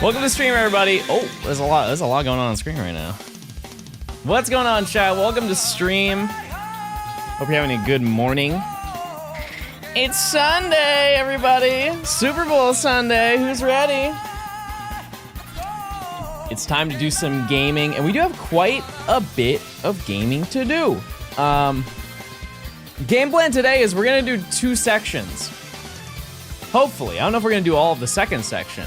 Welcome to the stream, everybody. Oh, there's a lot going on screen right now. What's going on, chat? Welcome to stream. Hope you're having a good morning. It's Sunday, everybody. Super Bowl Sunday. Who's ready? It's time to do some gaming, and we do have quite a bit of gaming to do. Game plan today is we're gonna do 2 sections. Hopefully. I don't know if we're gonna do all of the second section,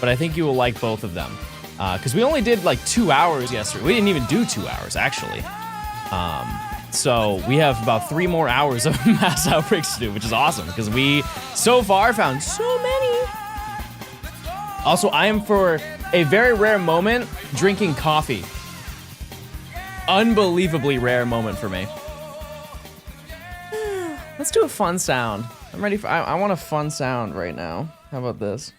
but I think you will like both of them. Because we only did like 2 hours yesterday. We didn't even do 2 hours, actually. So we have about 3 more hours of mass outbreaks to do, which is awesome, because we, so far, found so many. Also, I am, for a very rare moment, drinking coffee. Unbelievably rare moment for me. Let's do a fun sound. I'm ready for, I want a fun sound right now. How about this?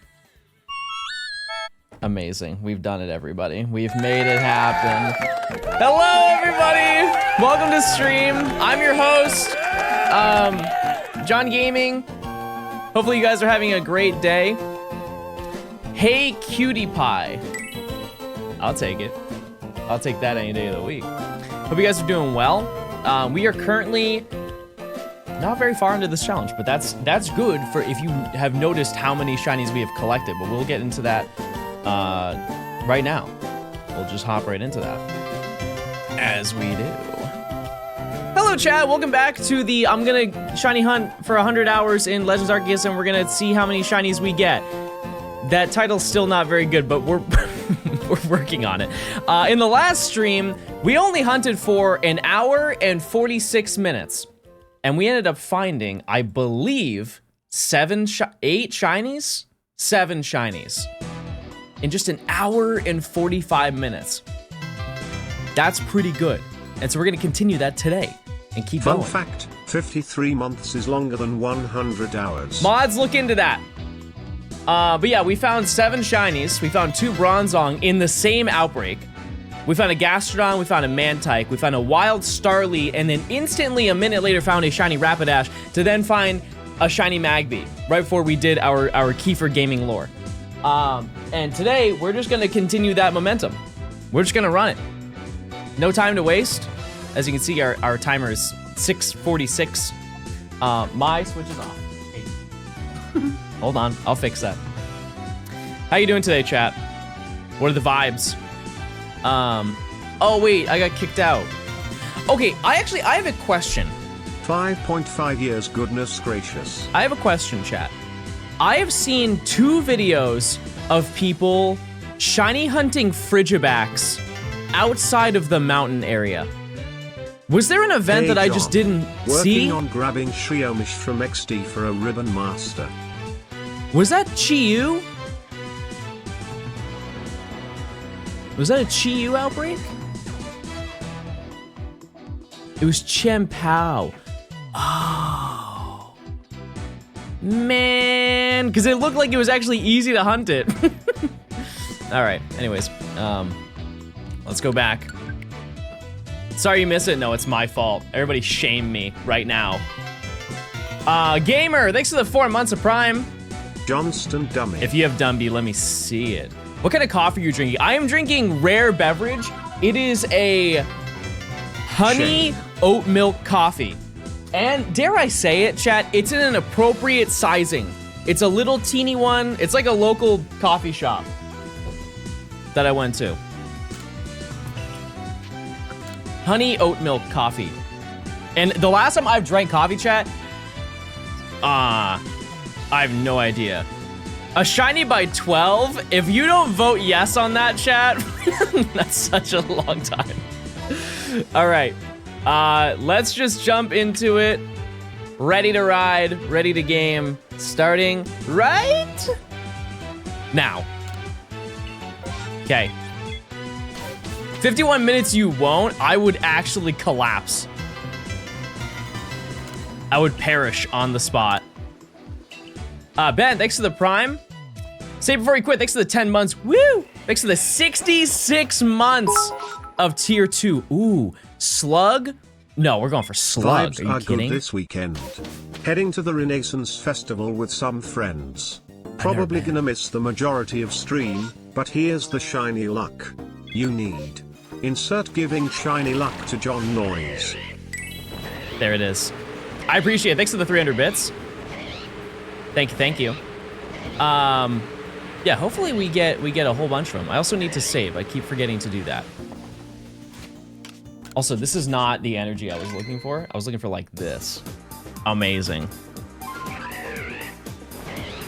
Amazing. We've done it, everybody. We've made it happen. Hello, everybody. Welcome to stream. I'm your host, John Gaming. Hopefully you guys are having a great day. Hey, cutie pie. I'll take it. I'll take that any day of the week. Hope you guys are doing well. We are currently not very far into this challenge, but that's good for if you have noticed how many shinies we have collected, but we'll get into that right now. We'll just hop right into that, as we do. Hello, chat. Welcome back to the I'm gonna shiny hunt for 100 hours in Legends Arceus, and we're gonna see how many shinies we get. That title's still not very good, but we're we're working on it. In the last stream, we only hunted for 1 hour and 46 minutes. And we ended up finding, I believe, 8 shinies? 7 shinies. In just 1 hour and 45 minutes. That's pretty good. And so we're gonna continue that today and keep going. Fun fact, 53 months is longer than 100 hours. Mods, look into that. But yeah, we found 7 shinies. We found 2 Bronzong in the same outbreak. We found a Gastrodon, we found a Mantike, we found a Wild Starly, and then instantly a minute later found a shiny Rapidash, to then find a shiny Magby, right before we did our Kiefer Gaming lore. And today, we're just gonna continue that momentum. We're just gonna run it. No time to waste. As you can see, our timer is 6:46. My switch is off. Hey. Hold on, I'll fix that. How you doing today, chat? What are the vibes? Oh wait, I got kicked out. Okay, I have a question. 5.5 years, goodness gracious. I have a question, chat. I have seen 2 videos of people shiny hunting Frigibacks outside of the mountain area. Was there an event that I just didn't see? Working on grabbing Shriomish from XD for a Ribbon Master. Was that Chi-Yu? Was that a Chi-Yu outbreak? It was Chien-Pao. Oh. Man, because it looked like it was actually easy to hunt it. All right, anyways, let's go back. Sorry you missed it. No, it's my fault. Everybody shame me right now. Gamer, thanks for the 4 months of Prime. Johnstone dummy. If you have Dumby, let me see it. What kind of coffee are you drinking? I am drinking rare beverage. It is a honey oat milk coffee. And dare I say it, chat, it's in an appropriate sizing. It's a little teeny one. It's like a local coffee shop that I went to. Honey oat milk coffee. And the last time I've drank coffee, chat, I have no idea. A shiny by 12? If you don't vote yes on that, chat, that's such a long time. All right, let's just jump into it. Ready to ride, ready to game, starting right now. Okay. 51 minutes you won't, I would actually collapse. I would perish on the spot. Ben, thanks for the Prime. Say before you quit, thanks for the 10 months. Woo! Thanks for the 66 months of tier 2. Ooh, Slug? No, we're going for Slug. Vibes Are you are kidding? good this weekend. Heading to the Renaissance Festival with some friends. Probably gonna miss the majority of stream, but here's the shiny luck you need. Insert giving shiny luck to John Noise. There it is. I appreciate it. Thanks for the 300 bits. Thank you, thank you. Yeah, hopefully we get a whole bunch from them. I also need to save. I keep forgetting to do that. Also, this is not the energy I was looking for. I was looking for like this. Amazing.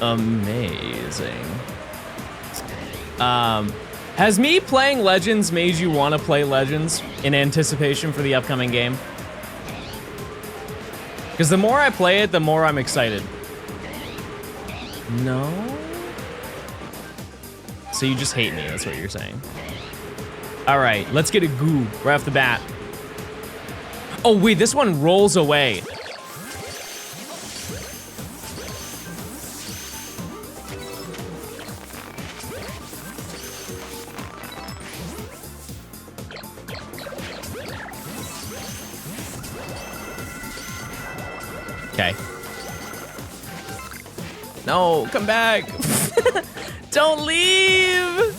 Amazing. Has me playing Legends made you want to play Legends in anticipation for the upcoming game? Because the more I play it, the more I'm excited. No? So you just hate me, that's what you're saying. All right, let's get a goo right off the bat. Oh wait, this one rolls away. Okay. No, come back. Don't leave.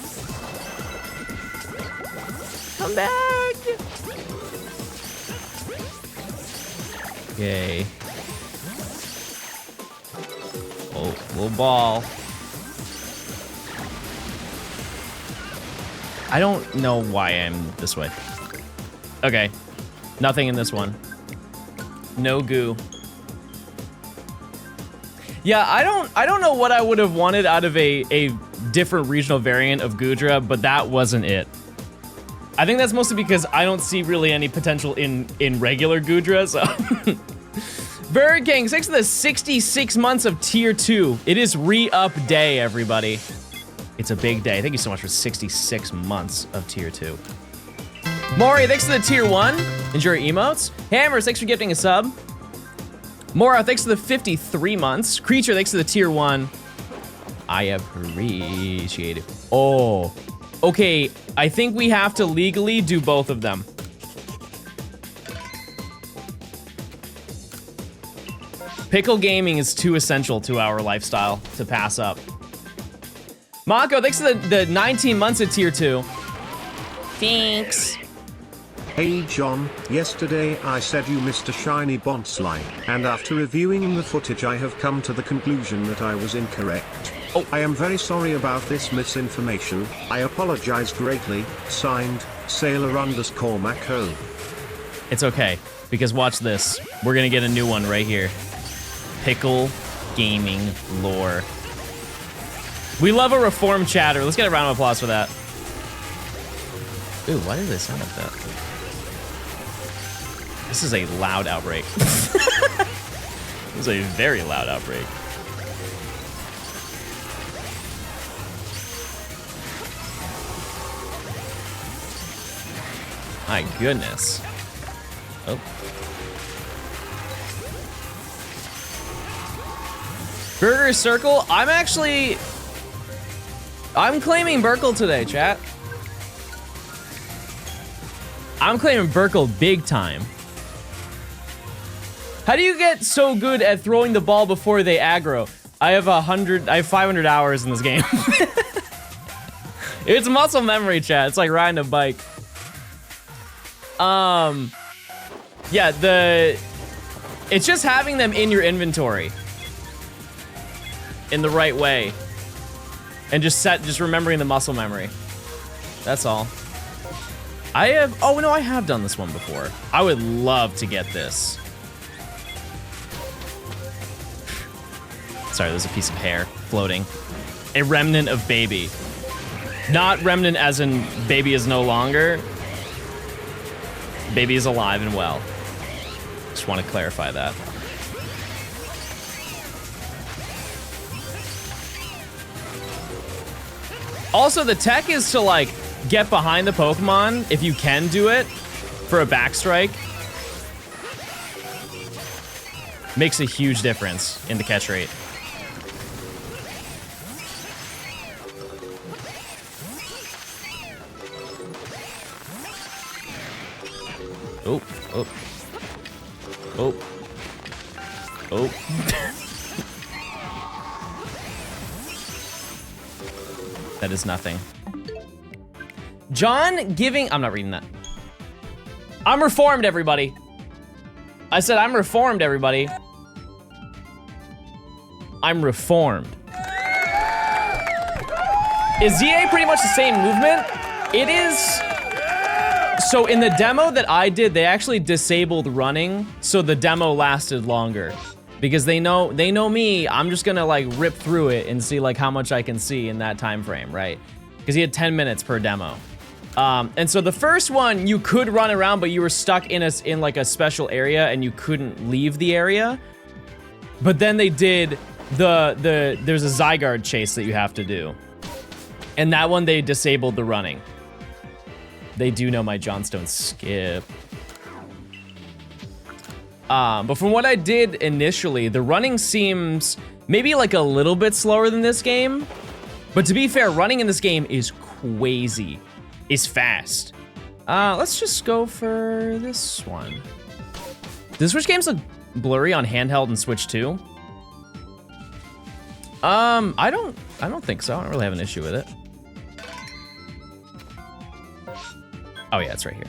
Come back. Okay. Oh, little ball. I don't know why I'm this way. Okay. Nothing in this one. No goo. Yeah, I don't know what I would have wanted out of a different regional variant of Goodra, but that wasn't it. I think that's mostly because I don't see really any potential in regular Goodra, so. Bird King, thanks for the 66 months of tier 2. It is re-up day, everybody. It's a big day. Thank you so much for 66 months of tier 2. Maury, thanks for the tier 1. Enjoy your emotes. Hammers, thanks for gifting a sub. Mora, thanks for the 53 months. Creature, thanks for the tier 1. I appreciate it. Oh, okay. I think we have to legally do both of them. Pickle gaming is too essential to our lifestyle to pass up. Mako, thanks for the 19 months of tier 2. Thanks. Hey John, yesterday I said you missed a shiny bonsly, and after reviewing the footage I have come to the conclusion that I was incorrect. Oh. I am very sorry about this misinformation, I apologize greatly. Signed, Sailor_Mako. It's okay, because watch this. We're gonna get a new one right here. Pickle gaming lore. We love a reformed chatter. Let's get a round of applause for that. Ooh, why did they sound like that? This is a loud outbreak. This is a very loud outbreak. My goodness. Oh. Burger Circle, I'm claiming Burkle today, chat. I'm claiming Burkle big time. How do you get so good at throwing the ball before they aggro? I have 500 hours in this game. It's muscle memory, chat. It's like riding a bike. Yeah, it's just having them in your inventory in the right way. And just remembering the muscle memory. That's all. Oh no, I have done this one before. I would love to get this. Sorry, there's a piece of hair floating. A remnant of baby. Not remnant as in baby is no longer. Baby is alive and well. Just want to clarify that. Also, the tech is to like get behind the Pokemon if you can do it for a backstrike. Makes a huge difference in the catch rate. Oh, oh. Oh. Oh. That is nothing. John giving, I'm not reading that. I'm reformed, everybody. I said I'm reformed, everybody. I'm reformed. Is ZA pretty much the same movement? It is. So in the demo that I did, they actually disabled running, so the demo lasted longer. Because they know me, I'm just gonna like rip through it and see like how much I can see in that time frame, right? Because he had 10 minutes per demo. And so the first one, you could run around, but you were stuck in like a special area and you couldn't leave the area. But then they did there's a Zygarde chase that you have to do. And that one, they disabled the running. They do know my Johnstone skip. But from what I did initially, the running seems maybe like a little bit slower than this game. But to be fair, running in this game is crazy. It's fast. Let's just go for this one. Does Switch games look blurry on handheld and Switch 2? I don't think so. I don't really have an issue with it. Oh yeah, it's right here.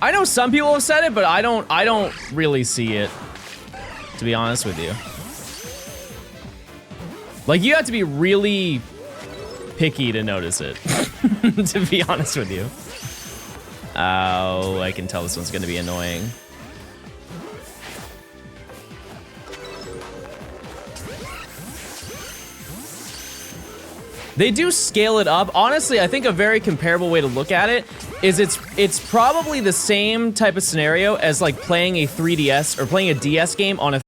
I know some people have said it, but I don't really see it, to be honest with you. Like, you have to be really picky to notice it, to be honest with you. Oh, I can tell this one's gonna be annoying. They do scale it up. Honestly, I think a very comparable way to look at it is it's probably the same type of scenario as like playing a 3DS or playing a DS game on a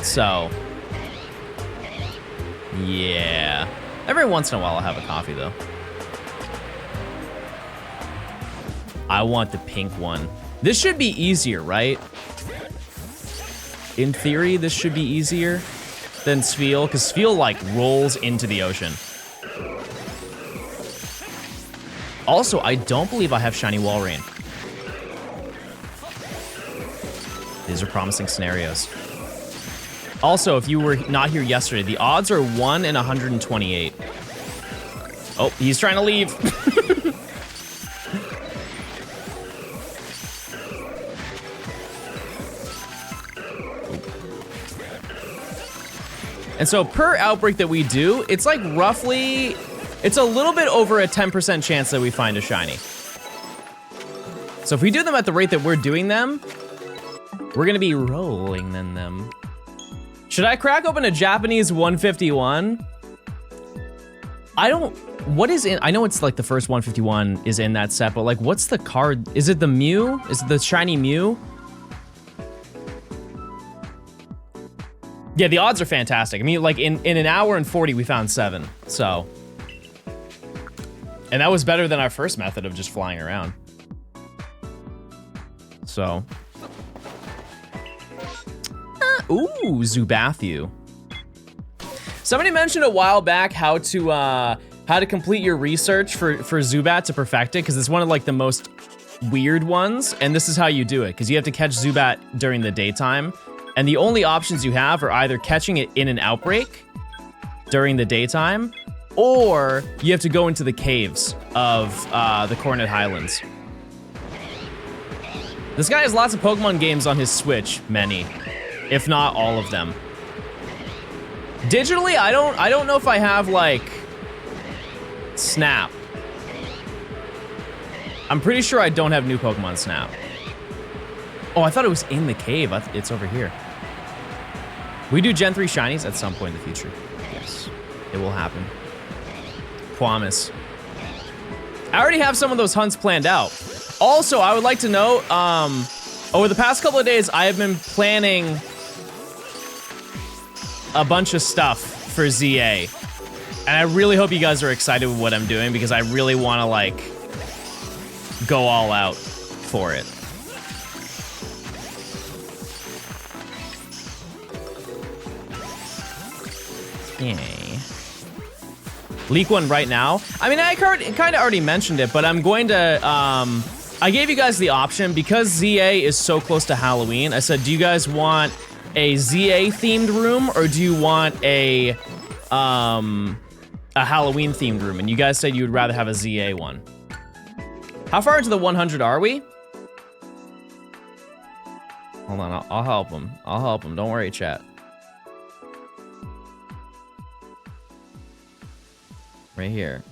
So, yeah. Every once in a while I'll have a coffee, though. I want the pink one. This should be easier, right? In theory, this should be easier than Sfeel, because Sfeel, like, rolls into the ocean. Also, I don't believe I have Shiny Walrein. These are promising scenarios. Also, if you were not here yesterday, the odds are 1 in 128. Oh, he's trying to leave. And so per outbreak that we do, it's like roughly, it's a little bit over a 10% chance that we find a shiny. So if we do them at the rate that we're doing them, we're gonna be rolling in them. Should I crack open a Japanese 151? I don't, what is in, I know it's like the first 151 is in that set, but like what's the card? Is it the Mew? Is it the shiny Mew? Yeah, the odds are fantastic. I mean, like in an hour and 40, we found 7, so. And that was better than our first method of just flying around. So. Ooh, Zubathu. Somebody mentioned a while back how to complete your research for Zubat to perfect it, because it's one of like the most weird ones, and this is how you do it, because you have to catch Zubat during the daytime, and the only options you have are either catching it in an outbreak during the daytime, or you have to go into the caves of the Coronet Highlands. This guy has lots of Pokemon games on his Switch, many, if not all of them. Digitally, I don't know if I have like Snap. I'm pretty sure I don't have new Pokemon Snap. Oh, I thought it was in the cave. It's over here. We do Gen 3 shinies at some point in the future. Yes, it will happen. Promise. I already have some of those hunts planned out. Also, I would like to know, over the past couple of days, I have been planning a bunch of stuff for ZA. And I really hope you guys are excited with what I'm doing, because I really want to, like, go all out for it. Yay. Leak one right now. I mean, I kind of already mentioned it, but I'm going to, I gave you guys the option, because ZA is so close to Halloween. I said, do you guys want a ZA themed room, or do you want a Halloween themed room? And you guys said you would rather have a ZA one. How far into the 100 are we? Hold on, I'll help him. I'll help him, don't worry, chat. Right here.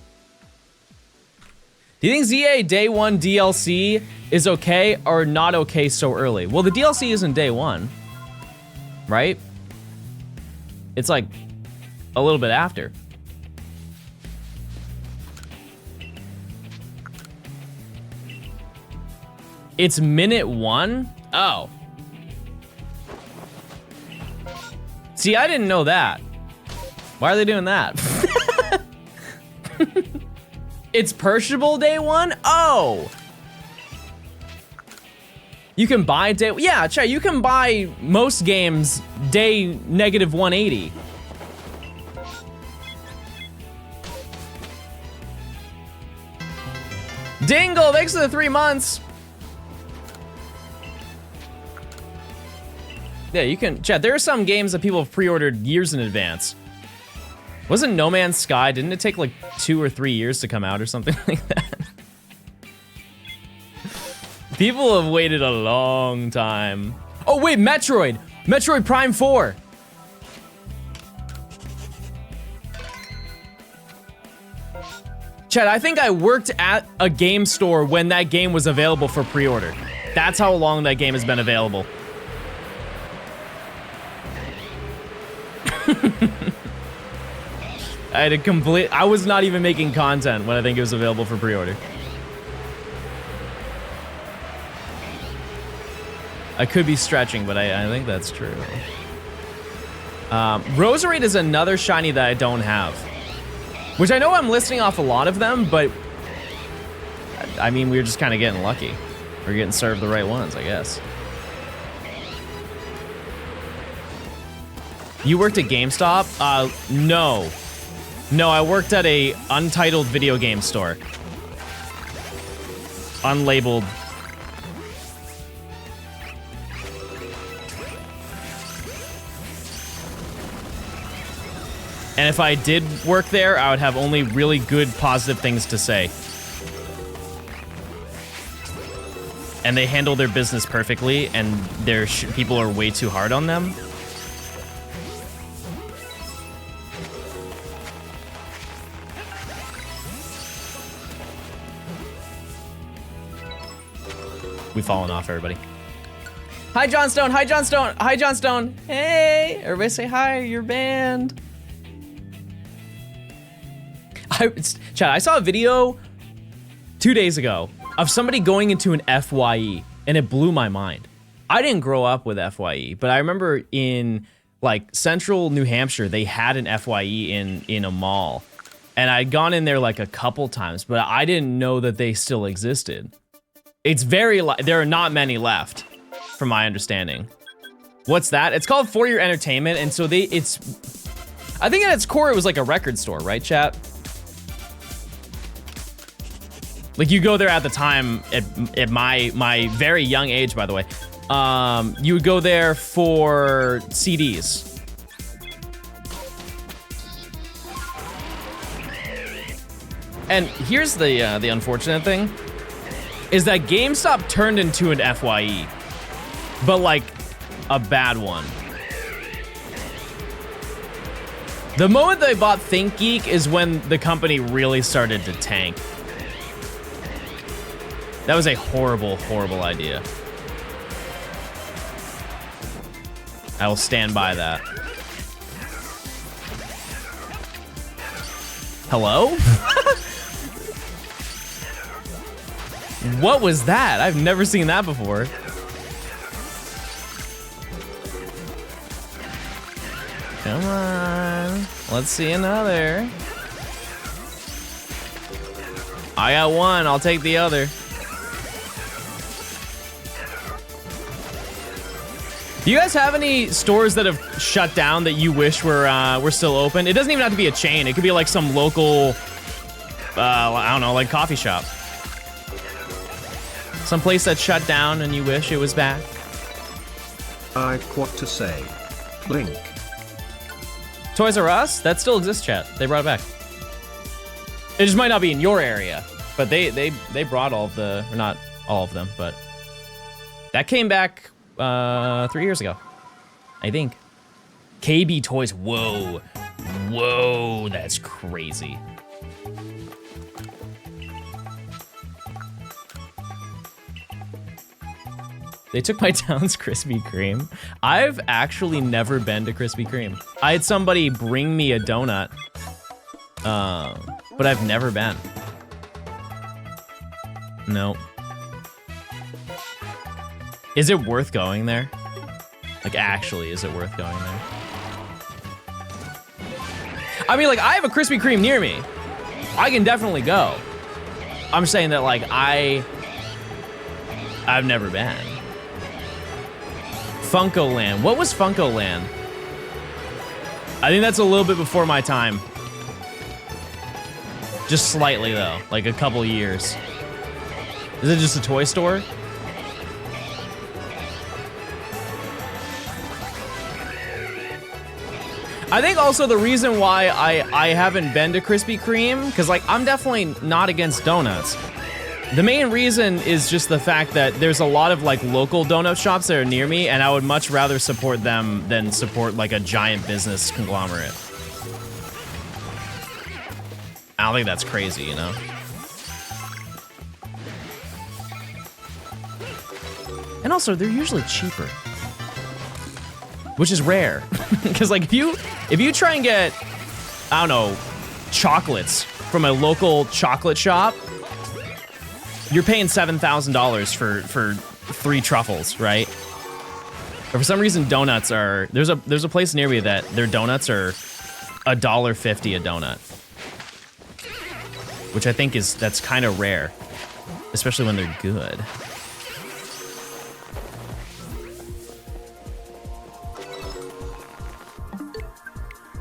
Do you think ZA Day 1 DLC is okay or not okay so early? Well, the DLC isn't Day 1, right? It's like a little bit after. It's minute 1? Oh. See, I didn't know that. Why are they doing that? It's purchasable Day 1? Oh! You can buy day, yeah, chat, you can buy most games day -180. Dingle, thanks for the 3 months. Yeah, you can, chat, there are some games that people have pre-ordered years in advance. Wasn't No Man's Sky, didn't it take like 2 or 3 years to come out or something like that? People have waited a long time. Oh wait, Metroid! Metroid Prime 4! Chad, I think I worked at a game store when that game was available for pre-order. That's how long that game has been available. I was not even making content when I think it was available for pre-order. I could be stretching, but I think that's true. Roserade is another shiny that I don't have. Which I know I'm listing off a lot of them, but I mean, we're just kind of getting lucky. We're getting served the right ones, I guess. You worked at GameStop? No. No, I worked at a untitled video game store. Unlabeled. And if I did work there, I would have only really good, positive things to say. And they handle their business perfectly, and their people are way too hard on them. We've fallen off, everybody. Hi, Johnstone. Hi, Johnstone. Hi, Johnstone. Hey, everybody say hi. You're banned. Chad, I saw a video 2 days ago of somebody going into an FYE, and it blew my mind. I didn't grow up with FYE, but I remember in like central New Hampshire, they had an FYE in a mall, and I'd gone in there like a couple times, but I didn't know that they still existed. It's very, there are not many left, from my understanding. What's that? It's called For Your Entertainment, and so I think at its core, it was like a record store, right, chat? Like, you go there at the time, at my very young age, by the way, you would go there for CDs. And here's the unfortunate thing, is that GameStop turned into an FYE, but like a bad one. The moment they bought ThinkGeek is when the company really started to tank. That was a horrible, horrible idea. I will stand by that. Hello? What was that? I've never seen that before. Come on. Let's see another. I got one. I'll take the other. Do you guys have any stores that have shut down that you wish were still open? It doesn't even have to be a chain. It could be like some local, I don't know, like coffee shop. Some place that shut down and you wish it was back. I've what to say. Blink. Toys R Us? That still exists, chat. They brought it back. It just might not be in your area, but they brought all of the, or not all of them, but that came back 3 years ago, I think. KB Toys, whoa. Whoa, that's crazy. They took my town's Krispy Kreme. I've actually never been to Krispy Kreme. I had somebody bring me a donut, but I've never been. No. Is it worth going there? Like, actually, is it worth going there? I mean, like, I have a Krispy Kreme near me. I can definitely go. I'm saying that, like, I've never been. Funko Land. What was Funko Land? I think that's a little bit before my time. Just slightly, though. Like, a couple years. Is it just a toy store? I think also the reason why I haven't been to Krispy Kreme, because like I'm definitely not against donuts. The main reason is just the fact that there's a lot of like local donut shops that are near me, and I would much rather support them than support like a giant business conglomerate. I don't think that's crazy, you know? And also, they're usually cheaper. Which is rare. Because like if you try and get, I don't know, chocolates from a local chocolate shop, you're paying $7,000 for 3 truffles, right? But for some reason, donuts are, there's a place near me that their donuts are $1.50 a donut. Which I think that's kind of rare. Especially when they're good.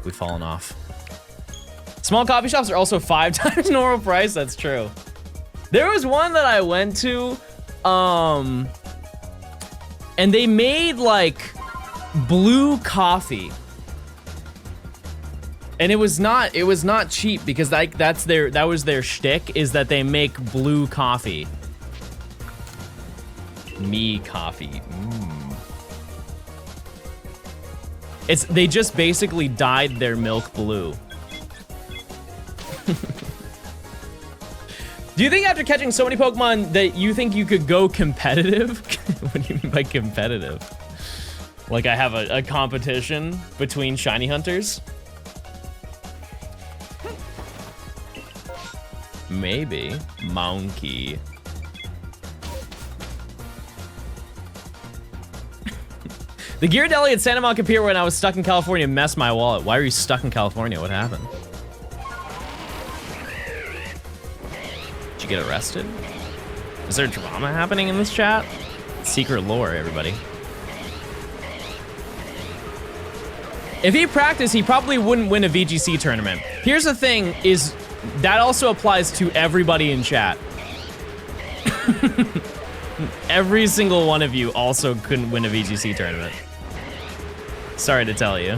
We've fallen off. Small coffee shops are also 5 times normal price. That's true. There was one that I went to, and they made like blue coffee, and it was not cheap because that was their shtick, is that they make blue coffee. Me coffee. They just basically dyed their milk blue. Do you think after catching so many Pokemon that you think you could go competitive? What do you mean by competitive? Like I have a competition between shiny hunters? Maybe. Monkey. The Gear Deli at Santa Monica Pier when I was stuck in California messed my wallet. Why were you stuck in California? What happened? Did you get arrested? Is there drama happening in this chat? Secret lore, everybody. If he practiced, he probably wouldn't win a VGC tournament. Here's the thing, is that also applies to everybody in chat. Every single one of you also couldn't win a VGC tournament. Sorry to tell you.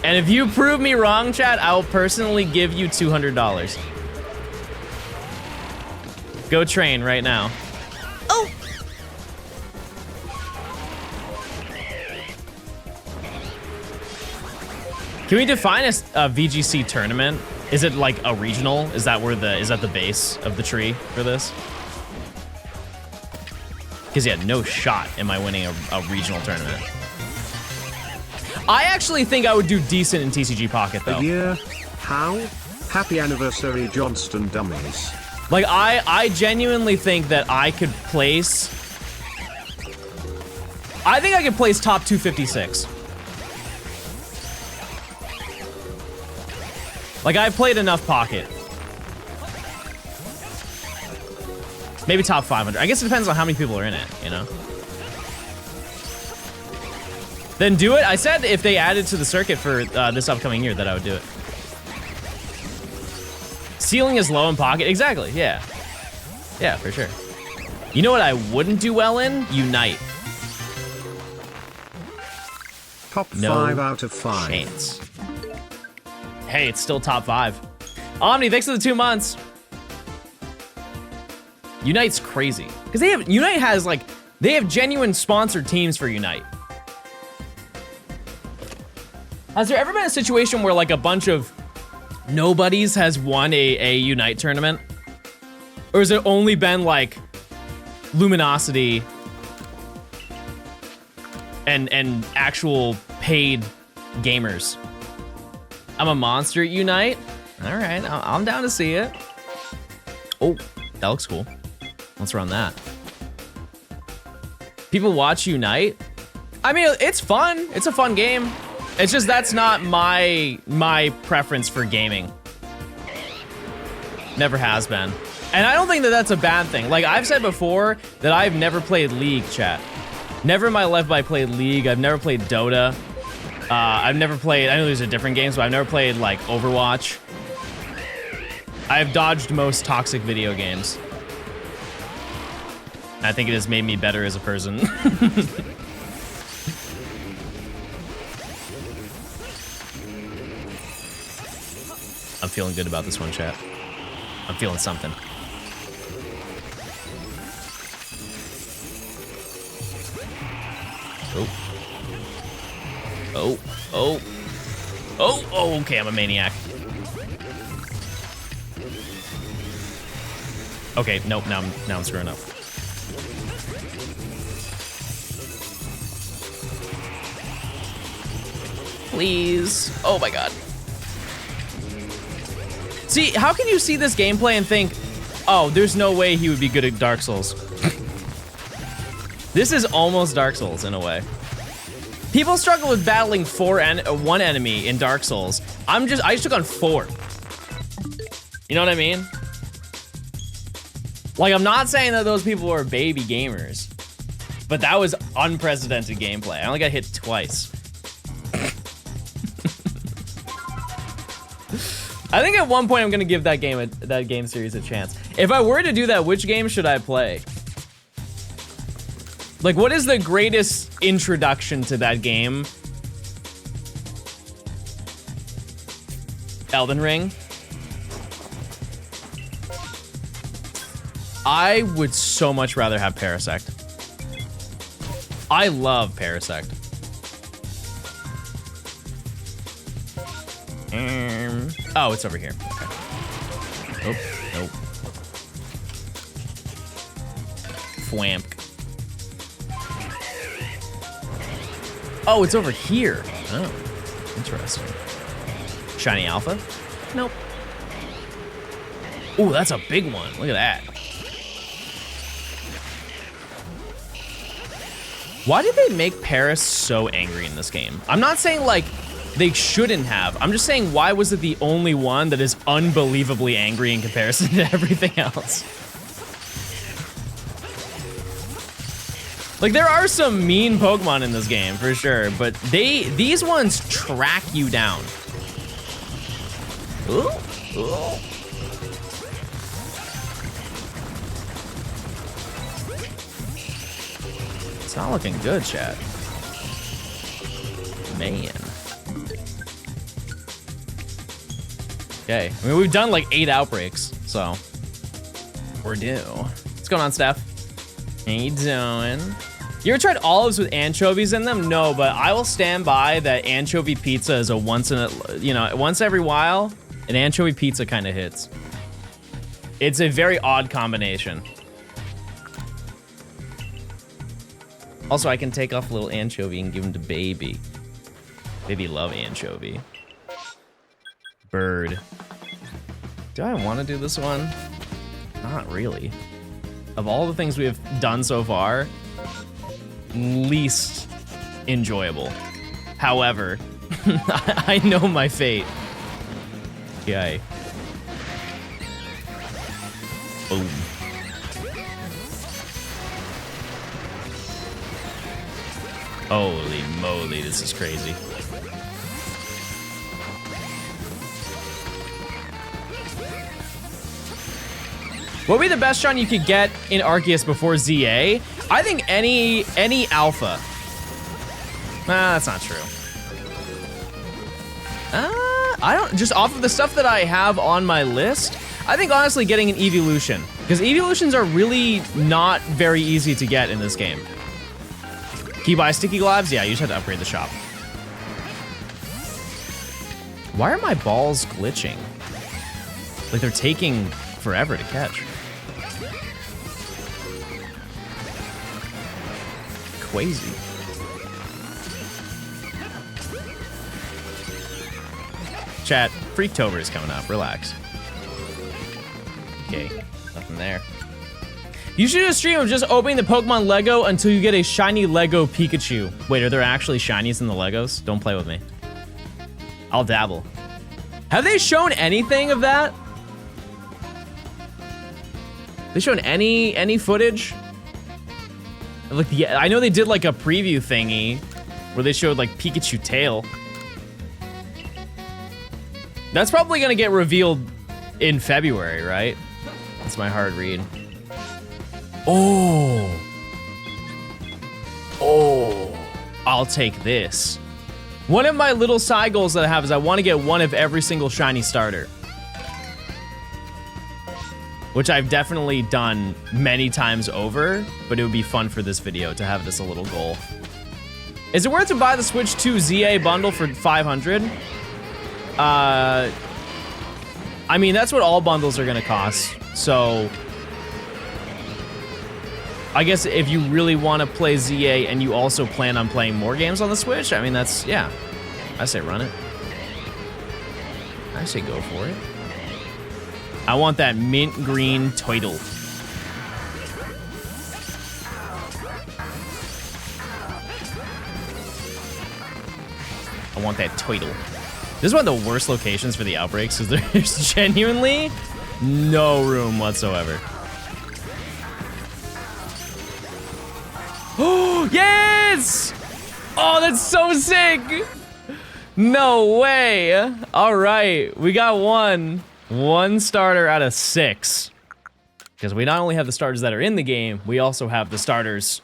And if you prove me wrong, chat, I will personally give you $200. Go train right now. Oh! Can we define a VGC tournament? Is it like a regional? Is that the base of the tree for this? Because yeah, no shot am I winning a regional tournament. I actually think I would do decent in TCG Pocket though. Yeah, how? Happy anniversary, Johnstone dummies. Like I genuinely think that I could place. I think I could place top 256. Like I've played enough Pocket. Maybe top 500. I guess it depends on how many people are in it, you know? Then do it. I said if they added to the circuit for this upcoming year that I would do it. Ceiling is low in Pocket. Exactly, yeah. Yeah, for sure. You know what I wouldn't do well in? Unite. Top 5 out of 5. Chance. Hey, it's still top 5. Omni, thanks for the 2 months. Unite's crazy. Because Unite has like, they have genuine sponsored teams for Unite. Has there ever been a situation where like a bunch of nobodies has won a Unite tournament? Or has it only been like Luminosity and actual paid gamers? I'm a monster at Unite. All right, I'm down to see it. Oh, that looks cool. Let's run that. People watch Unite. I mean, it's fun. It's a fun game. It's just that's not my preference for gaming. Never has been. And I don't think that that's a bad thing. Like I've said before that I've never played League, chat. Never in my life have I played League. I've never played Dota. I've never played, I know these are different games, but I've never played like Overwatch. I've dodged most toxic video games. I think it has made me better as a person. I'm feeling good about this one, chat. I'm feeling something. Oh, okay, I'm a maniac. Okay, nope, now I'm screwing up. Please. Oh my god. See, how can you see this gameplay and think, oh, there's no way he would be good at Dark Souls? This is almost Dark Souls in a way. People struggle with battling one enemy in Dark Souls. I just took on 4. You know what I mean? Like, I'm not saying that those people were baby gamers, but that was unprecedented gameplay. I only got hit twice. I think at one point I'm gonna give that game series a chance. If I were to do that, which game should I play? Like, what is the greatest introduction to that game? Elden Ring. I would so much rather have Parasect. I love Parasect. Oh, it's over here. Okay. Nope, nope. Thwamp. Oh, it's over here. Oh, interesting. Shiny Alpha? Nope. Ooh, that's a big one. Look at that. Why did they make Paris so angry in this game? I'm not saying like they shouldn't have. I'm just saying, why was it the only one that is unbelievably angry in comparison to everything else? Like, there are some mean Pokemon in this game, for sure, but these ones track you down. Ooh, ooh. It's not looking good, chat. Man. Okay, I mean, we've done like 8 outbreaks, so we're due. What's going on, Steph? How you doing? You ever tried olives with anchovies in them? No, but I will stand by that anchovy pizza is a once every while, an anchovy pizza kind of hits. It's a very odd combination. Also, I can take off a little anchovy and give him to baby. Baby love anchovy. Bird. Do I want to do this one? Not really. Of all the things we have done so far, least enjoyable. However, I know my fate. Yay. Boom. Holy moly, this is crazy. What would be the best shine you could get in ARCEUS before ZA? I think any alpha. Nah, that's not true. I don't, just off of the stuff that I have on my list, I think honestly getting an evolution, because evolutions are really not very easy to get in this game. Can you buy sticky globs? Yeah, you just have to upgrade the shop. Why are my balls glitching? Like they're taking forever to catch. Crazy. Chat, Freaktober is coming up, relax. Okay, nothing there. You should do a stream of just opening the Pokemon Lego until you get a shiny Lego Pikachu. Wait, are there actually shinies in the Legos? Don't play with me. I'll dabble. Have they shown anything of that? They shown any footage? Like, yeah, I know they did like a preview thingy where they showed like Pikachu tail. That's probably gonna get revealed in February, right? That's my hard read. Oh. Oh. I'll take this. One of my little side goals that I have is I want to get one of every single shiny starter. Which I've definitely done many times over, but it would be fun for this video to have this a little goal. Is it worth to buy the Switch 2 ZA bundle for 500? I mean, that's what all bundles are gonna cost, so I guess if you really want to play ZA and you also plan on playing more games on the Switch, I mean, that's, yeah. I say run it. I say go for it. I want that mint green Toidle. I want that title. This is one of the worst locations for the outbreaks because there's genuinely no room whatsoever. Oh, yes! Oh, that's so sick! No way! All right, we got one starter out of 6. Because we not only have the starters that are in the game, we also have the starters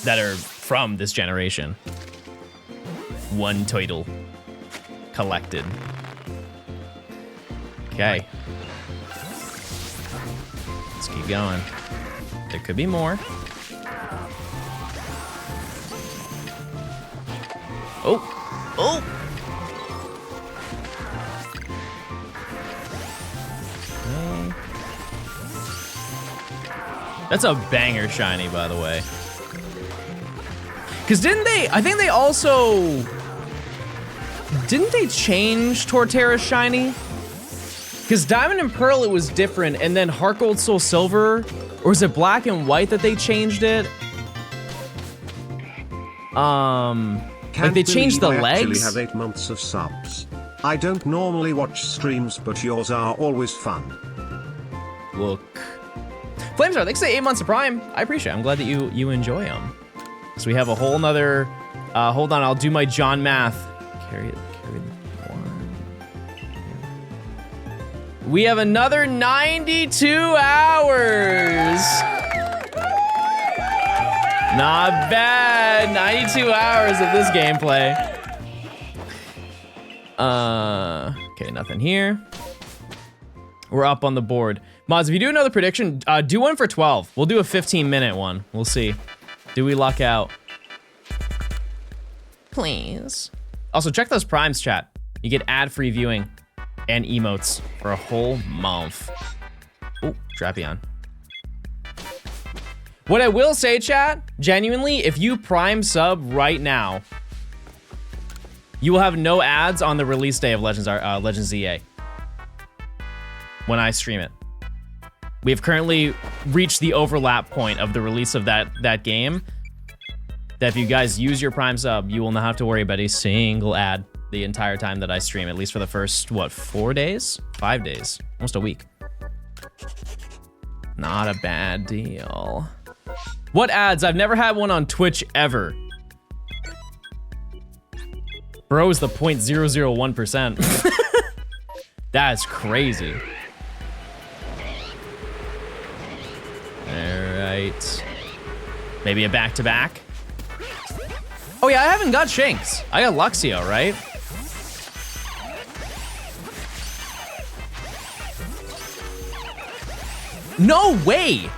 that are from this generation. 1 title collected. Okay. Let's keep going. There could be more. Oh! Oh! Okay. That's a banger shiny, by the way. Because didn't they, I think they also, didn't they change Torterra's shiny? Because Diamond and Pearl, it was different, and then Heart Gold, Soul Silver, or is it Black and White that they changed it? Like they changed the legs? I actually have 8 months of subs. I don't normally watch streams, but yours are always fun. Look. Flamestar, thanks for the 8 months of Prime. I appreciate it. I'm glad that you enjoy them. So we have a whole nother, hold on, I'll do my John math. Carry the 1. We have another 92 hours. Not bad, 92 hours of this gameplay. Okay, nothing here. We're up on the board. Mods, if you do another prediction, do one for 12. We'll do a 15-minute one. We'll see. Do we luck out? Please. Also, check those primes, chat. You get ad-free viewing and emotes for a whole month. Oh, Drapion. What I will say, chat, genuinely, if you prime sub right now, you will have no ads on the release day of Legends ZA when I stream it. We have currently reached the overlap point of the release of that game. That if you guys use your Prime sub, you will not have to worry about a single ad the entire time that I stream, at least for the first, what, 4 days? 5 days, almost a week. Not a bad deal. What ads? I've never had one on Twitch ever. Bro is the 0.001%. That's crazy. All right. Maybe a back-to-back. Oh yeah, I haven't got Shanks. I got Luxio, right? No way!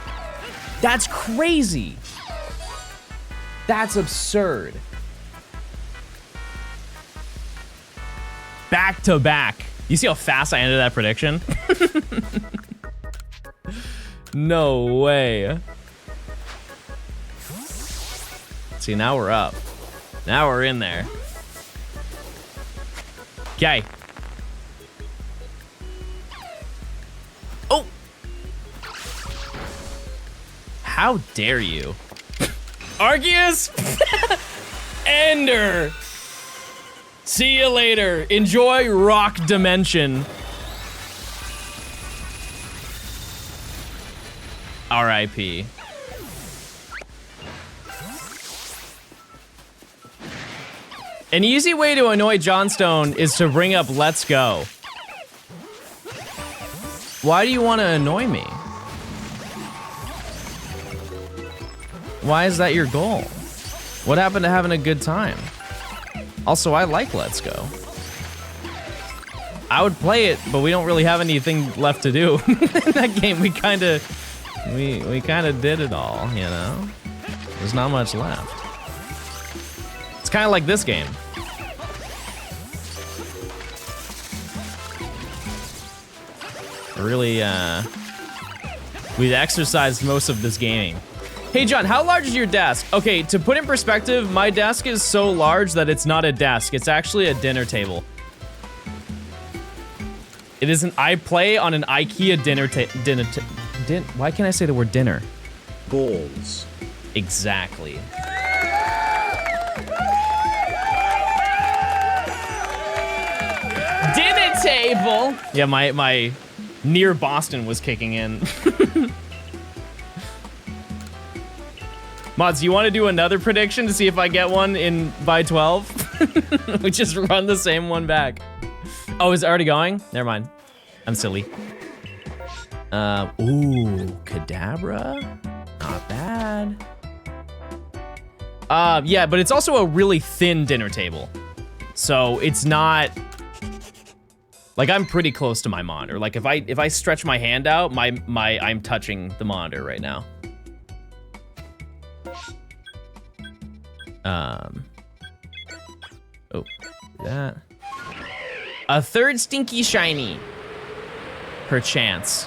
That's crazy. That's absurd. Back to back. You see how fast I ended that prediction? No way. See, now we're up. Now we're in there. Okay. Oh! How dare you? Arceus! Ender! See you later. Enjoy Rock Dimension. R.I.P. An easy way to annoy Johnstone is to bring up Let's Go. Why do you want to annoy me? Why is that your goal? What happened to having a good time? Also, I like Let's Go. I would play it, but we don't really have anything left to do. In that game, we kind of did it all, you know? There's not much left. It's kind of like this game. Really, we've exercised most of this gaming. Hey John, how large is your desk? Okay, to put in perspective, my desk is so large that it's not a desk. It's actually a dinner table. It isn't. I play on an IKEA why can't I say the word dinner? Balls. Exactly. Dinner table. Yeah, my near Boston was kicking in. Mods, you want to do another prediction to see if I get one in by 12? We just run the same one back. Oh, is it already going? Never mind. I'm silly. Ooh, Kadabra. Not bad. Yeah, but it's also a really thin dinner table. So it's not, like, I'm pretty close to my monitor. Like if I stretch my hand out, I'm touching the monitor right now. Oh, that. A third stinky shiny. Perchance.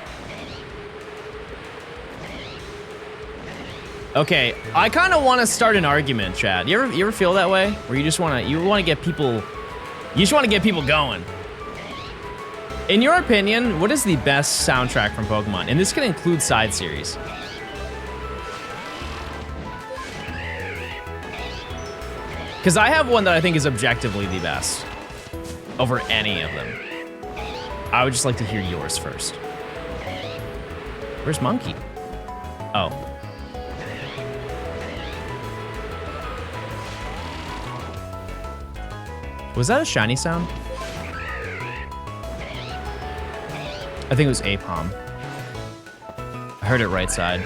Okay, I kind of want to start an argument, chat. You ever feel that way? Where you just want to get people, you just want to get people going. In your opinion, what is the best soundtrack from Pokemon? And this can include side series. Because I have one that I think is objectively the best over any of them. I would just like to hear yours first. Where's Monkey? Oh. Was that a shiny sound? I think it was Apom. I heard it right side.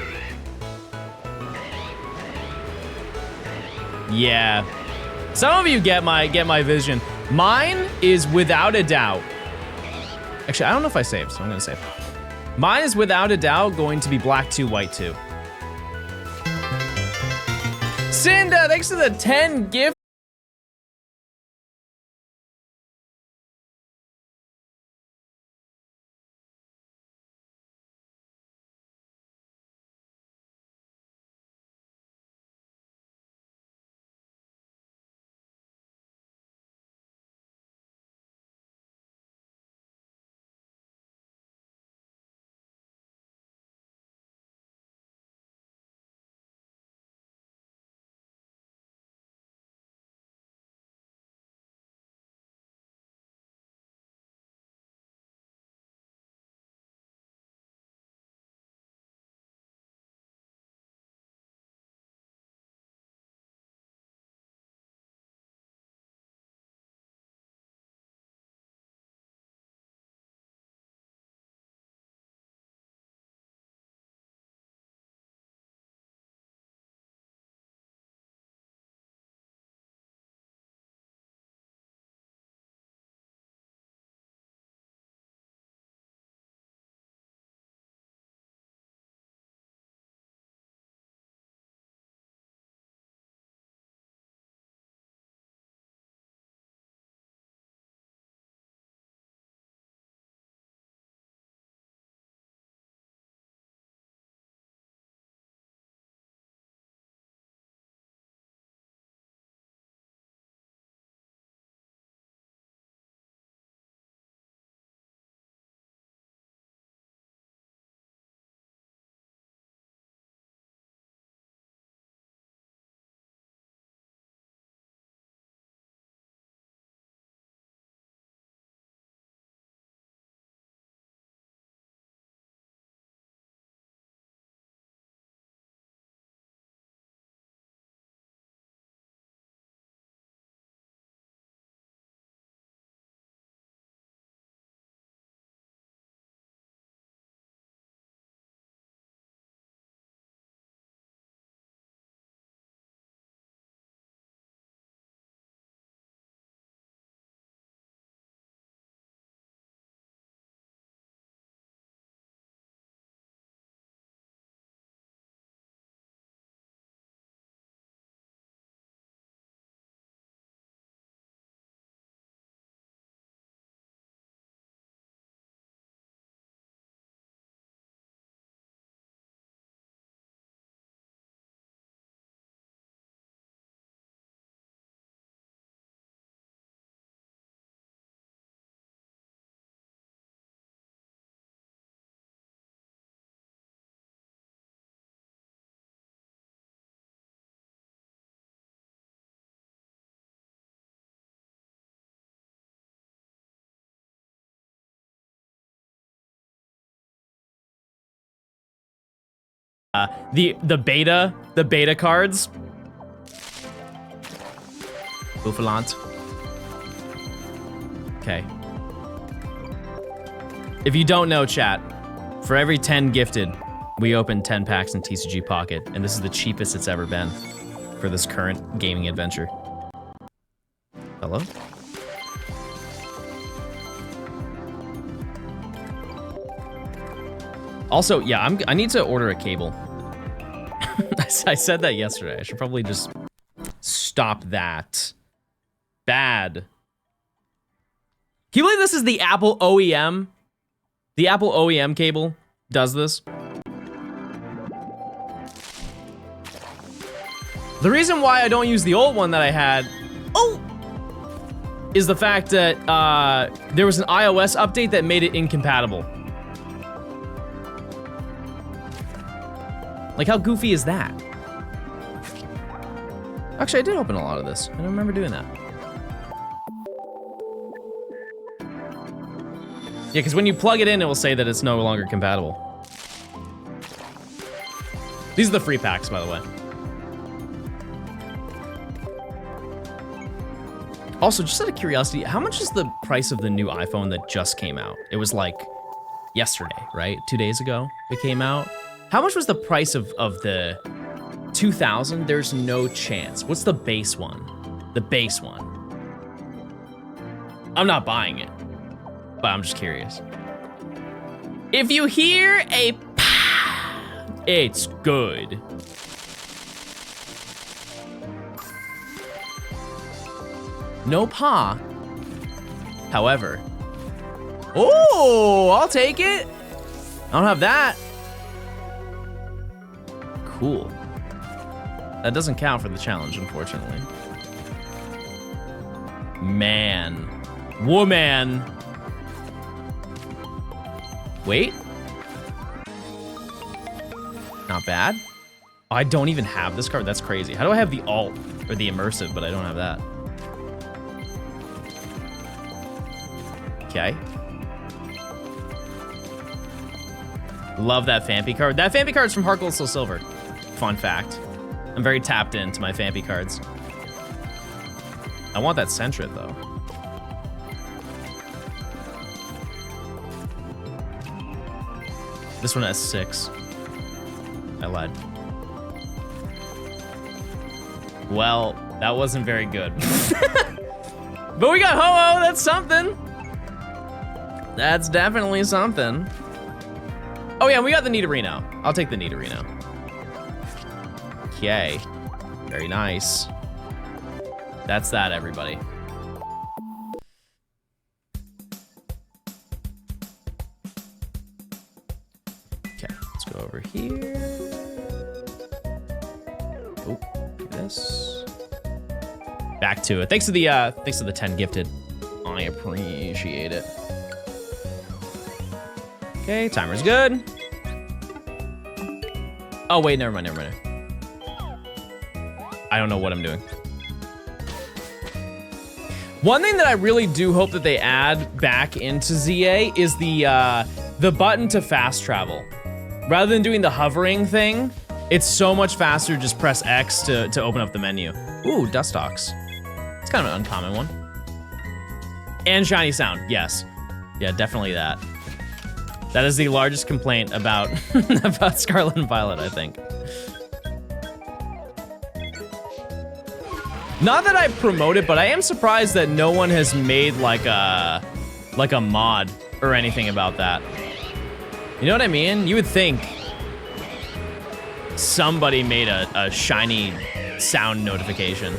Yeah. Some of you get my vision. Mine is without a doubt. Actually, I don't know if I saved, so I'm gonna save. Mine is without a doubt going to be black 2, white 2. Cinda, thanks for the 10 gift. the beta cards. Bouffalant. Okay. If you don't know, chat, for every 10 gifted, we open 10 packs in TCG Pocket, and this is the cheapest it's ever been for this current gaming adventure. Hello? Also, yeah, I need to order a cable. I said that yesterday. I should probably just stop that. Bad. Can you believe this is the Apple OEM? The Apple OEM cable does this. The reason why I don't use the old one that I had, is the fact that there was an iOS update that made it incompatible. Like, how goofy is that? Actually, I did open a lot of this. I don't remember doing that. Yeah, because when you plug it in, it will say that it's no longer compatible. These are the free packs, by the way. Also, just out of curiosity, how much is the price of the new iPhone that just came out? It was like yesterday, right? 2 days ago it came out. How much was the price of the 2000? There's no chance. What's the base one? The base one. I'm not buying it, but I'm just curious. If you hear a pah, it's good. No pa. However. Oh, I'll take it. I don't have that. Cool. That doesn't count for the challenge, unfortunately. Man. Woman. Wait. Not bad. Oh, I don't even have this card. That's crazy. How do I have the alt or the immersive, but I don't have that? Okay. Love that Fampy card. That Fampy card's from Heart Gold Soul Silver. Fun fact. I'm very tapped into my Fampy cards. I want that Sentret, though. This one has 6. I lied. Well, that wasn't very good. But we got Ho-Oh, that's something. That's definitely something. Oh yeah, we got the Nidorino. I'll take the Nidorino. Okay, very nice. That's that, everybody. Okay, let's go over here. Oh, do this. Back to it. Thanks to the 10 gifted. I appreciate it. Okay, timer's good. Oh wait, never mind. I don't know what I'm doing. One thing that I really do hope that they add back into ZA is the button to fast travel. Rather than doing the hovering thing, it's so much faster to just press X to open up the menu. Ooh, Dustox. It's kind of an uncommon one. And shiny sound, yes. Yeah, definitely that. That is the largest complaint about, about Scarlet and Violet, I think. Not that I promote it, but I am surprised that no one has made like a mod or anything about that. You know what I mean? You would think somebody made a shiny sound notification.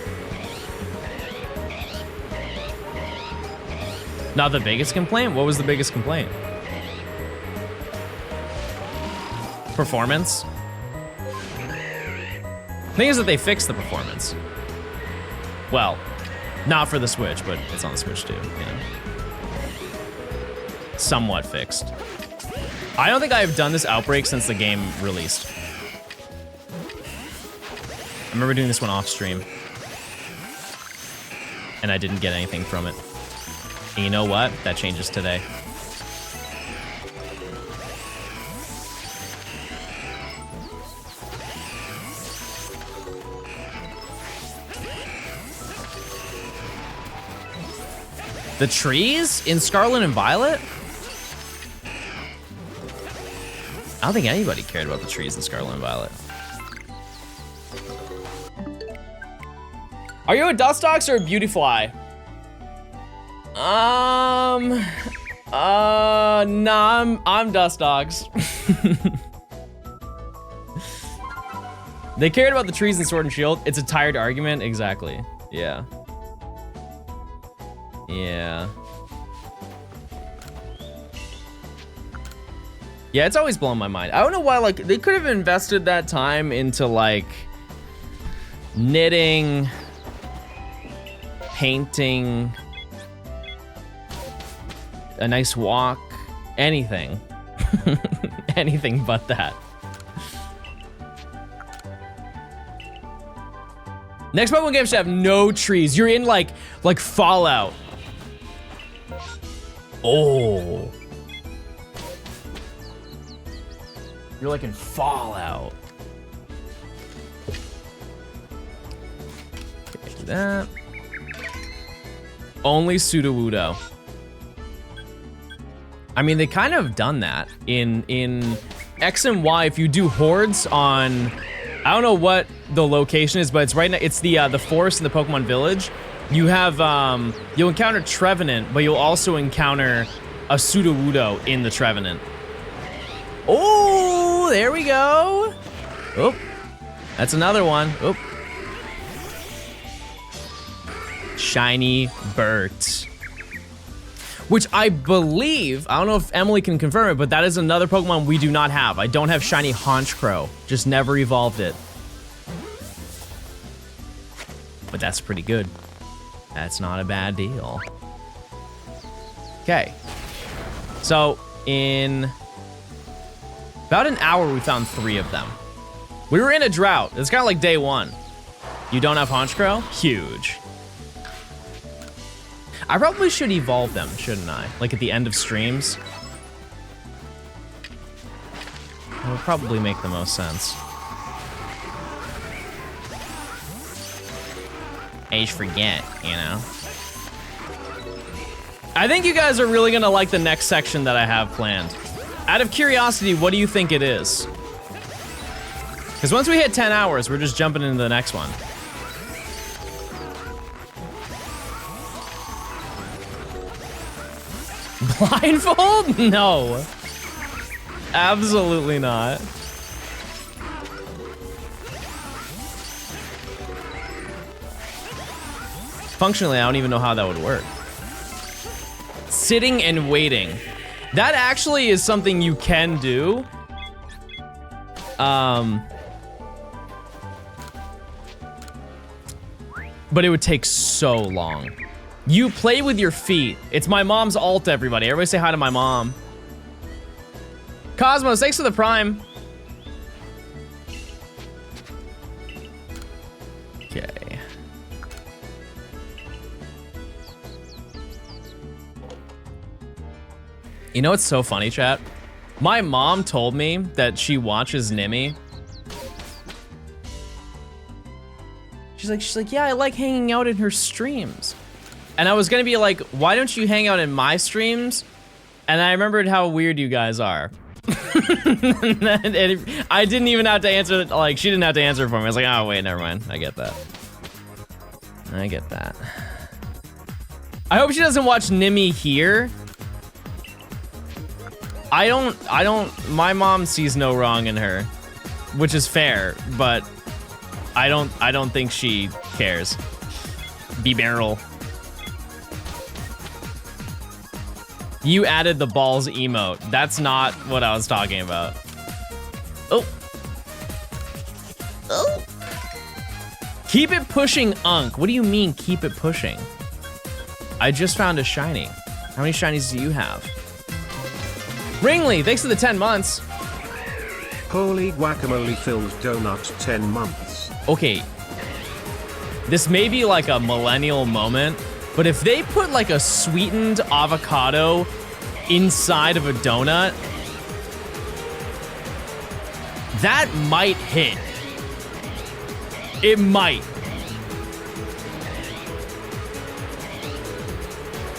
Not the biggest complaint? What was the biggest complaint? Performance? The thing is that they fixed the performance. Well, not for the Switch, but it's on the Switch too, you know. Somewhat fixed. I don't think I've done this Outbreak since the game released. I remember doing this one off stream. And I didn't get anything from it. And you know what? That changes today. The trees in Scarlet and Violet? I don't think anybody cared about the trees in Scarlet and Violet. Are you a Dustox or a Beautyfly? Nah, I'm Dustox. They cared about the trees in Sword and Shield. It's a tired argument, exactly. Yeah. Yeah. Yeah, it's always blown my mind. I don't know why, like, they could have invested that time into, like, knitting, painting, a nice walk, anything. Anything but that. Next Pokemon game should have no trees. You're in, like Fallout. Oh. You're like in Fallout. Okay, do that. Only Sudowoodo. I mean, they kind of done that in X and Y. If you do hordes on, I don't know what the location is, but it's right now. It's the forest in the Pokemon Village. You have you'll encounter Trevenant, but you'll also encounter a Sudowoodo in the Trevenant. Oh, there we go. Oh, that's another one. Oh, shiny Bert. Which I believe, I don't know if Emily can confirm it, but that is another Pokemon we do not have. I don't have shiny Honchkrow, just never evolved it. But that's pretty good. That's not a bad deal. Okay. So in about an hour, we found 3 of them. We were in a drought. It's kind of like day 1. You don't have Honchkrow? Huge. I probably should evolve them, shouldn't I? Like at the end of streams. That would probably make the most sense. I just forget, you know? I think you guys are really gonna like the next section that I have planned. Out of curiosity, what do you think it is? Because once we hit 10 hours, we're just jumping into the next one. Blindfold? No. Absolutely not. Functionally, I don't even know how that would work. Sitting and waiting. That actually is something you can do. But it would take so long. You play with your feet. It's my mom's alt, everybody. Everybody say hi to my mom. Cosmos, thanks for the prime. Okay. You know what's so funny, chat? My mom told me that she watches Nimmy. She's like, yeah, I like hanging out in her streams. And I was gonna be like, why don't you hang out in my streams? And I remembered how weird you guys are. And I didn't even have to answer, like, she didn't have to answer for me. I was like, oh, wait, never mind. I get that. I get that. I hope she doesn't watch Nimmy here. My mom sees no wrong in her, which is fair, but I don't think she cares. B-barrel. You added the balls emote. That's not what I was talking about. Oh. Oh. Keep it pushing, Unk. What do you mean, keep it pushing? I just found a shiny. How many shinies do you have? Ringley, thanks for the 10 months. Holy guacamole filled donut 10 months. Okay. This may be like a millennial moment, but if they put like a sweetened avocado inside of a donut, that might hit. It might.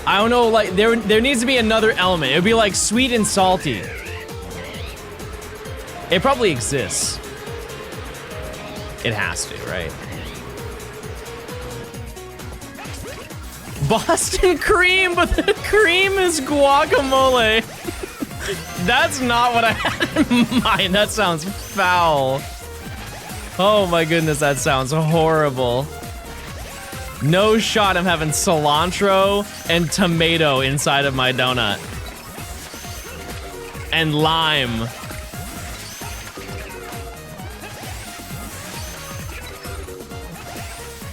I don't know, like, there needs to be another element. It would be like sweet and salty. It probably exists. It has to, right? Boston cream, but the cream is guacamole. That's not what I had in mind. That sounds foul. Oh my goodness, that sounds horrible. No shot I'm having cilantro and tomato inside of my donut. And lime.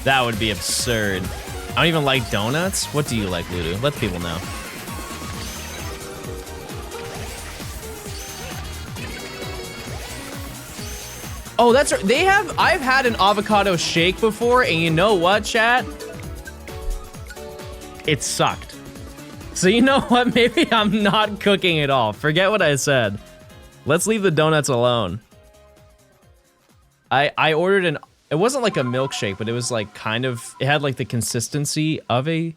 That would be absurd. I don't even like donuts. What do you like, Ludo? Let the people know. Oh, that's right. I've had an avocado shake before, and you know what, chat? It sucked. So you know what? Maybe I'm not cooking at all. Forget what I said. Let's leave the donuts alone. I ordered it wasn't like a milkshake, but it was like kind of, it had like the consistency of it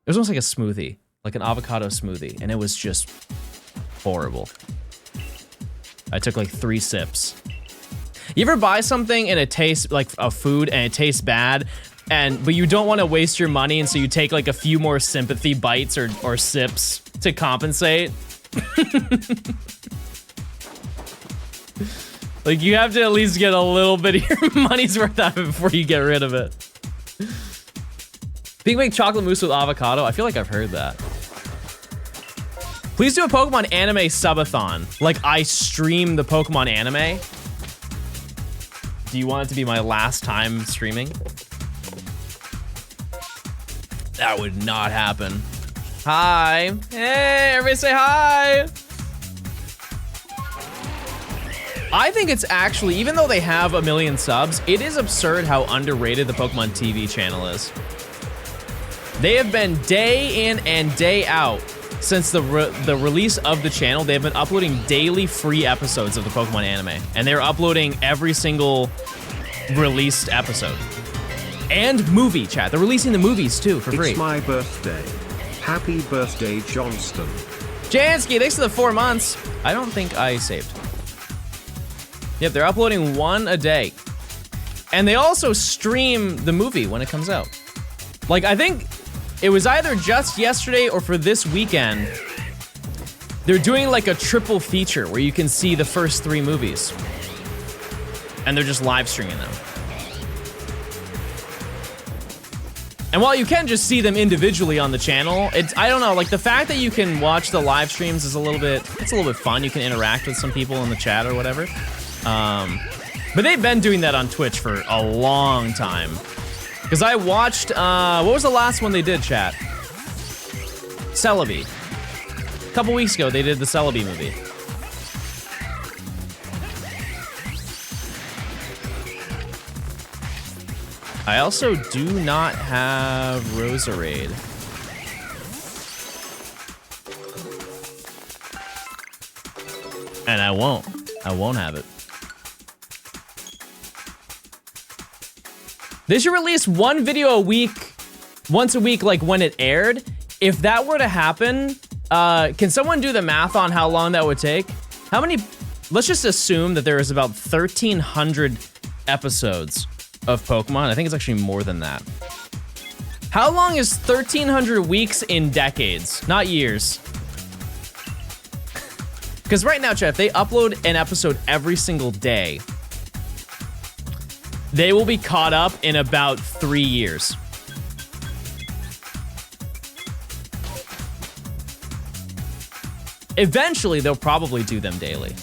was almost like a smoothie, like an avocado smoothie, and it was just horrible. I took like 3 sips. You ever buy something and it tastes like a food and it tastes bad, but you don't want to waste your money, and so you take like a few more sympathy bites or sips to compensate? Like, you have to at least get a little bit of your money's worth out of it before you get rid of it. Big Make chocolate mousse with avocado. I feel like I've heard that. Please do a Pokemon anime subathon. Like, I stream the Pokemon anime. Do you want it to be my last time streaming? That would not happen. Hi. Hey, everybody say hi. I think it's actually, even though they have 1 million subs, it is absurd how underrated the Pokemon TV channel is. They have been day in and day out since the release of the channel. They've been uploading daily free episodes of the Pokemon anime, and they're uploading every single released episode. And movie, chat. They're releasing the movies too for free. It's my birthday. Happy birthday, Johnstone. Jansky, thanks for the 4 months. I don't think I saved. Yep, they're uploading 1 a day. And they also stream the movie when it comes out. Like, I think it was either just yesterday or for this weekend, they're doing like a triple feature where you can see the first 3 movies. And they're just live streaming them. And while you can just see them individually on the channel, I don't know, like the fact that you can watch the live streams is it's a little bit fun. You can interact with some people in the chat or whatever. But they've been doing that on Twitch for a long time. Because I watched, what was the last one they did, chat? Celebi. A couple weeks ago, they did the Celebi movie. I also do not have Roserade. And I won't have it. They should release 1 video a week, once a week, like when it aired. If that were to happen, can someone do the math on how long that would take? How many, let's just assume that there is about 1,300 episodes of Pokemon. I think it's actually more than that. How long is 1,300 weeks in decades, not years? Because right now, chat, if they upload an episode every single day, they will be caught up in about 3 years. Eventually, they'll probably do them daily.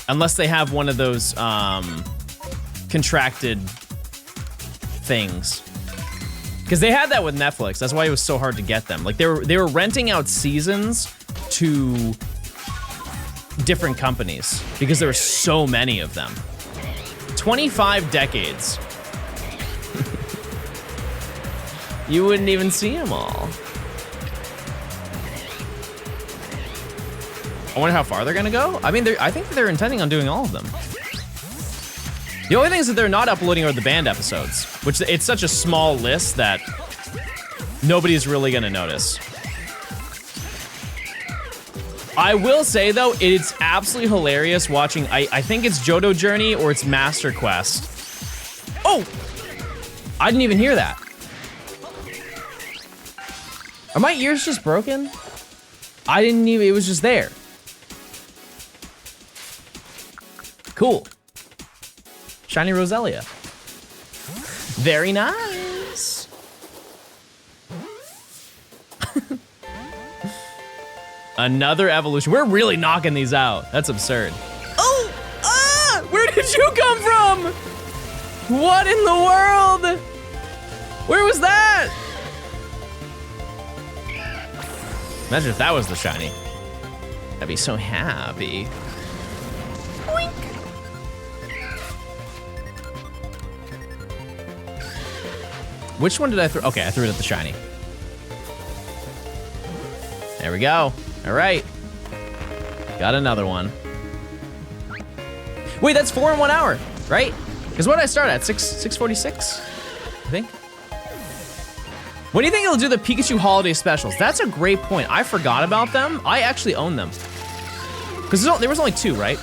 Unless they have one of those contracted things. Because they had that with Netflix. That's why it was so hard to get them. Like, they were renting out seasons to different companies because there were so many of them. 25 decades. You wouldn't even see them all. I wonder how far they're gonna go. I mean, I think they're intending on doing all of them. The only things that they're not uploading are the banned episodes, which it's such a small list that nobody's really gonna notice. I will say though, it's absolutely hilarious watching, I think it's Johto Journey or it's Master Quest. Oh! I didn't even hear that. Are my ears just broken? I didn't even, it was just there. Cool. Shiny Roselia. Very nice. Another evolution. We're really knocking these out. That's absurd. Oh! Ah! Where did you come from? What in the world? Where was that? Imagine if that was the shiny. I'd be so happy. Boink. Which one did I throw? Okay, I threw it at the shiny. There we go. All right. Got another one. Wait, that's 4 in 1 hour, right? Because what did I start at? 6:46, I think. When do you think it'll do the Pikachu holiday specials? That's a great point. I forgot about them. I actually own them. Because there was only 2, right?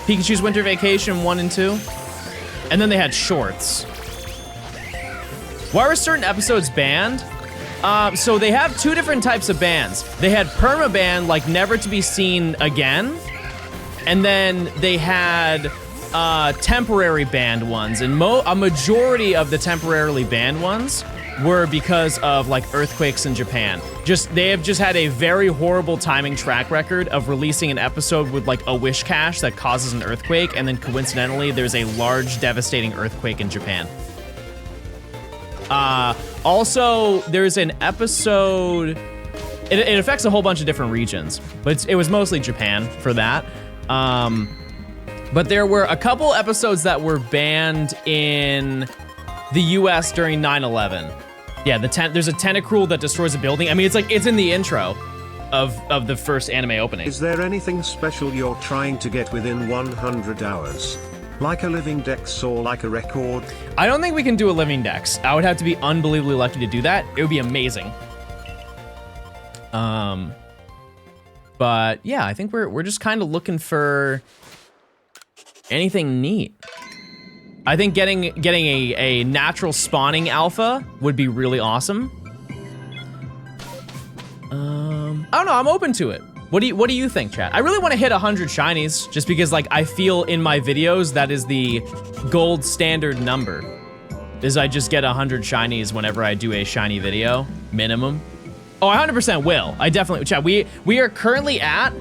Pikachu's Winter Vacation 1 and 2. And then they had shorts. Why were certain episodes banned? So they have 2 different types of bans. They had permaban, like never to be seen again. And then they had temporary banned ones. And a majority of the temporarily banned ones were because of like earthquakes in Japan. They have just had a very horrible timing track record of releasing an episode with like a wish cache that causes an earthquake. And then coincidentally, there's a large devastating earthquake in Japan. Also, there's an episode, it affects a whole bunch of different regions, but it was mostly Japan for that. But there were a couple episodes that were banned in the US during 9/11. Yeah, there's a tentacruel that destroys a building. I mean, it's in the intro of the first anime opening. Is there anything special you're trying to get within 100 hours? Like a living dex or like a record? I don't think we can do a living dex. I would have to be unbelievably lucky to do that. It would be amazing. But yeah, I think we're just kind of looking for anything neat. I think getting a natural spawning alpha would be really awesome. I don't know, I'm open to it. What do you think, chat? I really want to hit 100 shinies just because like I feel in my videos that is the gold standard number. Is I just get 100 shinies whenever I do a shiny video, minimum. Oh, I 100% will. I definitely, chat, we are currently at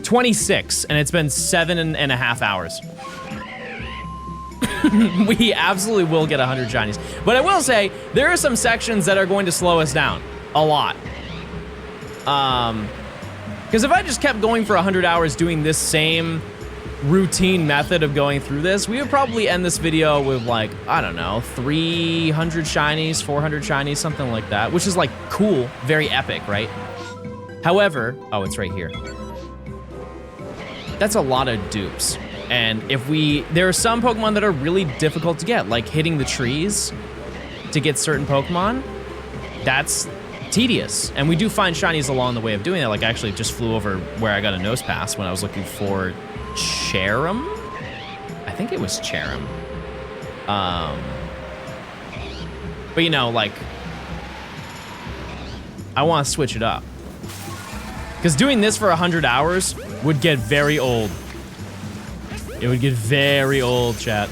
26 and it's been 7.5 hours. We absolutely will get 100 shinies. But I will say, there are some sections that are going to slow us down. A lot. Because if I just kept going for 100 hours doing this same routine method of going through this, we would probably end this video with like, I don't know, 300 shinies, 400 shinies, something like that, which is like cool, very epic, right? However, oh, it's right here. That's a lot of dupes. And there are some Pokemon that are really difficult to get, like hitting the trees to get certain Pokemon. That's tedious. And we do find shinies along the way of doing that. Like I actually just flew over where I got a nose pass when I was looking for Cherim. I think it was Cherim. But you know, like, I want to switch it up. Because doing this for 100 hours would get very old. It would get very old, chat.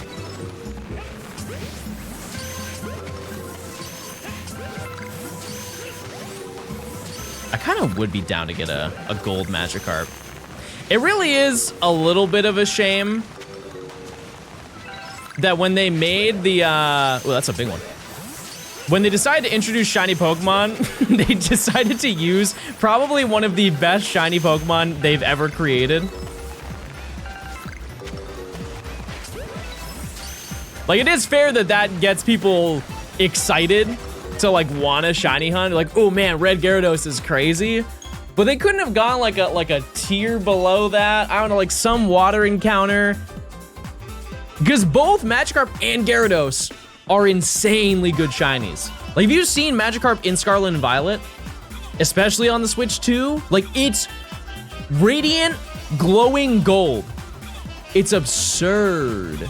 I kind of would be down to get a gold Magikarp. It really is a little bit of a shame that when they made the, well, that's a big one. When they decided to introduce shiny Pokemon, they decided to use probably one of the best shiny Pokemon they've ever created. Like, it is fair that gets people excited to like want a shiny hunt. Like, oh man, Red Gyarados is crazy. But they couldn't have gone like a tier below that. I don't know, like some water encounter. Because both Magikarp and Gyarados are insanely good shinies. Like, have you seen Magikarp in Scarlet and Violet? Especially on the Switch 2? Like, it's radiant, glowing gold. It's absurd.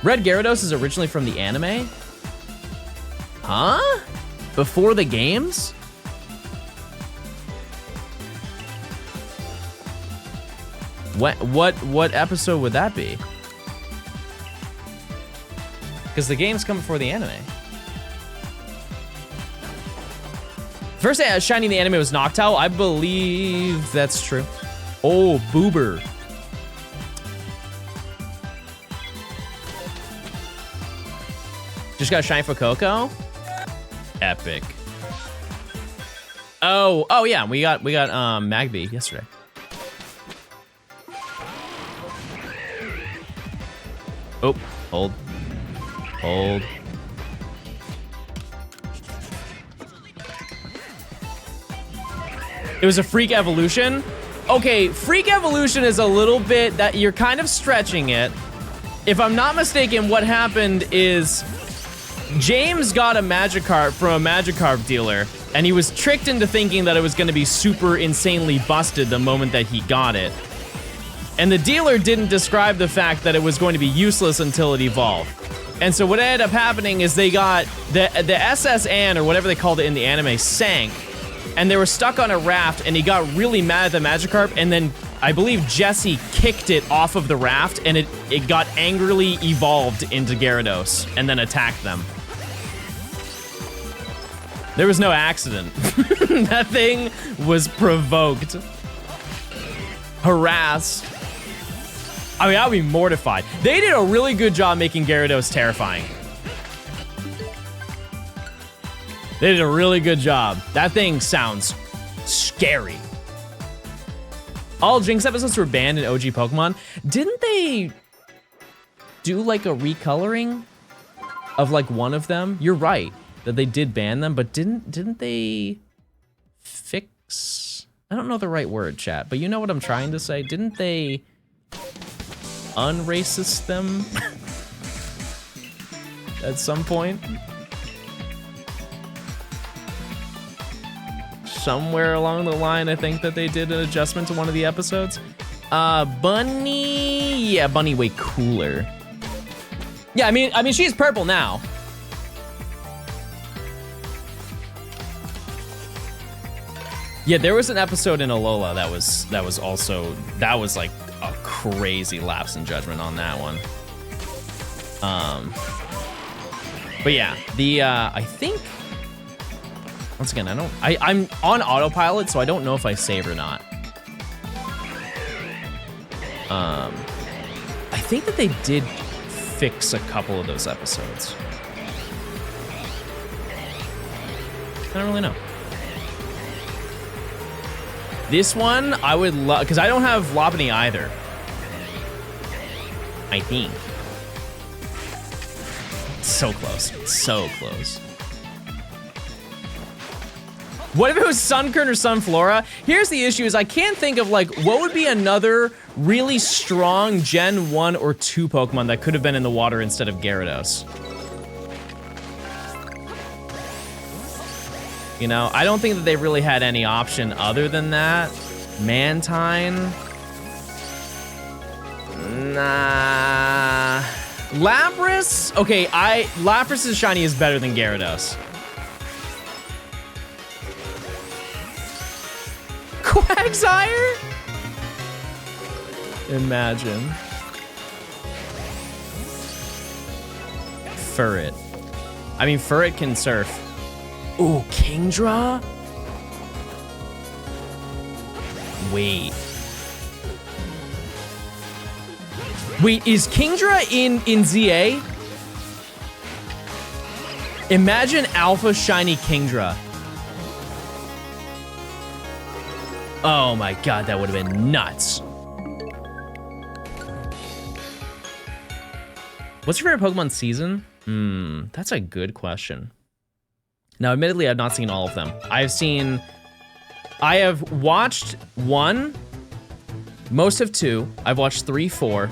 Red Gyarados is originally from the anime? Huh? Before the games? What episode would that be? Because the games come before the anime. First shiny in the anime was Noctowl. I believe that's true. Oh, Boober. Just got a shiny for Coco. Epic. Oh yeah, we got Magby yesterday. Oh, hold. It was a freak evolution. Okay, freak evolution is a little bit that you're kind of stretching it. If I'm not mistaken, what happened is James got a Magikarp from a Magikarp dealer, and he was tricked into thinking that it was going to be super insanely busted the moment that he got it. And the dealer didn't describe the fact that it was going to be useless until it evolved. And so what ended up happening is they got the SS Ann, or whatever they called it in the anime, sank, and they were stuck on a raft, and he got really mad at the Magikarp, and then I believe Jesse kicked it off of the raft, and it got angrily evolved into Gyarados, and then attacked them. There was no accident. That thing was provoked. Harassed. I mean, I'd be mortified. They did a really good job making Gyarados terrifying. They did a really good job. That thing sounds scary. All Jinx episodes were banned in OG Pokemon. Didn't they do like a recoloring of like one of them? You're right that they did ban them, but didn't they fix? I don't know the right word, chat, but you know what I'm trying to say. Didn't they unracist them at some point? Somewhere along the line, I think that they did an adjustment to one of the episodes. Bunny, yeah, Bunny way cooler. Yeah, I mean, she's purple now. Yeah, there was an episode in Alola that was like a crazy lapse in judgment on that one. But yeah, I think, once again, I'm on autopilot, so I don't know if I save or not. I think that they did fix a couple of those episodes. I don't really know. This one, I would love, because I don't have Lopunny either. I think. So close, so close. What if it was Sunkern or Sunflora? Here's the issue is I can't think of like, what would be another really strong Gen 1 or 2 Pokemon that could have been in the water instead of Gyarados? You know, I don't think that they really had any option other than that. Mantine. Nah. Lapras? Okay, Lapras's shiny is better than Gyarados. Quagsire? Imagine. Furret. I mean, Furret can surf. Ooh, Kingdra? Wait. Wait, is Kingdra in ZA? Imagine Alpha Shiny Kingdra. Oh my god, that would have been nuts. What's your favorite Pokemon season? That's a good question. Now, admittedly, I've not seen all of them. I have watched 1, most of 2. I've watched 3, 4.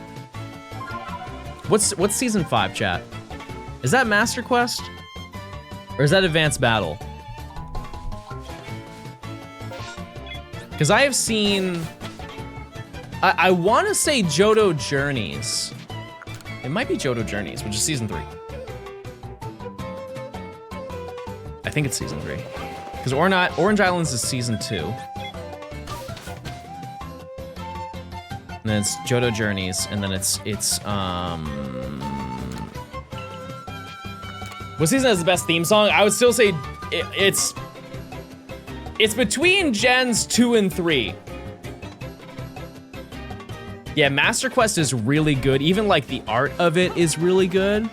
What's season 5, chat? Is that Master Quest? Or is that Advanced Battle? Because I have seen, I want to say Johto Journeys. It might be Johto Journeys, which is season 3. I think it's season 3. Because Orange Islands is season 2. And then it's Johto Journeys, and then it's what season has the best theme song? I would still say it's between Gens 2 and 3. Yeah, Master Quest is really good. Even like the art of it is really good.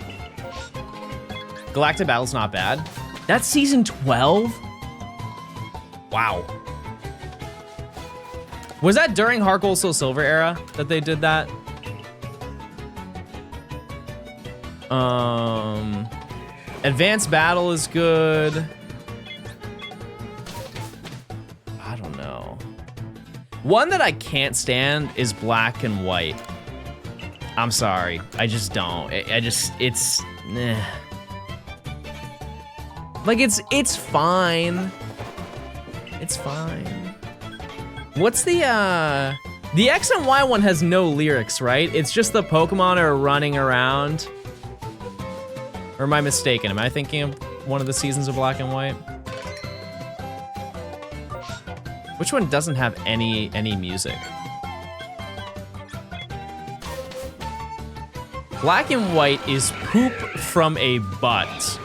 Galactic Battle's not bad. That's season 12? Wow. Was that during Heart Gold Soul Silver era that they did that? Advanced Battle is good. I don't know. One that I can't stand is Black and White. I'm sorry, I just don't. It's like it's fine. It's fine. What's the X and Y one has no lyrics, right? It's just the Pokemon are running around. Or am I mistaken? Am I thinking of one of the seasons of Black and White? Which one doesn't have any music? Black and White is poop from a butt.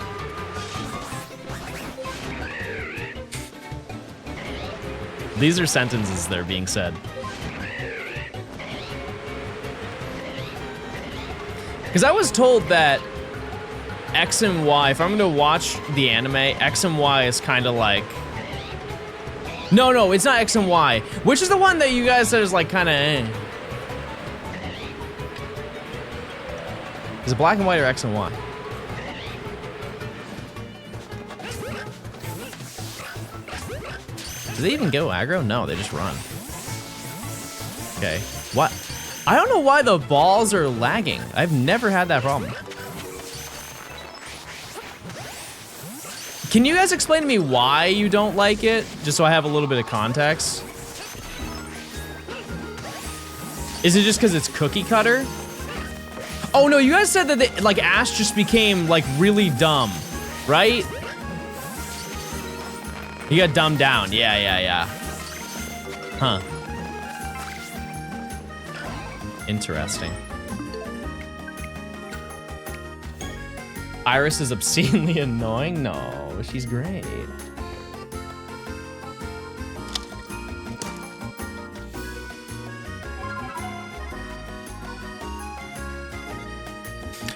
These are sentences that are being said. Because I was told that X and Y, if I'm gonna watch the anime, X and Y is kind of like... No, it's not X and Y. Which is the one that you guys said is like kind of Is it Black and White or X and Y? Do they even go aggro? No, they just run. Okay, what? I don't know why the balls are lagging. I've never had that problem. Can you guys explain to me why you don't like it? Just so I have a little bit of context. Is it just because it's cookie cutter? Oh no, you guys said that like Ash just became like really dumb, right? He got dumbed down. Yeah. Huh. Interesting. Iris is obscenely annoying? No, she's great.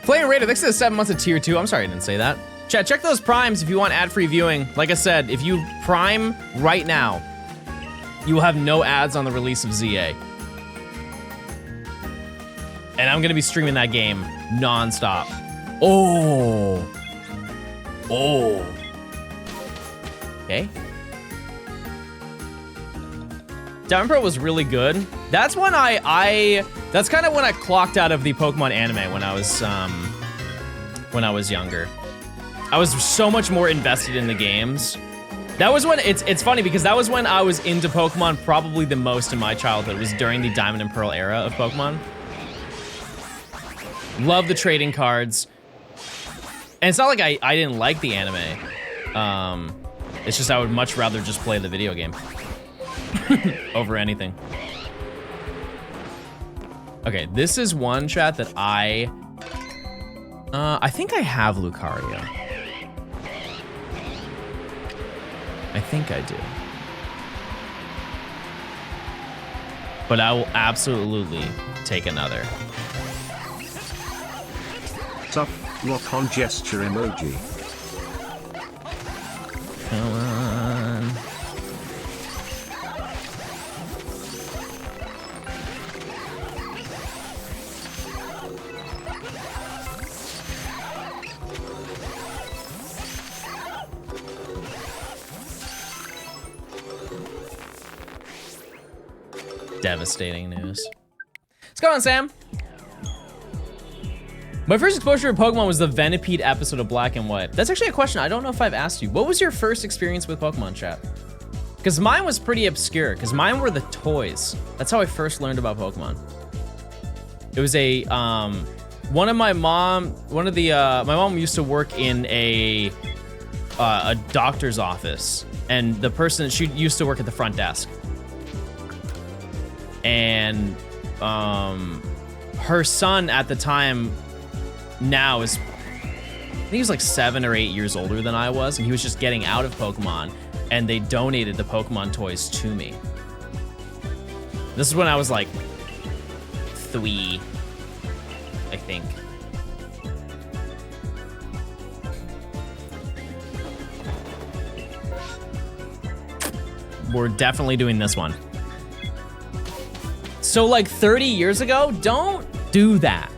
Flame Raider, thanks for the 7 months of tier 2. I'm sorry I didn't say that. Chat, check those primes if you want ad-free viewing. Like I said, if you prime right now, you will have no ads on the release of ZA. And I'm gonna be streaming that game non-stop. Oh. Okay. Diamond Pearl was really good. That's when that's kind of when I clocked out of the Pokemon anime when I was younger. I was so much more invested in the games. That was when, it's funny because that was when I was into Pokemon probably the most in my childhood. It was during the Diamond and Pearl era of Pokemon. Love the trading cards. And it's not like I didn't like the anime. It's just I would much rather just play the video game over anything. Okay, this is one chat that I think I have Lucario. I think I do. But I will absolutely take another. What's up? Lock on gesture emoji. Come on. Devastating news. What's going on, Sam? My first exposure to Pokemon was the Venipede episode of Black and White. That's actually a question I don't know if I've asked you. What was your first experience with Pokemon, chat? Because mine was pretty obscure, because mine were the toys. That's how I first learned about Pokemon. It was a, my mom used to work in a doctor's office, and the person, she used to work at the front desk. And her son at the time now is, I think he was like 7 or 8 years older than I was, and he was just getting out of Pokemon, and they donated the Pokemon toys to me. This is when I was like 3, I think. We're definitely doing this one. So like 30 years ago, don't do that.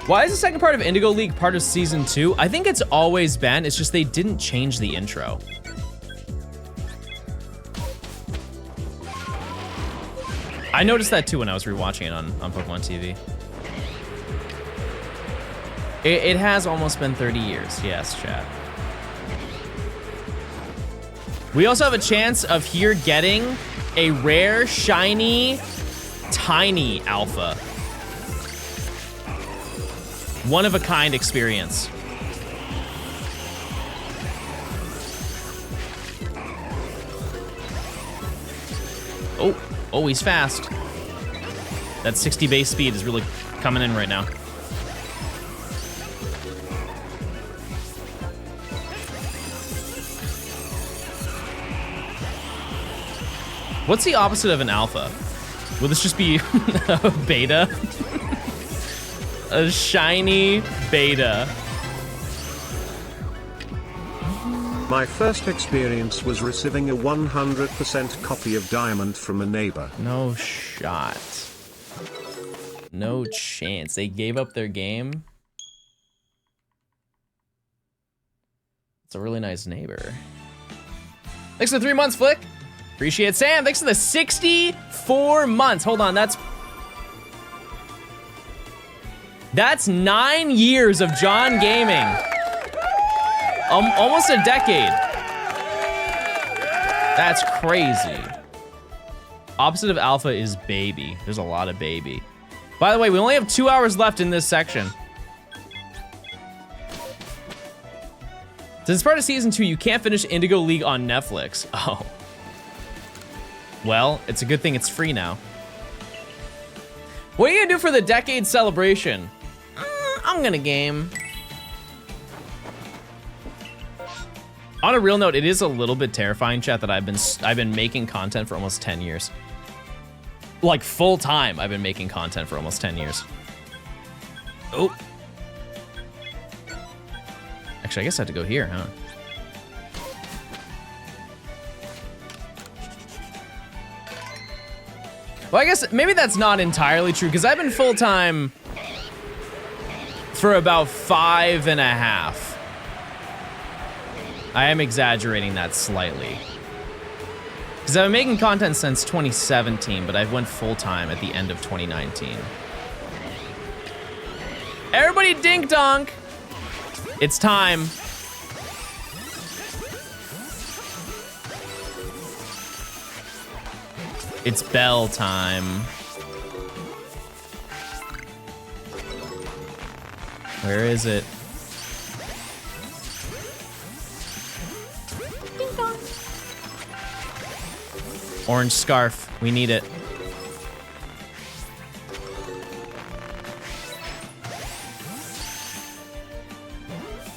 Why is the second part of Indigo League part of season 2? I think it's always been, it's just they didn't change the intro. I noticed that too when I was rewatching it on Pokemon TV. It has almost been 30 years, yes, chat. We also have a chance of here getting a rare, shiny, tiny alpha. One of a kind experience. Oh, he's fast. That 60 base speed is really coming in right now. What's the opposite of an alpha? Will this just be a beta? A shiny beta. My first experience was receiving a 100% copy of Diamond from a neighbor. No shot. No chance. They gave up their game. It's a really nice neighbor. Thanks for the 3 months, Flick. Appreciate Sam. Thanks for the 64 months. Hold on, that's 9 years of John gaming. Almost a decade. That's crazy. Opposite of alpha is baby. There's a lot of baby. By the way, we only have 2 hours left in this section. Since it's part of season 2, you can't finish Indigo League on Netflix. Oh. Well, it's a good thing it's free now. What are you gonna do for the decade celebration? I'm gonna game. On a real note, it is a little bit terrifying, chat, that I've been making content for almost 10 years. Like full time, I've been making content for almost 10 years. Oh. Actually, I guess I have to go here, huh? Well, I guess maybe that's not entirely true, because I've been full time for about 5.5. I am exaggerating that slightly. Because I've been making content since 2017, but I went full time at the end of 2019. Everybody dink donk! It's time. It's bell time. Where is it? Ding dong. Orange scarf. We need it.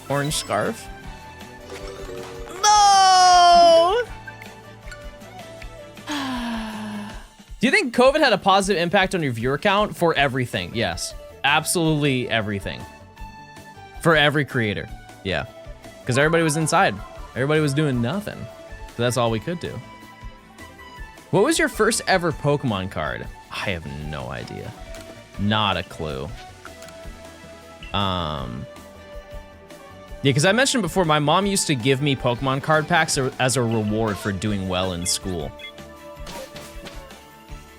Orange scarf. No! Do you think COVID had a positive impact on your viewer count? For everything, yes. Absolutely everything. For every creator, yeah. Because everybody was inside. Everybody was doing nothing. So that's all we could do. What was your first ever Pokemon card? I have no idea. Not a clue. Yeah, because I mentioned before, my mom used to give me Pokemon card packs as a reward for doing well in school.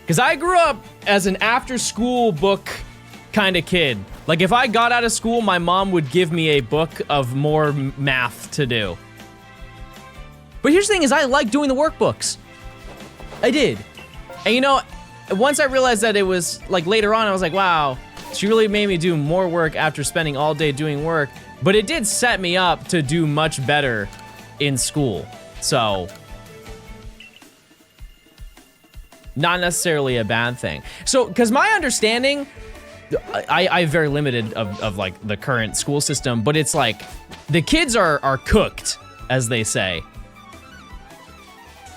Because I grew up as an after-school book kind of kid. Like, if I got out of school, my mom would give me a book of more math to do. But here's the thing is I like doing the workbooks. I did. And you know, once I realized that it was, like, later on, I was like, wow, she really made me do more work after spending all day doing work. But it did set me up to do much better in school. So, not necessarily a bad thing. So, because my understanding, I very limited of like the current school system, but it's like the kids are cooked, as they say.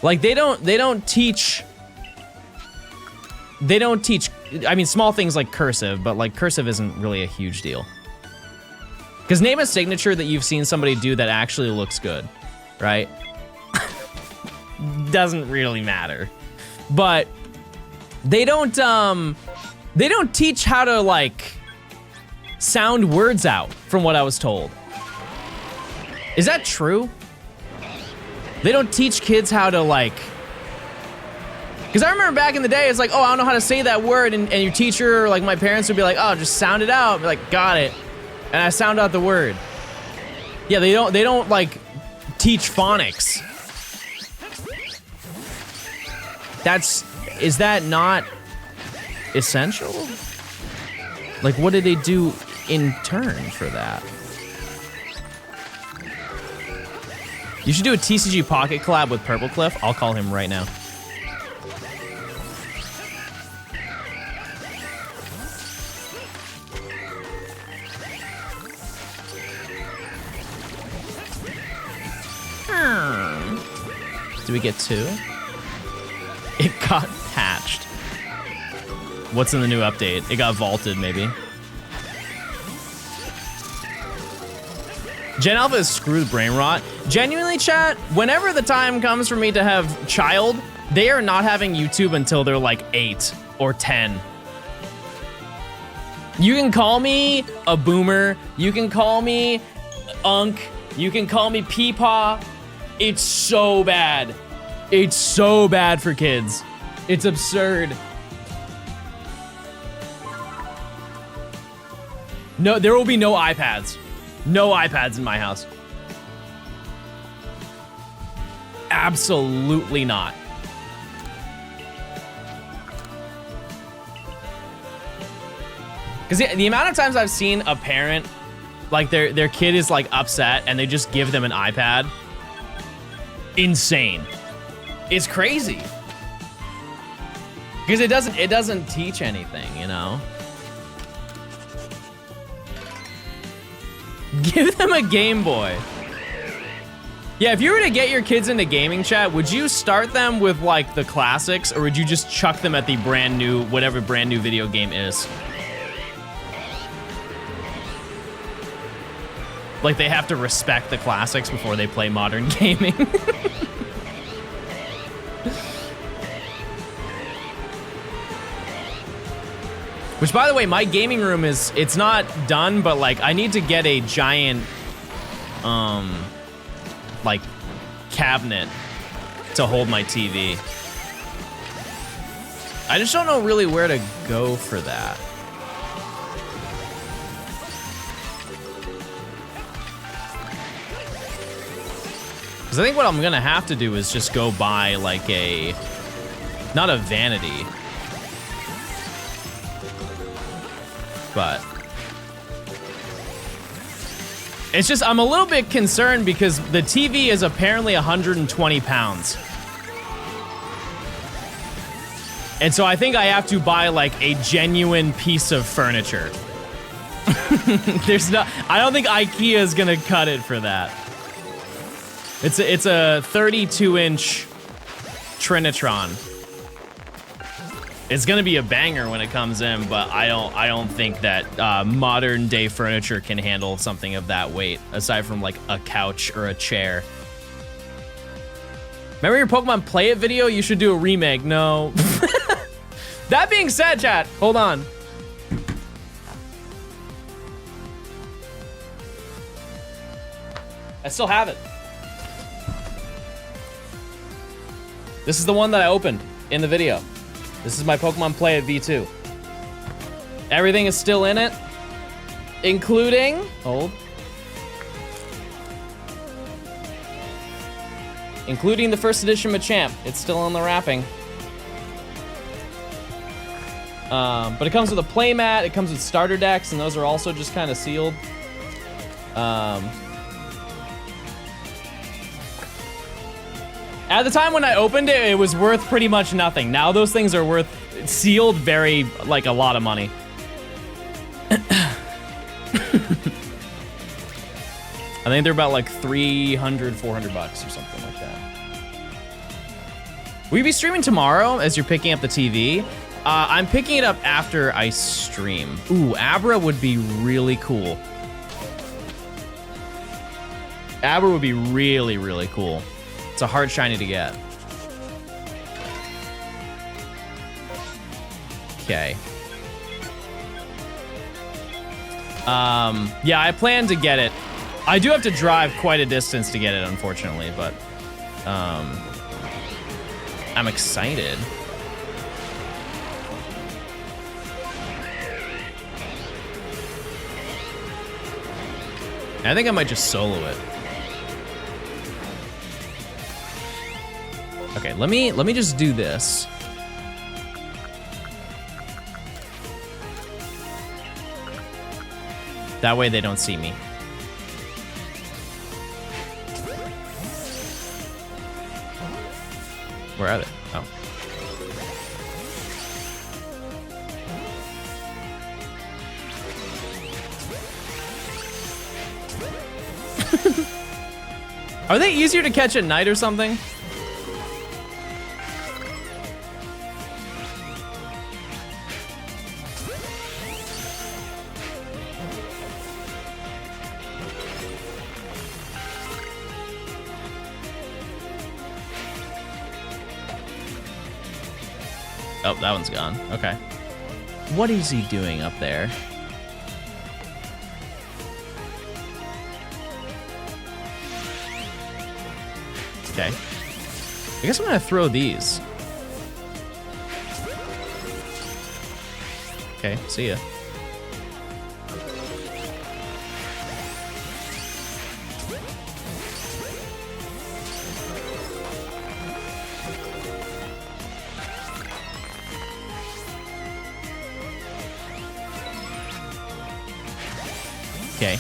Like they don't teach. I mean, small things like cursive, but like cursive isn't really a huge deal. Because name a signature that you've seen somebody do that actually looks good, right? Doesn't really matter. But they don't teach how to like sound words out, from what I was told. Is that true? They don't teach kids how to like, because I remember back in the day, it's like, oh, I don't know how to say that word, and your teacher or like my parents would be like, oh, just sound it out. I'd be like, got it. And I sound out the word. Yeah, they don't like teach phonics. Is that not essential? Like, what did they do in turn for that? You should do a TCG Pocket collab with Purple Cliff. I'll call him right now. Do we get 2? It got patched. What's in the new update? It got vaulted, maybe. Gen Alpha is screwed brain rot. Genuinely, chat, whenever the time comes for me to have child, they are not having YouTube until they're like 8 or 10. You can call me a boomer. You can call me Unk. You can call me Peepaw. It's so bad. It's so bad for kids. It's absurd. No, there will be no iPads. No iPads in my house. Absolutely not. Because the amount of times I've seen a parent, like their kid is like upset and they just give them an iPad. Insane. It's crazy. Because it doesn't teach anything, you know? Give them a Game Boy. Yeah, if you were to get your kids into gaming, chat, would you start them with like the classics, or would you just chuck them at the brand new, whatever brand new video game is? Like they have to respect the classics before they play modern gaming. Which, by the way, my gaming room it's not done, but like I need to get a giant, like cabinet to hold my TV. I just don't know really where to go for that. Because I think what I'm gonna have to do is just go buy like not a vanity, but it's just, I'm a little bit concerned because the TV is apparently 120 pounds. And so I think I have to buy like a genuine piece of furniture. I don't think IKEA is gonna cut it for that. It's a 32-inch Trinitron. It's gonna be a banger when it comes in, but I don't think that modern day furniture can handle something of that weight, aside from like a couch or a chair. Remember your Pokemon Play It video? You should do a remake. No. That being said, chat, hold on. I still have it. This is the one that I opened in the video. This is my Pokemon Play at V2. Everything is still in it, including, including the first edition Machamp. It's still on the wrapping. But it comes with a playmat, it comes with starter decks, and those are also just kind of sealed. At the time when I opened it, it was worth pretty much nothing. Now those things are worth, sealed, very, like, a lot of money. I think they're about like 300, 400 bucks or something like that. Will you be streaming tomorrow as you're picking up the TV? I'm picking it up after I stream. Ooh, Abra would be really cool. Abra would be really, really cool. It's a hard shiny to get. Okay. Yeah, I plan to get it. I do have to drive quite a distance to get it, unfortunately, but I'm excited. I think I might just solo it. Okay, let me just do this. That way they don't see me. Where are they? Oh. Are they easier to catch at night or something? Oh, that one's gone. Okay. What is he doing up there? Okay. I guess I'm gonna throw these. Okay, see ya. Okay. I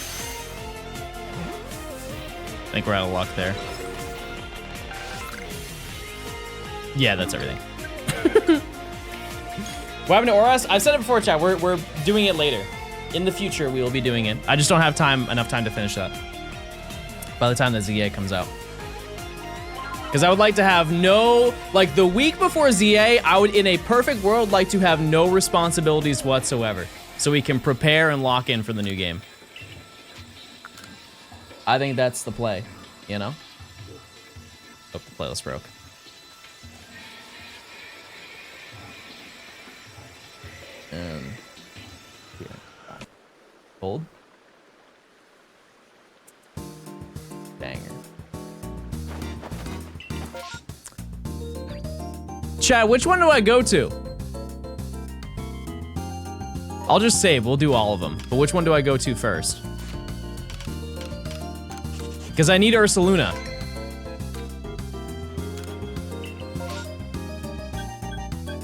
think we're out of luck there. Yeah, that's everything. What happened to Auras? I've said it before, chat. We're doing it later. In the future, we will be doing it. I just don't have enough time to finish that by the time that ZA comes out. Because I would like to have like the week before ZA, I would, in a perfect world, like to have no responsibilities whatsoever. So we can prepare and lock in for the new game. I think that's the play, you know? Oh, the playlist broke. Here. Hold. Banger. Chat, which one do I go to? I'll just save. We'll do all of them. But which one do I go to first? Because I need Ursaluna.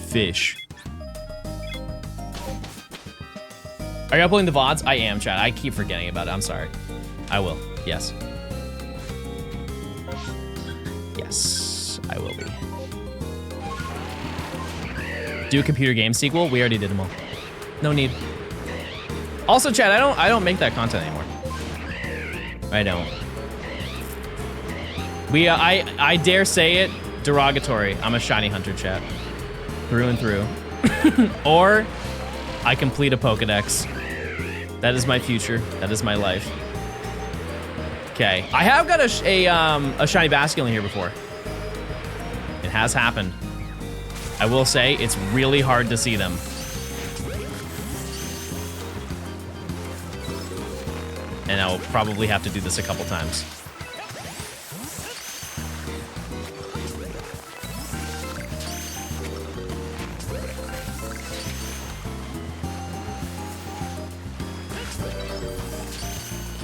Fish. Are you uploading the VODs? I am, chat. I keep forgetting about it. I'm sorry. I will. Yes. Yes, I will be. Do a computer game sequel? We already did them all. No need. Also, chat, I don't make that content anymore. I don't. I dare say it, derogatory. I'm a shiny hunter, chat. Through and through. Or I complete a Pokedex. That is my future. That is my life. Okay. I have got a shiny Basculin here before. It has happened. I will say, it's really hard to see them. And I'll probably have to do this a couple times.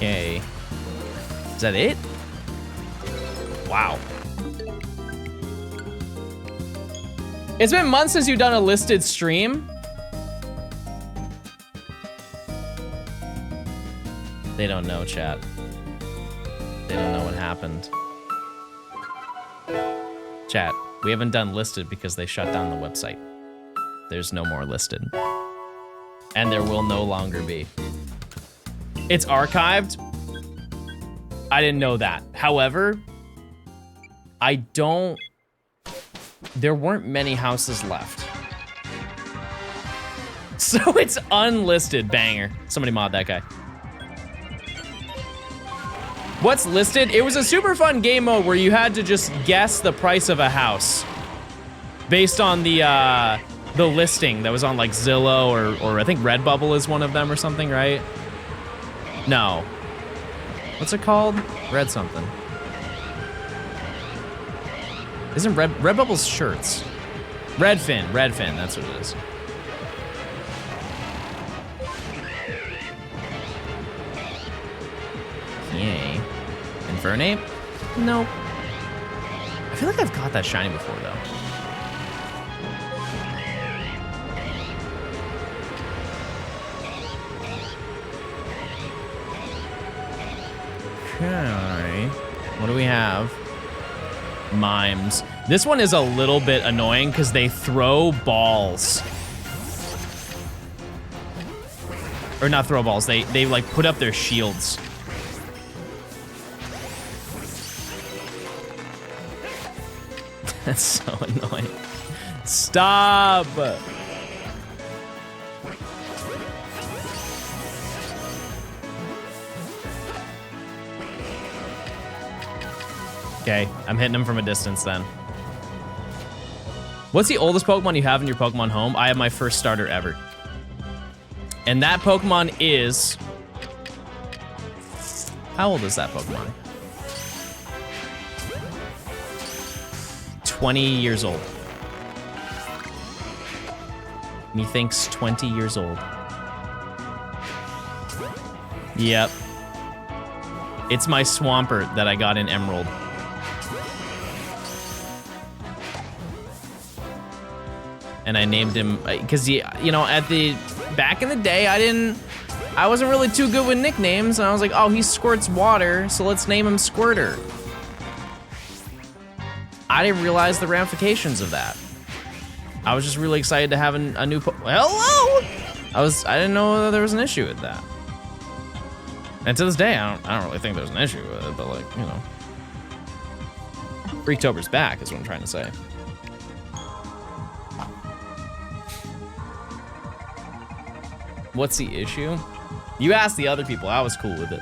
Okay. Is that it? Wow. It's been months since you've done a listed stream. They don't know, chat. They don't know what happened. Chat, we haven't done listed because they shut down the website. There's no more listed. And there will no longer be. It's archived. I didn't know that. However, there weren't many houses left. So it's unlisted, banger. Somebody mod that guy. What's listed? It was a super fun game mode where you had to just guess the price of a house based on the listing that was on like Zillow or I think Redbubble is one of them or something, right? No. What's it called? Red something. Isn't Redbubble's shirts? Redfin, that's what it is. Yay. Infernape? Nope. I feel like I've got that shiny before though. Okay. What do we have? Mimes. This one is a little bit annoying because they throw balls. Or not throw balls, they like put up their shields. That's so annoying. Stop! Okay, I'm hitting him from a distance then. What's the oldest Pokemon you have in your Pokemon home? I have my first starter ever. And that Pokemon is... How old is that Pokemon? 20 years old. Methinks 20 years old. Yep. It's my Swampert that I got in Emerald. And I named him, because you know, back in the day, I wasn't really too good with nicknames, and I was like, oh, he squirts water, so let's name him Squirter. I didn't realize the ramifications of that. I was just really excited to have a new hello! I didn't know that there was an issue with that. And to this day, I don't really think there's an issue with it, but like, you know. Freaktober's back is what I'm trying to say. What's the issue? You asked the other people, I was cool with it.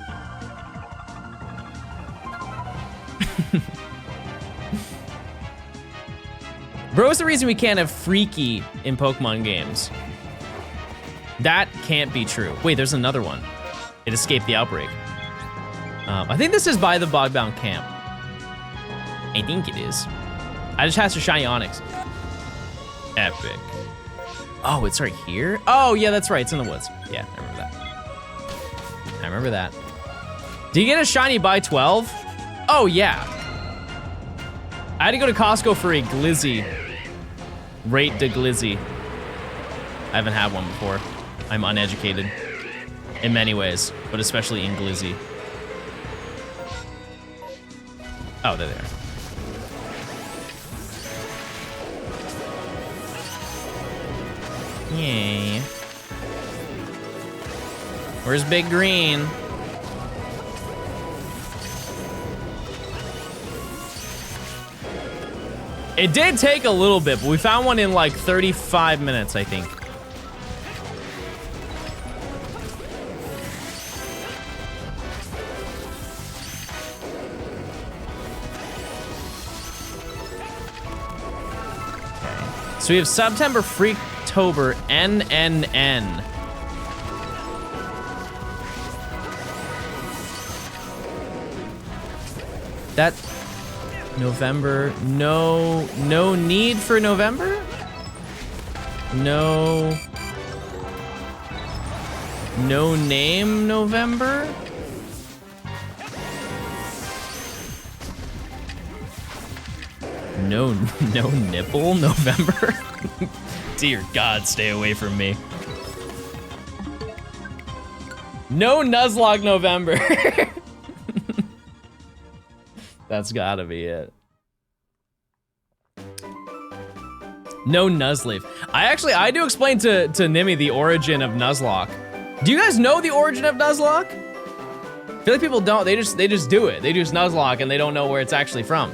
Bro, what's the reason we can't have Freaky in Pokemon games? That can't be true. Wait, there's another one. It escaped the outbreak. I think this is by the Bogbound camp. I think it is. I just hatched a shiny Onyx. Epic. Oh, it's right here? Oh, yeah, that's right. It's in the woods. Yeah, I remember that. I remember that. Did you get a shiny by 12? Oh, yeah. I had to go to Costco for a Glizzy. Rate de Glizzy. I haven't had one before. I'm uneducated. In many ways, but especially in Glizzy. Oh, there they are. Yay. Where's Big Green? It did take a little bit, but we found one in like 35 minutes, I think. So we have September, Freaktober, NNN. That November, no need for November? No name November? No, no nipple November? Dear God, stay away from me. No Nuzlocke November. That's gotta be it. No Nuzleaf. I do explain to Nimi the origin of Nuzlocke. Do you guys know the origin of Nuzlocke? I feel like people don't. They just do it. They just Nuzlocke and they don't know where it's actually from.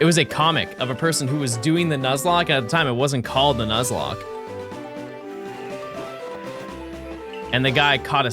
It was a comic of a person who was doing the Nuzlocke, and at the time it wasn't called the Nuzlocke. And the guy caught a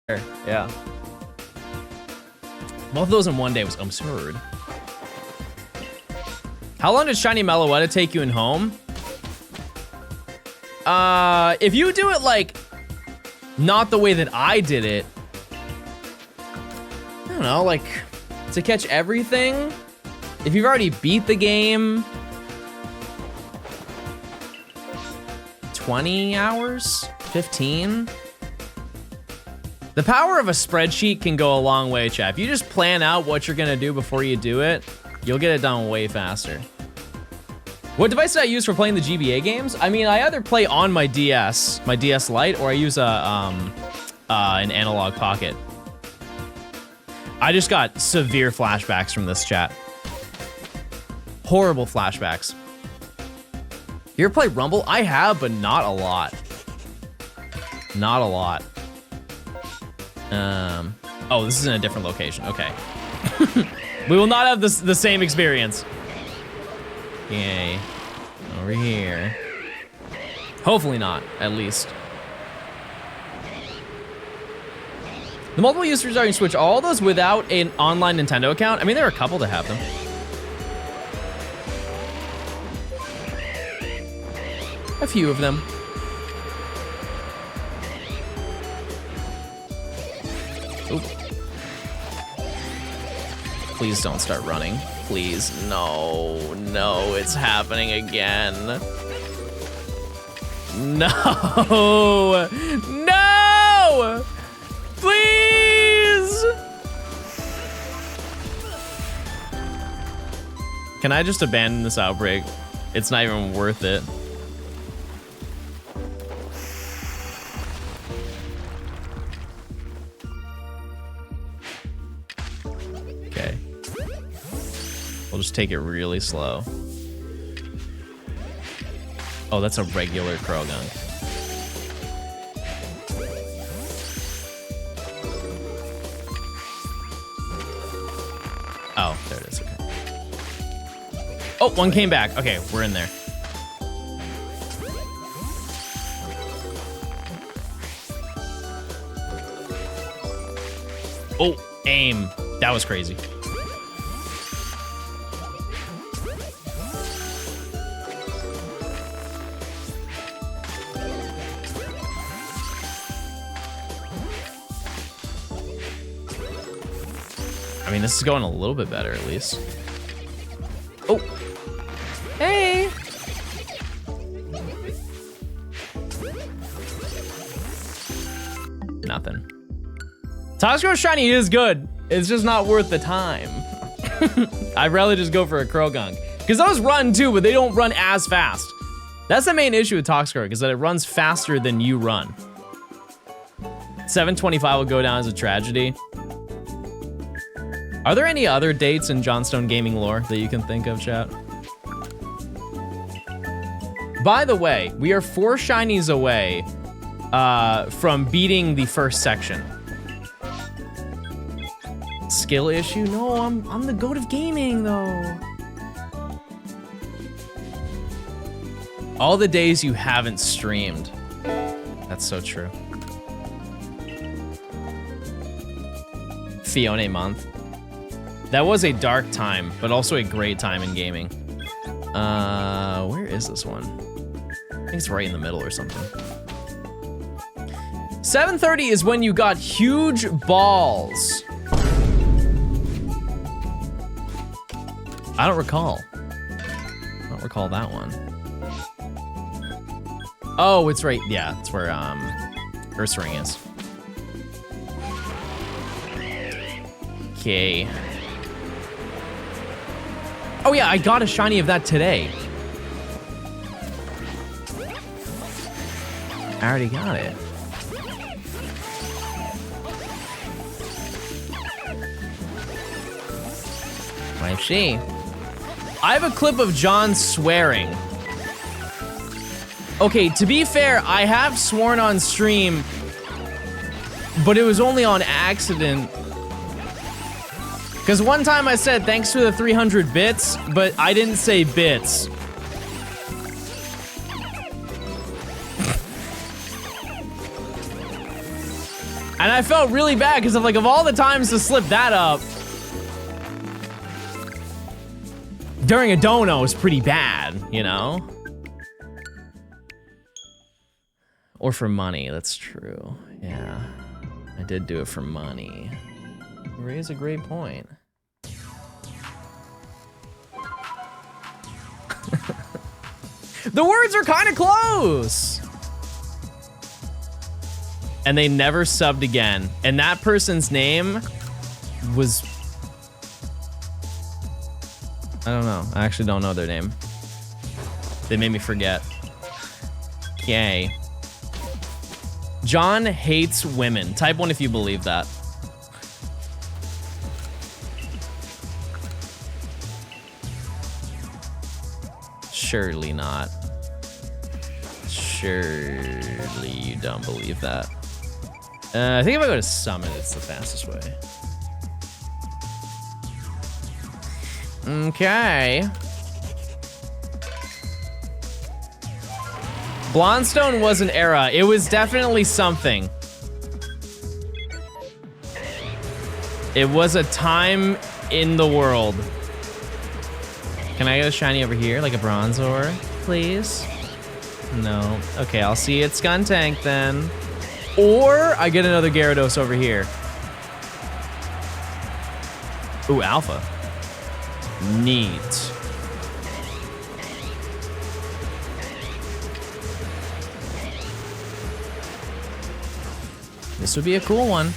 Yeah. Both of those in one day was absurd. How long does Shiny Meloetta take you in home? If you do it like not the way that I did it, I don't know, like to catch everything. If you've already beat the game, 20 hours, 15. The power of a spreadsheet can go a long way, chat. If you just plan out what you're gonna do before you do it, you'll get it done way faster. What device did I use for playing the GBA games? I mean, I either play on my DS Lite, or I use an analog pocket. I just got severe flashbacks from this chat. Horrible flashbacks. You ever play Rumble? I have, but not a lot. Not a lot. Oh, this is in a different location. Okay. We will not have the same experience. Yay. Over here. Hopefully not, at least. The multiple users starting to switch all those without an online Nintendo account? I mean, there are a couple that have them. A few of them. Oop. Please don't start running. Please, no, it's happening again. No, no, please. Can I just abandon this outbreak? It's not even worth it. Okay. We'll just take it really slow. Oh, that's a regular Krogunk. Oh, there it is, okay. Oh, one came back. Okay, we're in there. Oh, aim. That was crazy. I mean, this is going a little bit better, at least. Oh. Hey. Nothing. Toxicroak Shiny is good. It's just not worth the time. I'd rather just go for a Krogunk. Because those run too, but they don't run as fast. That's the main issue with Toxicroak, is that it runs faster than you run. 725 will go down as a tragedy. Are there any other dates in Johnstone gaming lore that you can think of, chat? By the way, we are 4 shinies away from beating the first section. Skill issue? No, I'm the goat of gaming, though. All the days you haven't streamed. That's so true. Fiona month. That was a dark time, but also a great time in gaming. Where is this one? I think it's right in the middle or something. 7:30 is when you got huge balls. I don't recall. I don't recall that one. Oh, it's right. Yeah, it's where Earth's Ring is. Okay. Oh yeah, I got a shiny of that today. I already got it. I see. I have a clip of John swearing. Okay, to be fair, I have sworn on stream, but it was only on accident. Because one time I said, thanks for the 300 bits, but I didn't say bits. And I felt really bad because of all the times to slip that up during a dono is pretty bad, you know? Or for money, that's true. Yeah, I did do it for money. You raise a great point. The words are kind of close. And they never subbed again. And that person's name was... I don't know. I actually don't know their name. They made me forget. Yay. John hates women. Type 1 if you believe that. Surely not. Surely you don't believe that. I think if I go to summon, it's the fastest way. Okay. Blondstone was an era. It was definitely something. It was a time in the world. Can I get a shiny over here, like a Bronzor, please? No. Okay, I'll see it Skuntank then. Or I get another Gyarados over here. Ooh, Alpha. Neat. This would be a cool one.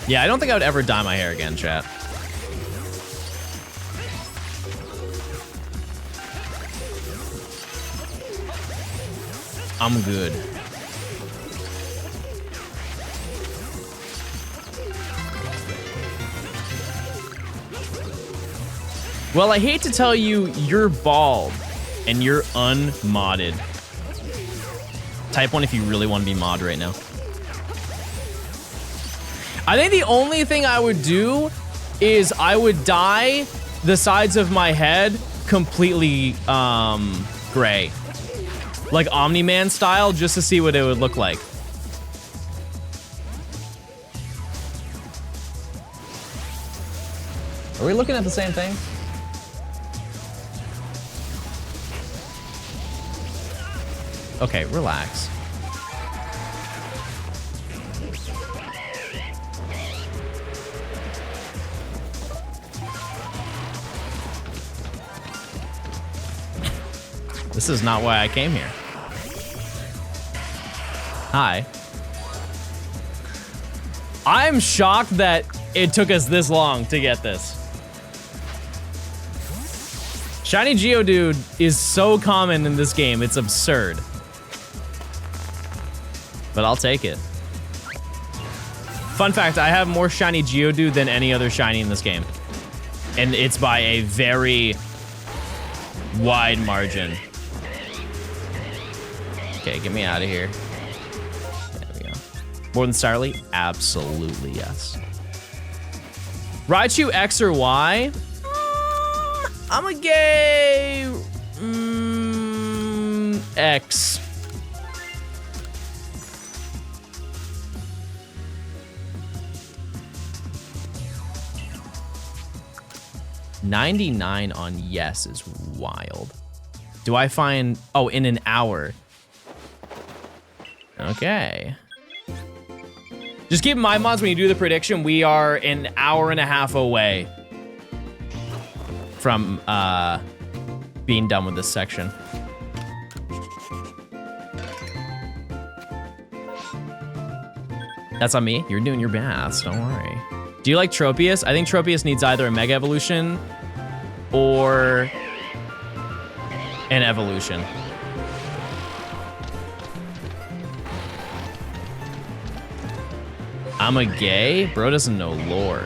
Yeah, I don't think I would ever dye my hair again, chat. I'm good. Well, I hate to tell you, you're bald and you're unmodded. Type 1 if you really want to be mod right now. I think the only thing I would do is I would dye the sides of my head completely gray. Like Omni-Man style, just to see what it would look like. Are we looking at the same thing? Okay, relax. This is not why I came here. Hi. I'm shocked that it took us this long to get this. Shiny Geodude is so common in this game, it's absurd. But I'll take it. Fun fact, I have more Shiny Geodude than any other Shiny in this game. And it's by a very wide margin. Okay, get me out of here. There we go. More than Starly? Absolutely, yes. Raichu X or Y? I'm a gay... X. $99 on yes is wild. Do I find... Oh, in an hour. Okay. Just keep in mind, mods, when you do the prediction, we are an hour and a half away from being done with this section. That's on me. You're doing your best. Don't worry. Do you like Tropius? I think Tropius needs either a Mega Evolution or an Evolution. I'm a gay? Bro doesn't know lore.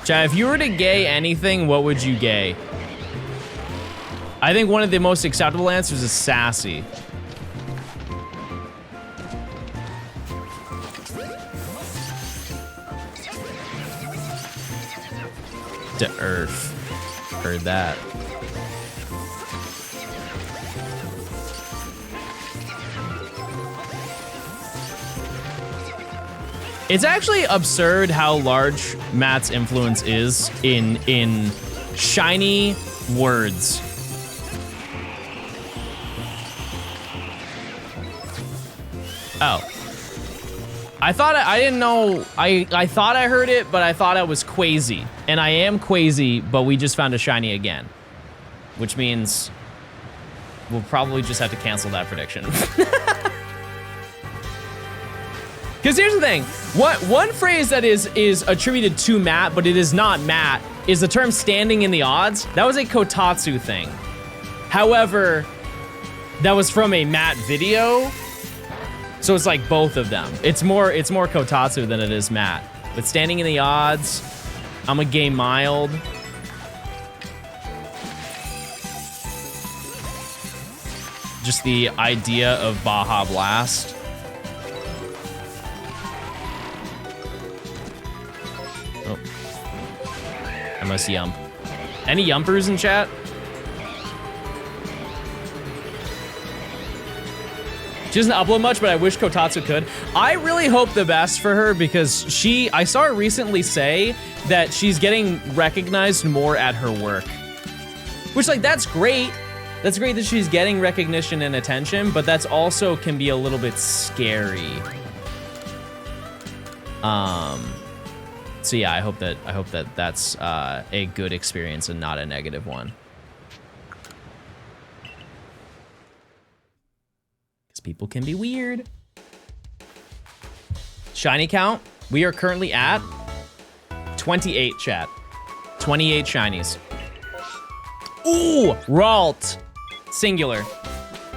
Chad, if you were to gay anything, what would you gay? I think one of the most acceptable answers is sassy. To Earth. Heard that. It's actually absurd how large Matt's influence is in shiny words. Oh. I thought I didn't know. I thought I heard it, but I thought I was Quasi. And I am Quasi, but we just found a shiny again. Which means we'll probably just have to cancel that prediction. Because here's the thing, one phrase that is attributed to Matt, but it is not Matt, is the term standing in the odds. That was a Kotatsu thing. However, that was from a Matt video. So it's like both of them. It's more Kotatsu than it is Matt. But standing in the odds, I'm a gay mild. Just the idea of Baja Blast. Oh. I must yump. Any yumpers in chat? She doesn't upload much, but I wish Kotatsu could. I really hope the best for her because I saw her recently say that she's getting recognized more at her work. Which, like, that's great. That's great that she's getting recognition and attention, but that's also can be a little bit scary. So yeah, I hope that that's a good experience and not a negative one. Because people can be weird. Shiny count, we are currently at 28, chat. 28 shinies. Ooh, Ralt. Singular.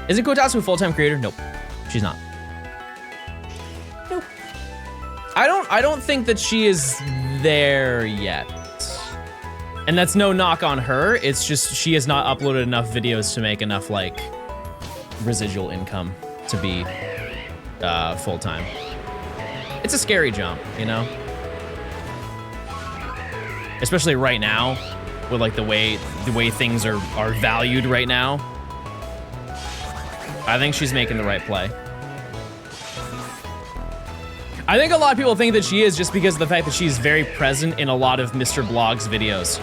Isn't Kotatsu a full-time creator? Nope, she's not. Nope. I don't think that she is there yet. And that's no knock on her. It's just she has not uploaded enough videos to make enough like residual income to be full-time. It's a scary jump, you know? Especially right now with like the way things are valued right now. I think she's making the right play. I think a lot of people think that she is just because of the fact that she's very present in a lot of Mr. Blog's videos,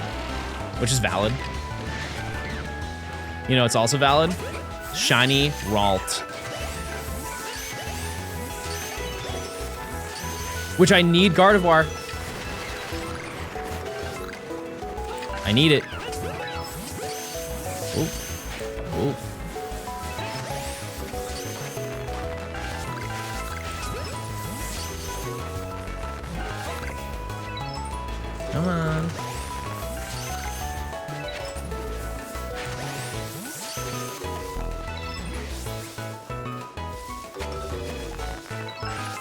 which is valid. You know, it's also valid. Shiny Ralt. Which I need Gardevoir. I need it. Ooh. Ooh. Come on.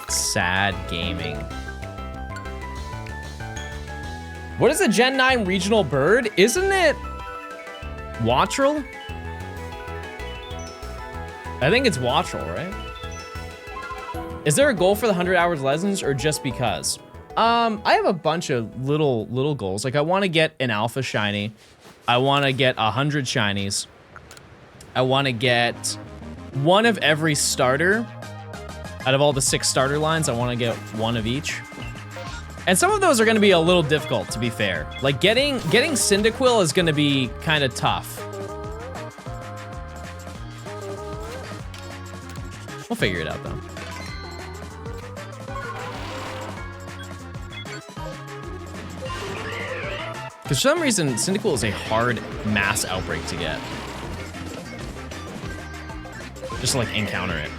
Sad gaming. What is a Gen 9 regional bird? Isn't it Wattrel? I think it's Wattrel, right? Is there a goal for the 100 hours lessons or just because? I have a bunch of little goals. Like I want to get an alpha shiny. I want to get 100 shinies. I want to get one of every starter. Out of all the 6 starter lines, I want to get one of each. And some of those are going to be a little difficult, to be fair. Like getting Cyndaquil is going to be kind of tough. We'll figure it out though. For some reason, Cyndaquil is a hard mass outbreak to get. Just to like encounter it.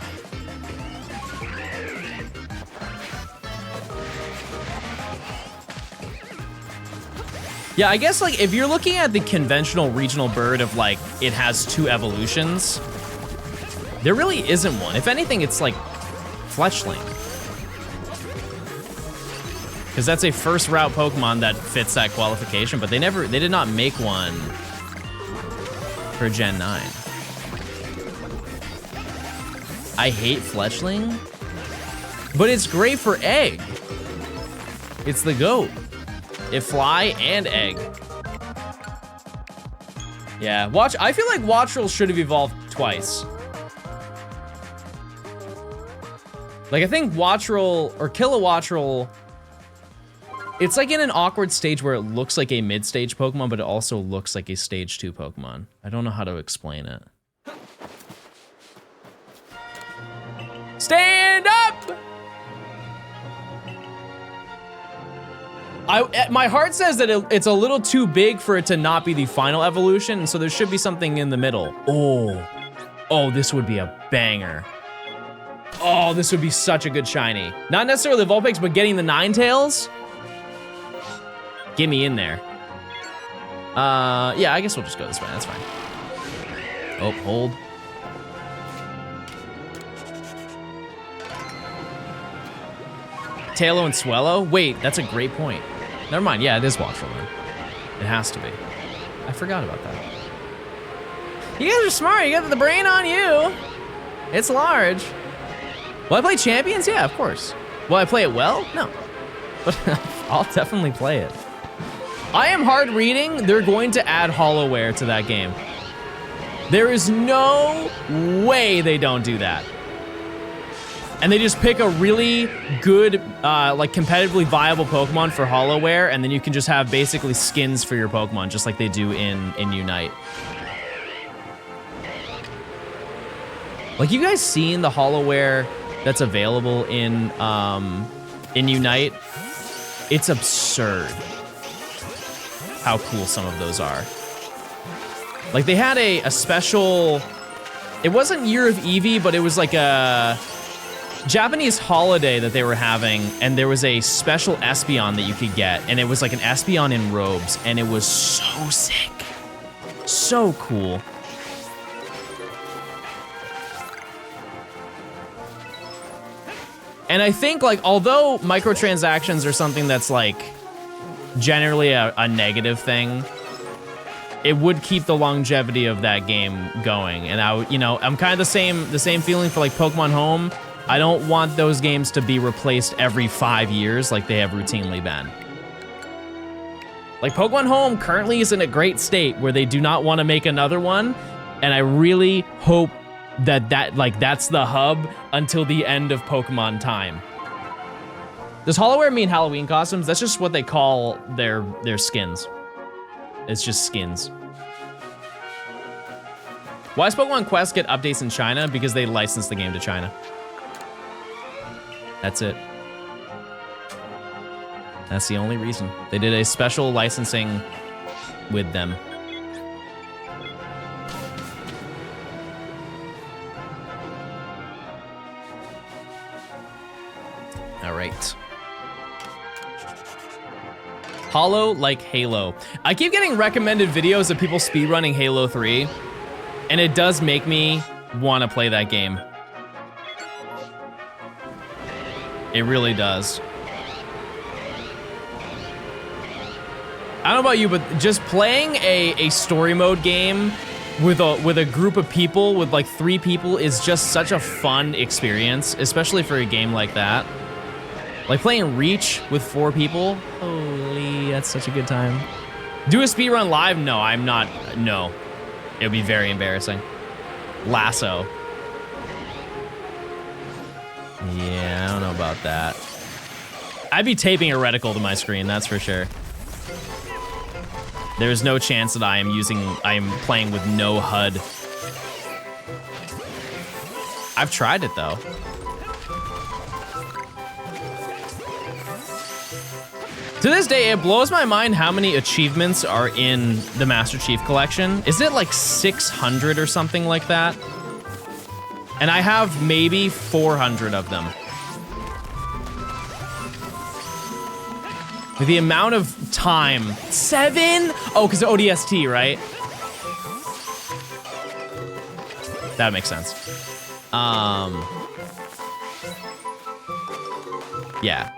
Yeah, I guess like if you're looking at the conventional regional bird of like, it has 2 evolutions, there really isn't one. If anything, it's like Fletchling. Because that's a first route Pokemon that fits that qualification, but they did not make one for Gen 9. I hate Fletchling, but it's great for egg. It's the GOAT. It fly and egg. Yeah, I feel like Wattrel should have evolved twice. Like, I think Wattrel or Kilowattrel, it's like in an awkward stage where it looks like a mid-stage Pokemon, but it also looks like a stage 2 Pokemon. I don't know how to explain it. Stand up! My heart says that it's a little too big for it to not be the final evolution, so there should be something in the middle. Oh, this would be a banger. Oh, this would be such a good shiny. Not necessarily the Vulpix, but getting the Ninetales. Get me in there. Yeah, I guess we'll just go this way, that's fine. Oh, hold. Tailo and Swellow? Wait, that's a great point. Never mind, yeah, it is Wattrel then. It has to be. I forgot about that. You guys are smart, you got the brain on you. It's large. Will I play Champions? Yeah, of course. Will I play it well? No. But I'll definitely play it. I am hard reading, they're going to add Hollowware to that game. There is no way they don't do that. And they just pick a really good, like competitively viable Pokemon for Hollowware, and then you can just have basically skins for your Pokemon, just like they do in Unite. Like, you guys seen the Hollowware that's available in Unite? It's absurd how cool some of those are. Like, they had a special, it wasn't Year of Eevee, but it was like a Japanese holiday that they were having, and there was a special Espeon that you could get, and it was like an Espeon in robes, and it was so sick. So cool. And I think, like, although microtransactions are something that's like generally a negative thing, it would keep the longevity of that game going. And I'm kind of the same feeling for like Pokemon Home. I don't want those games to be replaced every 5 years like they have routinely been. Like, Pokemon Home currently is in a great state where they do not want to make another one, and I really hope that's the hub until the end of Pokemon time. Does Hollowware mean Halloween costumes? That's just what they call their skins. It's just skins. Why does Pokemon Quest get updates in China? Because they license the game to China. That's it. That's the only reason. They did a special licensing with them. All right. Hollow like Halo. I keep getting recommended videos of people speedrunning Halo 3, and it does make me want to play that game. It really does. I don't know about you, but just playing a story mode game with a group of people, with like 3 people, is just such a fun experience, especially for a game like that. Like playing Reach with 4 people, holy, that's such a good time. Do a speedrun live? No, I'm not, no. It would be very embarrassing. Lasso. Yeah, I don't know about that. I'd be taping a reticle to my screen, that's for sure. There's no chance that I am playing with no HUD. I've tried it though. To this day, it blows my mind how many achievements are in the Master Chief Collection. Is it like 600 or something like that? And I have maybe 400 of them. With the amount of time, 7? Oh, because of ODST, right? That makes sense. Yeah.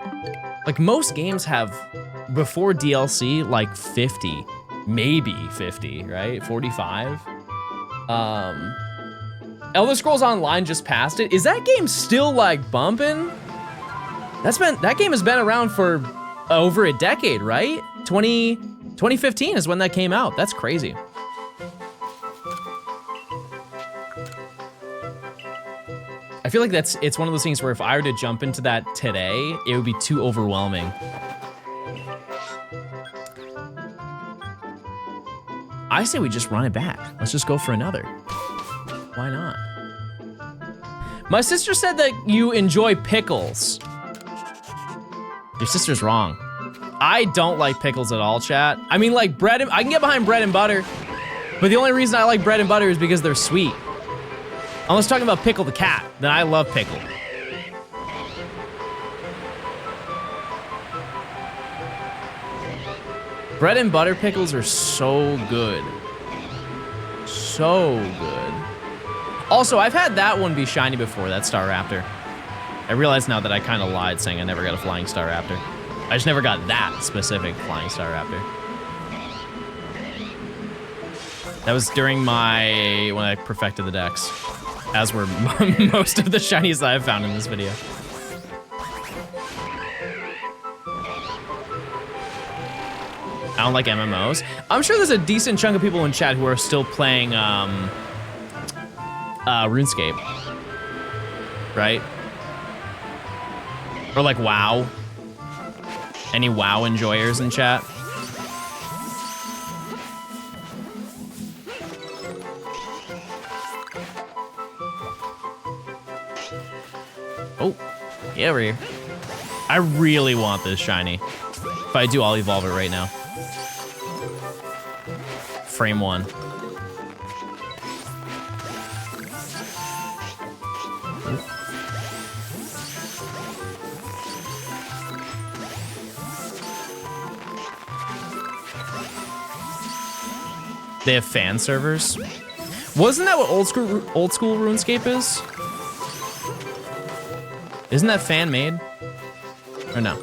Like most games have, before DLC, like 50, maybe 50, right? 45. Elder Scrolls Online just passed it. Is that game still like bumping? That game has been around for over a decade, right? 2015 is when that came out. That's crazy. I feel like it's one of those things where if I were to jump into that today, it would be too overwhelming. I say we just run it back. Let's just go for another. Why not? My sister said that you enjoy pickles. Your sister's wrong. I don't like pickles at all, chat. I mean, like I can get behind bread and butter, but the only reason I like bread and butter is because they're sweet. Unless talking about Pickle the cat, then I love Pickle. Bread and butter pickles are so good. So good. Also, I've had that one be shiny before, that Star Raptor. I realize now that I kind of lied saying I never got a Flying Star Raptor. I just never got that specific Flying Star Raptor. That was during when I perfected the decks. As were most of the shinies that I've found in this video. I don't like MMOs. I'm sure there's a decent chunk of people in chat who are still playing RuneScape. Right? Or like WoW. Any WoW enjoyers in chat? Oh, get over here. I really want this shiny. If I do, I'll evolve it right now. Frame 1. They have fan servers. Wasn't that what old school RuneScape is? Isn't that fan made? Or no?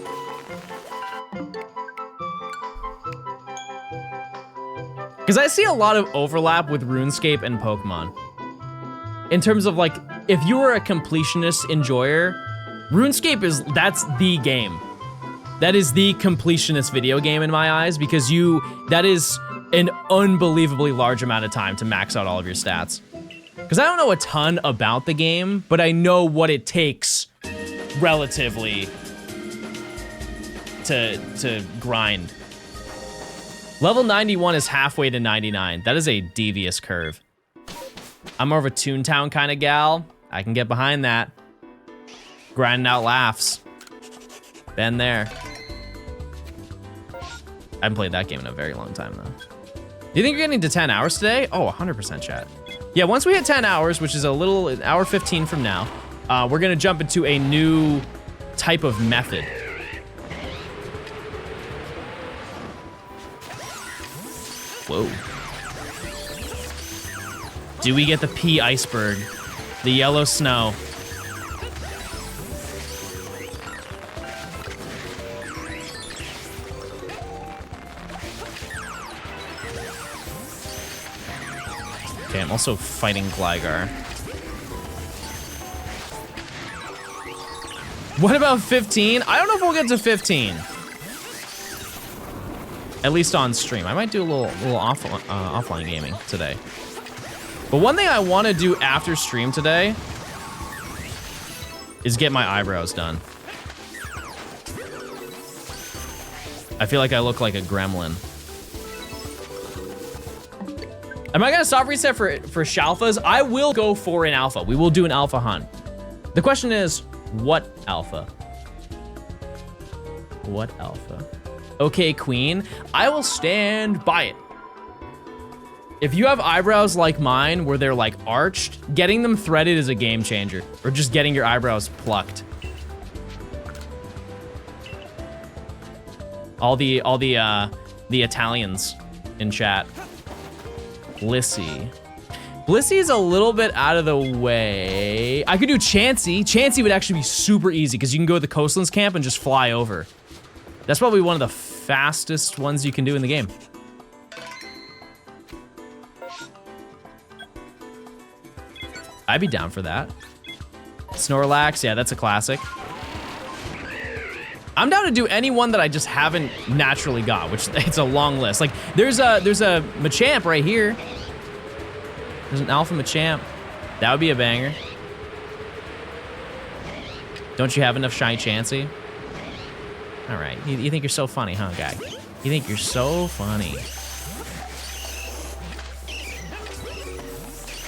Because I see a lot of overlap with RuneScape and Pokemon. In terms of like, if you were a completionist enjoyer, RuneScape that's the game. That is the completionist video game in my eyes, because that is an unbelievably large amount of time to max out all of your stats. Because I don't know a ton about the game, but I know what it takes relatively to grind. Level 91 is halfway to 99. That is a devious curve. I'm more of a Toontown kind of gal. I can get behind that. Grinding out laughs. Been there. I haven't played that game in a very long time, though. Do you think you're getting to 10 hours today? Oh, 100% chat. Yeah, once we hit 10 hours, which is an hour 15 from now, we're gonna jump into a new type of method. Whoa. Do we get the pea iceberg? The yellow snow? Okay, I'm also fighting Gligar. What about 15? I don't know if we'll get to 15. At least on stream. I might do a little offline gaming today. But one thing I want to do after stream today is get my eyebrows done. I feel like I look like a gremlin. Am I gonna soft reset for Shalfas? I will go for an alpha. We will do an alpha hunt. The question is, what alpha? What alpha? Okay, Queen, I will stand by it. If you have eyebrows like mine, where they're like arched, getting them threaded is a game changer. Or just getting your eyebrows plucked. All the Italians in chat. Blissey. Blissey is a little bit out of the way. I could do Chansey. Chansey would actually be super easy because you can go to the Coastlands camp and just fly over. That's probably one of the fastest ones you can do in the game. I'd be down for that. Snorlax, yeah, that's a classic. I'm down to do any one that I just haven't naturally got, which it's a long list. Like there's a Machamp right here. There's an Alpha Machamp. That would be a banger. Don't you have enough Shy Chansey? All right, you think you're so funny, huh, guy? You think you're so funny.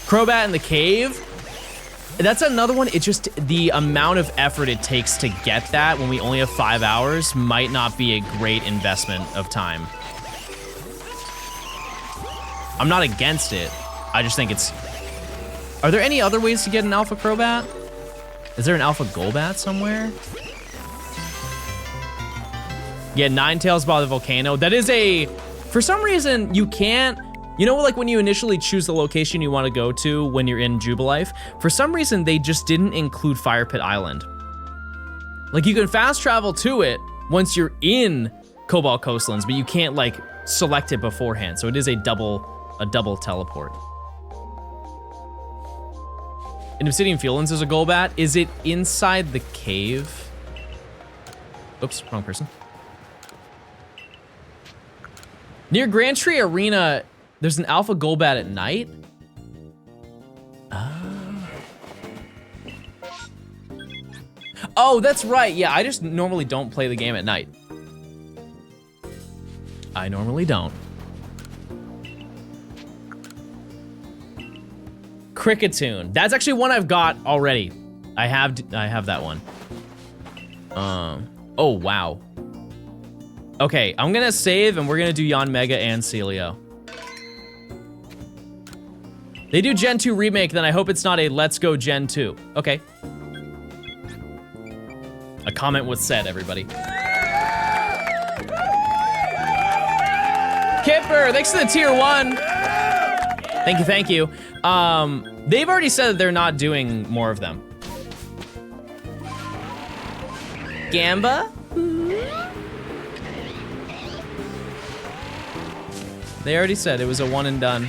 Crobat in the cave. That's another one. It's just the amount of effort it takes to get that when we only have 5 hours might not be a great investment of time. I'm not against it. I just think it's... Are there any other ways to get an Alpha Crobat? Is there an Alpha Golbat somewhere? Yeah, Ninetales by the volcano. That is a... For some reason, you can't... You know, like when you initially choose the location you want to go to when you're in Jubilife, for some reason, they just didn't include Fire Pit Island. Like, you can fast travel to it once you're in Cobalt Coastlands, but you can't, like, select it beforehand. So it is a double teleport. In Obsidian Fieldlands, there's a Golbat. Is it inside the cave? Oops, wrong person. Near Grand Tree Arena, there's an Alpha Golbat at night? Oh, that's right. Yeah, I just normally don't play the game at night. I normally don't. Cricketune. That's actually one I've got already. I have that one. Oh, wow. Okay, I'm gonna save and we're gonna do Yanmega and Celio. They do Gen 2 remake, then I hope it's not a Let's Go Gen 2. Okay. A comment was said, everybody. Kipper, thanks for the tier 1. Thank you, thank you. They've already said that they're not doing more of them. Gamba? They already said it was a one and done.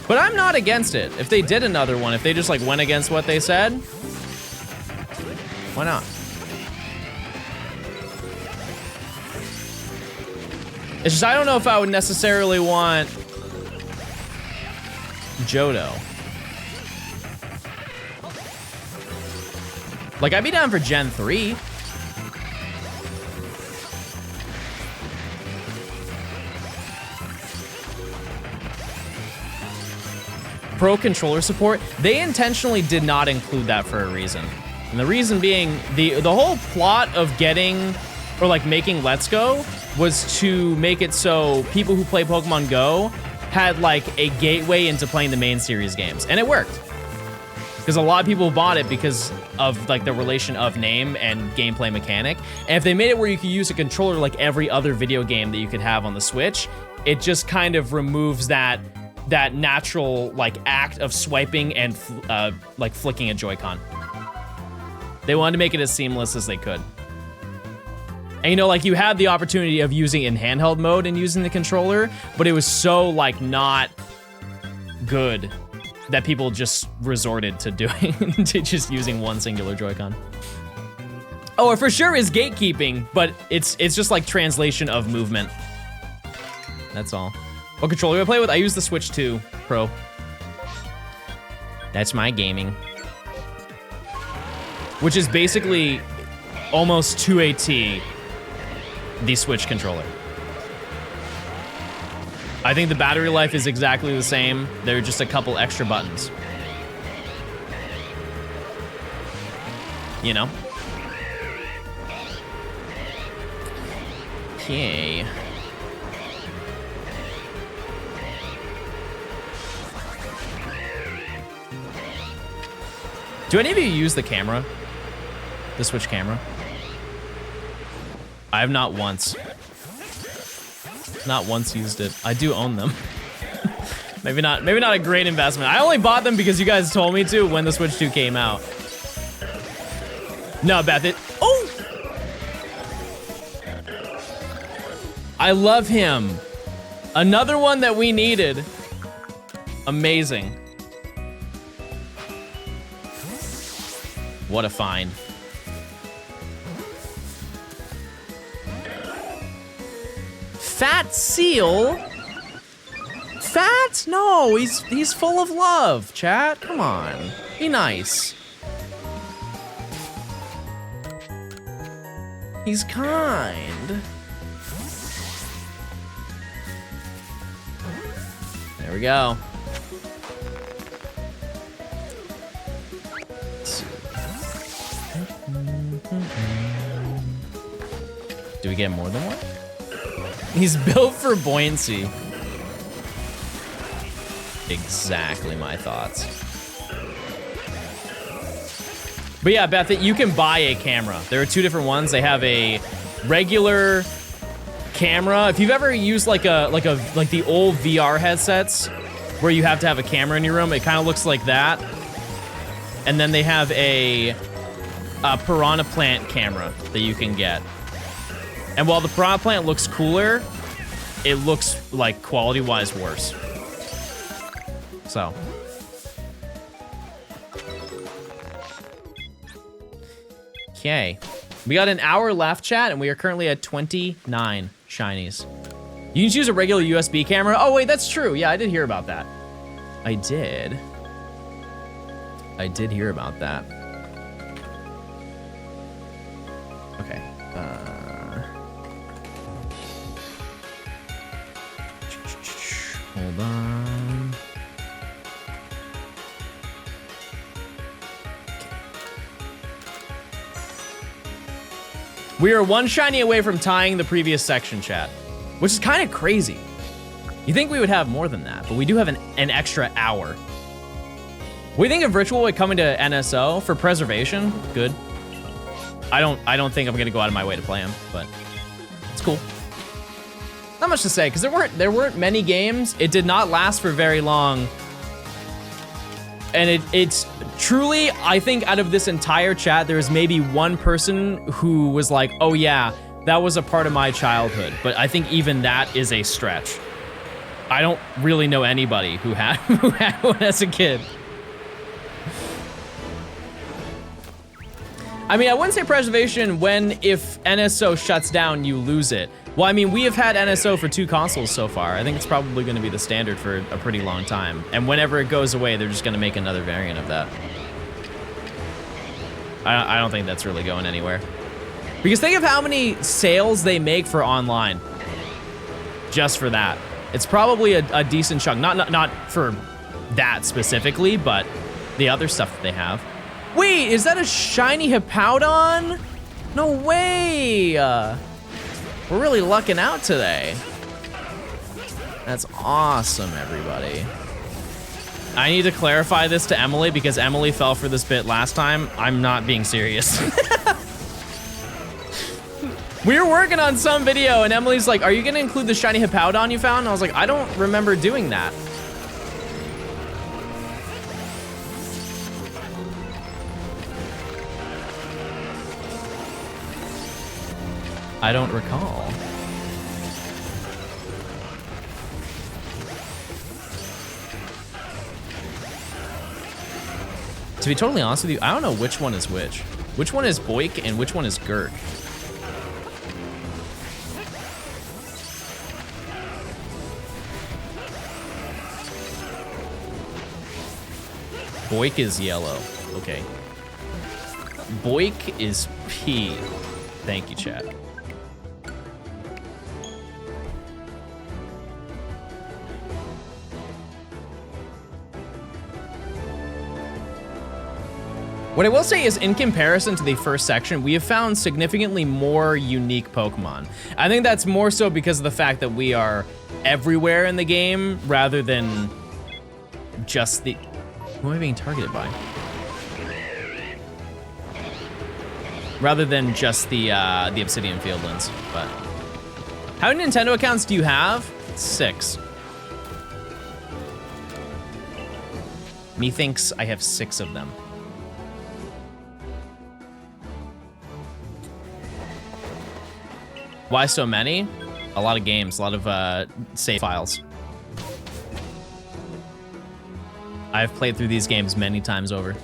But I'm not against it. If they did another one, if they just like went against what they said, why not? It's just, I don't know if I would necessarily want Johto. Like, I'd be down for Gen 3. Pro controller support, they intentionally did not include that for a reason. And the reason being, the whole plot of getting, or like making Let's Go, was to make it so people who play Pokemon Go had like a gateway into playing the main series games. And it worked. Because a lot of people bought it because of like the relation of name and gameplay mechanic. And if they made it where you could use a controller like every other video game that you could have on the Switch, it just kind of removes that natural like act of swiping and like flicking a Joy-Con. They wanted to make it as seamless as they could. And you know, like you had the opportunity of using it in handheld mode and using the controller, but it was so like not good that people just resorted to doing, to just using one singular Joy-Con. Oh, it for sure is gatekeeping, but it's just like translation of movement. That's all. What controller do I play with? I use the Switch 2 Pro. That's my gaming. Which is basically almost 2AT the Switch controller. I think the battery life is exactly the same. There are just a couple extra buttons. You know? Okay. Do any of you use the camera? The Switch camera? I have not once. Not once used it. I do own them. maybe not a great investment. I only bought them because you guys told me to when the Switch 2 came out. No, Beth, oh! I love him. Another one that we needed. Amazing. What a find. Fat Seal? Fat? No, he's full of love, chat. Come on. Be nice. He's kind. There we go. Do we get more than one? He's built for buoyancy. Exactly my thoughts. But yeah, Beth, you can buy a camera. There are two different ones. They have a regular camera. If you've ever used like the old VR headsets where you have to have a camera in your room, it kind of looks like that. And then they have a piranha plant camera that you can get. And while the piranha plant looks cooler, it looks like quality-wise worse. So. Okay. We got an hour left, chat, and we are currently at 29 shinies. You can choose a regular USB camera. Oh, wait, that's true. Yeah, I did hear about that. I did hear about that. Okay. Hold on. We are one shiny away from tying the previous section, chat, which is kind of crazy. You think we would have more than that, but we do have an extra hour. What do you think of Ritual Way coming to NSO for preservation? Good. I don't think I'm gonna go out of my way to play him, but it's cool. Not much to say, because there weren't many games. It did not last for very long. And it's truly, I think out of this entire chat, there's maybe one person who was like, oh yeah, that was a part of my childhood. But I think even that is a stretch. I don't really know anybody who had one as a kid. I mean, I wouldn't say preservation if NSO shuts down, you lose it. Well, I mean, we have had NSO for 2 consoles so far. I think it's probably gonna be the standard for a pretty long time. And whenever it goes away, they're just gonna make another variant of that. I don't think that's really going anywhere. Because think of how many sales they make for online. Just for that. It's probably a decent chunk. Not for that specifically, but the other stuff that they have. Wait, is that a shiny Hippowdon? No way! We're really lucking out today. That's awesome, everybody. I need to clarify this to Emily because Emily fell for this bit last time. I'm not being serious. We were working on some video and Emily's like, are you gonna include the shiny Hippowdon you found? And I was like, I don't remember doing that. I don't recall. To be totally honest with you, I don't know which one is which. Which one is Boik and which one is Gurk? Boik is yellow. Okay. Boik is P. Thank you, chat. What I will say is, in comparison to the first section, we have found significantly more unique Pokemon. I think that's more so because of the fact that we are everywhere in the game, rather than just the... Who am I being targeted by? Rather than just the Obsidian Fieldlands, but... How many Nintendo accounts do you have? 6. Methinks I have 6 of them. Why so many? A lot of games, a lot of save files. I've played through these games many times over.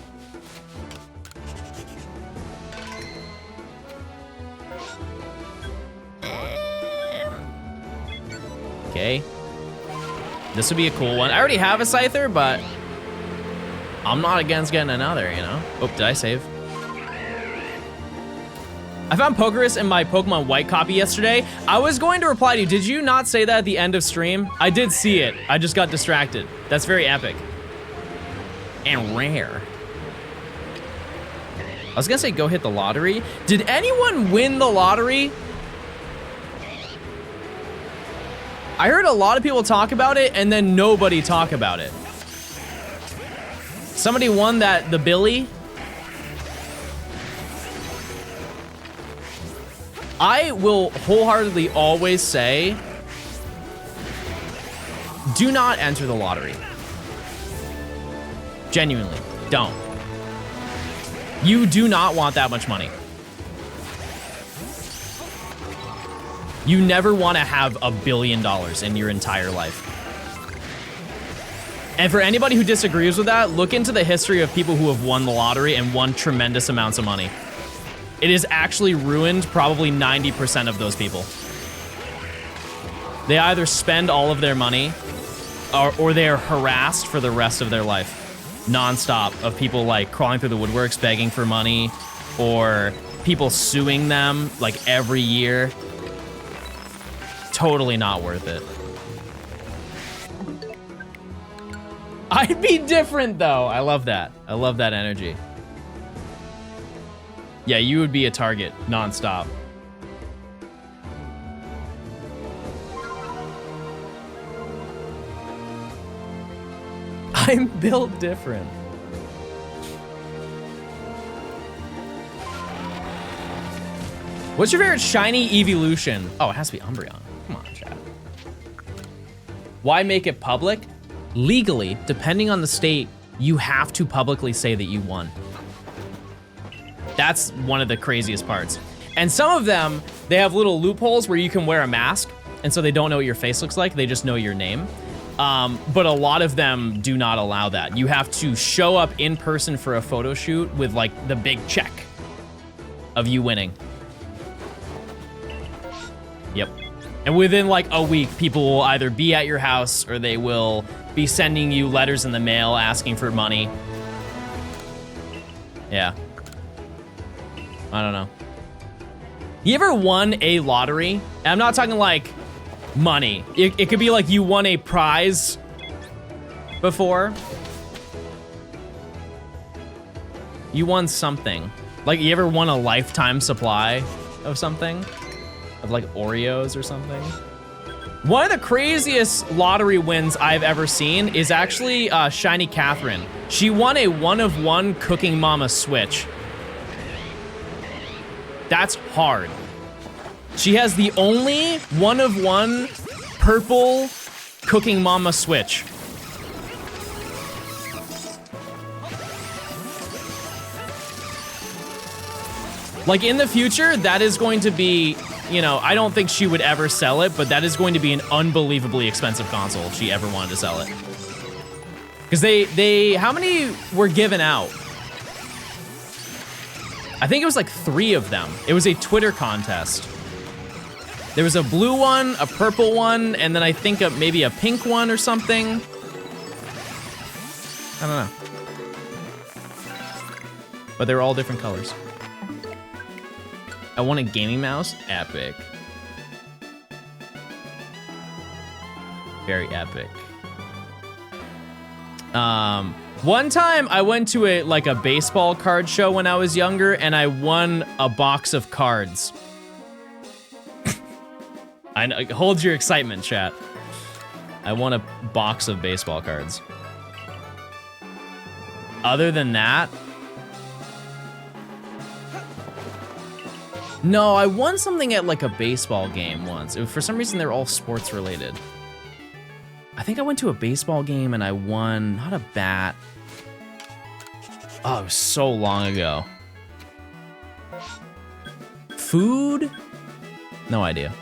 Okay. This would be a cool one. I already have a Scyther, but I'm not against getting another, you know? Oh, did I save? I found Pokerus in my Pokemon White copy yesterday. I was going to reply to you. Did you not say that at the end of stream? I did see it. I just got distracted. That's very epic. And rare. I was gonna say go hit the lottery. Did anyone win the lottery? I heard a lot of people talk about it and then nobody talk about it. Somebody won the Billy. I will wholeheartedly always say, do not enter the lottery. Genuinely, don't. You do not want that much money. You never want to have $1 billion in your entire life. And for anybody who disagrees with that, look into the history of people who have won the lottery and won tremendous amounts of money. It has actually ruined probably 90% of those people. They either spend all of their money or they are harassed for the rest of their life. Non-stop of people like crawling through the woodworks begging for money or people suing them like every year. Totally not worth it. I'd be different though. I love that. I love that energy. Yeah, you would be a target non-stop. I'm built different. What's your favorite shiny evolution? Oh, it has to be Umbreon. Come on, chat. Why make it public? Legally, depending on the state, you have to publicly say that you won. That's one of the craziest parts. And some of them, they have little loopholes where you can wear a mask, and so they don't know what your face looks like, they just know your name. But a lot of them do not allow that. You have to show up in person for a photo shoot with like the big check of you winning. Yep. And within like a week, people will either be at your house or they will be sending you letters in the mail asking for money. Yeah. I don't know. You ever won a lottery? And I'm not talking like money. It could be like you won a prize before. You won something. Like you ever won a lifetime supply of something? Of like Oreos or something? One of the craziest lottery wins I've ever seen is actually Shiny Catherine. She won a 1-of-1 Cooking Mama Switch. That's hard. She has the only 1-of-1 purple Cooking Mama Switch. Like in the future, that is going to be, you know, I don't think she would ever sell it, but that is going to be an unbelievably expensive console if she ever wanted to sell it. Because how many were given out? I think it was like 3 of them. It was a Twitter contest. There was a blue one, a purple one, and then I think maybe a pink one or something. I don't know. But they were all different colors. I won a gaming mouse. Epic. Very epic. One time I went to a baseball card show when I was younger and I won a box of cards. I know, hold your excitement, chat. I won a box of baseball cards. Other than that, no, I won something at like a baseball game once. For some reason, they're all sports related. I think I went to a baseball game and I won, not a bat. Oh, it was so long ago. Food? No idea.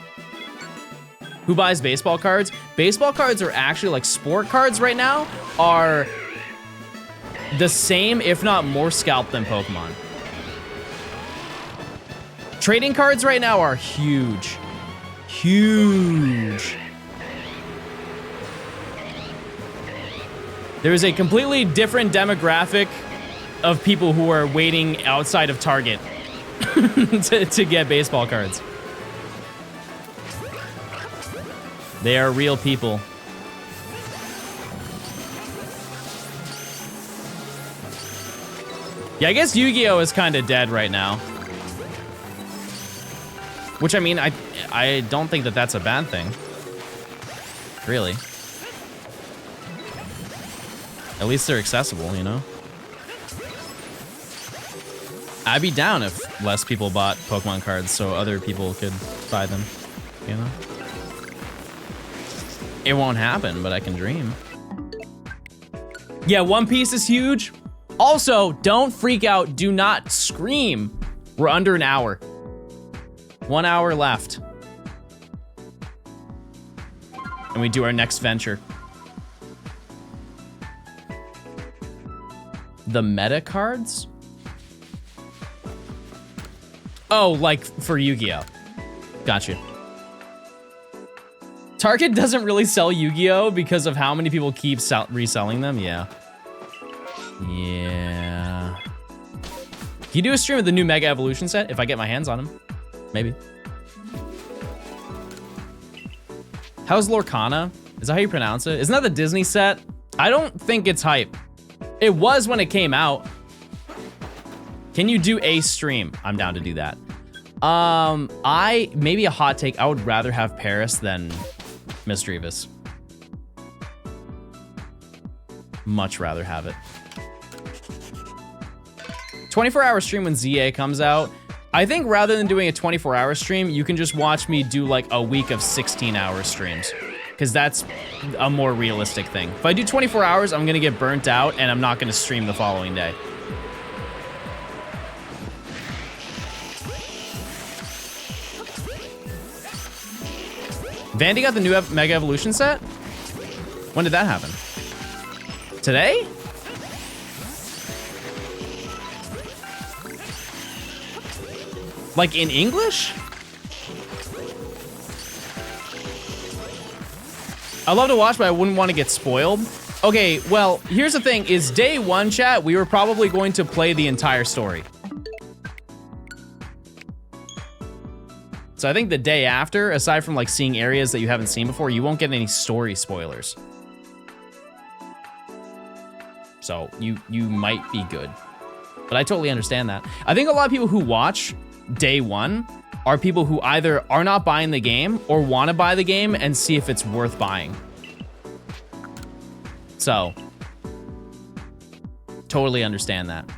Who buys baseball cards? Baseball cards are actually like sport cards right now are the same, if not more scalped than Pokemon. Trading cards right now are huge. Huge. There is a completely different demographic of people who are waiting outside of Target to get baseball cards. They are real people. Yeah, I guess Yu-Gi-Oh is kind of dead right now. Which, I mean, I don't think that that's a bad thing. Really. At least they're accessible, you know? I'd be down if less people bought Pokemon cards so other people could buy them, you know? It won't happen, but I can dream. Yeah, One Piece is huge. Also, don't freak out. Do not scream. We're under an hour. 1 hour left. And we do our next venture. The meta cards? Oh, like for Yu-Gi-Oh. Got you. Target doesn't really sell Yu-Gi-Oh because of how many people keep reselling them. Yeah. Yeah. Can you do a stream of the new Mega Evolution set if I get my hands on them? Maybe. How's Lorcana? Is that how you pronounce it? Isn't that the Disney set? I don't think it's hype. It was when it came out. Can you do a stream? I'm down to do that. Maybe a hot take. I would rather have Paris than Miss Drevis. Much rather have it. 24-hour stream when ZA comes out. I think rather than doing a 24-hour stream, you can just watch me do like a week of 16-hour streams. Because that's a more realistic thing. If I do 24 hours, I'm gonna get burnt out and I'm not gonna stream the following day. Vandy got the new Mega Evolution set? When did that happen? Today? Like in English? I love to watch, but I wouldn't want to get spoiled. Okay, well, here's the thing, is day one, chat, we were probably going to play the entire story. So I think the day after, aside from like seeing areas that you haven't seen before, you won't get any story spoilers. So you might be good. But I totally understand that. I think a lot of people who watch day one are people who either are not buying the game or want to buy the game and see if it's worth buying. So, totally understand that.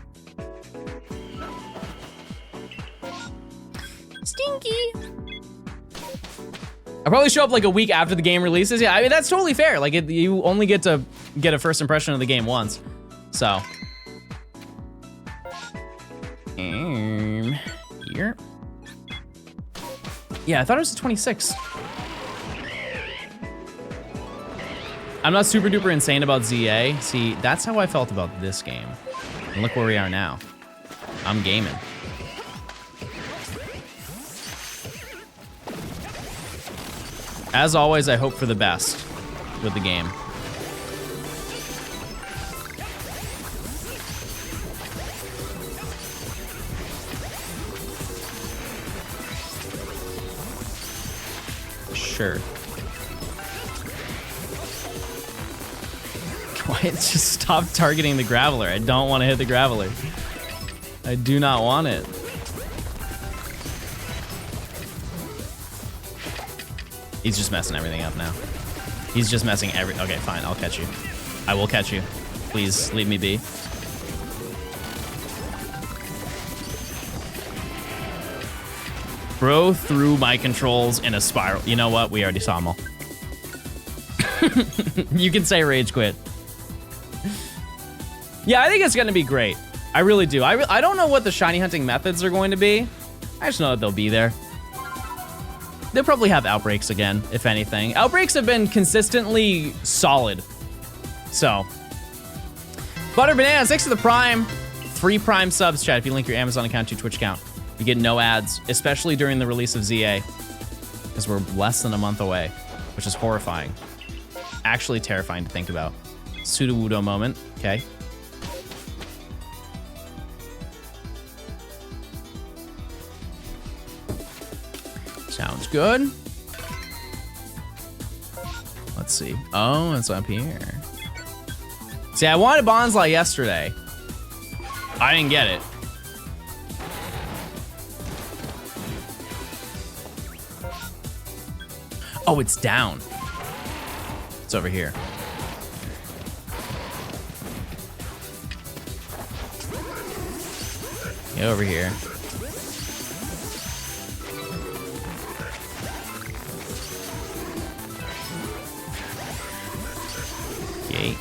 Stinky. I'll probably show up like a week after the game releases. Yeah, I mean, that's totally fair. Like, you only get to get a first impression of the game once. So. Here. Yeah, I thought it was the 26th. I'm not super duper insane about ZA. See, that's how I felt about this game. And look where we are now. I'm gaming. As always, I hope for the best with the game. Sure. Quiet, just stop targeting the Graveler. I don't want to hit the Graveler. I do not want it. He's just messing everything up now. He's just messing okay, fine, I'll catch you. I will catch you. Please, leave me be. Bro threw my controls in a spiral. You know what? We already saw them all. You can say rage quit. Yeah, I think it's gonna be great. I really do. I don't know what the shiny hunting methods are going to be. I just know that they'll be there. They'll probably have outbreaks again, if anything. Outbreaks have been consistently solid. So. Butter Banana, thanks for the Prime. 3 Prime subs, chat, if you link your Amazon account to your Twitch account. You get no ads, especially during the release of ZA. Because we're less than a month away, which is horrifying. Actually terrifying to think about. Sudowoodo moment, okay. good. Let's see. Oh, it's up here. See, I wanted Bonsly yesterday. I didn't get it. Oh, it's down. It's over here. Get over here. Okay.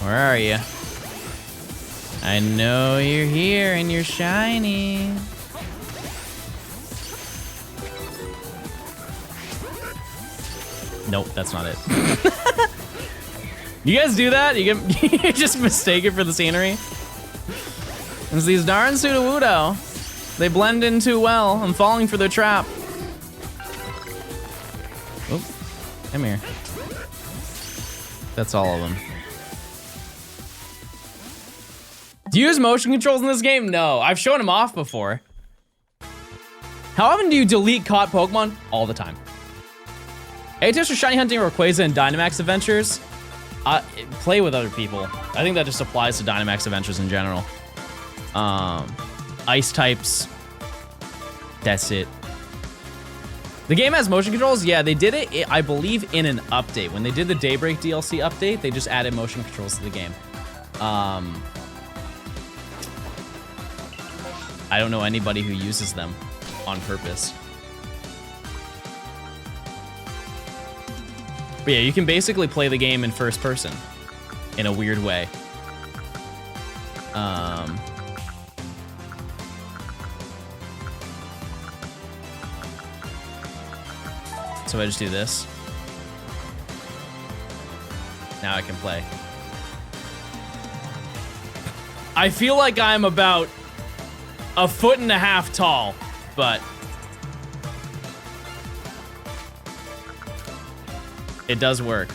Where are you? I know you're here and you're shiny. Nope, that's not it. You guys do that? You just mistake it for the scenery? It's these darn Sudowoodo. They blend in too well. I'm falling for their trap. Oh, come here. That's all of them. Do you use motion controls in this game? No, I've shown them off before. How often do you delete caught Pokemon? All the time. Hey, tips for shiny hunting Rayquaza and Dynamax adventures. Play with other people. I think that just applies to Dynamax adventures in general. Ice types. That's it. The game has motion controls. Yeah, they did it, I believe, in an update. When they did the Daybreak DLC update, they just added motion controls to the game. I don't know anybody who uses them on purpose. But yeah, you can basically play the game in first person in a weird way. So I just do this. Now I can play. I feel like I'm about 1.5 feet tall, but it does work.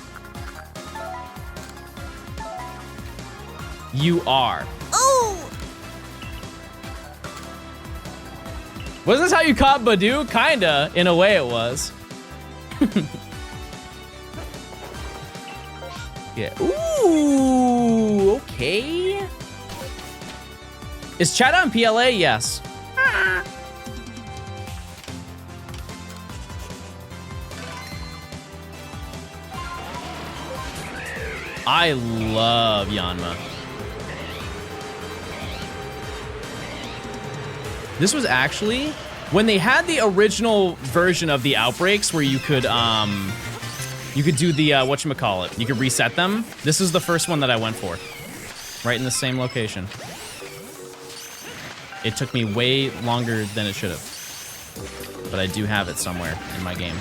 You are. Oh! Was this how you caught Badoo? Kinda, in a way it was. Yeah. Ooh, okay. Is chat on PLA? Yes. I love Yanma. This was actually when they had the original version of the outbreaks where you could do the whatchamacallit. You could reset them. This is the first one that I went for. Right in the same location. It took me way longer than it should have. But I do have it somewhere in my game.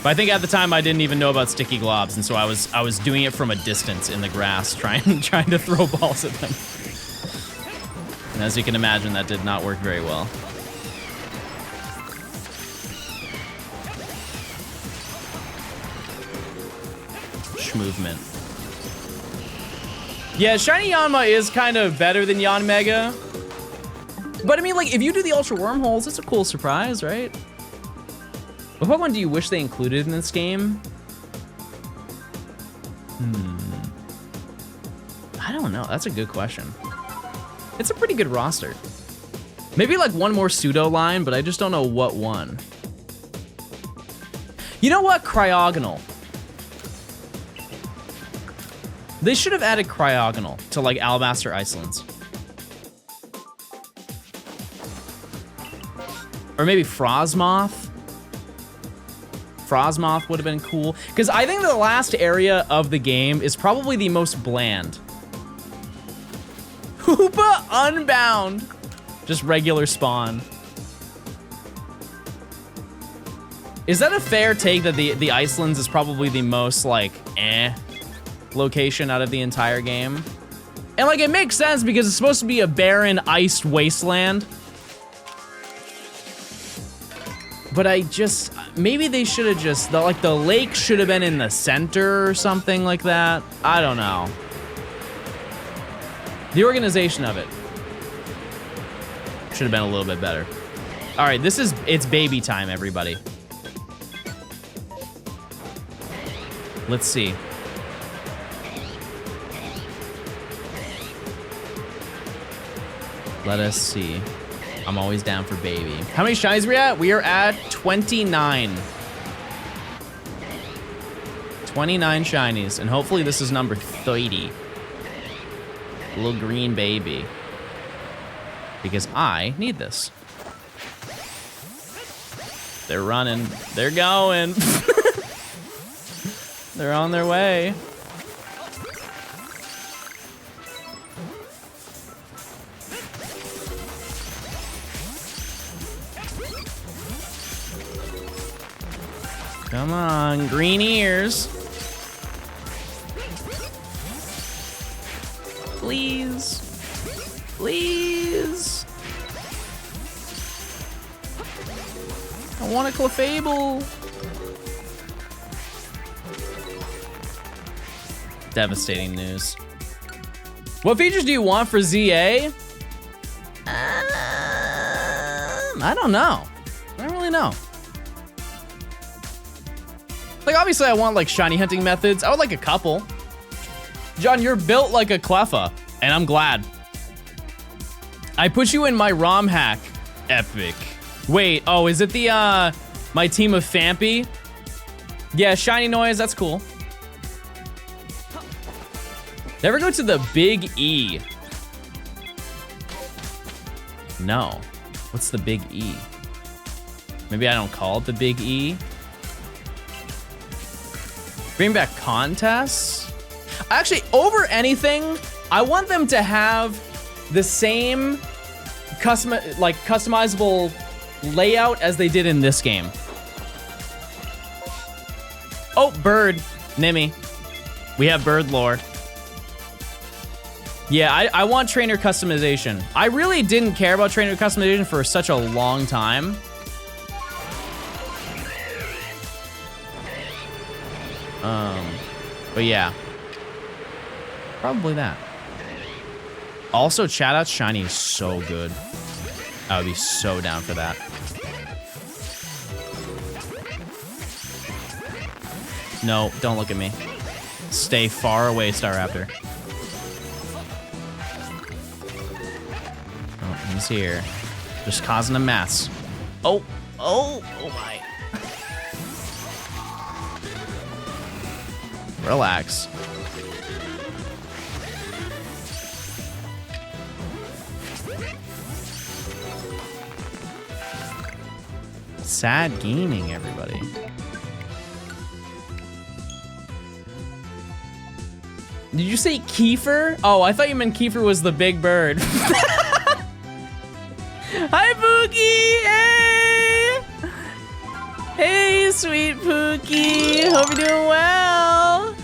But I think at the time I didn't even know about sticky globs, and so I was doing it from a distance in the grass, trying to throw balls at them. And as you can imagine, that did not work very well. Movement. Yeah, Shiny Yanma is kind of better than Yanmega. But I mean, like, if you do the Ultra Wormholes, it's a cool surprise, right? What Pokemon do you wish they included in this game? I don't know. That's a good question. It's a pretty good roster. Maybe like one more pseudo line, but I just don't know what one. You know what? Cryogonal. They should have added Cryogonal to like Alabaster Icelands. Or maybe Frosmoth. Frosmoth would have been cool. Because I think the last area of the game is probably the most bland. Hoopa Unbound. Just regular spawn. Is that a fair take that the Icelands is probably the most like location out of the entire game? And like it makes sense because it's supposed to be a barren iced wasteland. But I just, maybe they should have just, the lake should have been in the center or something like that. I don't know. The organization of it should have been a little bit better. All right, it's baby time, everybody. Let's see. Let us see. I'm always down for baby. How many shinies are we at? We are at 29. 29 shinies, and hopefully this is number 30. A little green baby. Because I need this. They're running. They're going. They're on their way. Come on, green ears. Please. Please. I want a Clefable. Devastating news. What features do you want for ZA? I don't know. I don't really know. Like, obviously I want like shiny hunting methods. I would like a couple. John, you're built like a Cleffa, and I'm glad. I put you in my ROM hack. Epic. Wait, oh, is it the, my team of Fampy? Yeah, shiny noise, that's cool. Never go to the big E. No. What's the big E? Maybe I don't call it the big E. Bring back contests? Actually, over anything, I want them to have the same customizable layout as they did in this game. Oh, bird. Nimmy. We have bird lore. Yeah, I want trainer customization. I really didn't care about trainer customization for such a long time. But yeah. Probably that. Also, chat out shiny is so good. I would be so down for that. No, don't look at me. Stay far away, Staraptor. Oh, he's here. Just causing a mess. Oh my. Relax. Sad gaming, everybody. Did you say Kiefer? Oh, I thought you meant Kiefer was the big bird. Hi, Pookie! Hey! Hey, sweet Pookie! Hope you're doing well!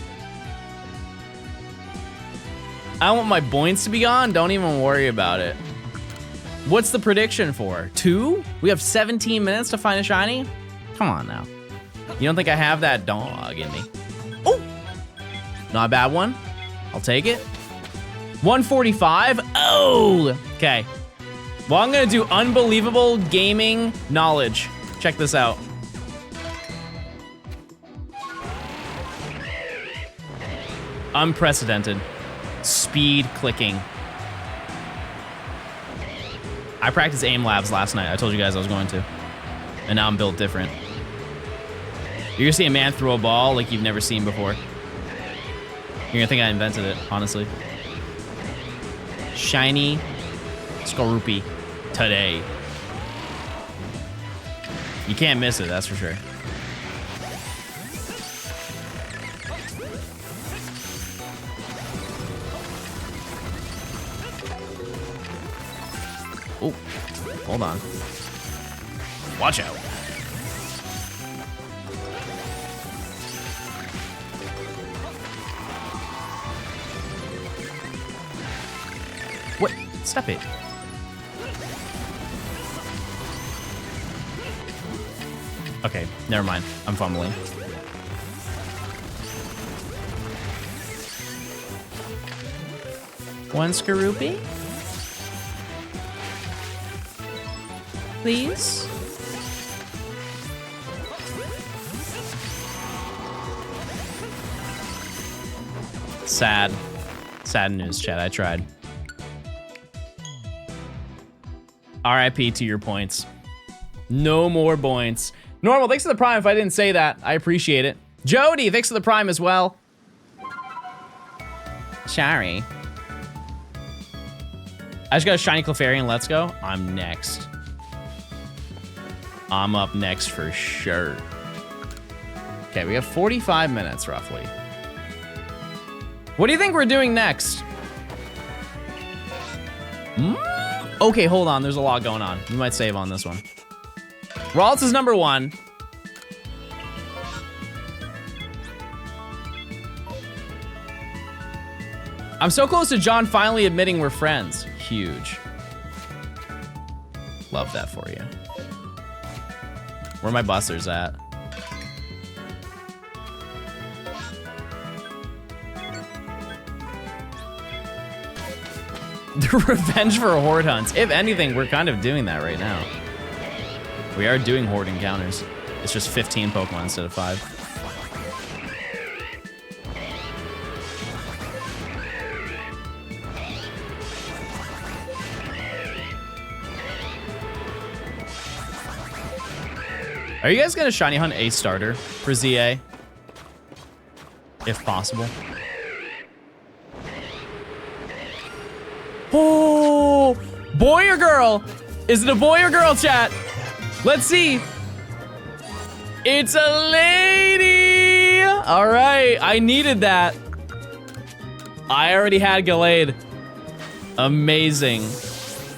I want my points to be gone. Don't even worry about it. What's the prediction for? 2? We have 17 minutes to find a shiny? Come on now. You don't think I have that dog in me? Oh! Not a bad one. I'll take it. 145? Oh! Okay. Well, I'm gonna do unbelievable gaming knowledge. Check this out. Unprecedented. Speed clicking. I practiced aim labs last night. I told you guys I was going to. And now I'm built different. You're gonna see a man throw a ball like you've never seen before. You're gonna think I invented it, honestly. Shiny Skorupi today. You can't miss it, that's for sure. Oh, hold on. Watch out. What? Stop it. Okay, never mind. I'm fumbling. One Skorupi? Please? Sad. Sad news, chat. I tried. RIP to your points. No more points. Normal, thanks for the prime if I didn't say that. I appreciate it. Jody, thanks for the prime as well. Sorry. I just got a shiny Clefairy. Let's go. I'm next. I'm up next for sure. Okay, we have 45 minutes roughly. What do you think we're doing next? Okay, hold on. There's a lot going on. We might save on this one. Ralts is number 1. I'm so close to John finally admitting we're friends. Huge. Love that for you. Where are my busters at? The revenge for horde hunts. If anything, we're kind of doing that right now. We are doing horde encounters. It's just 15 Pokemon instead of 5. Are you guys gonna shiny hunt a starter for ZA? If possible. Oh, boy or girl? Is it a boy or girl, chat? Let's see. It's a lady. All right, I needed that. I already had Gallade. Amazing.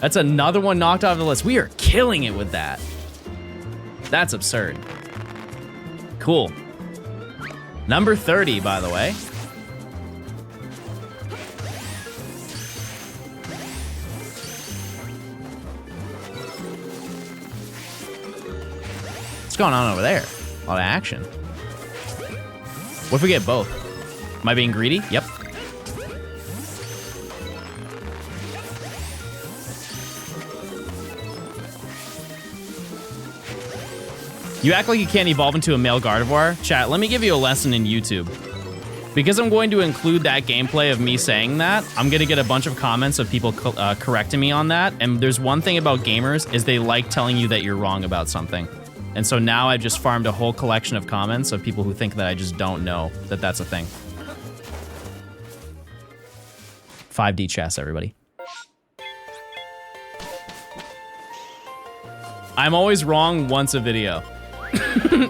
That's another one knocked off the list. We are killing it with that. That's absurd. Cool. Number 30, by the way. What's going on over there? A lot of action. What if we get both? Am I being greedy? Yep. You act like you can't evolve into a male Gardevoir? Chat, let me give you a lesson in YouTube. Because I'm going to include that gameplay of me saying that, I'm gonna get a bunch of comments of people correcting me on that. And there's one thing about gamers is they like telling you that you're wrong about something. And so now I've just farmed a whole collection of comments of people who think that I just don't know that that's a thing. 5D chess, everybody. I'm always wrong once a video.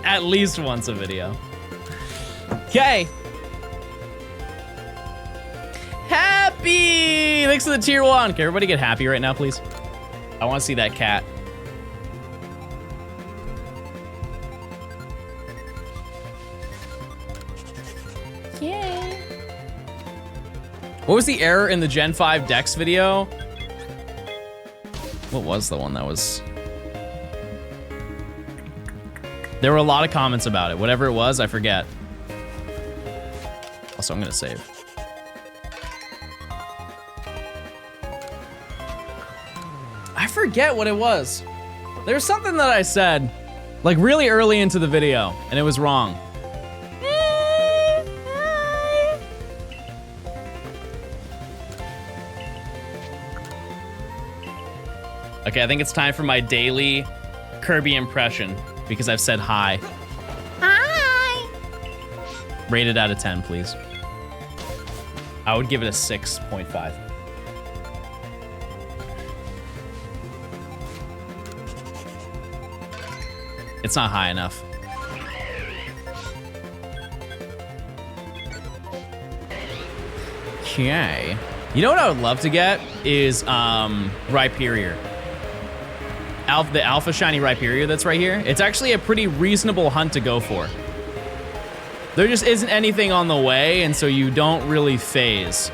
At least once a video. Okay. Happy! Thanks for the tier 1. Can everybody get happy right now, please? I want to see that cat. Yay. What was the error in the Gen 5 Dex video? What was the one that was... There were a lot of comments about it. Whatever it was, I forget. Also, I'm gonna save. I forget what it was. There's something that I said, like really early into the video, and it was wrong. Okay, I think it's time for my daily Kirby impression. Because I've said hi. Hi. Rated out of 10, please. I would give it a 6.5. It's not high enough. Okay. You know what I would love to get is Rhyperior. The Alpha Shiny Rhyperior that's right here. It's actually a pretty reasonable hunt to go for. There just isn't anything on the way, and so you don't really phase.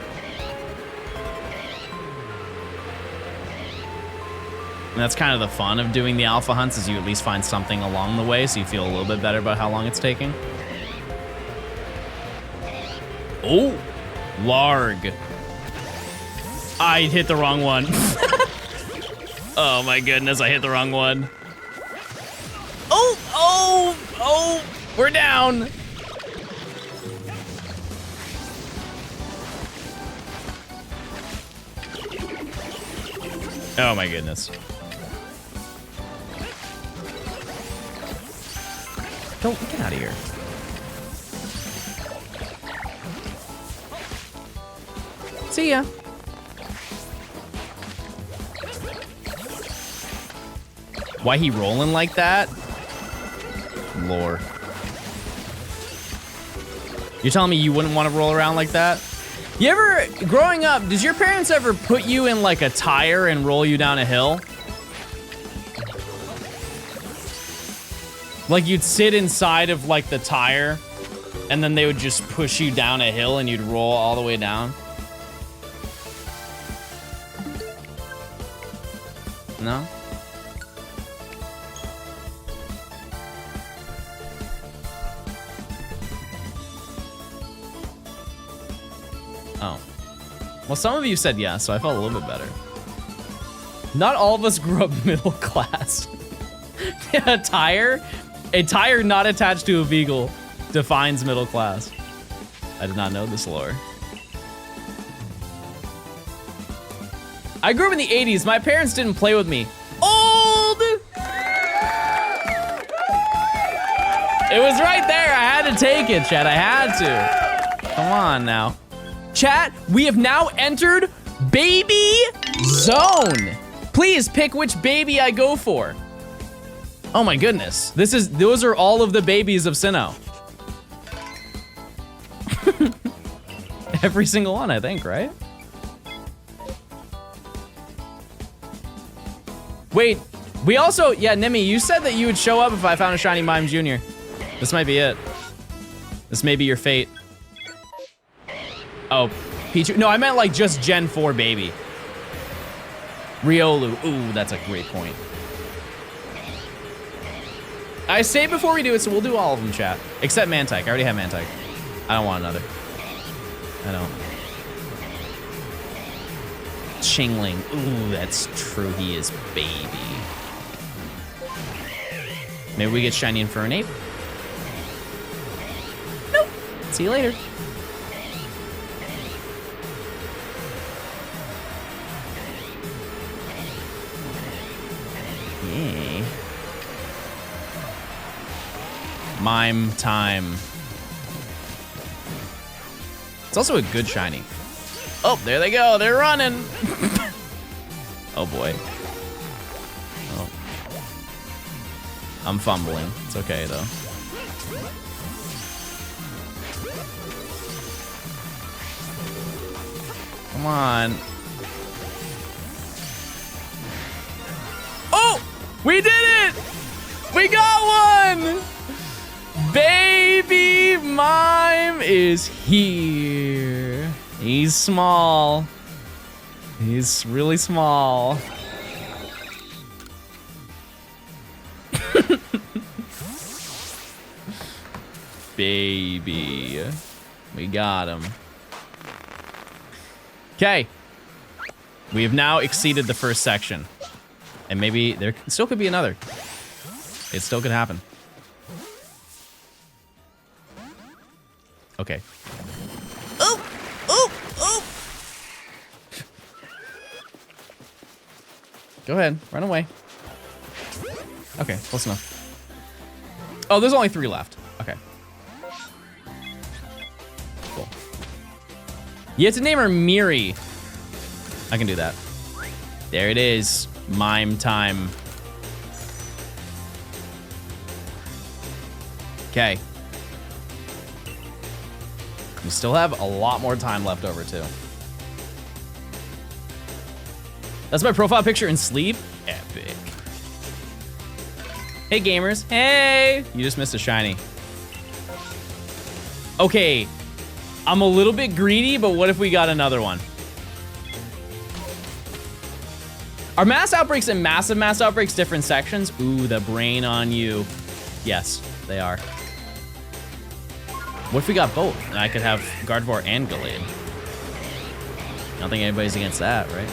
And that's kind of the fun of doing the Alpha hunts, is you at least find something along the way, so you feel a little bit better about how long it's taking. Oh, Larg. I hit the wrong one. Oh my goodness, I hit the wrong one. Oh, we're down. Oh my goodness. Go, get out of here. See ya. Why he rolling like that? Lore. You're telling me you wouldn't want to roll around like that? You ever, growing up, did your parents ever put you in like a tire and roll you down a hill? Like you'd sit inside of like the tire and then they would just push you down a hill and you'd roll all the way down? No? Oh. Well, some of you said yes, so I felt a little bit better. Not all of us grew up middle class. A tire not attached to a vehicle defines middle class. I did not know this lore. I grew up in the 80s. My parents didn't play with me. Old! It was right there. I had to take it, chat. I had to. Come on now. Chat, we have now entered Baby Zone. Please pick which baby I go for. Oh my goodness. Those are all of the babies of Sinnoh. Every single one, I think, right? Wait, we also, yeah, Nimi, you said that you would show up if I found a shiny Mime Jr. This might be it. This may be your fate. Oh, Pichu. No, I meant like just Gen 4 baby. Riolu. Ooh, that's a great point. I say before we do it, so we'll do all of them, chat. Except Mantike. I already have Mantike. I don't want another. I don't. Chingling. Ooh, that's true. He is baby. Maybe we get shiny Infernape. Nope. See you later. Yay. Mime time. It's also a good shiny. Oh, there they go. They're running. Oh boy. Oh. I'm fumbling. It's okay though. Come on. Oh! We did it! We got one! Baby Mime is here. He's small. He's really small. Baby. We got him. Okay. We have now exceeded the first section. And maybe there still could be another. It still could happen. Okay. Oh! Oh! Oh! Go ahead. Run away. Okay, close enough. Oh, there's only 3 left. Okay. Cool. You have to name her Miri. I can do that. There it is. Mime time. Okay. We still have a lot more time left over too. That's my profile picture in sleep. Epic. Hey gamers. Hey! You just missed a shiny. Okay. I'm a little bit greedy, but what if we got another one? Are mass outbreaks and massive mass outbreaks different sections? Ooh, the brain on you. Yes, they are. What if we got both? And I could have Gardevoir and Gallade. I don't think anybody's against that, right?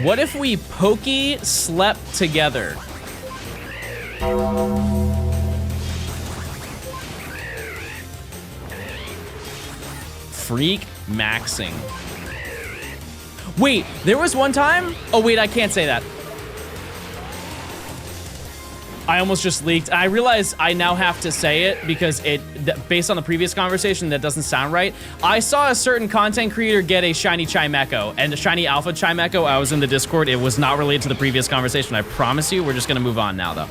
What if we pokey slept together? Freak maxing. Wait, there was one time? Oh wait, I can't say that. I almost just leaked. I realize I now have to say it because based on the previous conversation, that doesn't sound right. I saw a certain content creator get a shiny Chimecho, and the shiny alpha Chimecho, I was in the Discord. It was not related to the previous conversation. I promise you, we're just gonna move on now though.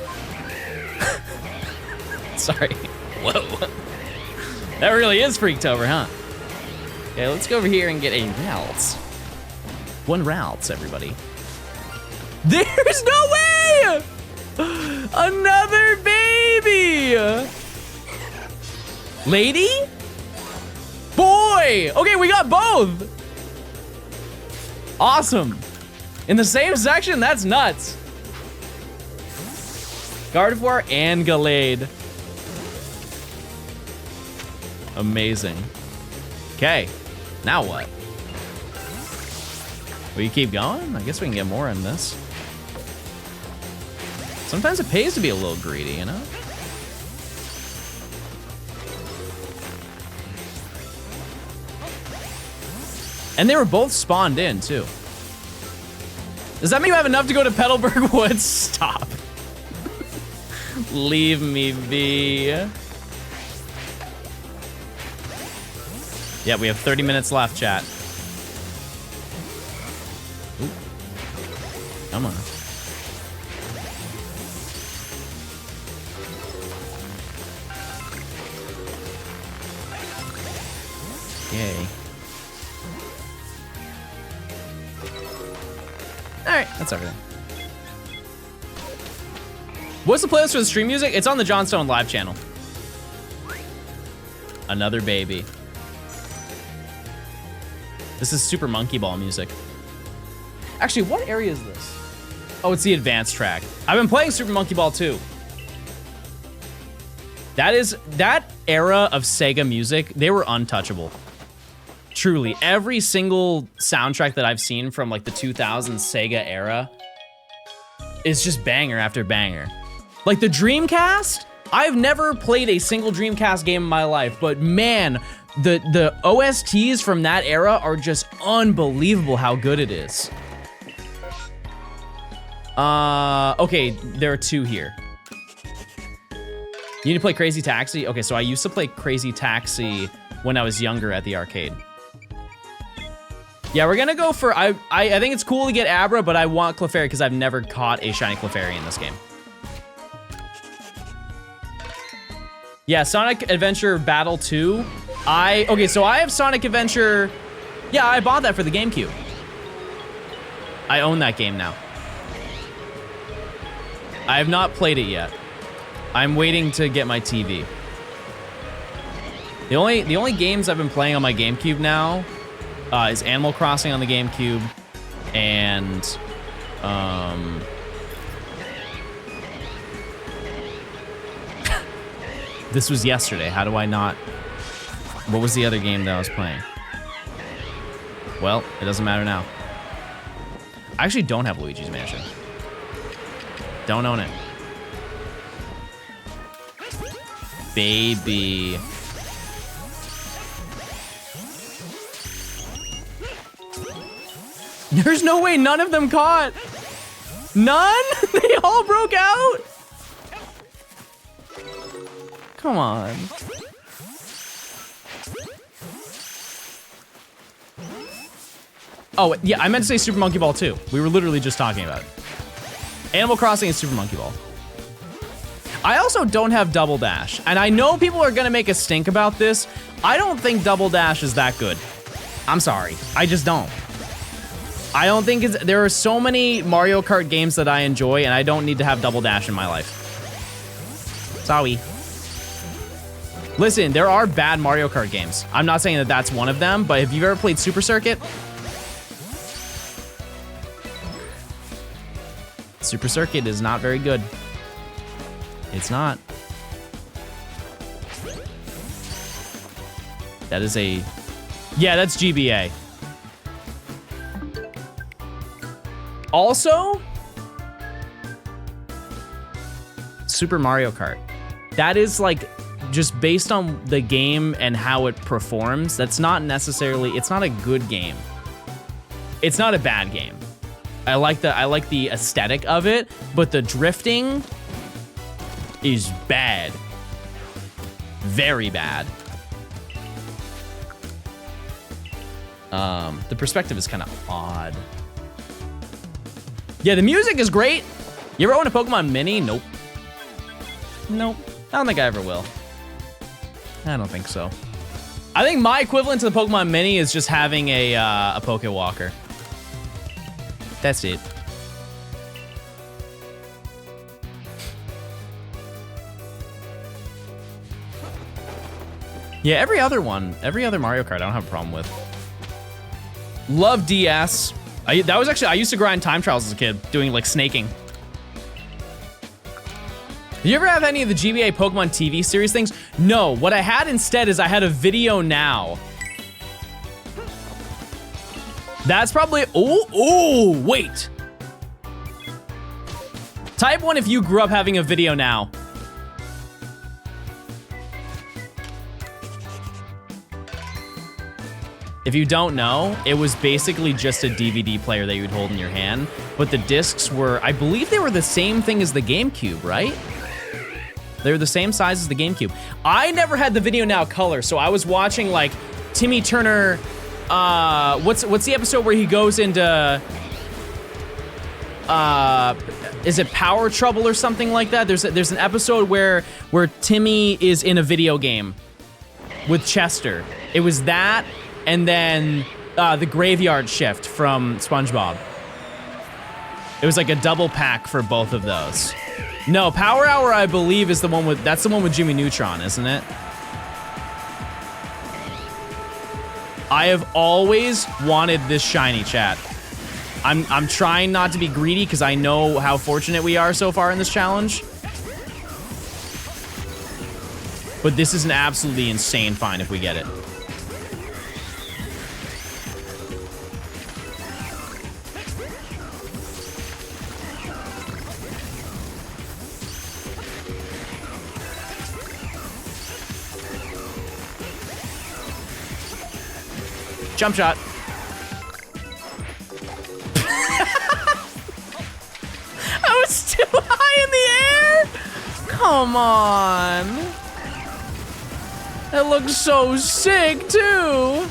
Sorry. Whoa. That really is Freaktober, huh? Okay, let's go over here and get a Ralts. One Ralts, everybody. There's no way! Another baby! Lady? Boy! Okay, we got both! Awesome. In the same section? That's nuts. Gardevoir and Gallade. Amazing. Okay, now what? Will you keep going? I guess we can get more in this. Sometimes it pays to be a little greedy, you know? And they were both spawned in, too. Does that mean you have enough to go to Petalburg Woods? Stop. Leave me be. Yeah, we have 30 minutes left, chat. Ooh. Come on. Yay. Alright, that's everything. What's the playlist for the stream music? It's on the Johnstone live channel. Another baby. This is Super Monkey Ball music. Actually, what area is this? Oh, it's the advanced track. I've been playing Super Monkey Ball 2. That era of Sega music, they were untouchable. Truly, every single soundtrack that I've seen from like the 2000s Sega era is just banger after banger. Like the Dreamcast, I've never played a single Dreamcast game in my life, but man, the OSTs from that era are just unbelievable how good it is. Okay, there are two here. You need to play Crazy Taxi? Okay, so I used to play Crazy Taxi when I was younger at the arcade. Yeah, we're gonna go for, I think it's cool to get Abra, but I want Clefairy because I've never caught a shiny Clefairy in this game. Yeah, Sonic Adventure Battle 2. Okay, so I have Sonic Adventure, yeah, I bought that for the GameCube. I own that game now. I have not played it yet. I'm waiting to get my TV. The only games I've been playing on my GameCube now is Animal Crossing on the GameCube and this was yesterday. How do I not? What was the other game that I was playing? Well, it doesn't matter now. I actually don't have Luigi's Mansion. Don't own it. Baby. There's no way none of them caught. None? They all broke out? Come on. Oh, yeah, I meant to say Super Monkey Ball 2. We were literally just talking about it. Animal Crossing and Super Monkey Ball. I also don't have Double Dash, and I know people are gonna make a stink about this. I don't think Double Dash is that good. I'm sorry, I just don't. I don't think there are so many Mario Kart games that I enjoy, and I don't need to have Double Dash in my life. Sorry. Listen, there are bad Mario Kart games. I'm not saying that that's one of them, but have you ever played Super Circuit? Super Circuit is not very good. It's not. That is a... Yeah, that's GBA. Also, Super Mario Kart. That is like just based on the game and how it performs. That's not necessarily, it's not a good game. It's not a bad game. I like the aesthetic of it, but the drifting is bad. Very bad. The perspective is kind of odd. Yeah, the music is great. You ever own a Pokemon Mini? Nope. Nope. I don't think I ever will. I don't think so. I think my equivalent to the Pokemon Mini is just having a Pokewalker. That's it. Yeah, every other Mario Kart I don't have a problem with. Love DS. I used to grind time trials as a kid, doing like snaking. Do you ever have any of the GBA Pokemon TV series things? No, what I had instead is I had a Video Now. That's probably, oh, wait. Type 1 if you grew up having a Video Now. If you don't know, it was basically just a DVD player that you would hold in your hand, but the discs were, I believe they were the same thing as the GameCube, right? They were the same size as the GameCube. I never had the Video Now color, so I was watching like Timmy Turner, what's the episode where he goes into, is it Power Trouble or something like that? There's an episode where Timmy is in a video game with Chester. It was that, and then the Graveyard Shift from SpongeBob. It was like a double pack for both of those. No, Power Hour, I believe, is the one with, that's the one with Jimmy Neutron, isn't it? I have always wanted this shiny, chat. I'm trying not to be greedy because I know how fortunate we are so far in this challenge. But this is an absolutely insane find if we get it. Jump shot. I was too high in the air. Come on. That looks so sick too.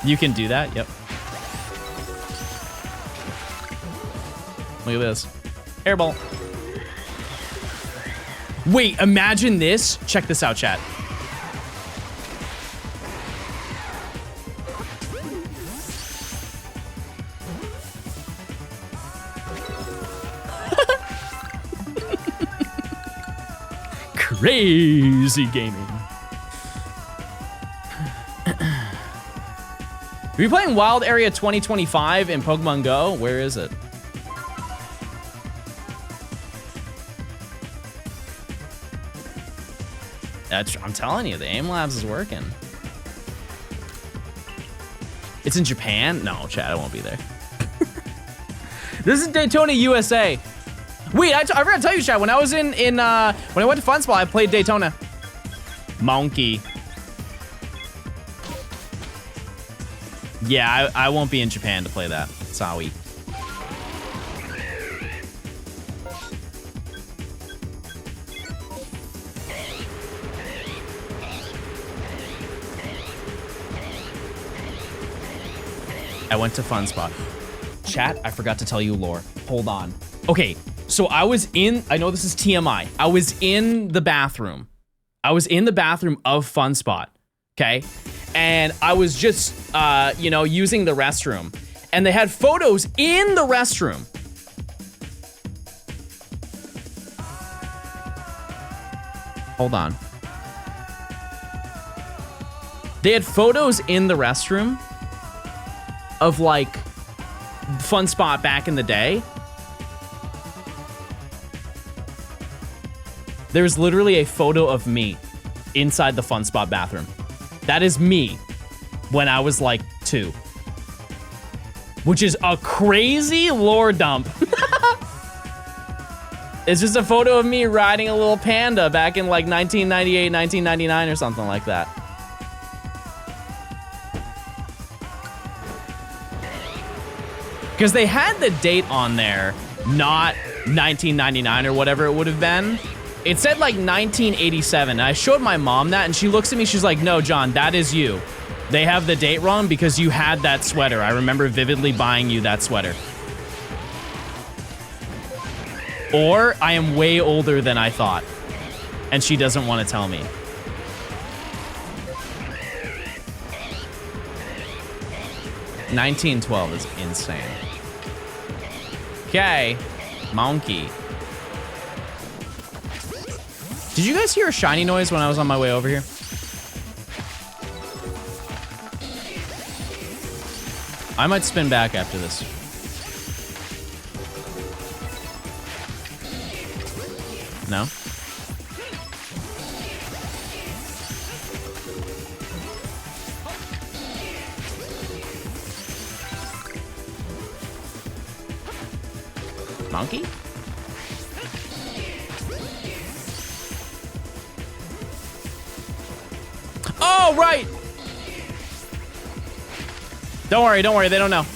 You can do that, yep. Look at this. Airball. Wait, imagine this. Check this out, chat. Crazy gaming. Are you playing Wild Area 2025 in Pokemon Go? Where is it? I'm telling you, the Aim Labs is working. It's in Japan? No, chat, I won't be there. This is Daytona, USA. Wait, I forgot to tell you, chat, when I was when I went to Fun Spa, I played Daytona. Monkey. Yeah, I won't be in Japan to play that. Sorry. I went to Fun Spa. Chat, I forgot to tell you lore. Hold on. Okay, so I know this is TMI. I was in the bathroom. I was in the bathroom of Fun Spot, okay? And I was just, using the restroom. And they had photos in the restroom. Hold on. They had photos in the restroom of like Fun Spot back in the day. There's literally a photo of me inside the Fun Spot bathroom. That is me when I was like 2. Which is a crazy lore dump. It's just a photo of me riding a little panda back in like 1998, 1999 or something like that. Because they had the date on there, not 1999 or whatever it would have been. It said like 1987. I showed my mom that and she looks at me, she's like, no, John, that is you. They have the date wrong because you had that sweater. I remember vividly buying you that sweater. Or I am way older than I thought. And she doesn't want to tell me. $1912 is insane. Okay, monkey. Did you guys hear a shiny noise when I was on my way over here? I might spin back after this. No? Monkey? Oh, right! Don't worry, they don't know.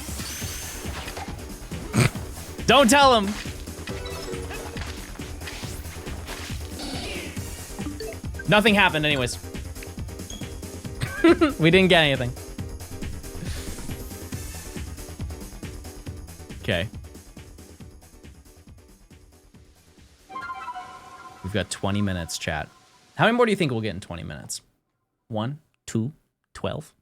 Don't tell them. Nothing happened anyways. We didn't get anything. Okay. We've got 20 minutes, chat. How many more do you think we'll get in 20 minutes? 1, 2, 12?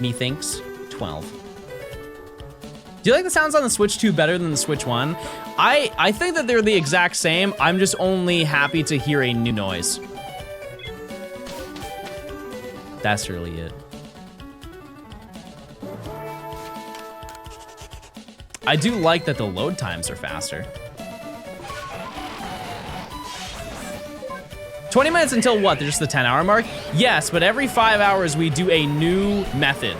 Methinks 12. Do you like the sounds on the Switch 2 better than the Switch 1? I think that they're the exact same. I'm just only happy to hear a new noise. That's really it. I do like that the load times are faster. 20 minutes until what? Just the 10-hour mark? Yes, but every 5 hours we do a new method.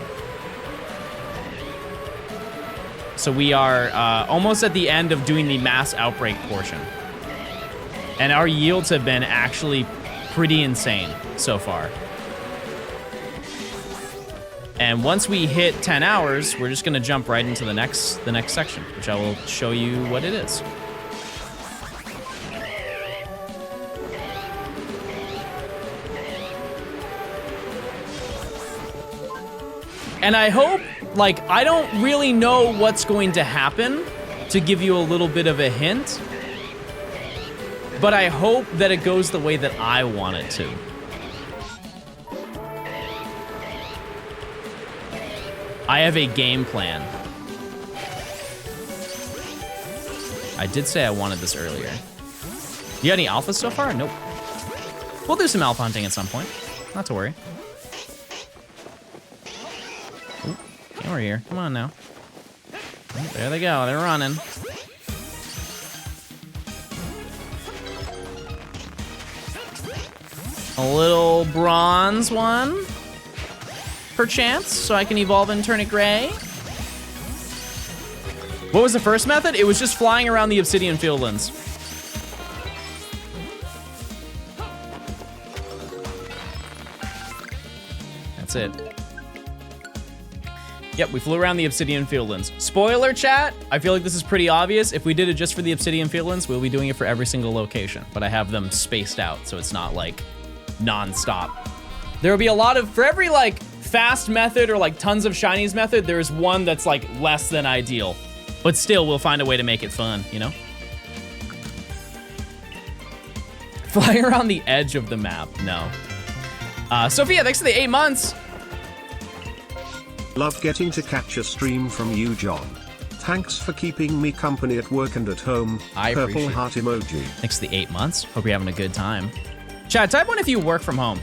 So we are almost at the end of doing the mass outbreak portion. And our yields have been actually pretty insane so far. And once we hit 10 hours, we're just gonna jump right into the next section, which I will show you what it is. And I hope, like, I don't really know what's going to happen, to give you a little bit of a hint, but I hope that it goes the way that I want it to. I have a game plan. I did say I wanted this earlier. You got any alphas so far? Nope. We'll do some alpha hunting at some point. Not to worry. Ooh, over here. Come on now. Oh, there they go. They're running. A little bronze one. Perchance, so I can evolve and turn it gray. What was the first method? It was just flying around the obsidian fieldlands. That's it. Yep, we flew around the obsidian fieldlands. Spoiler chat, I feel like this is pretty obvious. If we did it just for the obsidian fieldlands, we'll be doing it for every single location, but I have them spaced out, so it's not like non-stop. There will be a lot of, for every like fast method or like tons of shinies method, there's one that's like less than ideal. But still, we'll find a way to make it fun, you know? Flying around the edge of the map, no. Sophia, thanks for the 8 months. Love getting to catch a stream from you, John. Thanks for keeping me company at work and at home. I Purple appreciate it. heart emoji. Thanks for the 8 months. Hope you're having a good time. Chat, type one if you work from home.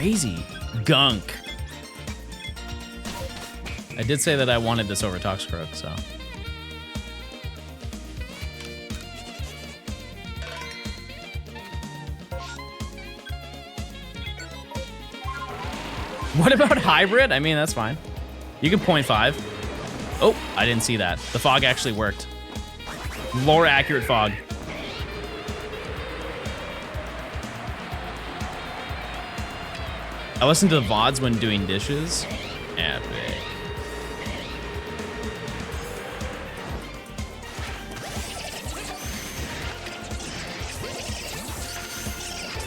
crazy. Gunk. I did say that I wanted this over Toxicroak, so. What about hybrid? I mean, that's fine. You can 0.5. Oh, I didn't see that. The fog actually worked. Lore accurate fog. I listen to the VODs when doing dishes. Epic.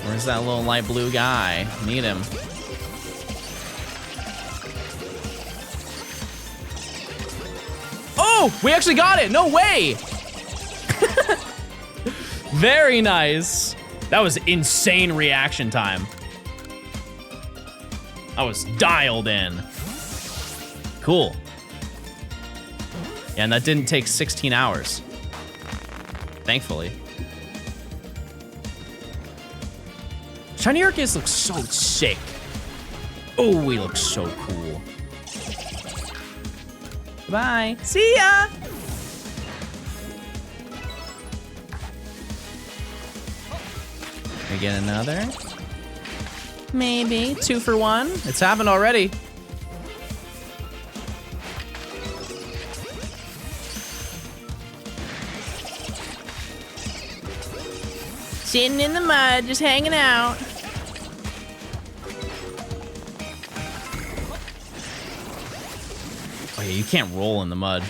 Where's that little light blue guy? Need him. Oh, we actually got it. No way. Very nice. That was insane reaction time. I was dialed in. Cool. Yeah, and that didn't take 16 hours. Thankfully. Shiny ARCEUS looks so sick. Oh, he looks so cool. Bye. See ya. We get another. Maybe 2 for 1. It's happened already. Sitting in the mud, just hanging out. Oh yeah, you can't roll in the mud.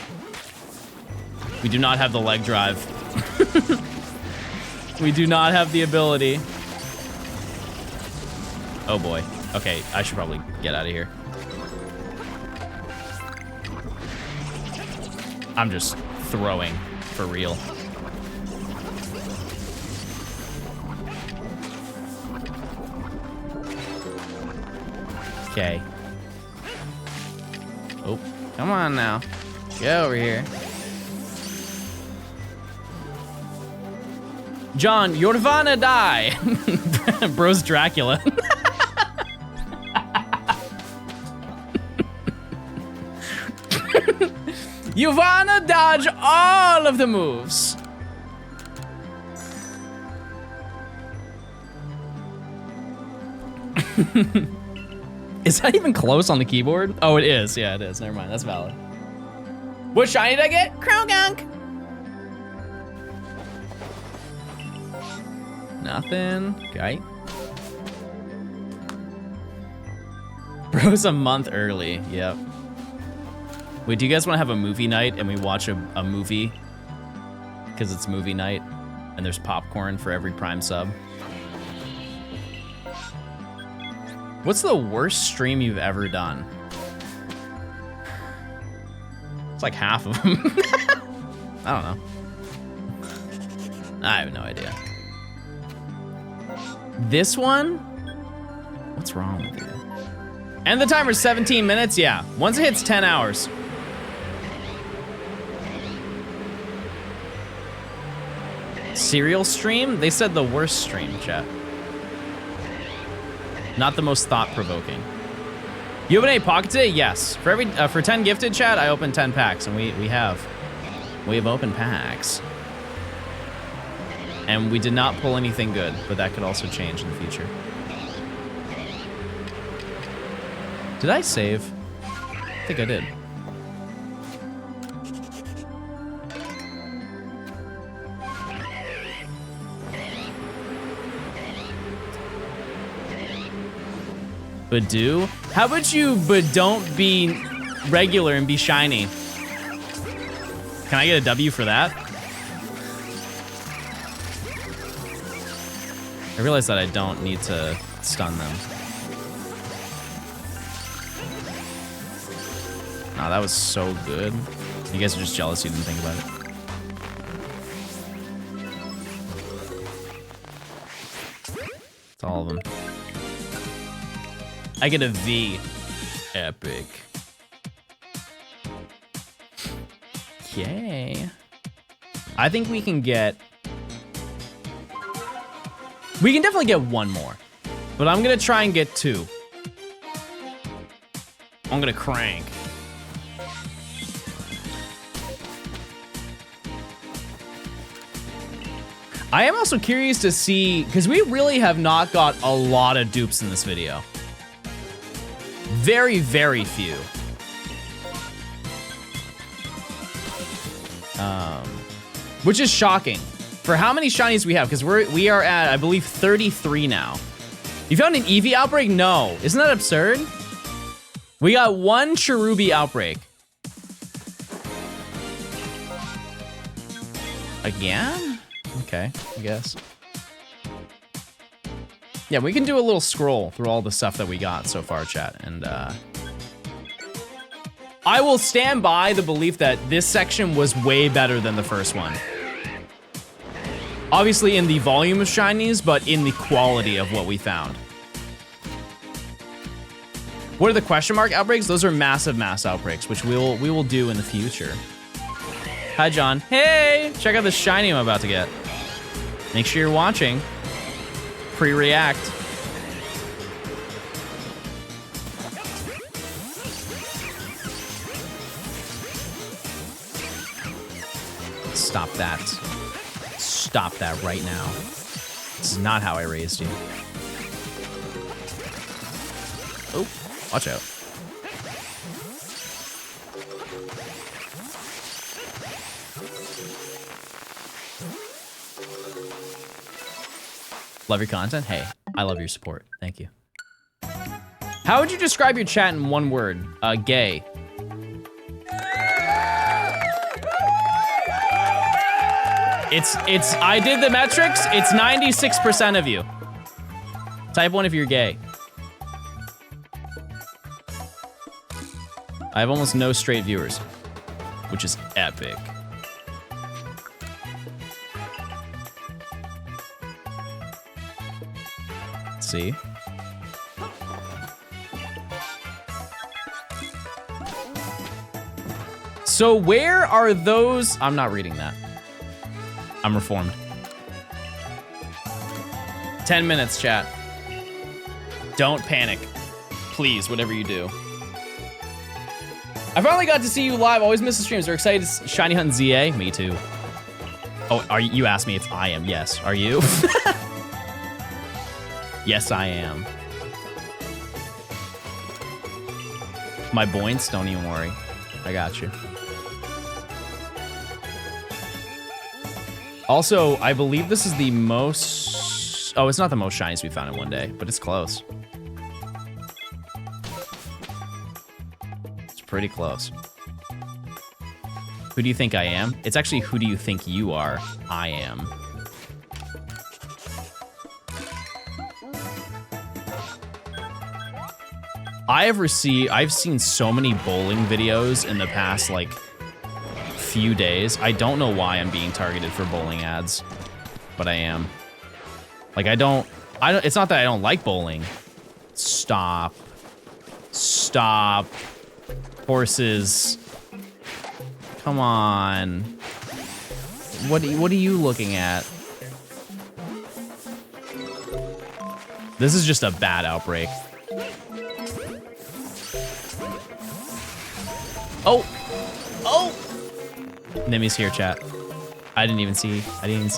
We do not have the leg drive. We do not have the ability. Oh boy. Okay, I should probably get out of here. I'm just throwing for real. Okay. Oh, come on now. Get over here. John, Yorvana die. Bro's Dracula. Yorvana dodge all of the moves. Is that even close on the keyboard? Oh, it is. Yeah, it is. Never mind. That's valid. What shiny did I get? Krogunk. Nothing. Okay. Bro's a month early. Yep. Wait, do you guys want to have a movie night and we watch a movie? Because it's movie night and there's popcorn for every Prime sub. What's the worst stream you've ever done? It's like half of them. I don't know. I have no idea. This one? What's wrong with you? And the timer's 17 minutes? Yeah. Once it hits 10 hours. Serial stream? They said the worst stream, chat. Not the most thought-provoking. You open any pocket today? Yes. For every for 10 gifted, chat, I open 10 packs, and we have opened packs. And we did not pull anything good, but that could also change in the future. Did I save? I think I did. But do? How about you, but don't be regular and be shiny? Can I get a W for that? I realize that I don't need to stun them. Nah, that was so good. You guys are just jealous you didn't think about it. It's all of them. I get a V. Epic. Okay. I think we can get... We can definitely get one more. But I'm gonna try and get 2. I'm gonna crank. I am also curious to see, because we really have not got a lot of dupes in this video. Very, very few. Which is shocking for how many shinies we have, because we are at, I believe, 33 now. You found an Eevee outbreak? No. Isn't that absurd? We got one Cherubi outbreak. Again? Okay, I guess. Yeah, we can do a little scroll through all the stuff that we got so far, chat, and I will stand by the belief that this section was way better than the first one. Obviously in the volume of shinies, but in the quality of what we found. What are the question mark outbreaks? Those are massive mass outbreaks, which we will do in the future. Hi, John. Hey, check out this shiny I'm about to get. Make sure you're watching. Pre-react. Stop that. Stop that right now. This is not how I raised you. Oh, watch out. Love your content? Hey, I love your support. Thank you. How would you describe your chat in one word? Gay. I did the metrics. It's 96% of you. Type 1 if you're gay. I have almost no straight viewers, which is epic. See? So where are those? I'm not reading that. I'm reformed. 10 minutes, chat. Don't panic. Please, whatever you do. I finally got to see you live. Always miss the streams. Are excited to shiny hunt ZA? Me too. Oh, you asked me if I am. Yes. Are you? Yes, I am. My boints, don't even worry. I got you. Also, I believe this is the most... Oh, it's not the most shinies we found in one day, but it's close. It's pretty close. Who do you think I am? It's actually who do you think you are? I am. I've seen so many bowling videos in the past, like, few days. I don't know why I'm being targeted for bowling ads, but I am. Like, I don't, it's not that I don't like bowling. Stop. Stop. Horses. Come on. What are you looking at? This is just a bad outbreak. Oh! Oh! Nimi's here, chat. I didn't even see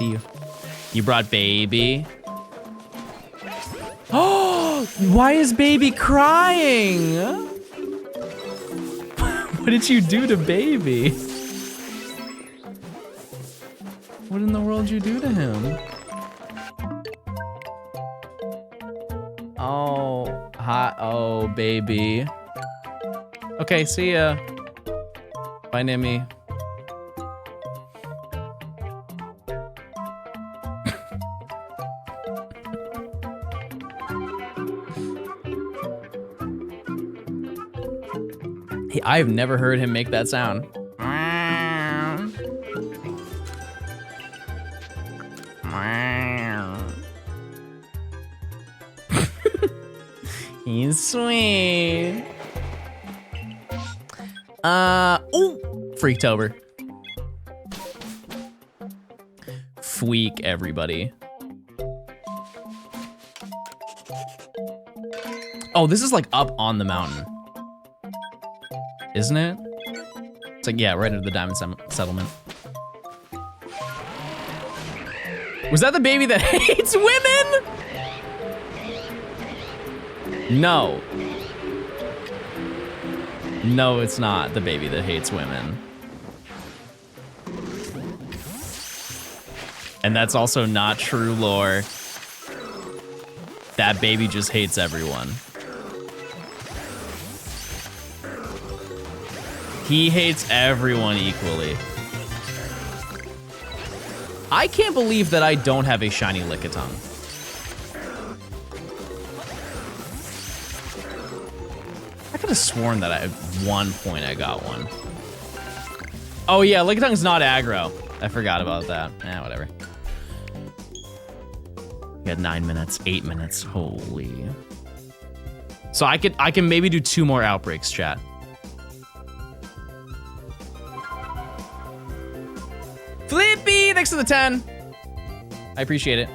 you. You brought baby. Oh! Why is baby crying? What did you do to baby? What in the world did you do to him? Oh, hi, oh, baby. Okay, see ya. Bye, Nimi. Hey, I've never heard him make that sound. He's sweet. Oh, Freaktober. Freak, everybody. Oh, this is like up on the mountain. isn't it? It's like, yeah, right under the diamond settlement. Was that the baby that hates women? No. No, it's not the baby that hates women. And that's also not true lore. That baby just hates everyone. He hates everyone equally. I can't believe that I don't have a shiny Lickitung. I could have sworn that at one point I got one. Oh yeah, Lickitung's not aggro. I forgot about that. Eh, whatever. We got 9 minutes, 8 minutes, holy. So I can maybe do 2 more outbreaks, chat. Flippy, thanks for the 10. I appreciate it.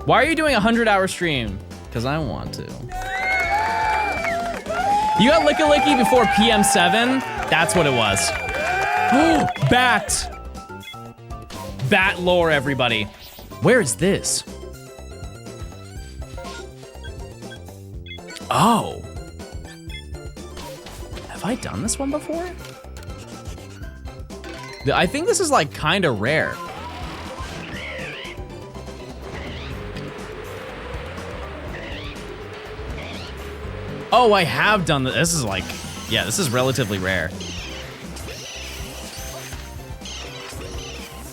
Why are you doing a 100-hour stream? Because I want to. You got Licky Licky before PM7? That's what it was. Oh, Bat. Bat lore, everybody. Where is this? Oh. Have I done this one before? I think this is like kind of rare. Oh, I have done this. This is like, yeah, this is relatively rare.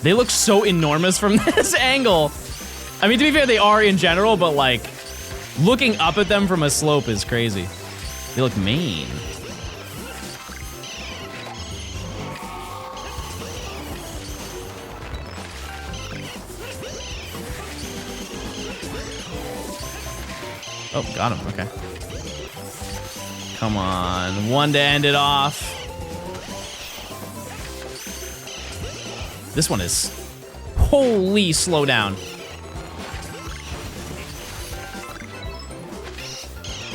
They look so enormous from this angle. I mean, to be fair, they are in general, but like, looking up at them from a slope is crazy. They look mean. Oh, got him, okay. Come on, one to end it off. This one is, holy, slow down.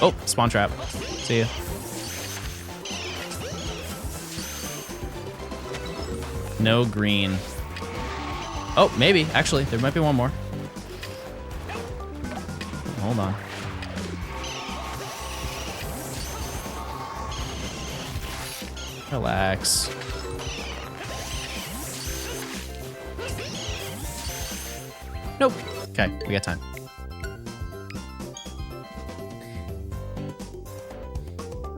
Oh, spawn trap, see ya. No green. Oh, maybe, actually, there might be one more. Hold on. Relax. Nope. Okay, we got time.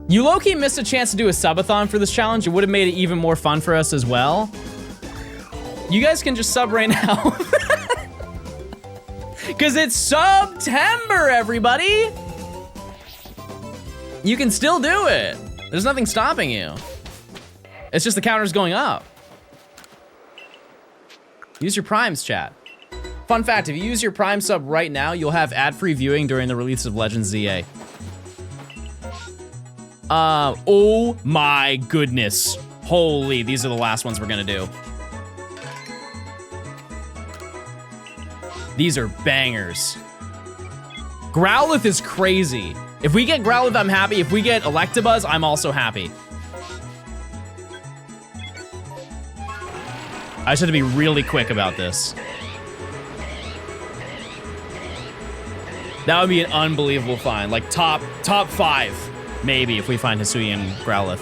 You low-key missed a chance to do a subathon for this challenge. It would have made it even more fun for us as well. You guys can just sub right now. Because it's September, everybody. You can still do it. There's nothing stopping you. It's just the counter's going up. Use your primes, chat. Fun fact, if you use your prime sub right now, you'll have ad-free viewing during the release of Legends ZA. Oh my goodness. Holy, these are the last ones we're gonna do. These are bangers. Growlithe is crazy. If we get Growlithe, I'm happy. If we get Electabuzz, I'm also happy. I just have to be really quick about this. That would be an unbelievable find. Like top 5, maybe, if we find Hisui and Growlithe.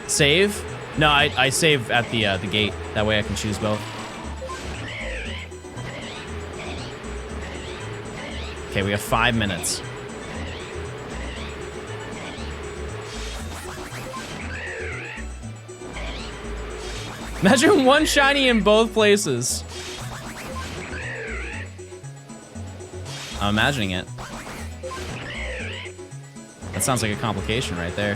Save? No, I save at the gate. That way I can choose both. Okay, we have 5 minutes. Imagine one shiny in both places. I'm imagining it. That sounds like a complication right there.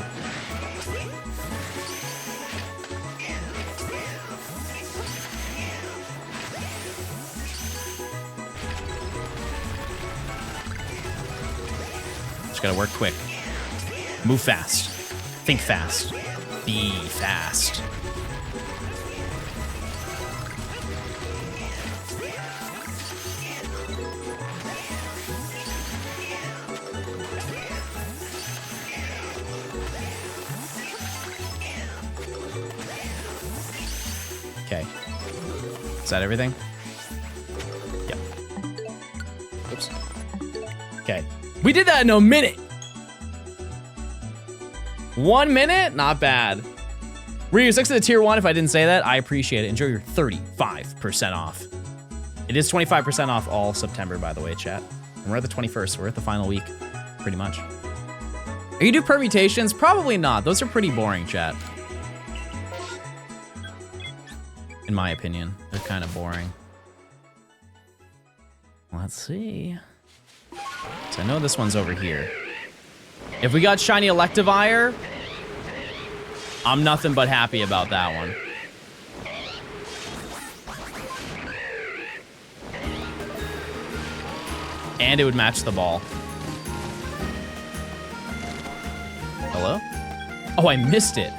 Just gotta work quick. Move fast. Think fast. Be fast. that everything? Yep. Oops. Okay. We did that in a minute. 1 minute? Not bad. Ryu, thanks to the tier 1. If I didn't say that, I appreciate it. Enjoy your 35% off. It is 25% off all September, by the way, chat. And we're at the 21st. We're at the final week, pretty much. Are you do permutations? Probably not. Those are pretty boring, chat. In my opinion, they're kind of boring. Let's see. So I know this one's over here. If we got shiny Electivire, I'm nothing but happy about that one. And it would match the ball. Hello? Oh, I missed it.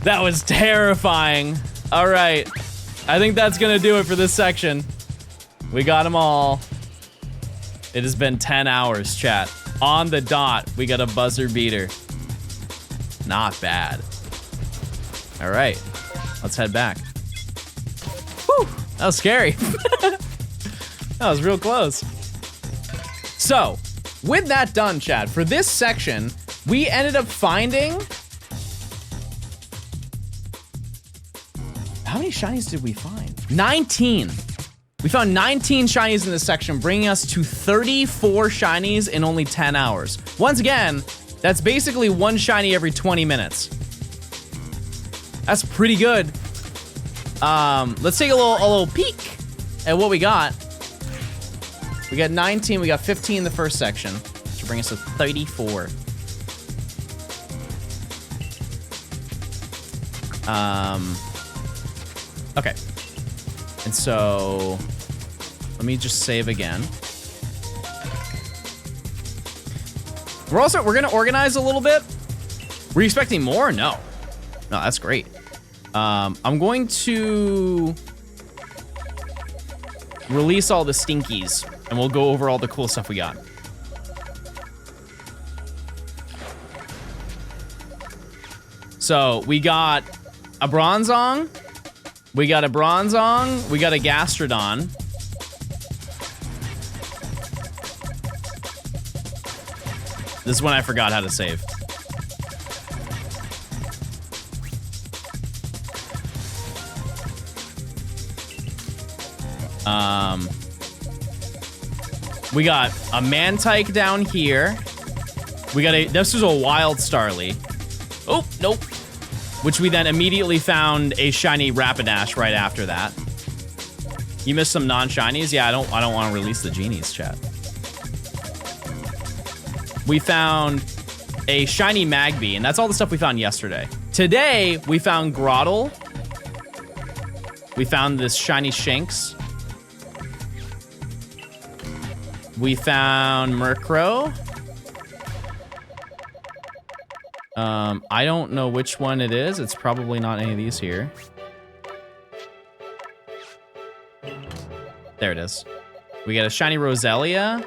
That was terrifying. All right. I think that's gonna do it for this section. We got them all. It has been 10 hours, chat. On the dot, we got a buzzer beater. Not bad. All right, let's head back. Whew, that was scary. That was real close. So, with that done, chat, for this section, we ended up finding... How many shinies did we find? 19. We found 19 shinies in this section, bringing us to 34 shinies in only 10 hours. Once again, that's basically one shiny every 20 minutes. That's pretty good. Let's take a little peek at what we got. We got 19, we got 15 in the first section, which will bring us to 34. Okay. And so let me just save again. We're gonna organize a little bit. Were you expecting more? No. No, that's great. I'm going to release all the stinkies and we'll go over all the cool stuff we got. So we got a Bronzong, we got a Bronzong, we got a Gastrodon. This is when I forgot how to save. We got a Mantike down here. We got this was a Wild Starly. Oh, nope. Which we then immediately found a shiny Rapidash right after that. You missed some non-shinies? Yeah, I don't want to release the genies, chat. We found a shiny Magby, and that's all the stuff we found yesterday. Today, we found Grottle. We found this shiny Shinx. We found Murkrow. I don't know which one it is. It's probably not any of these here. There it is. We got a shiny Roselia.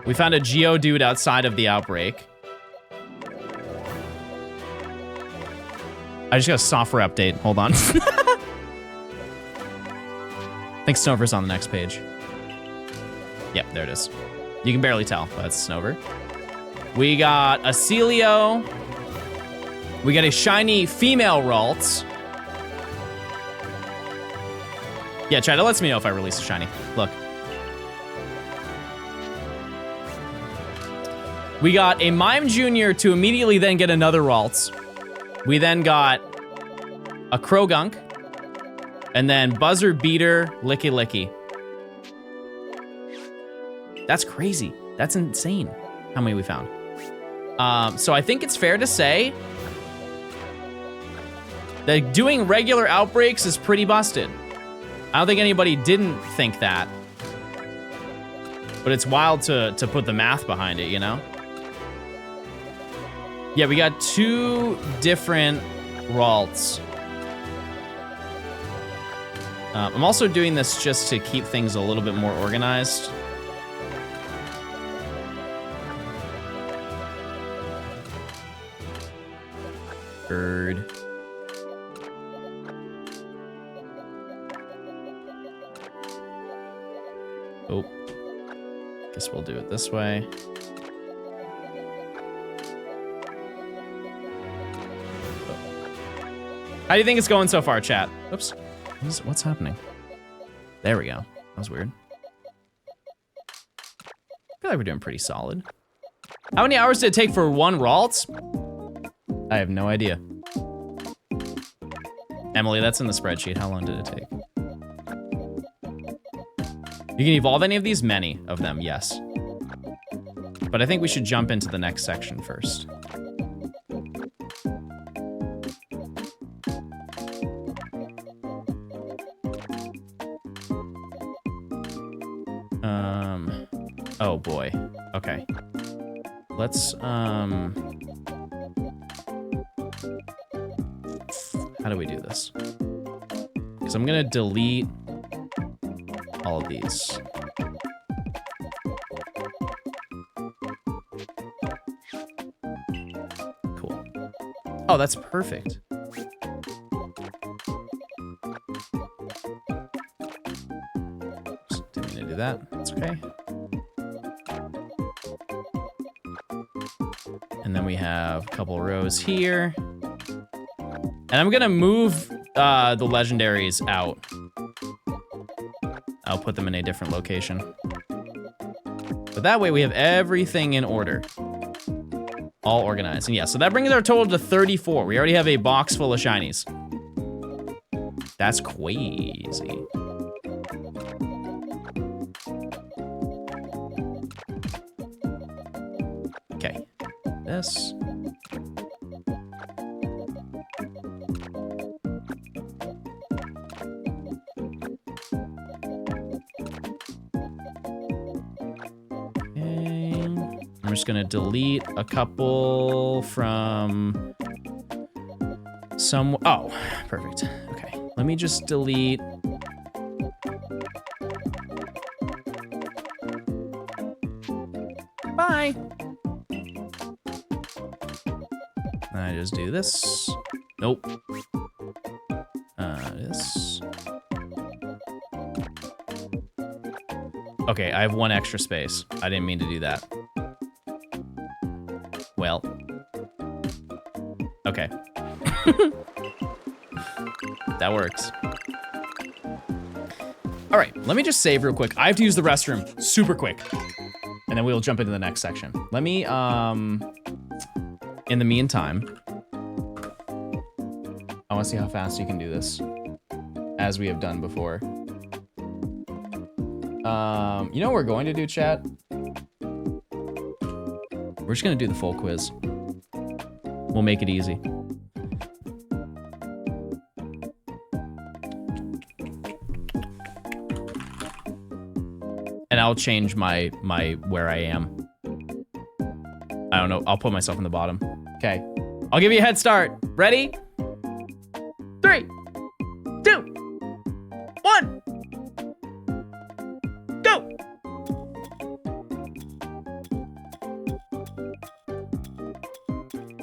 We found a Geodude outside of the Outbreak. I just got a software update. Hold on. I think Snover's on the next page. Yep, there it is. You can barely tell, but it's Snover. We got a Celio. We got a shiny female Ralts. Yeah, chat, it lets me know if I release a shiny. Look. We got a Mime Jr. to immediately then get another Ralts. We then got a Krogunk. And then Buzzer Beater, Licky Licky. That's crazy. That's insane how many we found. So I think it's fair to say that doing regular outbreaks is pretty busted. I don't think anybody didn't think that. But it's wild to put the math behind it, you know? Yeah, we got 2 different Ralts. I'm also doing this just to keep things a little bit more organized. Bird. Oh. Guess we'll do it this way. How do you think it's going so far, chat? Oops. What's happening? There we go. That was weird. I feel like we're doing pretty solid. How many hours did it take for 1 Ralts? I have no idea. Emily, that's in the spreadsheet. How long did it take? You can evolve any of these? Many of them, yes. But I think we should jump into the next section first. Oh boy. Okay. Let's, how do we do this? Because I'm gonna delete all of these. Cool. Oh, that's perfect. Oops, didn't mean to do that. That's okay. And then we have a couple rows here. And I'm gonna move the legendaries out. I'll put them in a different location. But that way we have everything in order. All organized. And yeah, so that brings our total to 34. We already have a box full of shinies. That's crazy. Okay, this. just gonna delete a couple from some. Oh, perfect. Okay, let me just delete. Bye. I just do this. Nope. This. Okay, I have one extra space. I didn't mean to do that. Well. Okay. That works. All right, let me just save real quick. I have to use the restroom super quick. And then we'll jump into the next section. Let me, in the meantime, I wanna see how fast you can do this, as we have done before. You know what we're going to do, chat? We're just gonna do the full quiz. We'll make it easy. And I'll change my where I am. I don't know, I'll put myself in the bottom. Okay, I'll give you a head start. Ready? 3, 2, 1. Go!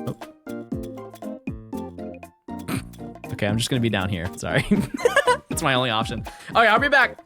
Oh. Okay, I'm just gonna be down here, sorry. That's my only option. Okay, I'll be back.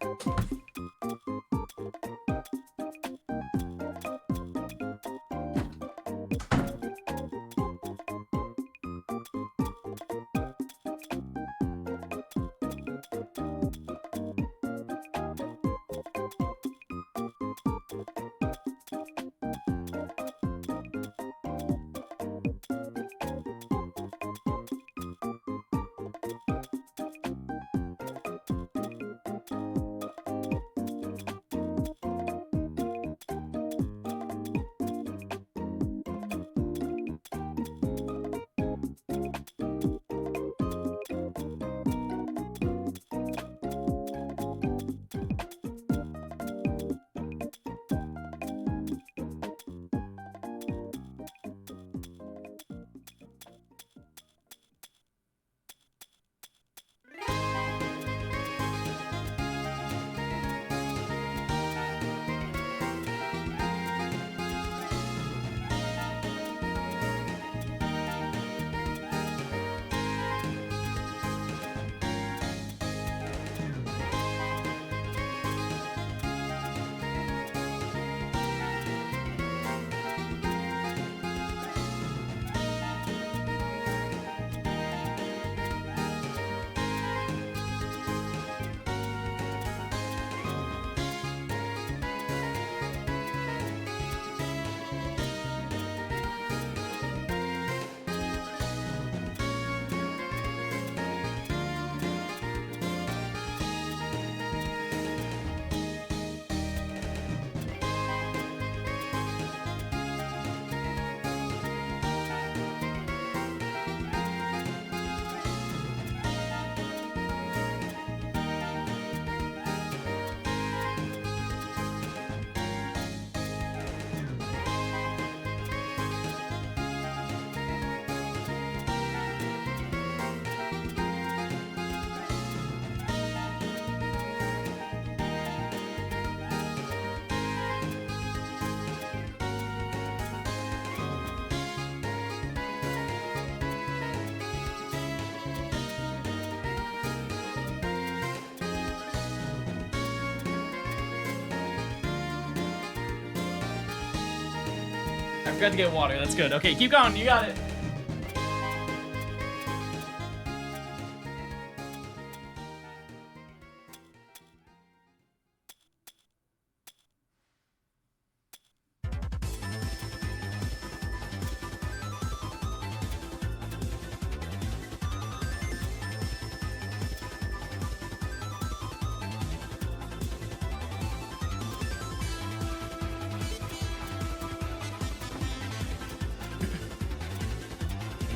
I forgot to get water. That's good. Okay, keep going. You got it.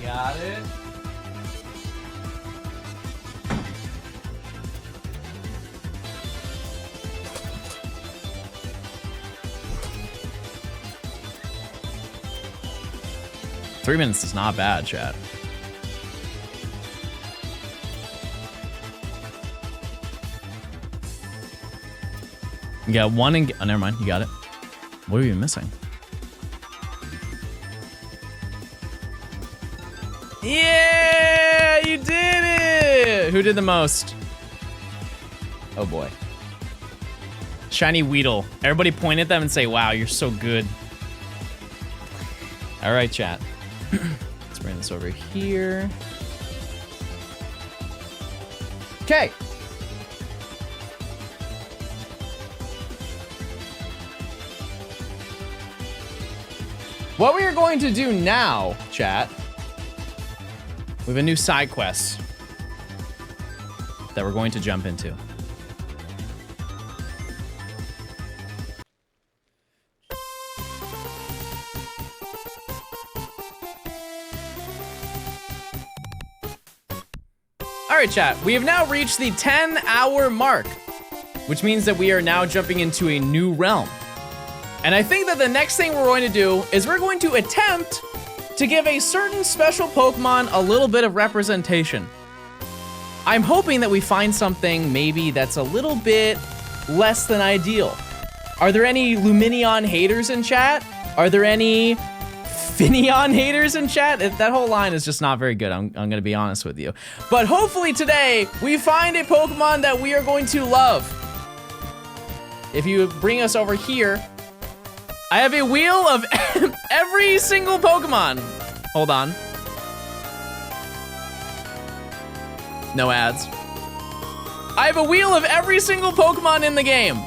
Got it. 3 minutes is not bad, chat. You got one and oh, never mind, you got it. What are you missing? Yeah, you did it! Who did the most? Oh boy. Shiny Weedle. Everybody point at them and say, wow, you're so good. All right, chat. Let's bring this over here. Okay. What we are going to do now, chat, we have a new side quest that we're going to jump into. All right, chat, we have now reached the 10-hour mark, which means that we are now jumping into a new realm. And I think that the next thing we're going to do is we're going to attempt to give a certain special Pokemon a little bit of representation. I'm hoping that we find something maybe that's a little bit less than ideal. Are there any Lumineon haters in chat? Are there any Finneon haters in chat? That whole line is just not very good, I'm gonna be honest with you. But hopefully today, we find a Pokemon that we are going to love. If you bring us over here, I have a wheel of every single Pokemon. Hold on. No ads. I have a wheel of every single Pokemon in the game.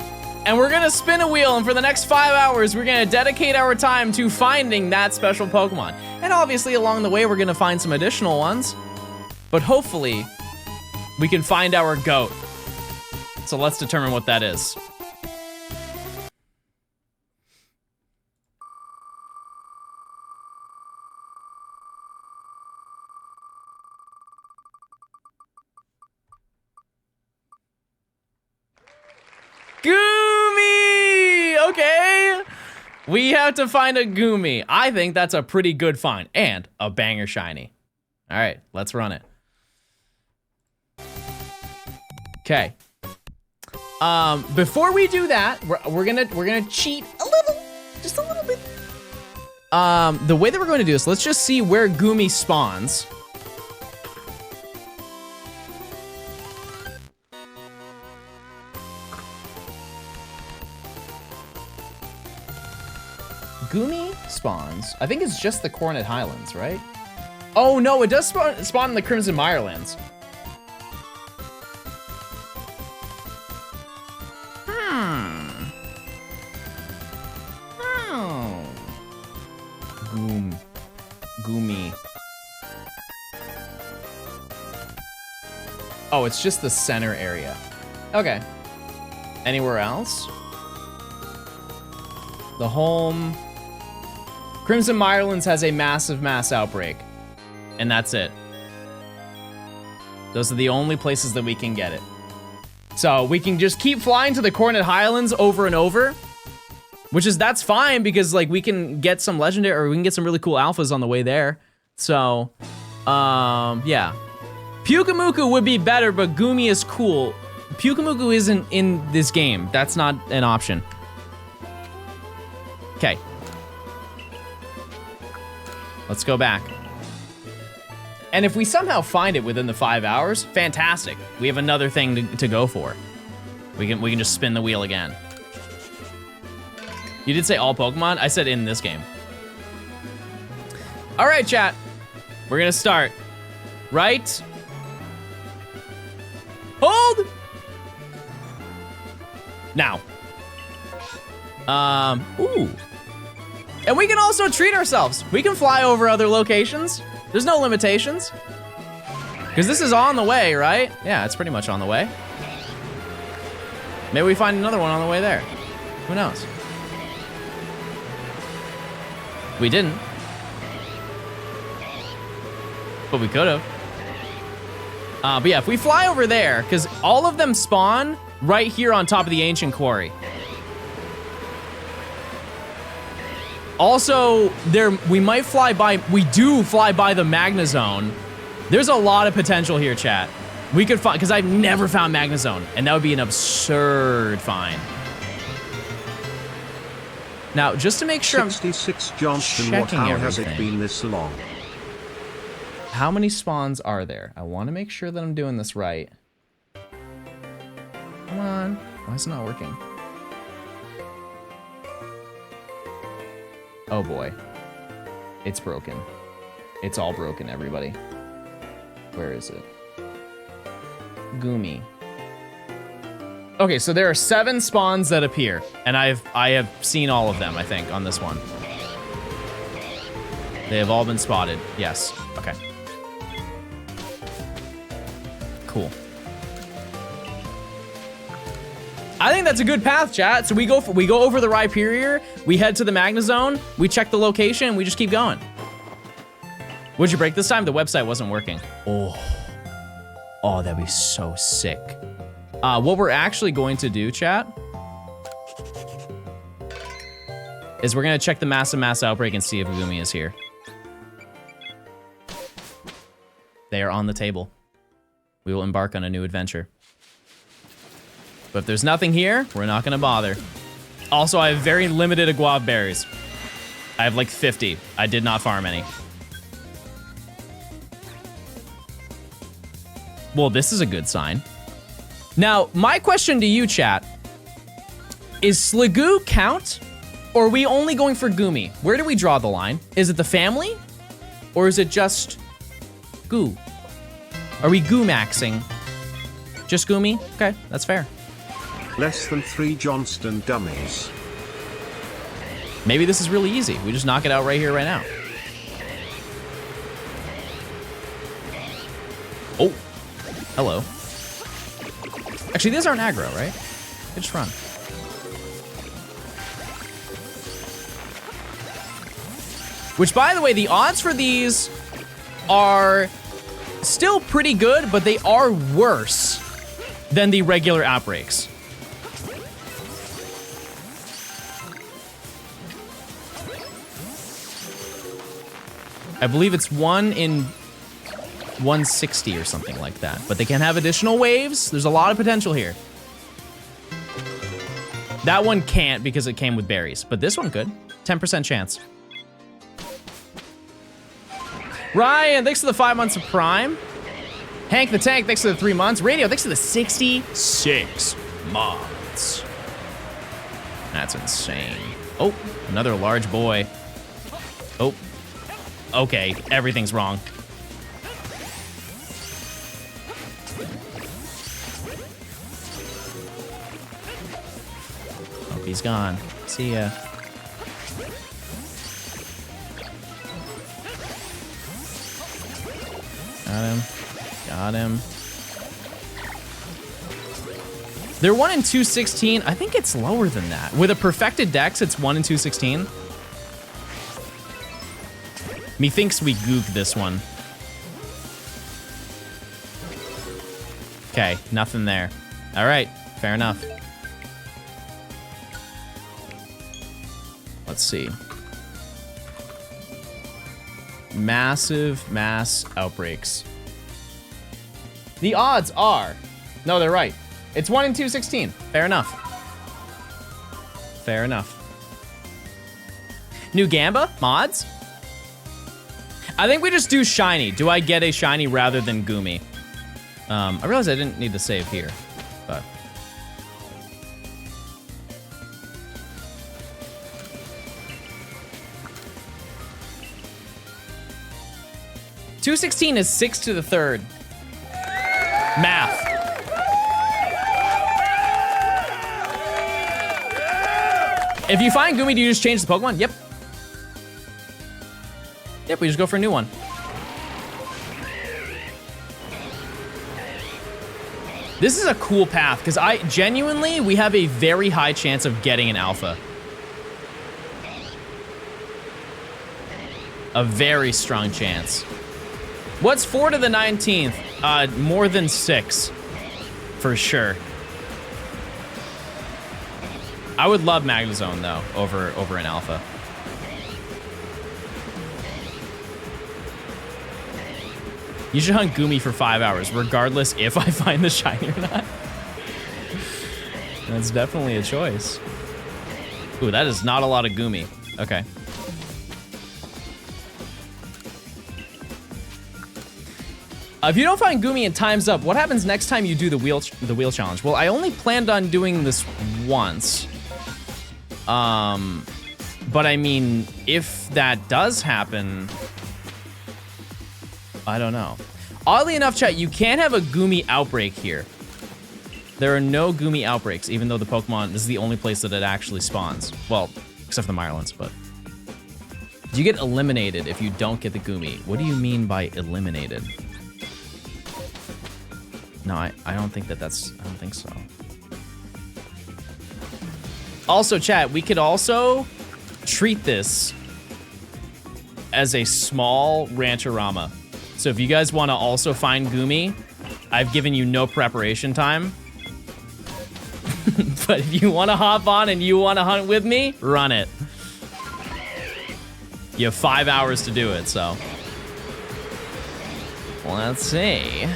And we're gonna spin a wheel, and for the next 5 hours, we're gonna dedicate our time to finding that special Pokemon. And obviously, along the way, we're gonna find some additional ones. But hopefully, we can find our GOAT. So let's determine what that is. Goomy! Okay. We have to find a Goomy. I think that's a pretty good find and a banger shiny. All right, let's run it. Okay. Before we do that, we're gonna cheat a little, just a little bit. The way that we're going to do this, let's just see where Goomy spawns. Goomy spawns, I think it's just the Coronet Highlands, right? Oh no, it does spawn in the Crimson Mirelands. Oh. Goomy. Oh, it's just the center area. Okay. Anywhere else? The home. Crimson Mirelands has a massive mass outbreak. And that's it. Those are the only places that we can get it. So we can just keep flying to the Coronet Highlands over and over. That's fine because like we can get some legendary, or we can get some really cool alphas on the way there. So, yeah. Pyukumuku would be better, but Goomy is cool. Pyukumuku isn't in this game. That's not an option. Okay. Let's go back. And if we somehow find it within the 5 hours, fantastic. We have another thing to go for. We can just spin the wheel again. You did say all Pokemon? I said in this game. All right, chat. We're gonna start. Right? Hold! Now. Ooh. And we can also treat ourselves. We can fly over other locations. There's no limitations. Because this is on the way, right? Yeah, it's pretty much on the way. Maybe we find another one on the way there. Who knows? We didn't. But we could have. But yeah, if we fly over there, because all of them spawn right here on top of the Ancient Quarry. Also, we might fly by, we do fly by the Magna Zone. There's a lot of potential here, chat. We could find, because I've never found Magna Zone, and that would be an absurd find. Now, just to make sure 66 Johnstone, checking how everything. has it been this long? How many spawns are there? I want to make sure that I'm doing this right. Come on. Why is it not working? Oh boy. It's broken. It's all broken, everybody. Where is it? Gumi. Okay, so there are 7 spawns that appear, and I have seen all of them, I think, on this one. They have all been spotted. Yes. Okay. Cool. I think that's a good path, chat. So we go over the Rhyperior, we head to the Magna Zone, we check the location, and we just keep going. What'd you break this time? The website wasn't working. Oh, that'd be so sick. What we're actually going to do, chat, is we're gonna check the mass outbreak and see if Gumi is here. They are on the table. We will embark on a new adventure. But if there's nothing here, we're not gonna bother. Also, I have very limited aguave berries. I have like 50. I did not farm any. Well, this is a good sign. Now, my question to you, chat, is Sligoo count, or are we only going for Gumi? Where do we draw the line? Is it the family, or is it just Goo? Are we Goo-maxing? Just Gumi? Okay, that's fair. Less than 3 Johnstone dummies. Maybe this is really easy. We just knock it out right here, right now. Oh, hello. Actually, these aren't aggro, right? They just run. Which, by the way, the odds for these are still pretty good, but they are worse than the regular outbreaks. I believe it's 1 in 160 or something like that. But they can have additional waves. There's a lot of potential here. That one can't because it came with berries, but this one could. 10% chance. Ryan, thanks for the 5 months of Prime. Hank the Tank, thanks for the 3 months. Radio, thanks for the 66 months. That's insane. Oh, another large boy. Oh, okay, everything's wrong. Oh, he's gone. See ya. Got him. Got him. They're 1 in 216. I think it's lower than that. With a perfected dex, it's 1 in 216. Methinks we gook this one. Okay, nothing there. All right, fair enough. Let's see. Massive mass outbreaks. The odds are, no, they're right. It's 1 in 216. Fair enough. Fair enough. New Gamba mods? I think we just do shiny. Do I get a shiny rather than Gumi? I realized I didn't need to save here, but. $216 is 6 to the 3rd. Math. If you find Gumi, do you just change the Pokemon? Yep. Yep, we just go for a new one. This is a cool path, because we have a very high chance of getting an alpha. A very strong chance. What's 4 to the 19th? More than 6, for sure. I would love Magna Zone though, over an alpha. You should hunt Gumi for 5 hours, regardless if I find the shiny or not. That's definitely a choice. Ooh, that is not a lot of Gumi. Okay. If you don't find Gumi and time's up, what happens next time you do the wheel challenge? Well, I only planned on doing this once. But I mean, if that does happen, I don't know. Oddly enough, chat, you can't have a Gumi outbreak here. There are no Gumi outbreaks, even though the Pokemon, this is the only place that it actually spawns. Well, except for the Mirelands, but. You get eliminated if you don't get the Gumi. What do you mean by eliminated? No, I don't think that's, I don't think so. Also, chat, we could also treat this as a small Rancherama. So if you guys want to also find Gumi, I've given you no preparation time. But if you want to hop on and you want to hunt with me, run it. You have 5 hours to do it, so. Let's see.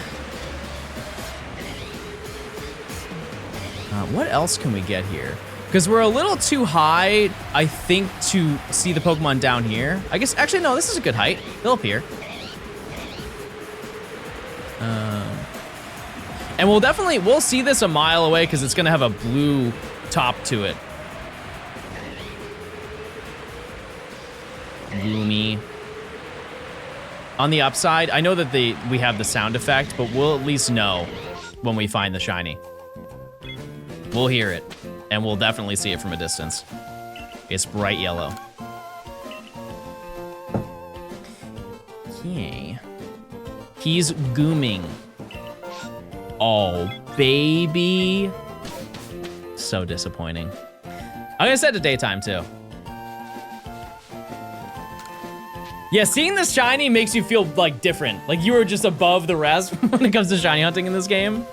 What else can we get here? Because we're a little too high, I think, to see the Pokemon down here. I guess, actually, no, this is a good height. They'll appear. And we'll see this a mile away because it's going to have a blue top to it. Gloomy. On the upside, I know that we have the sound effect, but we'll at least know when we find the shiny. We'll hear it, and we'll definitely see it from a distance. It's bright yellow. Okay. He's gooming. Oh, baby. So disappointing. I'm gonna set it to daytime, too. Yeah, seeing this shiny makes you feel, like, different. Like, you were just above the rest when it comes to shiny hunting in this game.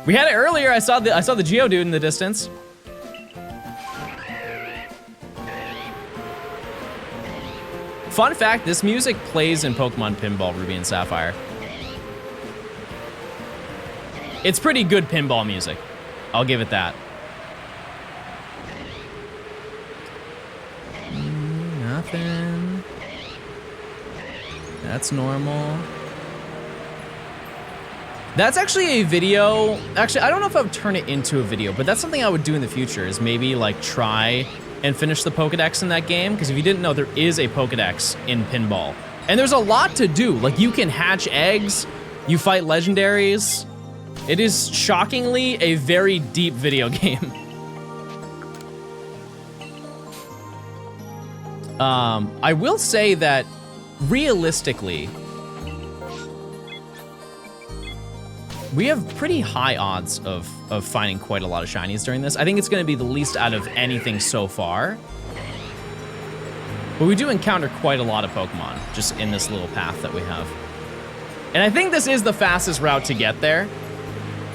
We had it earlier. I saw the Geodude in the distance. Fun fact, this music plays in Pokemon Pinball Ruby and Sapphire. It's pretty good pinball music. I'll give it that. Nothing. That's normal. That's actually a video. Actually, I don't know if I would turn it into a video, but that's something I would do in the future is maybe like try and finish the Pokedex in that game. Because if you didn't know, there is a Pokedex in pinball. And there's a lot to do. Like you can hatch eggs, you fight legendaries. It is shockingly a very deep video game. I will say that realistically, we have pretty high odds of finding quite a lot of shinies during this. I think it's gonna be the least out of anything so far. But we do encounter quite a lot of Pokemon just in this little path that we have. And I think this is the fastest route to get there.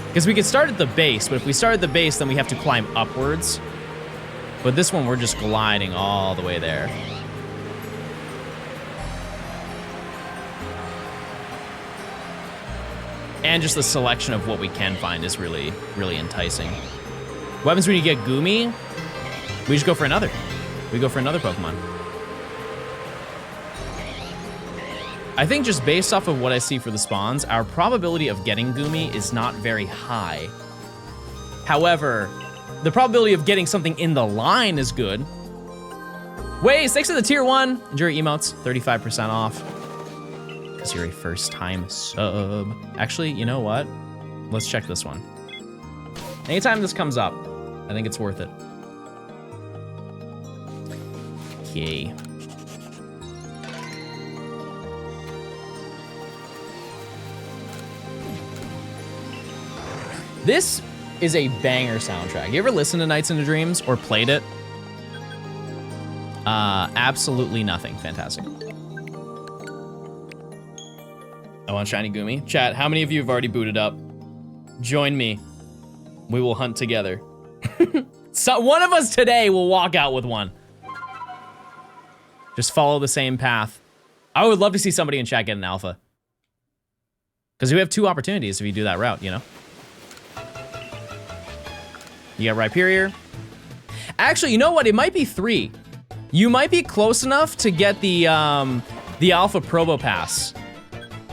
Because we could start at the base, but if we start at the base, then we have to climb upwards. But this one, we're just gliding all the way there. And just the selection of what we can find is really, really enticing. What happens when you get Gumi? We just go for another. We go for another Pokemon. I think just based off of what I see for the spawns, our probability of getting Gumi is not very high. However, the probability of getting something in the line is good. Waze, thanks to the tier 1. Enjoy your emotes, 35% off. Because you're a first-time sub. Actually, you know what? Let's check this one. Anytime this comes up, I think it's worth it. Okay. This is a banger soundtrack. You ever listen to Nights into Dreams or played it? Absolutely nothing. Fantastic. I want shiny Gumi. Chat, how many of you have already booted up? Join me. We will hunt together. So one of us today will walk out with one. Just follow the same path. I would love to see somebody in chat get an alpha. Because we have 2 opportunities if you do that route, you know? You got Rhyperior. Actually, you know what? It might be 3. You might be close enough to get the Alpha Probo Pass.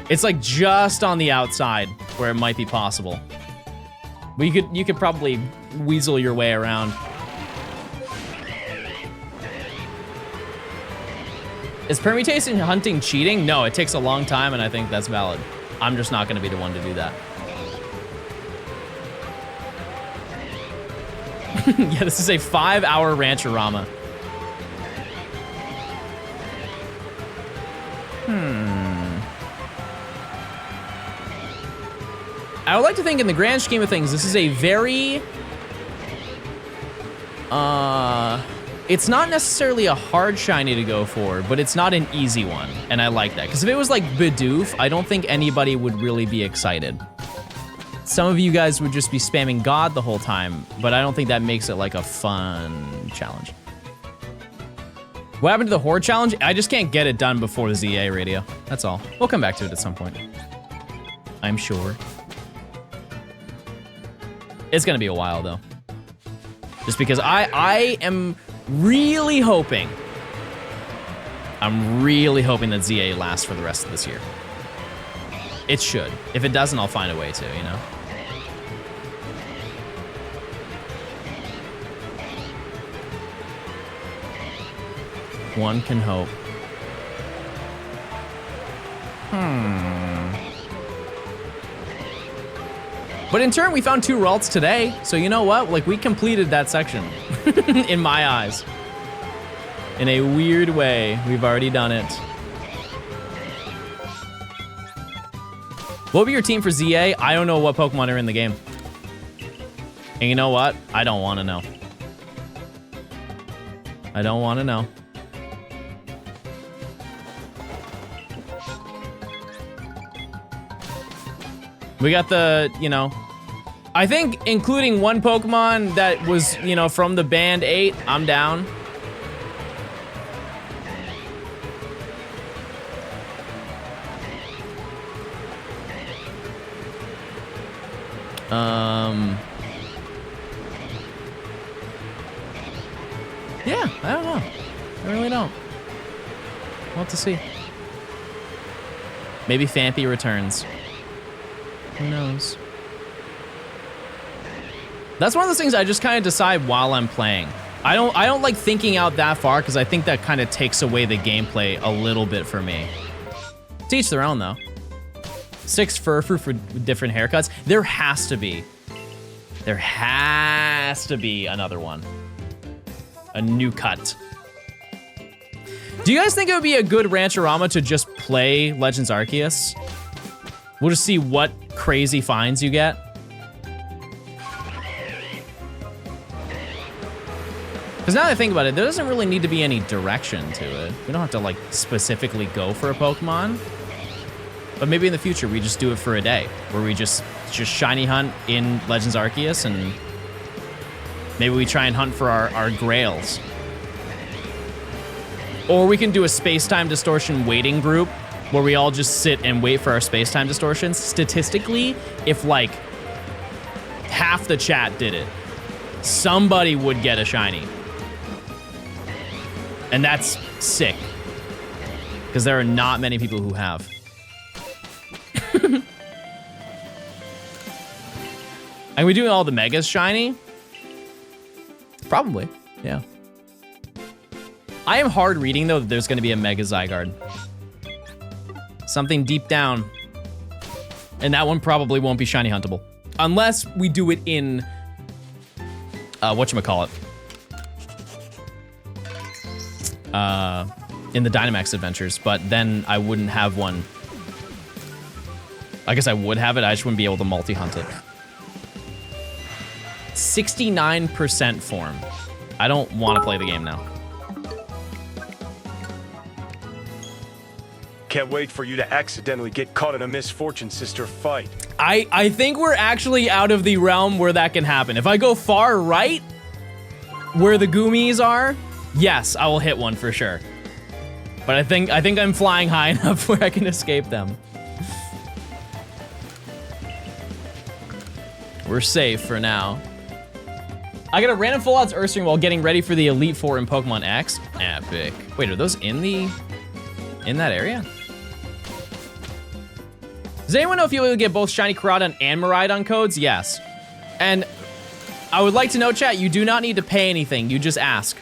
It's like just on the outside where it might be possible. But you could probably weasel your way around. Is permutation hunting cheating? No, it takes a long time, and I think that's valid. I'm just not gonna be the one to do that. Yeah, this is a 5-hour Rancherama. I would like to think in the grand scheme of things, this is a very, it's not necessarily a hard shiny to go for, but it's not an easy one, and I like that. Because if it was like Bidoof, I don't think anybody would really be excited. Some of you guys would just be spamming God the whole time, but I don't think that makes it like a fun challenge. What happened to the Horde challenge? I just can't get it done before the ZA radio. That's all. We'll come back to it at some point. I'm sure. It's gonna be a while though. Just because I am really hoping, I'm really hoping that ZA lasts for the rest of this year. It should. If it doesn't, I'll find a way to, you know? One can hope. But in turn, we found 2 Ralts today, so you know what? Like, we completed that section, in my eyes. In a weird way, we've already done it. What would be your team for ZA? I don't know what Pokemon are in the game. And you know what? I don't want to know. I don't want to know. We got the, you know, I think including 1 Pokemon that was, you know, from the band 8, I'm down. Yeah, I don't know. I really don't. We'll have to see. Maybe Phanpy returns. Who knows? That's one of those things I just kind of decide while I'm playing. I don't like thinking out that far because I think that kind of takes away the gameplay a little bit for me. To each their own though. 6 Furfrou for different haircuts. There has to be. There has to be another one. A new cut. Do you guys think it would be a good Rancherama to just play Legends Arceus? We'll just see what crazy finds you get. Because now that I think about it, there doesn't really need to be any direction to it. We don't have to like specifically go for a Pokemon. But maybe in the future we just do it for a day, where we just shiny hunt in Legends Arceus, and maybe we try and hunt for our grails. Or we can do a space-time distortion waiting group, where we all just sit and wait for our space-time distortions. Statistically, if like half the chat did it, somebody would get a shiny. And that's sick, because there are not many people who have. Are we doing all the megas shiny? Probably, yeah. I am hard reading though that there's gonna be a Mega Zygarde. Something deep down. And that one probably won't be shiny huntable. Unless we do it in, whatchamacallit. In the Dynamax adventures, but then I wouldn't have one. I guess I would have it, I just wouldn't be able to multi-hunt it. 69% form. I don't want to play the game now. Can't wait for you to accidentally get caught in a misfortune sister fight. I think we're actually out of the realm where that can happen. If I go far right, where the Goomies are, yes, I will hit one for sure. But I think I'm flying high enough where I can escape them. We're safe for now. I got a random full odds Earth string while getting ready for the Elite Four in Pokemon X. Epic. Wait, are those in that area? Does anyone know if you'll get both Shiny Koraidon and Miraidon codes? Yes. And I would like to know, chat, you do not need to pay anything. You just ask.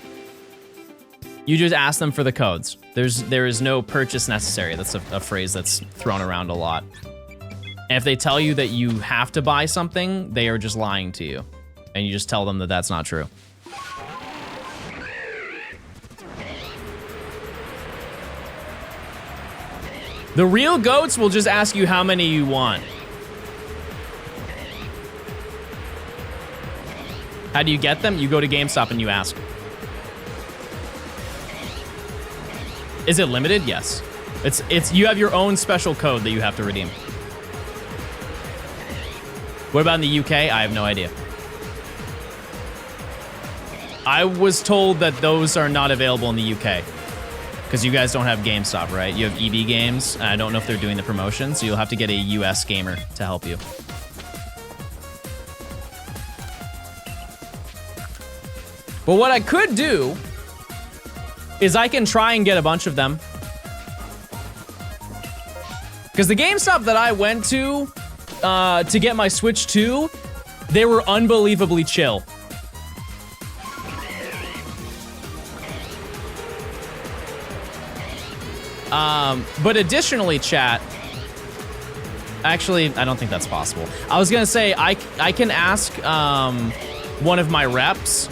You just ask them for the codes. There is no purchase necessary. That's a phrase that's thrown around a lot. And if they tell you that you have to buy something, they are just lying to you. And you just tell them that that's not true. The real goats will just ask you how many you want. How do you get them? You go to GameStop and you ask. Is it limited? Yes. It's you have your own special code that you have to redeem. What about in the UK? I have no idea. I was told that those are not available in the UK. Because you guys don't have GameStop, right? You have EB Games, and I don't know if they're doing the promotion, so you'll have to get a US gamer to help you. But what I could do is I can try and get a bunch of them. Because the GameStop that I went to get my Switch 2, they were unbelievably chill. But additionally, chat, actually, I don't think that's possible. I was gonna say, I can ask one of my reps,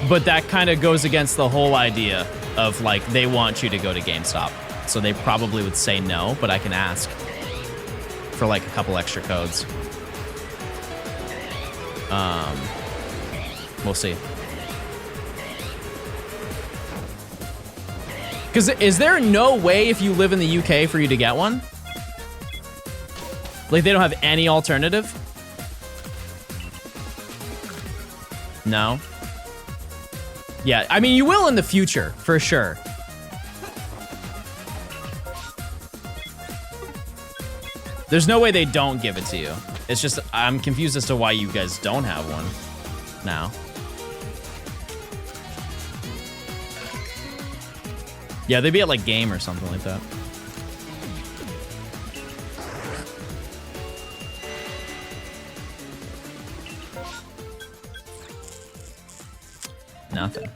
but that kind of goes against the whole idea of, like, they want you to go to GameStop. So they probably would say no, but I can ask for, like, a couple extra codes. We'll see. Because is there no way if you live in the UK for you to get one? Like, they don't have any alternative? No? Yeah, I mean, you will in the future, for sure. There's no way they don't give it to you. It's just, I'm confused as to why you guys don't have one now. Yeah, they'd be at, like, Game or something like that. Nothing.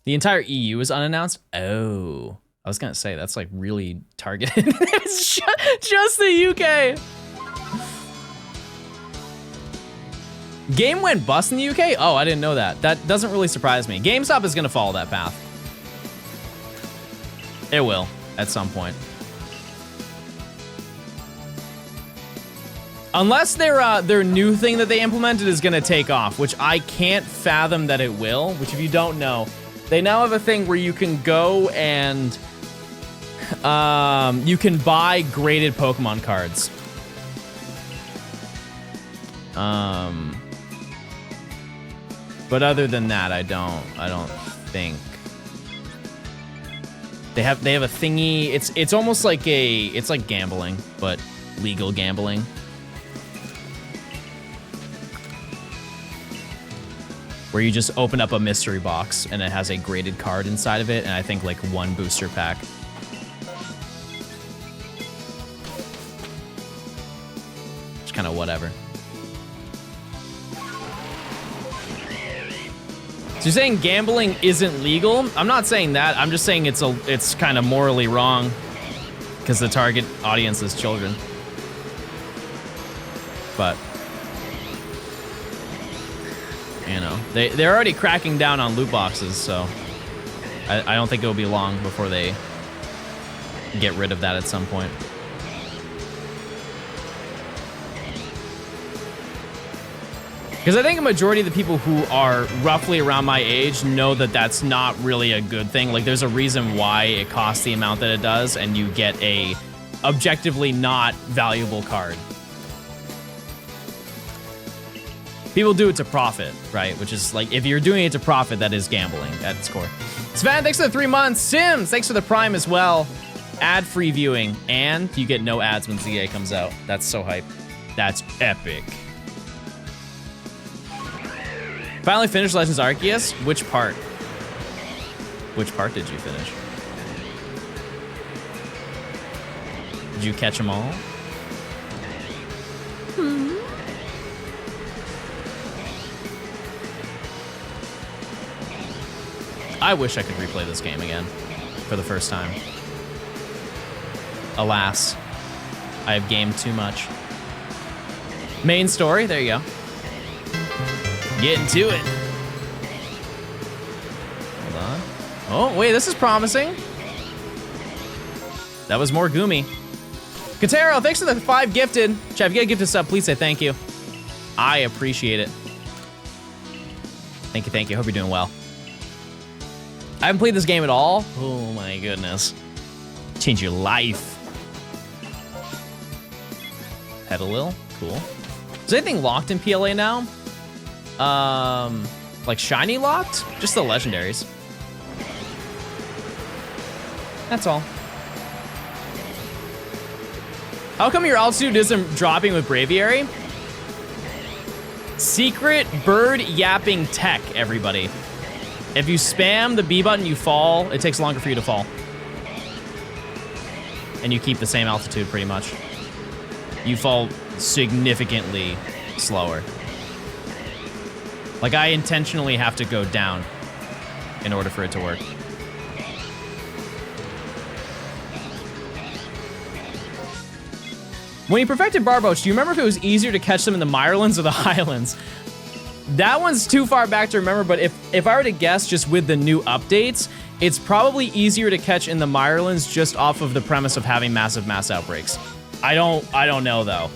The entire EU is unannounced? Oh. I was gonna say, that's, like, really targeted. It's just the UK. Game went bust in the UK? Oh, I didn't know that. That doesn't really surprise me. GameStop is gonna follow that path. It will, at some point. Unless their new thing that they implemented is gonna take off, which I can't fathom that it will, which if you don't know, they now have a thing where you can go and you can buy graded Pokemon cards. But other than that, I don't think they have a thingy. It's almost like it's like gambling, but legal gambling. Where you just open up a mystery box and it has a graded card inside of it, and I think like one booster pack. It's kind of whatever. So you're saying gambling isn't legal? I'm not saying that. I'm just saying it's kind of morally wrong because the target audience is children. But you know, they're already cracking down on loot boxes, so I don't think it'll be long before they get rid of that at some point. Because I think a majority of the people who are roughly around my age know that that's not really a good thing. Like, there's a reason why it costs the amount that it does, and you get a objectively not valuable card. People do it to profit, right? Which is like, if you're doing it to profit, that is gambling at its core. Sven, thanks for the 3 months. Sims, thanks for the Prime as well. ad-free viewing, and you get no ads when ZA comes out. That's so hype. That's epic. Finally finished Legends Arceus. Which part? Which part did you finish? Did you catch them all? I wish I could replay this game again for the first time. Alas, I have gamed too much. Main story, there you go. Getting to it. Hold on. Oh, wait, this is promising. That was more Gumi. Katero, thanks for the 5 gifted. Chat, if you get a gifted sub, please say thank you. I appreciate it. Thank you, thank you. Hope you're doing well. I haven't played this game at all. Oh my goodness. Change your life. Petalil, cool. Is anything locked in PLA now? Like shiny locked? Just the legendaries. That's all. How come your altitude isn't dropping with Braviary? Secret bird yapping tech, everybody. If you spam the B button, you fall. It takes longer for you to fall. And you keep the same altitude pretty much. You fall significantly slower. Like I intentionally have to go down in order for it to work. When you perfected Barboach, do you remember if it was easier to catch them in the Mirelands or the Highlands? That one's too far back to remember, but if I were to guess just with the new updates, it's probably easier to catch in the Mirelands just off of the premise of having massive mass outbreaks. I don't know though.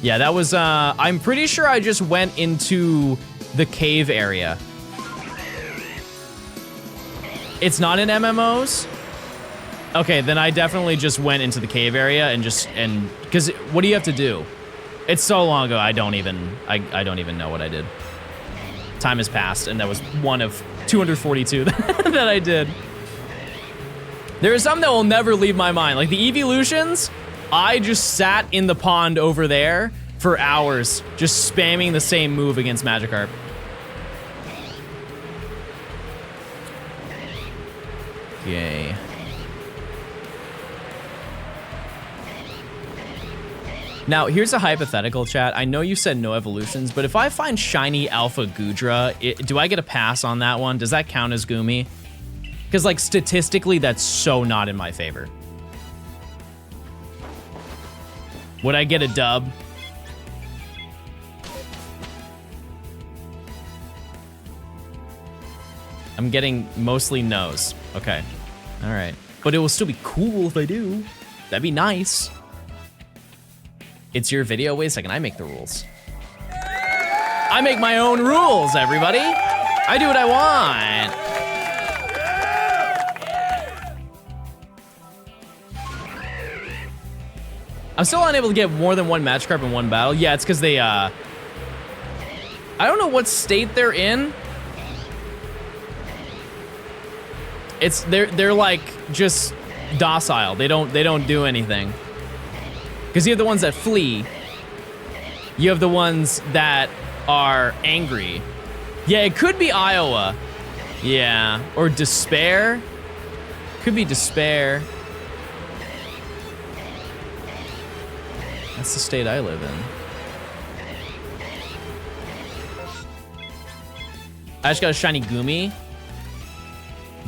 Yeah, that was, I'm pretty sure I just went into the cave area. It's not in MMOs? Okay, then I definitely just went into the cave area and because what do you have to do? It's so long ago, I don't even know what I did. Time has passed, and that was one of 242 that I did. There are some that will never leave my mind. Like the evolutions, I just sat in the pond over there for hours, just spamming the same move against Magikarp. Yay. Now, here's a hypothetical, chat. I know you said no evolutions, but if I find shiny Alpha Gudra, do I get a pass on that one? Does that count as Gumi? Because, like, statistically, that's so not in my favor. Would I get a dub? I'm getting mostly no's. Okay. All right. But it will still be cool if I do. That'd be nice. It's your video. Wait a second, I make the rules. I make my own rules, everybody. I do what I want. I'm still unable to get more than one Magikarp in one battle. Yeah, it's because they, I don't know what state they're in. They're like just docile. They don't do anything. Because you have the ones that flee. You have the ones that are angry. Yeah, it could be Iowa. Yeah, or Despair. Could be Despair. That's the state I live in. I just got a shiny Gumi.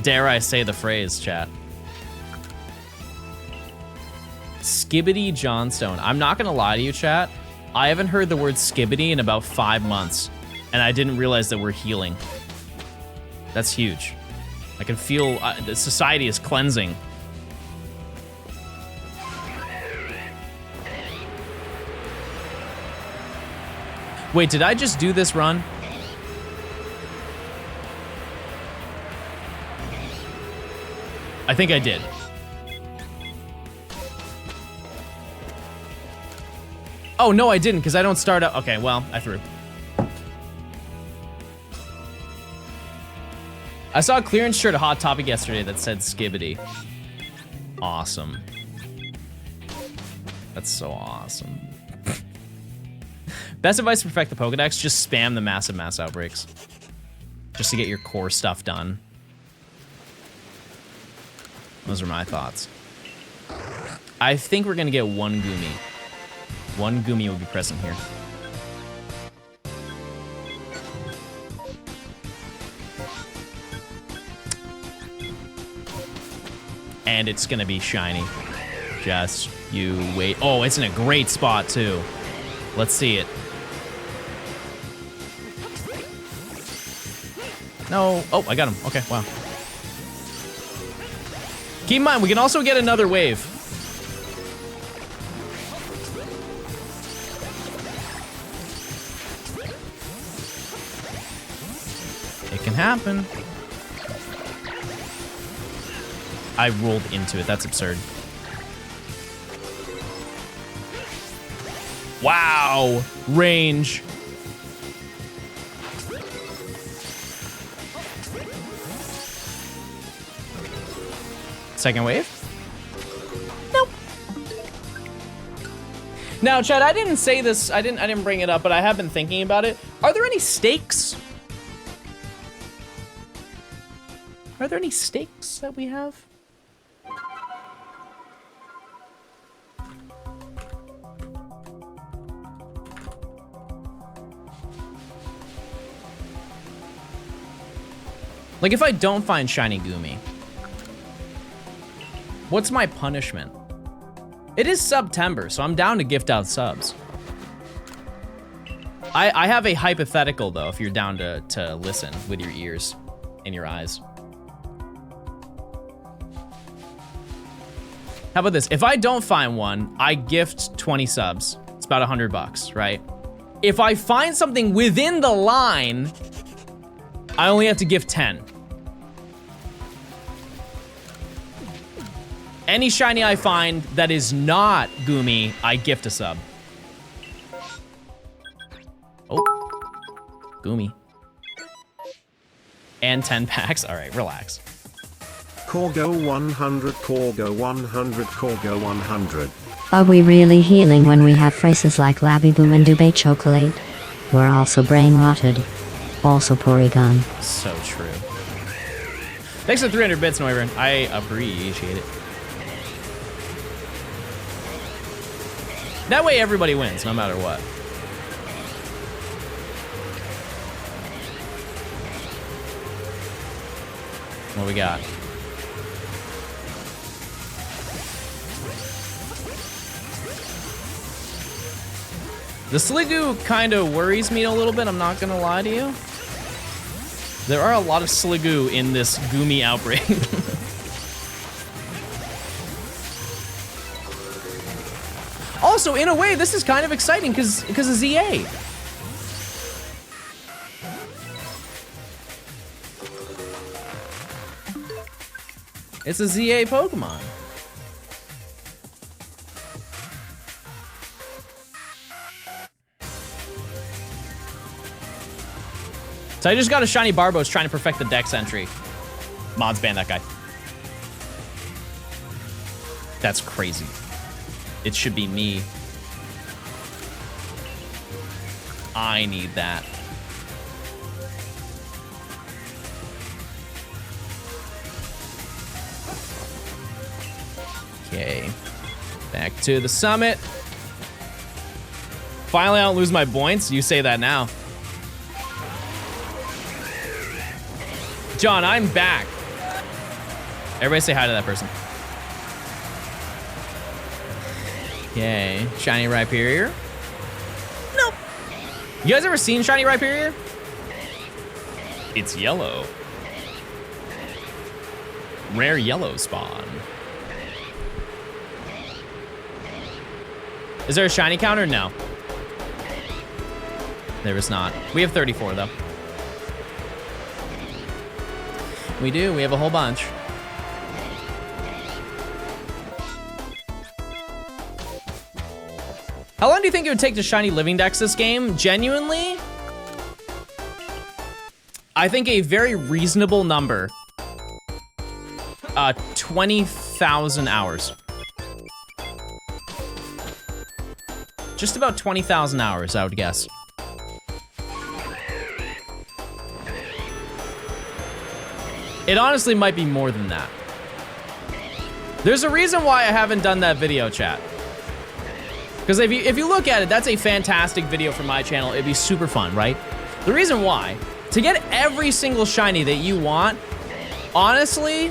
Dare I say the phrase, chat. Skibbity Johnstone. I'm not gonna lie to you, chat. I haven't heard the word skibbity in about 5 months, and I didn't realize that we're healing. That's huge. I can feel the society is cleansing. Wait, did I just do this run? I think I did. Oh, no, I didn't, because I don't start up. Okay, well, I threw. I saw a clearance shirt at Hot Topic yesterday that said Skibbity. awesome. That's so awesome. Best advice to perfect the Pokedex, just spam the massive mass outbreaks. Just to get your core stuff done. Those are my thoughts. I think we're gonna get one Goomy. One Goomy will be present here. And it's gonna be shiny. Just you wait. Oh, it's in a great spot too. Let's see it. No. Oh, I got him. Okay, wow. Keep in mind, we can also get another wave. It can happen. I rolled into it. That's absurd. Wow. Range. Second wave? Nope. Now, Chad, I didn't say this. I didn't bring it up, but I have been thinking about it. Are there any stakes? Are there any stakes that we have? Like, if I don't find shiny Goomy, what's my punishment? It is September, so I'm down to gift out subs. I have a hypothetical, though, if you're down to listen with your ears and your eyes. How about this? If I don't find one, I gift 20 subs. It's about $100, right? If I find something within the line, I only have to gift 10. Any shiny I find that is not Goomy, I gift a sub. Oh, Goomy. And 10 packs. All right, relax. Corgo 100, Corgo 100, Corgo 100. Are we really healing when we have phrases like Labiboo and Dubai Chocolate? We're also brain rotted. Also Porygon. So true. Thanks for 300 bits, Noivern. I appreciate it. That way everybody wins, no matter what. What we got? The Sliggoo kind of worries me a little bit, I'm not gonna lie to you. There are a lot of Sliggoo in this Goomy outbreak. Also, in a way, this is kind of exciting because of ZA. It's a ZA Pokemon. So I just got a shiny Barbos trying to perfect the Dex entry. Mods ban that guy. That's crazy. It should be me. I need that. Okay. Back to the summit. Finally, I don't lose my points. You say that now. John, I'm back. Everybody say hi to that person. Okay, shiny Rhyperior. Nope. You guys ever seen shiny Rhyperior? It's yellow. Rare yellow spawn. Is there a shiny counter? No. There is not. We have 34 though. We do, we have a whole bunch. How long do you think it would take to shiny Living Dex this game? Genuinely, I think a very reasonable number. 20,000 hours. Just about 20,000 hours, I would guess. It honestly might be more than that. There's a reason why I haven't done that video, chat. Because if you look at it, that's a fantastic video for my channel. It'd be super fun, right? The reason why, to get every single shiny that you want, honestly,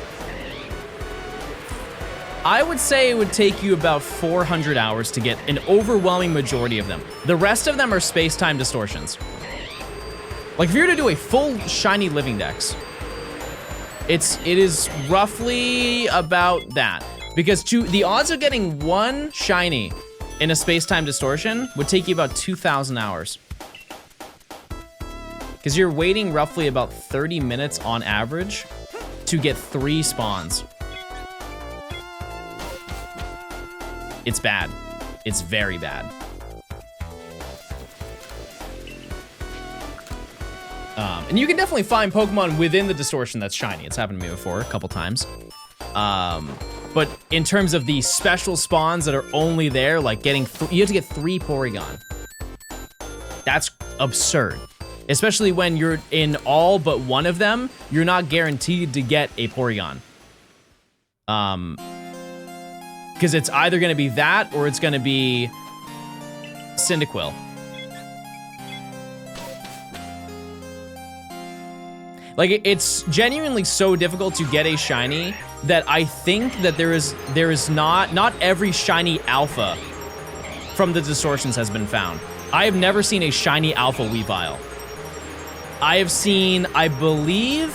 I would say it would take you about 400 hours to get an overwhelming majority of them. The rest of them are space-time distortions. Like if you were to do a full shiny living dex, it is roughly about that. Because the odds of getting one shiny in a space-time distortion would take you about 2,000 hours. Because you're waiting roughly about 30 minutes on average to get 3 spawns. It's bad. It's very bad. And you can definitely find Pokemon within the distortion that's shiny. It's happened to me before a couple times. But in terms of the special spawns that are only there, like you have to get 3 Porygon. That's absurd. Especially when you're in all but one of them, you're not guaranteed to get a Porygon. Because it's either gonna be that or it's gonna be Cyndaquil. Like it's genuinely so difficult to get a shiny that I think that there is not every shiny alpha from the distortions has been found. I have never seen a shiny alpha Weavile. I have seen, I believe,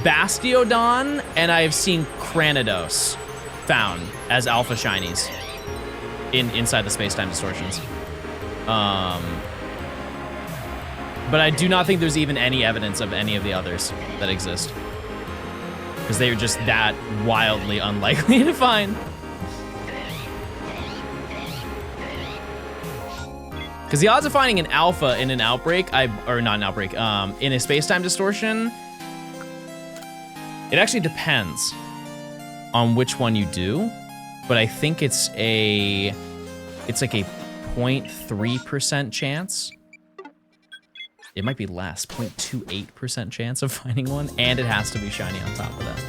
Bastiodon, and I have seen Cranidos found as alpha shinies inside the space-time distortions. But I do not think there's even any evidence of any of the others that exist. Because they are just that wildly unlikely to find. Because the odds of finding an alpha in an outbreak, or not an outbreak, in a space-time distortion, it actually depends on which one you do. But I think it's like a 0.3% chance. It might be less, 0.28% chance of finding one, and it has to be shiny on top of that.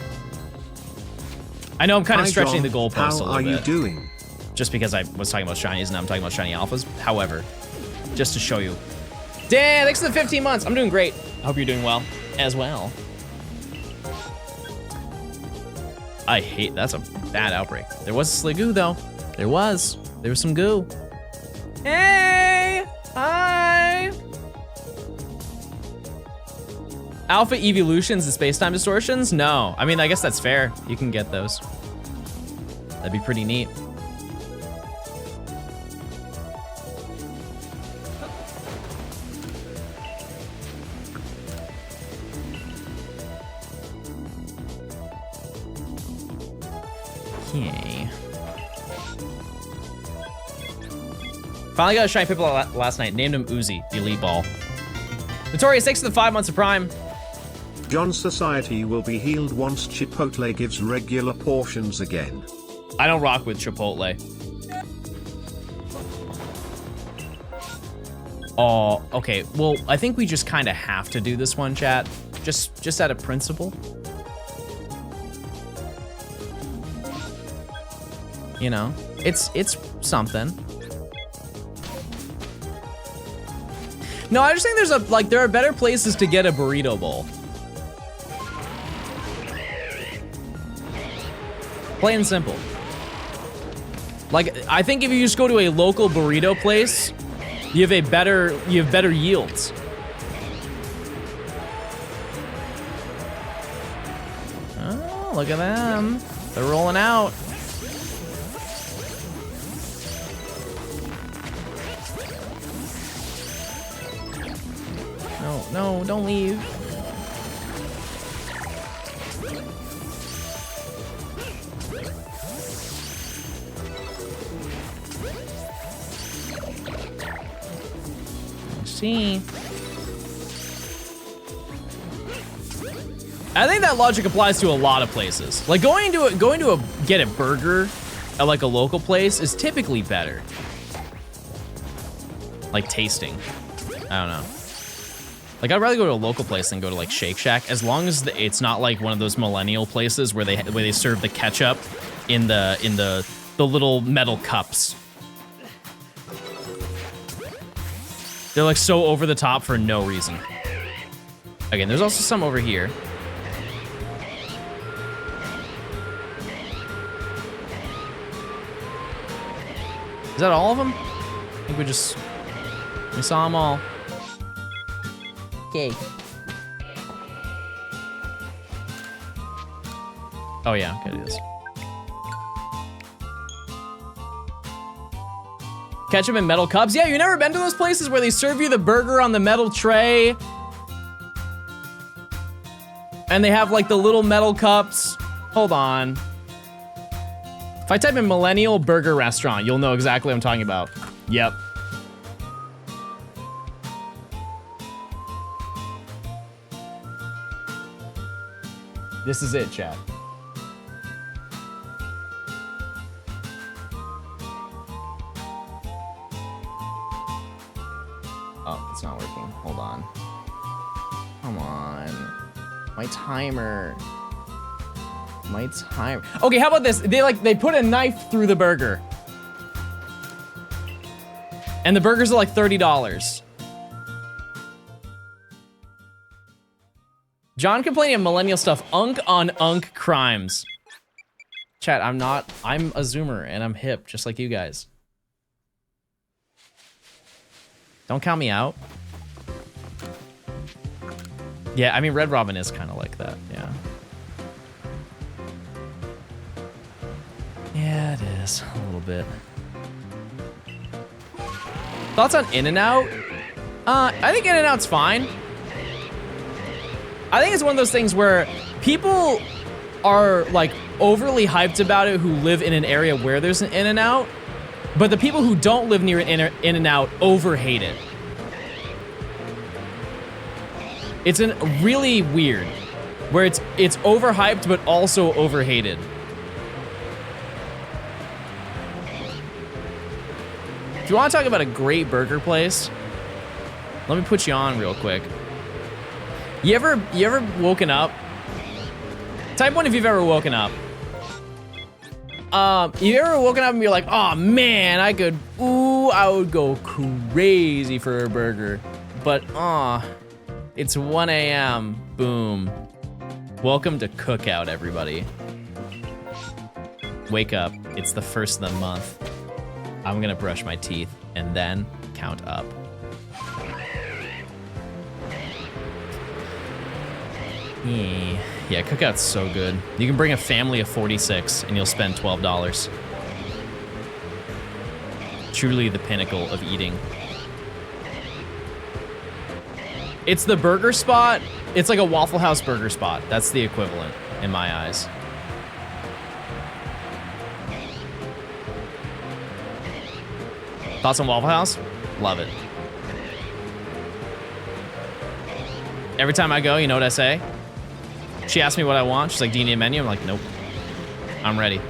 I know I'm kind of stretching the goalpost a little bit. How are you doing? Just because I was talking about shinies and I'm talking about shiny alphas. However, just to show you. Dan, thanks for the 15 months. I'm doing great. I hope you're doing well as well. I hate, that's a bad outbreak. There was a Sliggoo though. There was some goo. Hey, hi. Alpha evolutions and space-time distortions? No. I mean, I guess that's fair. You can get those. That'd be pretty neat. Okay. Finally got a shiny Piplup last night. Named him Uzi, the Elite Ball. Notorious, thanks for the 5 months of Prime. John's society will be healed once Chipotle gives regular portions again. I don't rock with Chipotle. Oh, okay. Well, I think we just kind of have to do this one, chat. Just out of principle. You know, it's something. No, I just think there are better places to get a burrito bowl. Plain and simple. Like, I think if you just go to a local burrito place, you have better yields. Oh, look at them. They're rolling out. No, don't leave. Let's see. I think that logic applies to a lot of places. Like going to get a burger at like a local place is typically better. Like tasting. I don't know. Like I'd rather go to a local place than go to like Shake Shack, as long as it's not like one of those millennial places where they serve the ketchup in the little metal cups. They're like so over the top for no reason. Again, there's also some over here. Is that all of them? I think we saw them all. Okay. Oh yeah, okay, it is. Ketchup in metal cups? Yeah, you never been to those places where they serve you the burger on the metal tray? And they have like the little metal cups? Hold on. If I type in millennial burger restaurant, you'll know exactly what I'm talking about. Yep. This is it, chat. Oh, it's not working. Hold on. Come on. My timer. Okay, how about this? They put a knife through the burger. And the burgers are like $30. John complaining of millennial stuff. Unk on unk crimes. Chat, I'm a Zoomer and I'm hip, just like you guys. Don't count me out. Yeah, I mean, Red Robin is kind of like that, yeah. Yeah, it is, a little bit. Thoughts on In-N-Out? I think In-N-Out's fine. I think it's one of those things where people are like overly hyped about it who live in an area where there's an In-N-Out, but the people who don't live near an In-N-Out over-hate it. It's really weird, where it's overhyped but also overhated. If you want to talk about a great burger place, let me put you on real quick. You ever woken up? Type 1 if you've ever woken up. You ever woken up and you're like, oh man, I would go crazy for a burger. But it's 1 a.m. Boom. Welcome to Cookout, everybody. Wake up. It's the first of the month. I'm gonna brush my teeth and then count up. Yeah, Cookout's so good. You can bring a family of 46 and you'll spend $12. Truly the pinnacle of eating. It's the burger spot. It's like a Waffle House burger spot. That's the equivalent in my eyes. Thoughts on Waffle House? Love it. Every time I go, you know what I say? She asks me what I want. She's like, do you need a menu? I'm like, nope. I'm ready.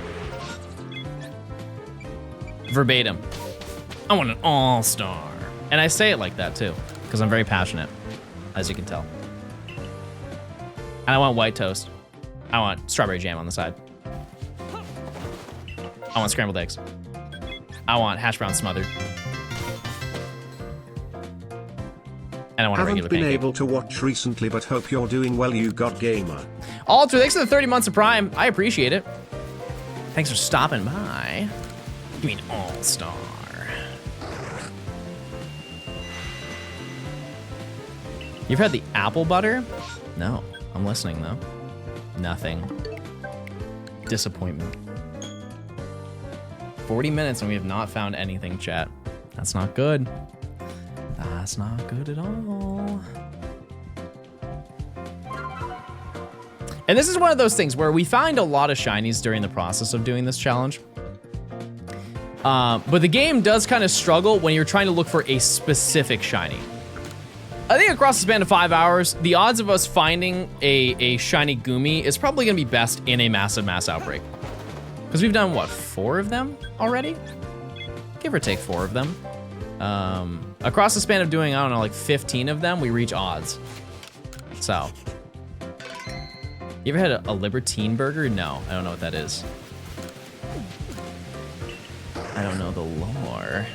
Verbatim. I want an all-star. And I say it like that too, because I'm very passionate, as you can tell. And I want white toast. I want strawberry jam on the side. I want scrambled eggs. I want hash brown smothered. And I want a regular pancake. Haven't been able to watch recently, but hope you're doing well, you god gamer. Alter, thanks for the 30 months of Prime. I appreciate it. Thanks for stopping by. You mean all-star. You've had the apple butter? No, I'm listening though. Nothing. Disappointment. 40 minutes and we have not found anything, chat. That's not good. That's not good at all. And this is one of those things where we find a lot of shinies during the process of doing this challenge. But the game does kind of struggle when you're trying to look for a specific shiny. I think across the span of 5 hours, the odds of us finding a shiny Goomy is probably gonna be best in a massive mass outbreak. Because we've done, what, 4 of them already? Give or take 4 of them. Across the span of doing, I don't know, like 15 of them, we reach odds. So. You ever had a Libertine burger? No, I don't know what that is. I don't know the lore.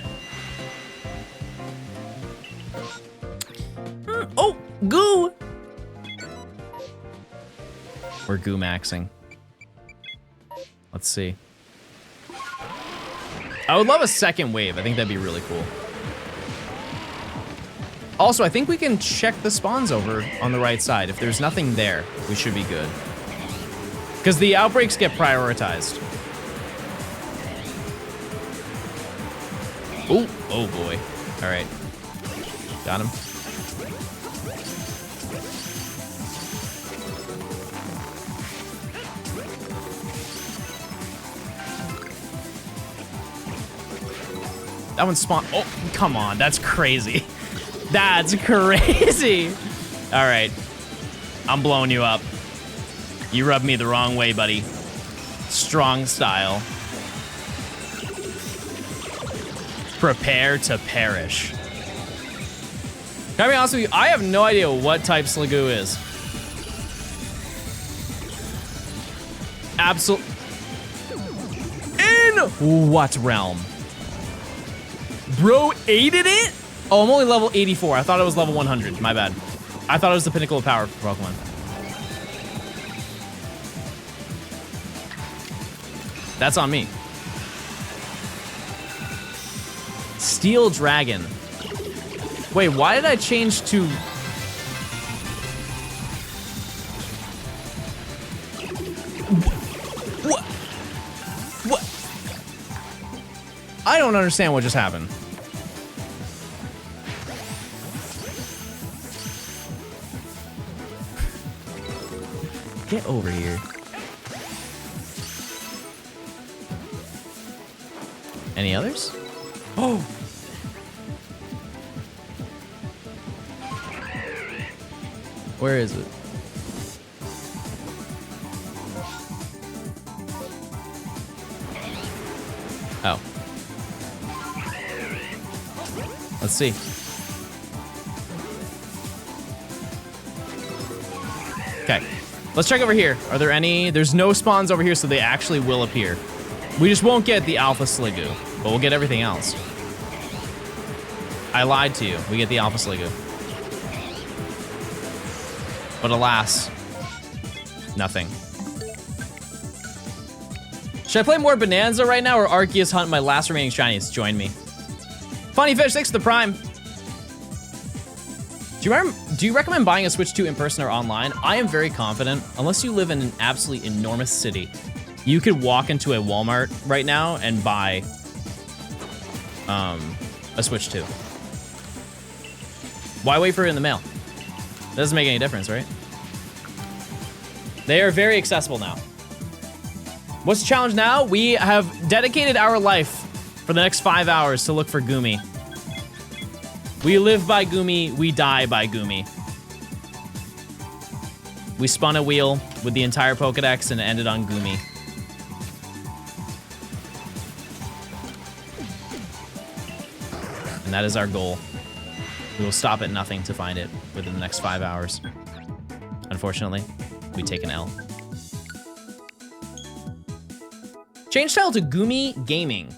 Oh, goo! We're goo maxing. Let's see. I would love a second wave. I think that'd be really cool. Also, I think we can check the spawns over on the right side. If there's nothing there, we should be good. Because the outbreaks get prioritized. Oh, oh boy. All right. Got him. That one spawned. Oh, come on. That's crazy. That's crazy. All right. I'm blowing you up. You rubbed me the wrong way, buddy. Strong style. Prepare to perish. Can I be honest with you? I have no idea what type Sligoo is. Absolutely. In what realm? Bro aided it? Oh, I'm only level 84. I thought it was level 100. My bad. I thought it was the pinnacle of power for Pokemon. That's on me. Steel Dragon. Wait, why did I change to... What? What? I don't understand what just happened. Get over here. Any others? Oh! Where is it? Oh. Let's see. Okay. Let's check over here. Are there any? There's no spawns over here, so they actually will appear. We just won't get the Alpha Sligoo, but we'll get everything else. I lied to you. We get the Alpha Sligoo. But alas, nothing. Should I play more Bonanza right now or Arceus hunt my last remaining shinies? Join me. Funny Fish, thanks for the Prime. Do you recommend buying a Switch 2 in person or online? I am very confident, unless you live in an absolutely enormous city. You could walk into a Walmart right now and buy a Switch 2. Why wait for it in the mail? Doesn't make any difference, right? They are very accessible now. What's the challenge now? We have dedicated our life for the next 5 hours to look for Goomy. We live by Goomy, we die by Goomy. We spun a wheel with the entire Pokedex and it ended on Goomy. And that is our goal. We will stop at nothing to find it within the next 5 hours. Unfortunately, we take an L. Change title to Goomy Gaming.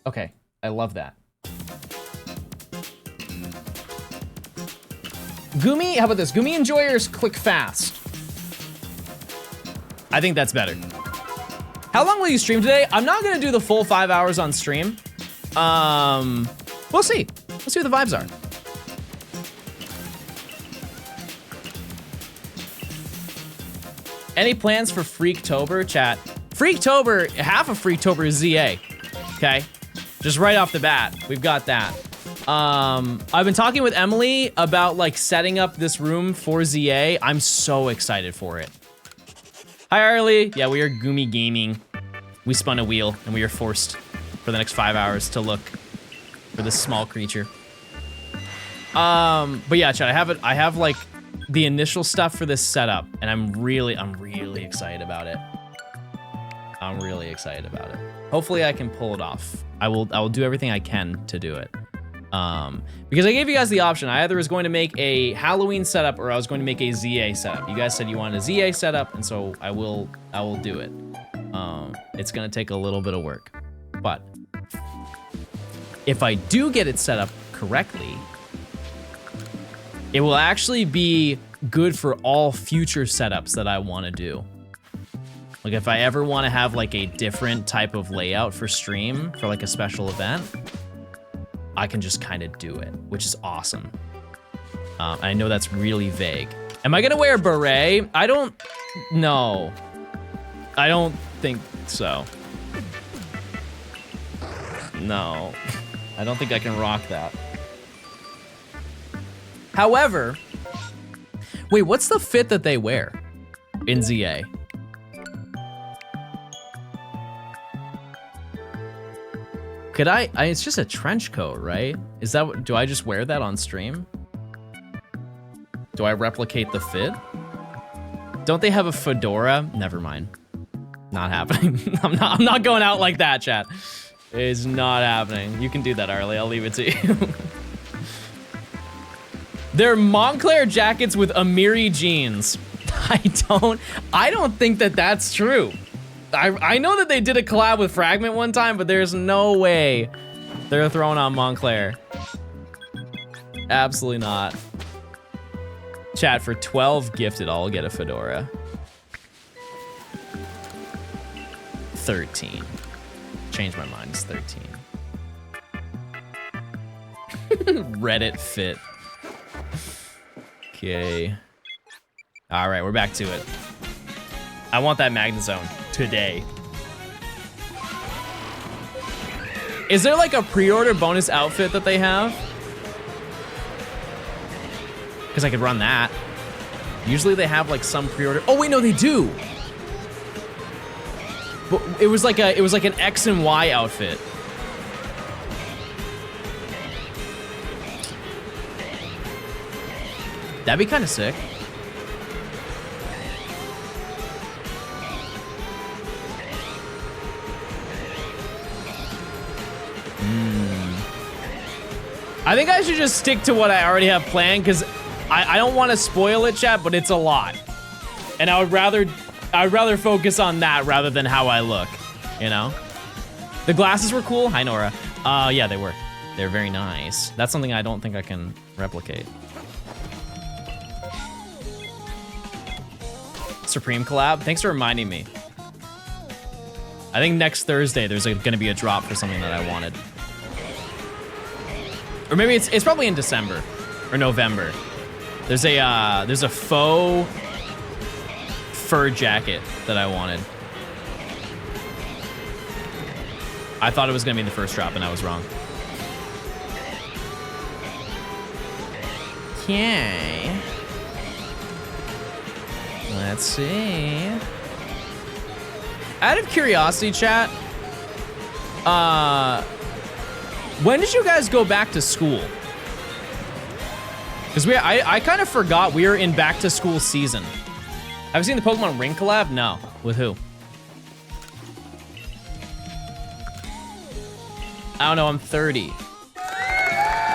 Okay, I love that. Goomy, how about this? Goomy Enjoyers Click Fast. I think that's better. How long will you stream today? I'm not gonna do the full 5 hours on stream. We'll see. Let's see what the vibes are. Any plans for Freaktober, chat? Freaktober, half of Freaktober is ZA, okay? Just right off the bat, we've got that. I've been talking with Emily about like setting up this room for ZA. I'm so excited for it. Hi, Arlie. Yeah, we are Goomy Gaming. We spun a wheel and we are forced for the next 5 hours to look for this small creature. But yeah, chat, I have like the initial stuff for this setup, and I'm really excited about it. I'm really excited about it. Hopefully I can pull it off. I will do everything I can to do it. Because I gave you guys the option. I either was going to make a Halloween setup or I was going to make a ZA setup. You guys said you wanted a ZA setup, and so I will do it. It's gonna take a little bit of work, but if I do get it set up correctly, it will actually be good for all future setups that I want to do. Like if I ever want to have like a different type of layout for stream for like a special event, I can just kind of do it, which is awesome. I know that's really vague. Am I gonna wear a beret? I don't know. I don't think so. No, I don't think I can rock that. However, wait, what's the fit that they wear in ZA? Could it's just a trench coat, right? Is that, do I just wear that on stream? Do I replicate the fit? Don't they have a fedora? Never mind. Not happening. I'm not going out like that, chat. It's not happening. You can do that, Arlie. I'll leave it to you. They're Montclair jackets with Amiri jeans. I don't think that that's true. I know that they did a collab with Fragment one time, but there's no way they're throwing on Montclair. Absolutely not. Chat, for 12 gifted, I'll get a fedora. 13. Change my mind, it's 13. Reddit fit. Okay. All right, we're back to it. I want that Magnet Zone today. Is there like a pre-order bonus outfit that they have? Because I could run that. Usually they have like some pre-order. Oh wait, no, they do. But it was like an X and Y outfit. That'd be kind of sick. I think I should just stick to what I already have planned, because I don't want to spoil it, chat, but it's a lot. And I'd rather focus on that rather than how I look, you know? The glasses were cool. Hi, Nora. Yeah, they were. They're very nice. That's something I don't think I can replicate. Supreme collab? Thanks for reminding me. I think next Thursday there's gonna be a drop for something that I wanted. Or maybe it's probably in December or November. There's a faux fur jacket that I wanted. I thought it was gonna be in the first drop and I was wrong. Okay. Let's see. Out of curiosity, chat, when did you guys go back to school? Because I kind of forgot we were in back to school season. Have you seen the Pokemon Ring collab? No. With who? I don't know, I'm 30.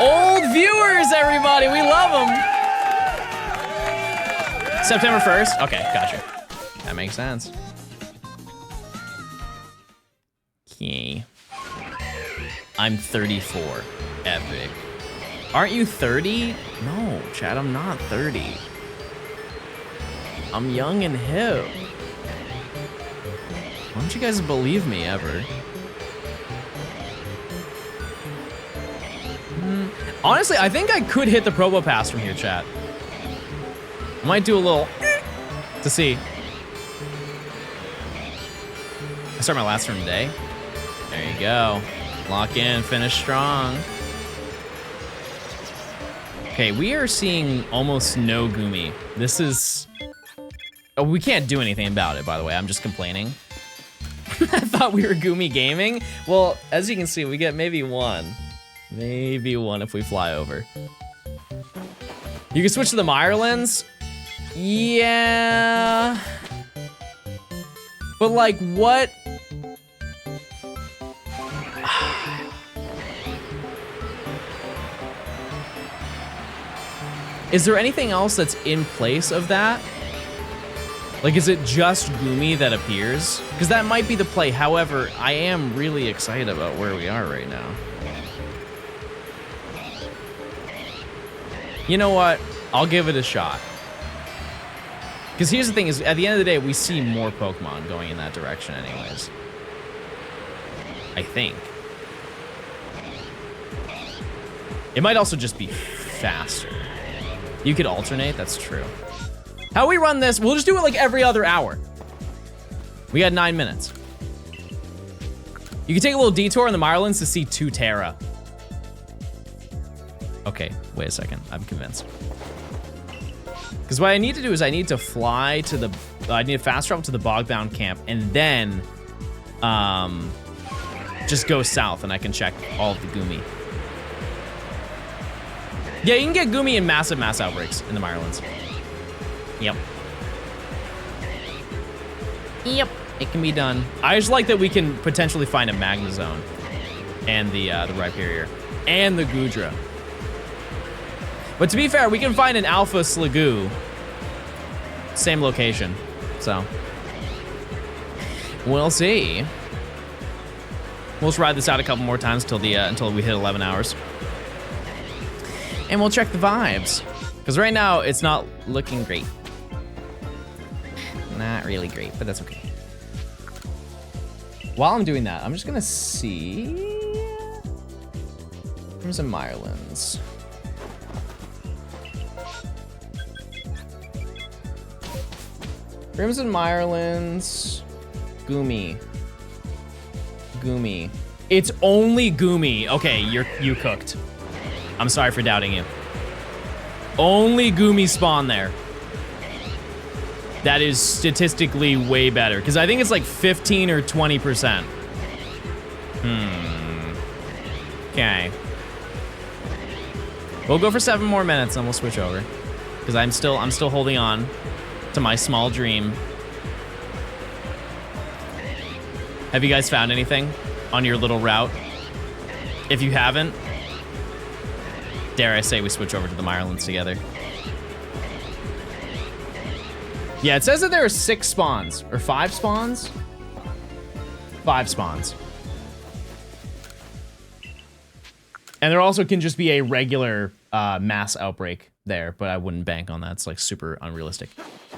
Old viewers, everybody, we love them. September 1st? Okay, gotcha. That makes sense. Okay. I'm 34. Epic. Aren't you 30? No, Chad, I'm not 30. I'm young and hip. Why don't you guys believe me ever? Honestly, I think I could hit the Probo Pass from here, chat. I might do a little to see. I start my last turn today. There you go. Lock in, finish strong. Okay, we are seeing almost no Gumi. This is... Oh, we can't do anything about it, by the way. I'm just complaining. I thought we were Gumi gaming. Well, as you can see, we get maybe one. Maybe one if we fly over. You can switch to the Mirelens? Yeah. But like, what? Is there anything else that's in place of that? Like, is it just Gumi that appears? Because that might be the play. However, I am really excited about where we are right now. You know what? I'll give it a shot. Because here's the thing is, at the end of the day, we see more Pokemon going in that direction anyways. I think. It might also just be faster. You could alternate, that's true. How we run this, we'll just do it like every other hour. We got 9 minutes. You can take a little detour in the Mirelens to see Tutera. Okay, wait a second, I'm convinced. Because what I need to do is I need to fly to the, I need to fast travel to the Bogbound camp and then just go south and I can check all of the Gumi. Yeah, you can get Gumi in massive mass outbreaks in the Mirelens. Yep. Yep, it can be done. I just like that we can potentially find a Magnezone and the Rhyperior and the Goodra. But to be fair, we can find an Alpha Sliggoo, same location. So we'll see. We'll just ride this out a couple more times till the until we hit 11 hours, and we'll check the vibes. Because right now it's not looking great. Not really great, but that's okay. While I'm doing that, I'm just gonna see. There's a Mirelens. Crimson Mirelens, Gumi. Gumi. It's only Gumi. Okay, you cooked. I'm sorry for doubting you. Only Gumi spawn there. That is statistically way better, because I think it's like 15 or 20%. Okay. We'll go for 7 more minutes and we'll switch over, because I'm still holding on to my small dream. Have you guys found anything on your little route? If you haven't, dare I say we switch over to the Mirelens together. Yeah, it says that there are 6 spawns, or 5 spawns? 5 spawns. And there also can just be a regular mass outbreak there, but I wouldn't bank on that. It's like super unrealistic.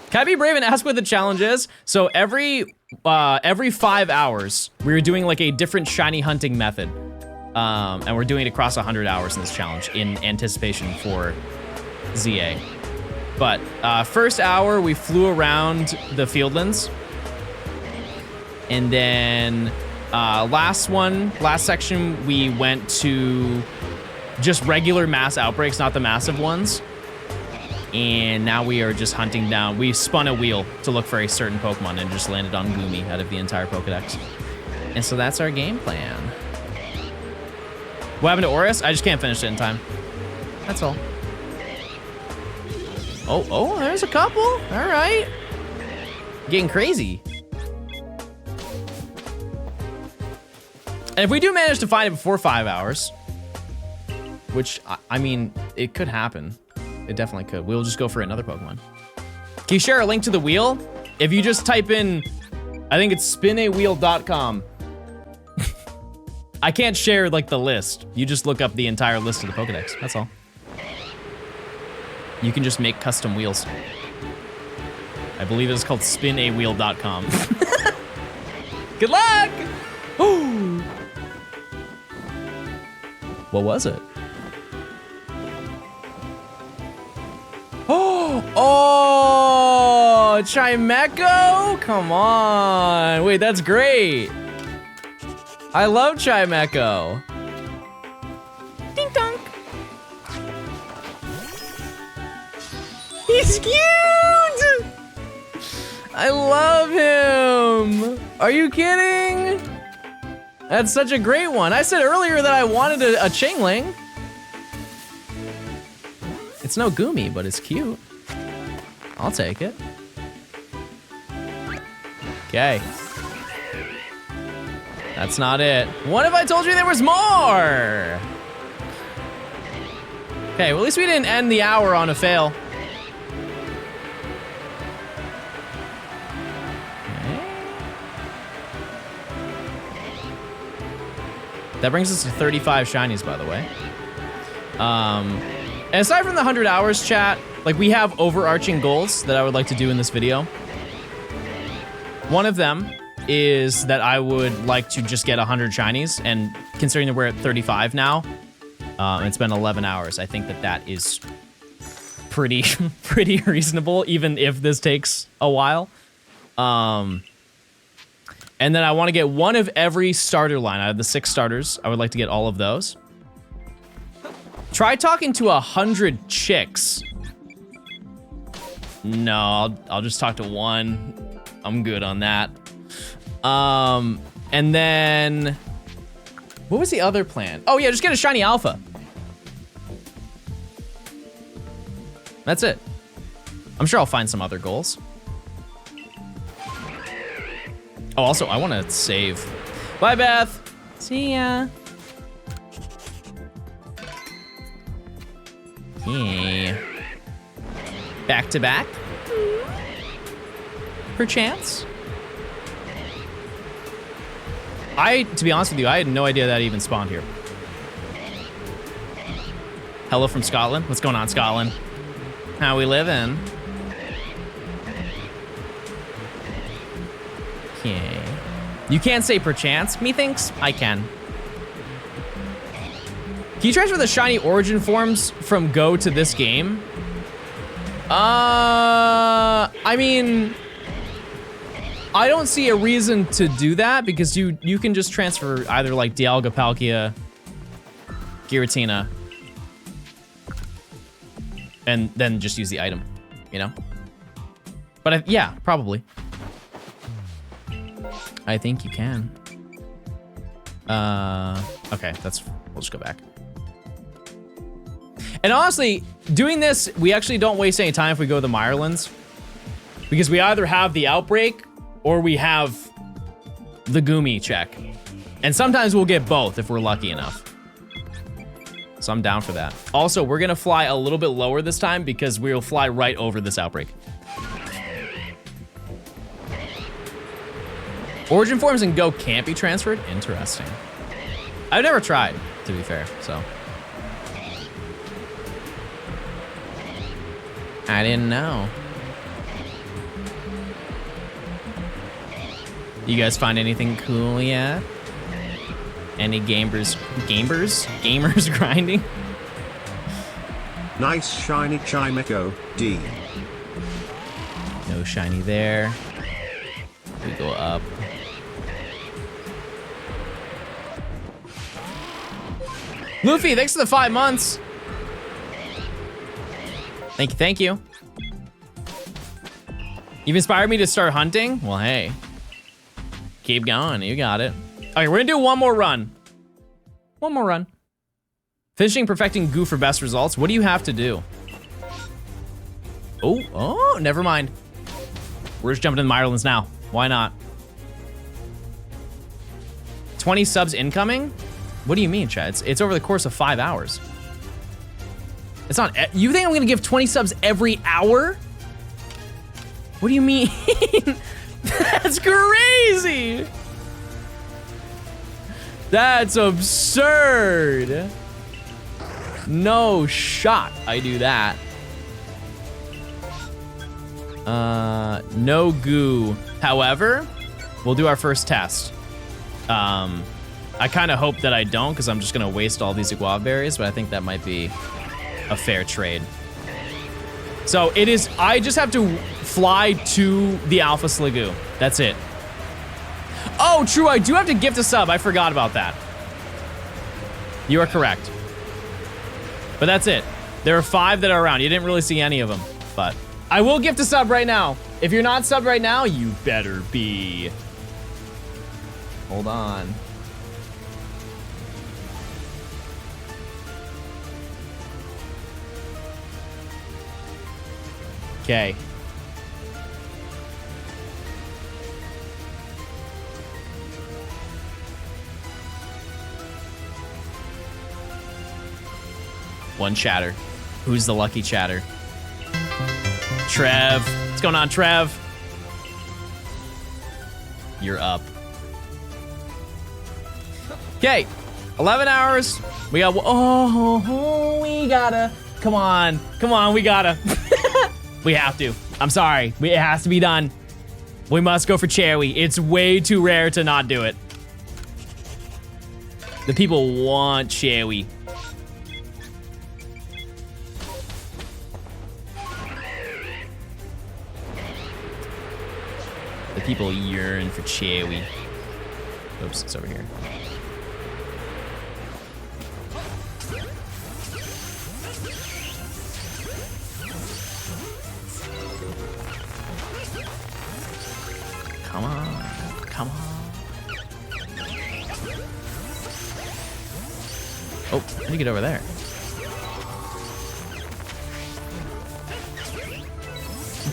Can I be brave and ask what the challenge is? So every 5 hours, we're doing like a different shiny hunting method. And we're doing it across 100 hours in this challenge in anticipation for ZA. But first hour, we flew around the Fieldlands. And then last section, we went to just regular mass outbreaks, not the massive ones. And now we are just hunting down. We spun a wheel to look for a certain Pokemon and just landed on Gumi out of the entire Pokedex. And so that's our game plan. What happened to ARCEUS? I just can't finish it in time. That's all. Oh, there's a couple. All right. Getting crazy. And if we do manage to find it before 5 hours, which, I mean, it could happen. It definitely could. We'll just go for another Pokemon. Can you share a link to the wheel? If you just type in, I think it's spinawheel.com. I can't share like the list. You just look up the entire list of the Pokedex. That's all. You can just make custom wheels. I believe it's called spinawheel.com. Good luck! Ooh. What was it? Oh, Chimecho? Come on. Wait, that's great. I love Chimecho. Ding dong. He's cute. I love him. Are you kidding? That's such a great one. I said earlier that I wanted a Chingling. It's It's no Gumi, but it's cute. I'll take it. Okay. That's not it. What if I told you there was more? Okay, well, at least we didn't end the hour on a fail. That brings us to 35 shinies, by the way. And aside from the 100 hours, chat, like, we have overarching goals that I would like to do in this video. One of them is that I would like to just get 100 shinies, and considering that we're at 35 now, it's been 11 hours, I think that that is pretty reasonable, even if this takes a while. And then I want to get one of every starter line. Out of the 6 starters, I would like to get all of those. Try talking to 100 chicks. No, I'll just talk to one. I'm good on that. And then, what was the other plan? Oh yeah, just get a shiny alpha. That's it. I'm sure I'll find some other goals. Oh, also, I want to save. Bye, Beth. See ya. Yeah. Back to back. Perchance. To be honest with you, I had no idea that even spawned here. Hello from Scotland. What's going on, Scotland? How we living? Okay. You can't say perchance. Methinks I can. Can you transfer the shiny origin forms from Go to this game? I mean, I don't see a reason to do that because you can just transfer either like Dialga, Palkia, Giratina, and then just use the item, you know? But yeah, probably. I think you can. Okay, we'll just go back. And honestly, doing this, we actually don't waste any time if we go to the Mirelands, because we either have the Outbreak or we have the Gumi check. And sometimes we'll get both if we're lucky enough. So I'm down for that. Also, we're gonna fly a little bit lower this time because we'll fly right over this Outbreak. Origin forms and Go can't be transferred? Interesting. I've never tried, to be fair, so. I didn't know. You guys find anything cool yet? Any gamers grinding? Nice shiny Chimeco, D. No shiny there. We go up. Luffy, thanks for the 5 months. Thank you. You've inspired me to start hunting? Well, hey. Keep going, you got it. Okay, we're gonna do one more run. One more run. Finishing perfecting Goo for best results. What do you have to do? Oh, never mind. We're just jumping in the Mirelands now. Why not? 20 subs incoming? What do you mean, Chad? It's over the course of 5 hours. It's not, you think I'm gonna give 20 subs every hour? What do you mean? That's crazy. That's absurd. No shot I do that. No Goo. However, we'll do our first test. I kind of hope that I don't, because I'm just gonna waste all these Iguava berries, but I think that might be a fair trade. So it is, I just have to fly to the Alpha Sliggoo. That's it. Oh, true, I do have to gift a sub. I forgot about that. You are correct. But that's it. There are 5 that are around. You didn't really see any of them, but I will gift a sub right now. If you're not subbed right now, you better be. Hold on. Okay. One chatter. Who's the lucky chatter? Trev. What's going on, Trev? You're up. Okay. 11 hours. We got... Oh, we gotta... Come on. Come on, we gotta. We have to. I'm sorry. It has to be done. We must go for Cherry. It's way too rare to not do it. The people want Cherry. The people yearn for Cherry. Oops, it's over here. Come on, come on. Oh, how do you get over there?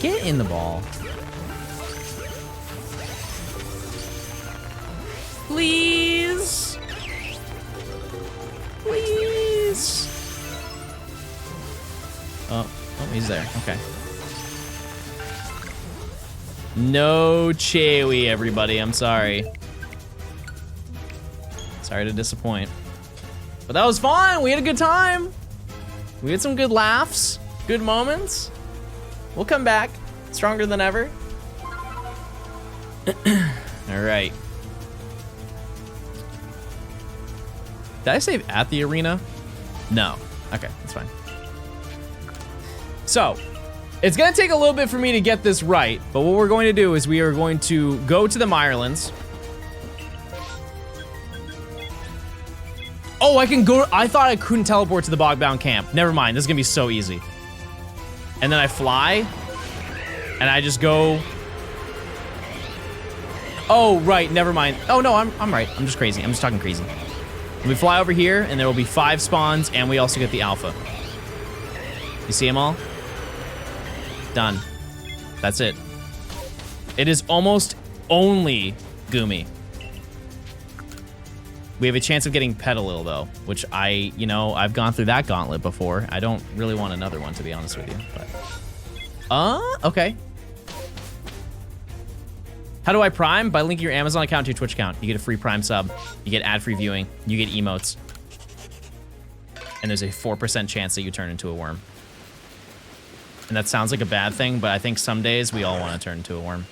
Get in the ball. Please. Please. Oh, he's there. Okay. No Chewy, everybody. I'm sorry. Sorry to disappoint. But that was fun. We had a good time. We had some good laughs, good moments. We'll come back stronger than ever. All right. Did I save at the arena? No. Okay, that's fine. So, it's gonna take a little bit for me to get this right, but what we're going to do is we are going to go to the Mirelands. Oh, I can go, I thought I couldn't teleport to the Bogbound camp. Never mind, this is gonna be so easy. And then I fly, and I just go. Oh, right, never mind. Oh no, I'm right, I'm just crazy, I'm just talking crazy. We fly over here, and there will be 5 spawns, and we also get the alpha. You see them all? Done. That's it. It is almost only Goomy. We have a chance of getting Petalil, though, which I've gone through that gauntlet before. I don't really want another one, to be honest with you. But, okay. How do I Prime? By linking your Amazon account to your Twitch account. You get a free Prime sub. You get ad-free viewing. You get emotes. And there's a 4% chance that you turn into a worm. And that sounds like a bad thing, but I think some days we all want to turn into a worm.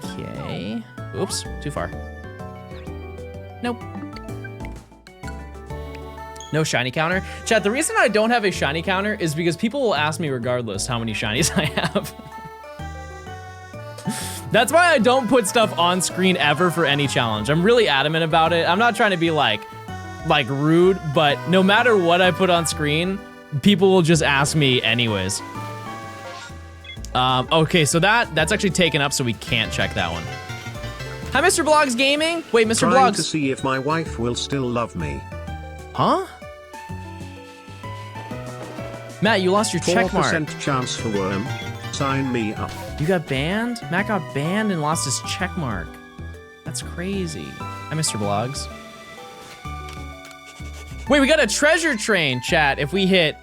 Okay. Oops, too far. Nope. No shiny counter. Chat, the reason I don't have a shiny counter is because people will ask me regardless how many shinies I have. That's why I don't put stuff on screen ever for any challenge. I'm really adamant about it. I'm not trying to be like rude, but no matter what I put on screen, people will just ask me anyways. Okay, so that's actually taken up, so we can't check that one. Hi, Mr. Blogs Gaming. Wait, Mr. Trying Blogs. to see if my wife will still love me. Huh? Matt, you lost your check mark. 4% chance for worm. Sign me up. You got banned? Matt got banned and lost his check mark. That's crazy. Hi, Mr. Blogs. Wait, we got a treasure train, chat, if we hit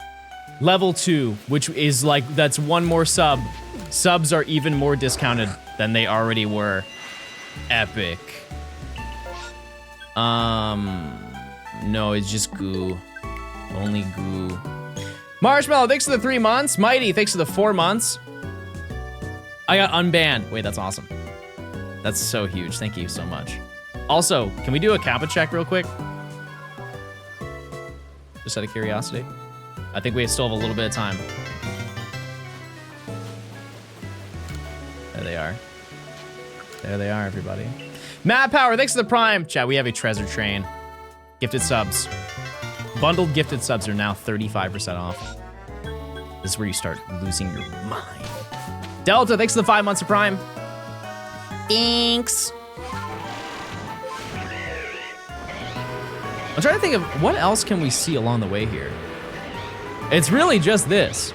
level 2, which is like, that's one more sub. Subs are even more discounted than they already were. Epic. No, it's just goo. Only goo. Marshmallow, thanks for the 3 months. Mighty, thanks for the 4 months. I got unbanned. Wait, that's awesome. That's so huge. Thank you so much. Also, can we do a Kappa check real quick? Just out of curiosity. I think we still have a little bit of time. There they are. There they are, everybody. Matt Power, thanks for the Prime. Chat, we have a treasure train. Gifted subs. Bundled gifted subs are now 35% off. This is where you start losing your mind. Delta, thanks for the 5 months of Prime. Thanks. I'm trying to think of what else can we see along the way here. It's really just this.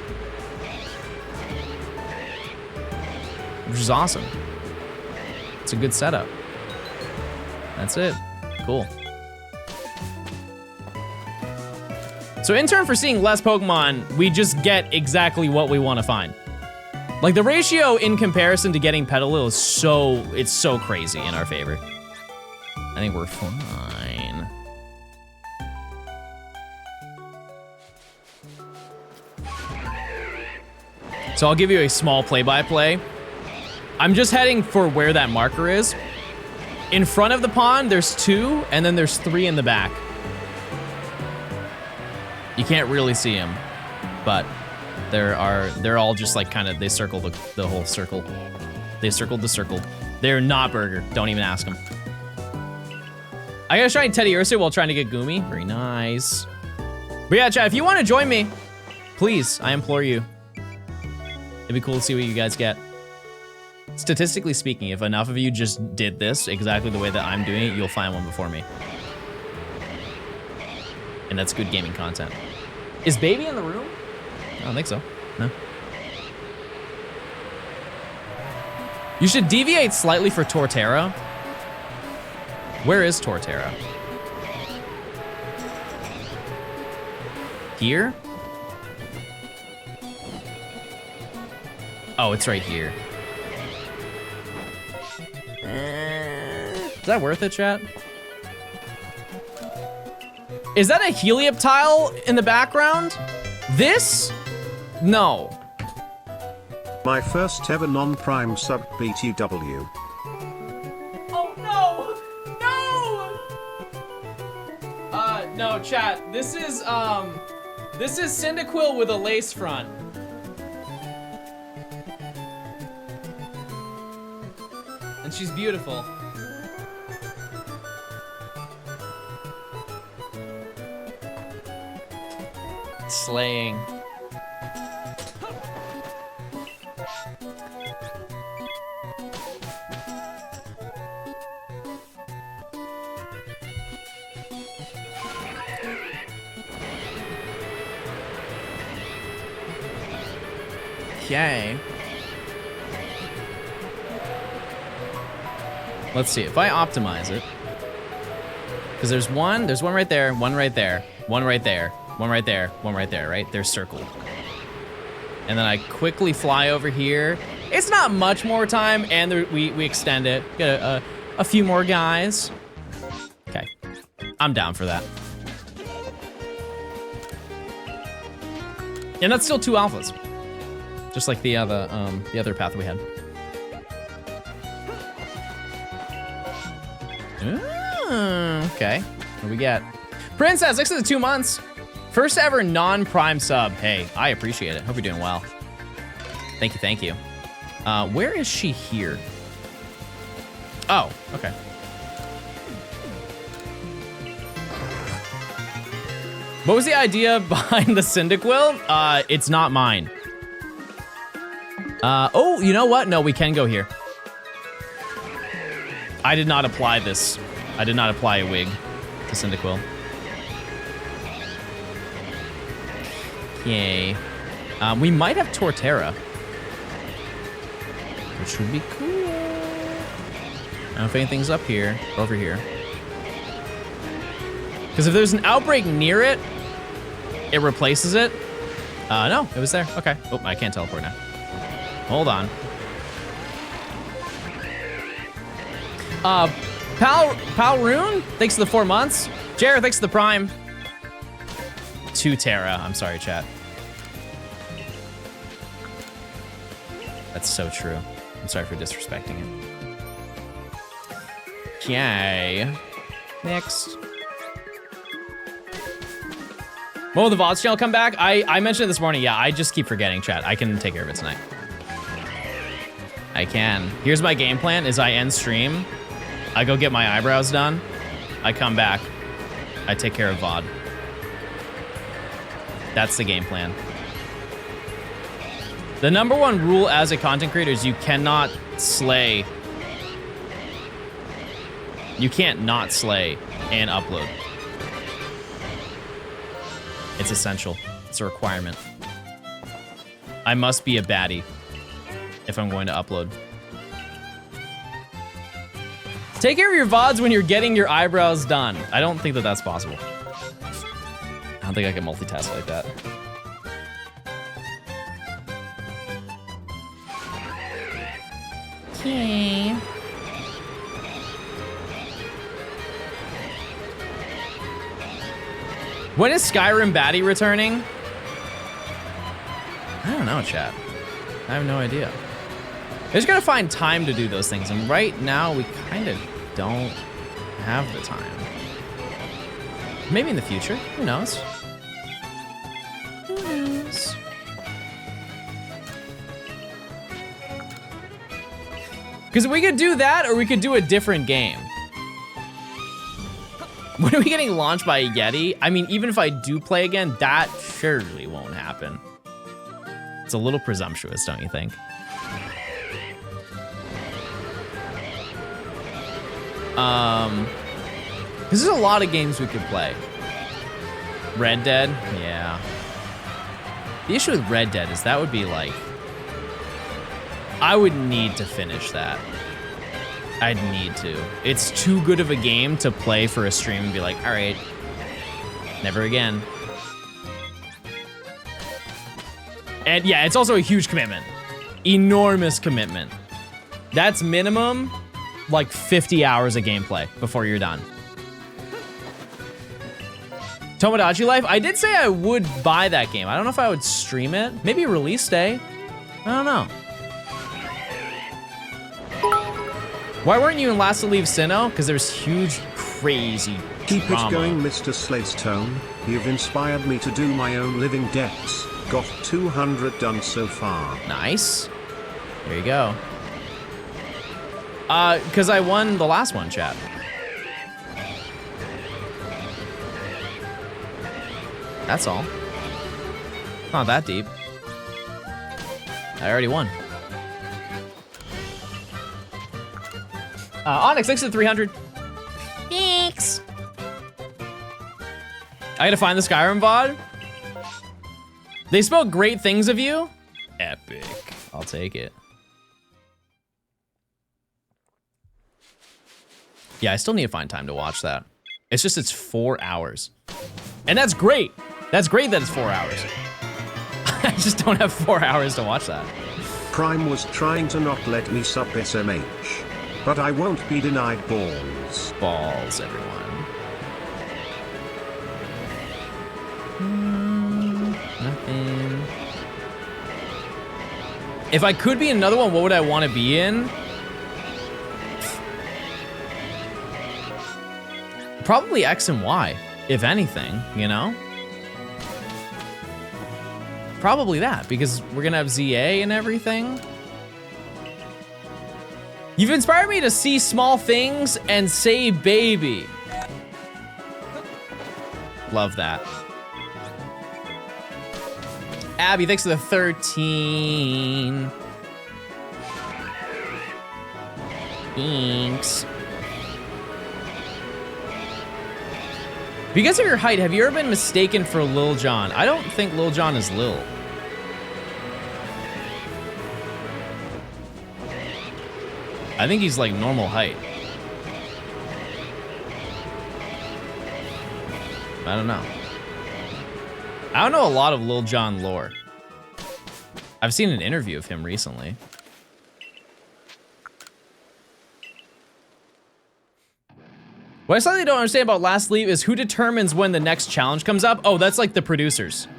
Which is awesome. It's a good setup. That's it. Cool. So in turn for seeing less Pokemon, we just get exactly what we want to find. Like the ratio in comparison to getting Petalil is it's so crazy in our favor. I think we're fine. So I'll give you a small play-by-play. I'm just heading for where that marker is. In front of the pond, there's 2, and then there's 3 in the back. You can't really see them, but they're all just like kind of, they circle the whole circle. They circled the circle. They're not Burger. Don't even ask them. I gotta try Teddy Ursa while trying to get Goomy. Very nice. But yeah, chat, if you want to join me, please, I implore you. It'd be cool to see what you guys get. Statistically speaking, if enough of you just did this exactly the way that I'm doing it, you'll find one before me. And that's good gaming content. Is Baby in the room? I don't think so. No. You should deviate slightly for Torterra. Where is Torterra? Here? Oh, it's right here. Is that worth it, chat? Is that a Helioptile in the background? This? No. My first ever non-prime sub BTW. Oh no! No, chat. This is Cyndaquil with a lace front. And she's beautiful. Slaying. Okay. Let's see if I optimize it. Because there's one right there, one right there, one right there, one right there, one right there, right? They're circled. And then I quickly fly over here. It's not much more time, and we extend it. Get a few more guys. Okay, I'm down for that. And that's still 2 alphas. Just like the other path we had. Okay, what do we get? Princess, thanks for the 2 months. First ever non-prime sub. Hey, I appreciate it. Hope you're doing well. Thank you, thank you. Where is she here? Oh, okay. What was the idea behind the Cyndaquil? It's not mine. Oh, you know what? No, we can go here. I did not apply this. I did not apply a wig to Cyndaquil. Okay. We might have Torterra, which would be cool. I don't know if anything's up here, over here. Because if there's an outbreak near it, it replaces it. No, it was there. Okay. Oh, I can't teleport now. Hold on. Palroon, thanks for the 4 months. Jared, thanks for the prime. 2 Terra. I'm sorry, chat. That's so true. I'm sorry for disrespecting it. Okay. Next. When will the VODS channel come back? I mentioned it this morning. Yeah, I just keep forgetting, chat. I can take care of it tonight. I can. Here's my game plan is I end stream. I go get my eyebrows done. I come back. I take care of VOD. That's the game plan. The #1 rule as a content creator is you cannot slay. You can't not slay and upload. It's essential. It's a requirement. I must be a baddie if I'm going to upload. Take care of your VODs when you're getting your eyebrows done. I don't think that that's possible. I don't think I can multitask like that. Okay. When is Skyrim baddie returning? I don't know, chat. I have no idea. I just gotta find time to do those things, and right now we kind of don't have the time. Maybe in the future, who knows? Who knows? Because we could do that, or we could do a different game. When are we getting launched by a Yeti? I mean, even if I do play again, that surely won't happen. It's a little presumptuous, don't you think? Because there's a lot of games we could play. Red Dead, yeah. The issue with Red Dead is that would be like, I would need to finish that. I'd need to. It's too good of a game to play for a stream and be like, all right, never again. And yeah, it's also a huge commitment. Enormous commitment. That's minimum like 50 hours of gameplay before you're done. Tomodachi Life, I did say I would buy that game. I don't know if I would stream it. Maybe release day. I don't know. Why weren't you in Last to Leave Sinnoh? Because there's huge, crazy Keep drama. it going, Mr. Sladestone. You've inspired me to do my own living depths. Got 200 done so far. Nice. There you go. Because I won the last one, chat. That's all. Not that deep. I already won. Onyx, thanks to the 300. Thanks. I gotta find the Skyrim VOD. They spoke great things of you. Epic. I'll take it. Yeah, I still need to find time to watch that. It's just, it's 4 hours. And that's great. That's great that it's 4 hours. I just don't have 4 hours to watch that. Prime was trying to not let me sub SMH. But I won't be denied balls. Balls, everyone. Nothing. If I could be in another one, what would I want to be in? Probably X and Y, if anything, you know? Probably that, because we're gonna have ZA and everything. You've inspired me to see small things and say baby. Love that. Abby, thanks for the 13. Thanks. Because of your height, have you ever been mistaken for Lil Jon? I don't think Lil Jon is Lil. I think he's like normal height. I don't know. I don't know a lot of Lil Jon lore. I've seen an interview of him recently. What I slightly don't understand about Last Leave is who determines when the next challenge comes up? Oh, that's like the producers.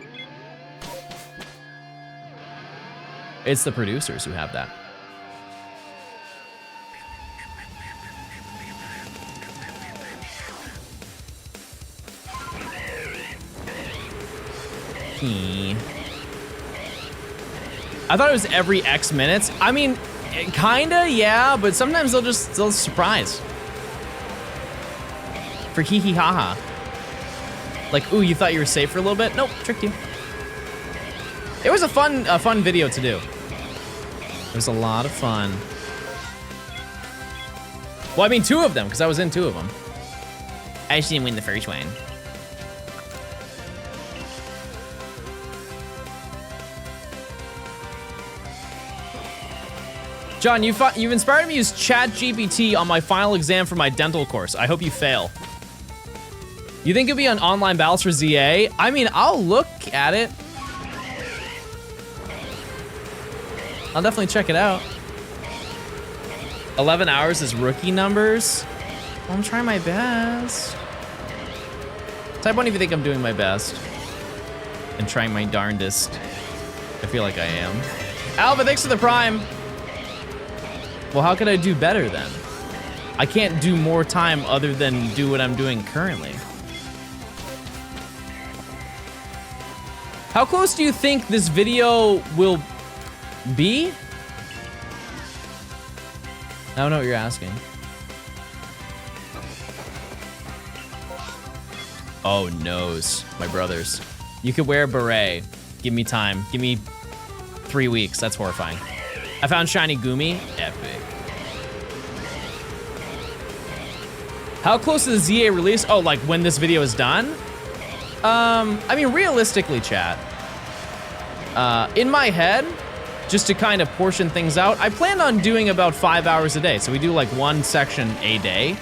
It's the producers who have that. I thought it was every X minutes. I mean, kinda, yeah, but sometimes they'll surprise. For hee hee haha. Like, ooh, you thought you were safe for a little bit? Nope, tricked you. It was a fun video to do. It was a lot of fun. Well, I mean, 2 of them, because I was in 2 of them. I just didn't win the first one. John, you've inspired me to use ChatGPT on my final exam for my dental course. I hope you fail. You think it'll be on online battles for ZA? I mean, I'll look at it. I'll definitely check it out. 11 hours is rookie numbers. Well, I'm trying my best. Type 1 if you think I'm doing my best. And trying my darndest. I feel like I am. Alva, thanks for the prime. Well, how could I do better then? I can't do more time other than do what I'm doing currently. How close do you think this video will be? I don't know what you're asking. Oh, noes, my brothers. You could wear a beret. Give me time. Give me 3 weeks. That's horrifying. I found shiny Gumi. Epic. How close to the ZA release? Oh, like when this video is done? I mean, realistically, chat. In my head, just to kind of portion things out, I plan on doing about 5 hours a day. So we do like one section a day.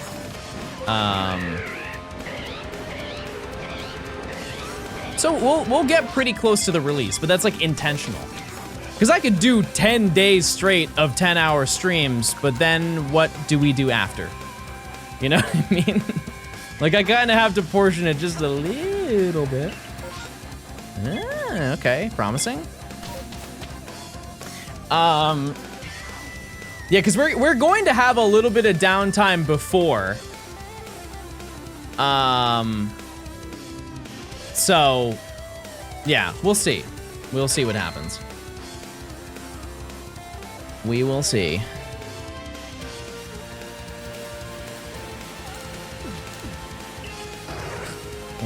So we'll get pretty close to the release, but that's like intentional. Because I could do 10 days straight of 10-hour streams, but then what do we do after? You know what I mean? Like I kind of have to portion it just a little bit. Ah, okay, promising. Yeah, because we're going to have a little bit of downtime before. So, yeah, we'll see. We'll see what happens. We will see.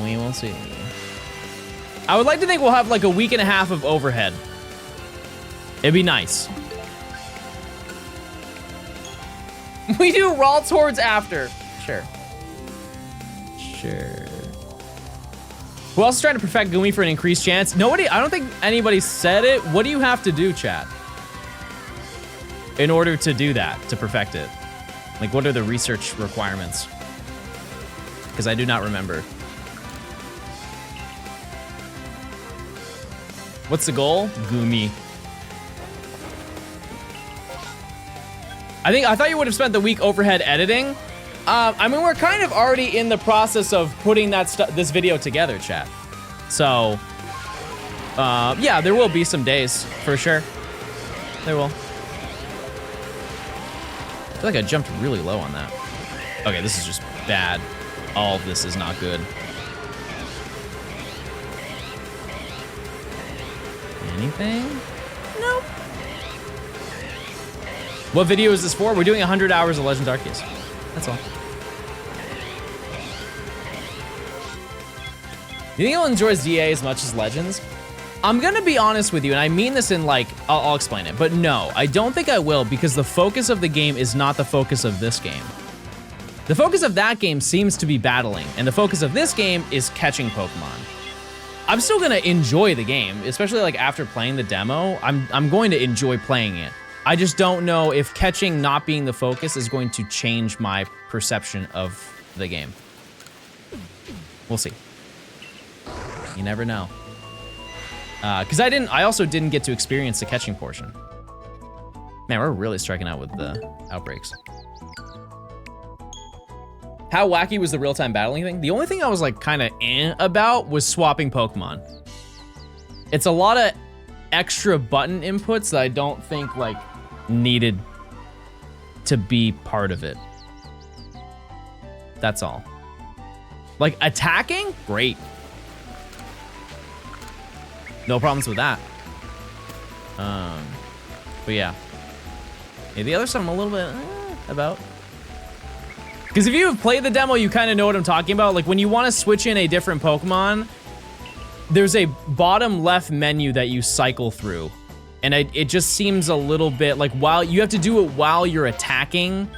We will see. I would like to think we'll have like a week and a half of overhead. It'd be nice. We do Ralts Hordes after. Sure. Sure. Who else is trying to perfect Gumi for an increased chance? Nobody, I don't think anybody said it. What do you have to do, chat? In order to do that, to perfect it? Like, what are the research requirements? Because I do not remember. What's the goal? Gumi. I thought you would have spent the week overhead editing. I mean, we're kind of already in the process of putting this video together, chat. So, yeah, there will be some days for sure. There will. I feel like I jumped really low on that. Okay, this is just bad. All of this is not good. Anything? Nope. What video is this for? We're doing 100 hours of Legends Arceus. That's all. You think you'll enjoy ZA as much as Legends? I'm gonna be honest with you, and I mean this in like, I'll explain it, but no, I don't think I will, because the focus of the game is not the focus of this game. The focus of that game seems to be battling, and the focus of this game is catching Pokemon. I'm still gonna enjoy the game, especially like after playing the demo, I'm going to enjoy playing it. I just don't know if catching not being the focus is going to change my perception of the game. We'll see. You never know. Because I also didn't get to experience the catching portion. Man, we're really striking out with the outbreaks. How wacky was the real-time battling thing? The only thing I was like kind of about was swapping Pokemon. It's a lot of extra button inputs that I don't think like needed to be part of it. That's all. Like attacking? Great. No problems with that. But yeah. The other stuff I'm a little bit about. Because if you have played the demo, you kind of know what I'm talking about. Like when you want to switch in a different Pokemon, there's a bottom left menu that you cycle through. And it just seems a little bit like while you have to do it while you're attacking.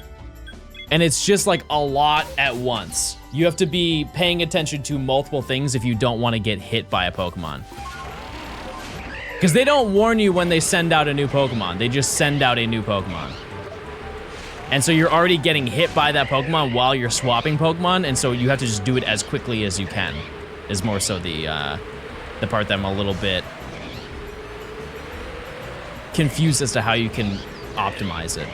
And it's just like a lot at once. You have to be paying attention to multiple things if you don't want to get hit by a Pokemon. Because they don't warn you when they send out a new Pokemon. They just send out a new Pokemon. And so you're already getting hit by that Pokemon while you're swapping Pokemon, and so you have to just do it as quickly as you can, is more so the part that I'm a little bit confused as to how you can optimize it.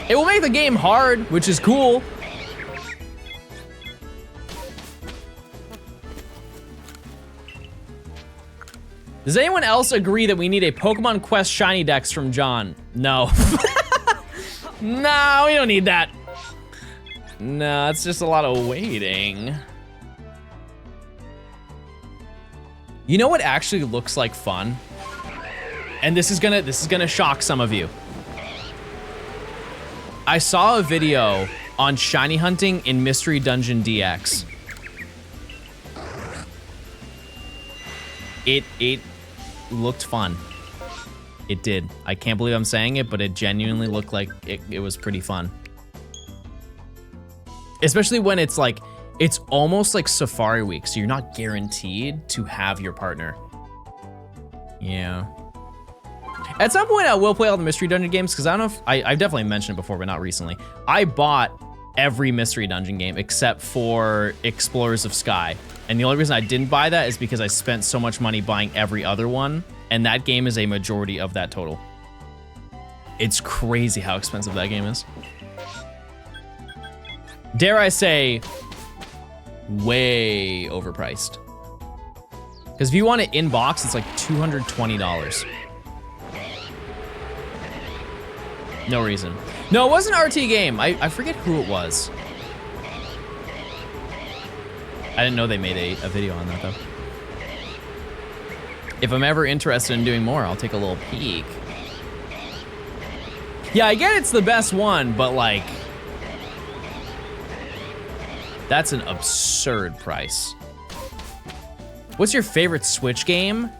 It will make the game hard, which is cool. Does anyone else agree that we need a Pokemon Quest Shiny Dex from John? No. No, we don't need that. No, it's just a lot of waiting. You know what actually looks like fun? And this is gonna shock some of you. I saw a video on shiny hunting in Mystery Dungeon DX. It looked fun. It did. I can't believe I'm saying it, but it genuinely looked like it was pretty fun. Especially when it's like, it's almost like Safari Week, so you're not guaranteed to have your partner. Yeah. At some point, I will play all the Mystery Dungeon games, because I don't know if, I've definitely mentioned it before, but not recently. I bought every Mystery Dungeon game except for Explorers of Sky. And the only reason I didn't buy that is because I spent so much money buying every other one, and that game is a majority of that total. It's crazy how expensive that game is. Dare I say, way overpriced. Because if you want it in box, it's like $220. No reason. No, it wasn't an RT game. I forget who it was. I didn't know they made a video on that though. If I'm ever interested in doing more, I'll take a little peek. Yeah, I get it's the best one, but like, that's an absurd price. What's your favorite Switch game?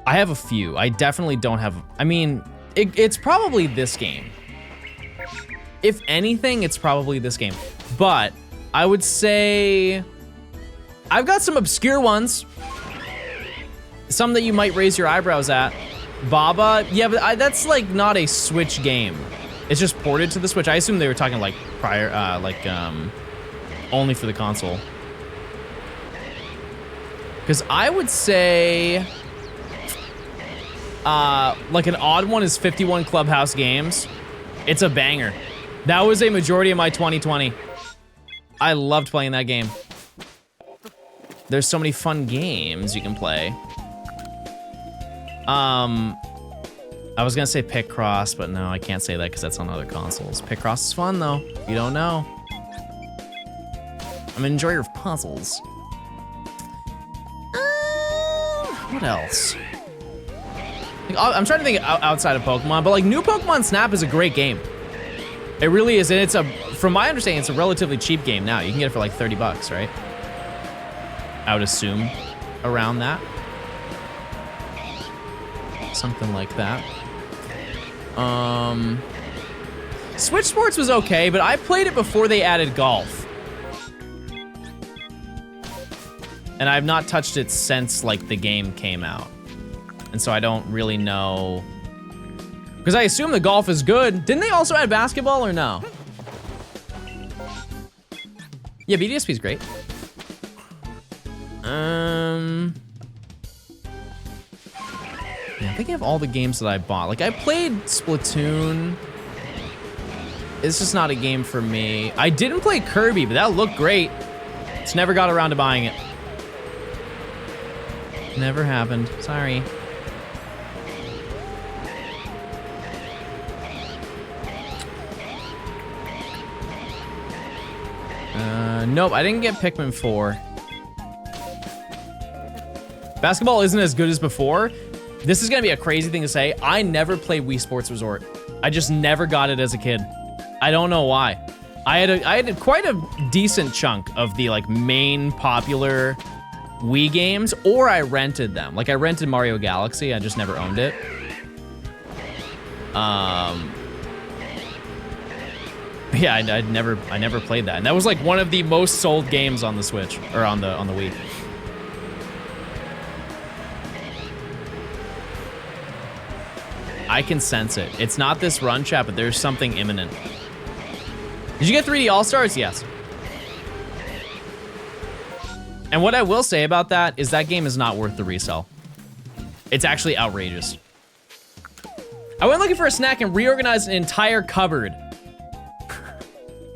I have a few. I definitely don't have, I mean, it's probably this game. If anything, it's probably this game. But I would say I've got some obscure ones. Some that you might raise your eyebrows at. Baba, yeah, but that's like not a Switch game. It's just ported to the Switch. I assume they were talking like prior, only for the console. Because I would say, like an odd one is 51 Clubhouse Games. It's a banger. That was a majority of my 2020. I loved playing that game. There's so many fun games you can play. I was gonna say Picross, but no, I can't say that because that's on other consoles. Picross is fun though, if you don't know. I'm an enjoyer of puzzles. What else? I'm trying to think outside of Pokemon, but like new Pokemon Snap is a great game. It really is, and it's from my understanding, it's a relatively cheap game now. You can get it for like 30 bucks, right? I would assume around that. Something like that. Switch Sports was okay, but I played it before they added golf. And I've not touched it since like the game came out. And so I don't really know. Because I assume the golf is good. Didn't they also add basketball or no? Yeah, BDSP is great. Yeah, I'm thinking of all the games that I bought. Like I played Splatoon. It's just not a game for me. I didn't play Kirby, but that looked great. Just never got around to buying it. Never happened, sorry. Nope, I didn't get Pikmin 4. Basketball isn't as good as before. This is gonna be a crazy thing to say. I never played Wii Sports Resort. I just never got it as a kid. I don't know why. I had quite a decent chunk of the like main popular Wii games, or I rented them. Like I rented Mario Galaxy, I just never owned it. Yeah, I never played that. And that was like one of the most sold games on the Switch, or on the Wii. I can sense it. It's not this run, chat, but there's something imminent. Did you get 3D All-Stars? Yes. And what I will say about that is that game is not worth the resell. It's actually outrageous. I went looking for a snack and reorganized an entire cupboard.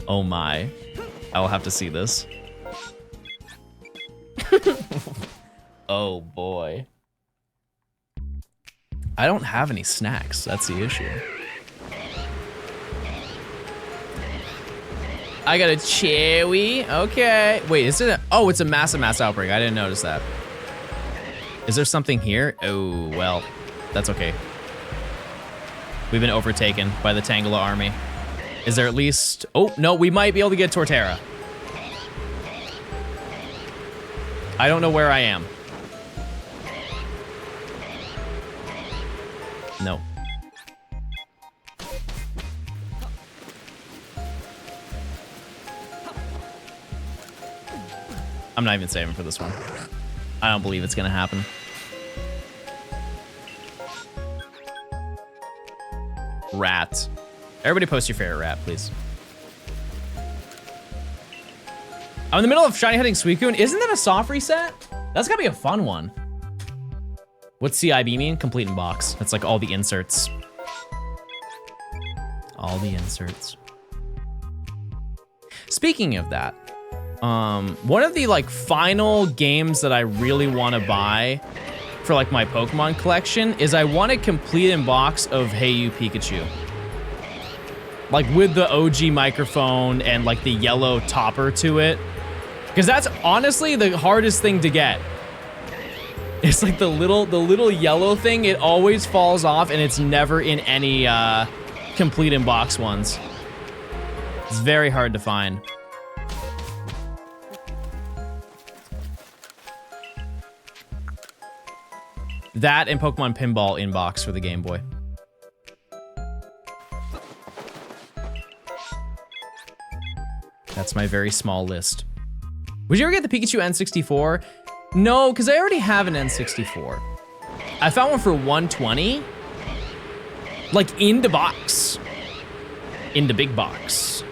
Oh my. I will have to see this. Oh boy. I don't have any snacks. That's the issue. I got a Chewy. Okay. Wait, is it a, oh, it's a massive outbreak. I didn't notice that. Is there something here? Oh, well, that's okay. We've been overtaken by the Tangela army. Is there at least, oh, no, we might be able to get Torterra. I don't know where I am. No. I'm not even saving for this one. I don't believe it's gonna happen. Rat. Everybody post your favorite rat, please. I'm in the middle of shiny hunting Suicune. Isn't that a soft reset? That's gotta be a fun one. What's CIB mean? Complete in box. That's like all the inserts. All the inserts. Speaking of that, one of the like final games that I really want to buy for like my Pokemon collection is I want a complete in box of Hey You Pikachu. Like with the OG microphone and like the yellow topper to it. Because that's honestly the hardest thing to get. It's like the little yellow thing, it always falls off and it's never in any complete in box ones. It's very hard to find. That and Pokemon Pinball in box for the Game Boy. That's my very small list. Would you ever get the Pikachu N64? No, because I already have an N64. I found one for $120. Like in the box. In the big box.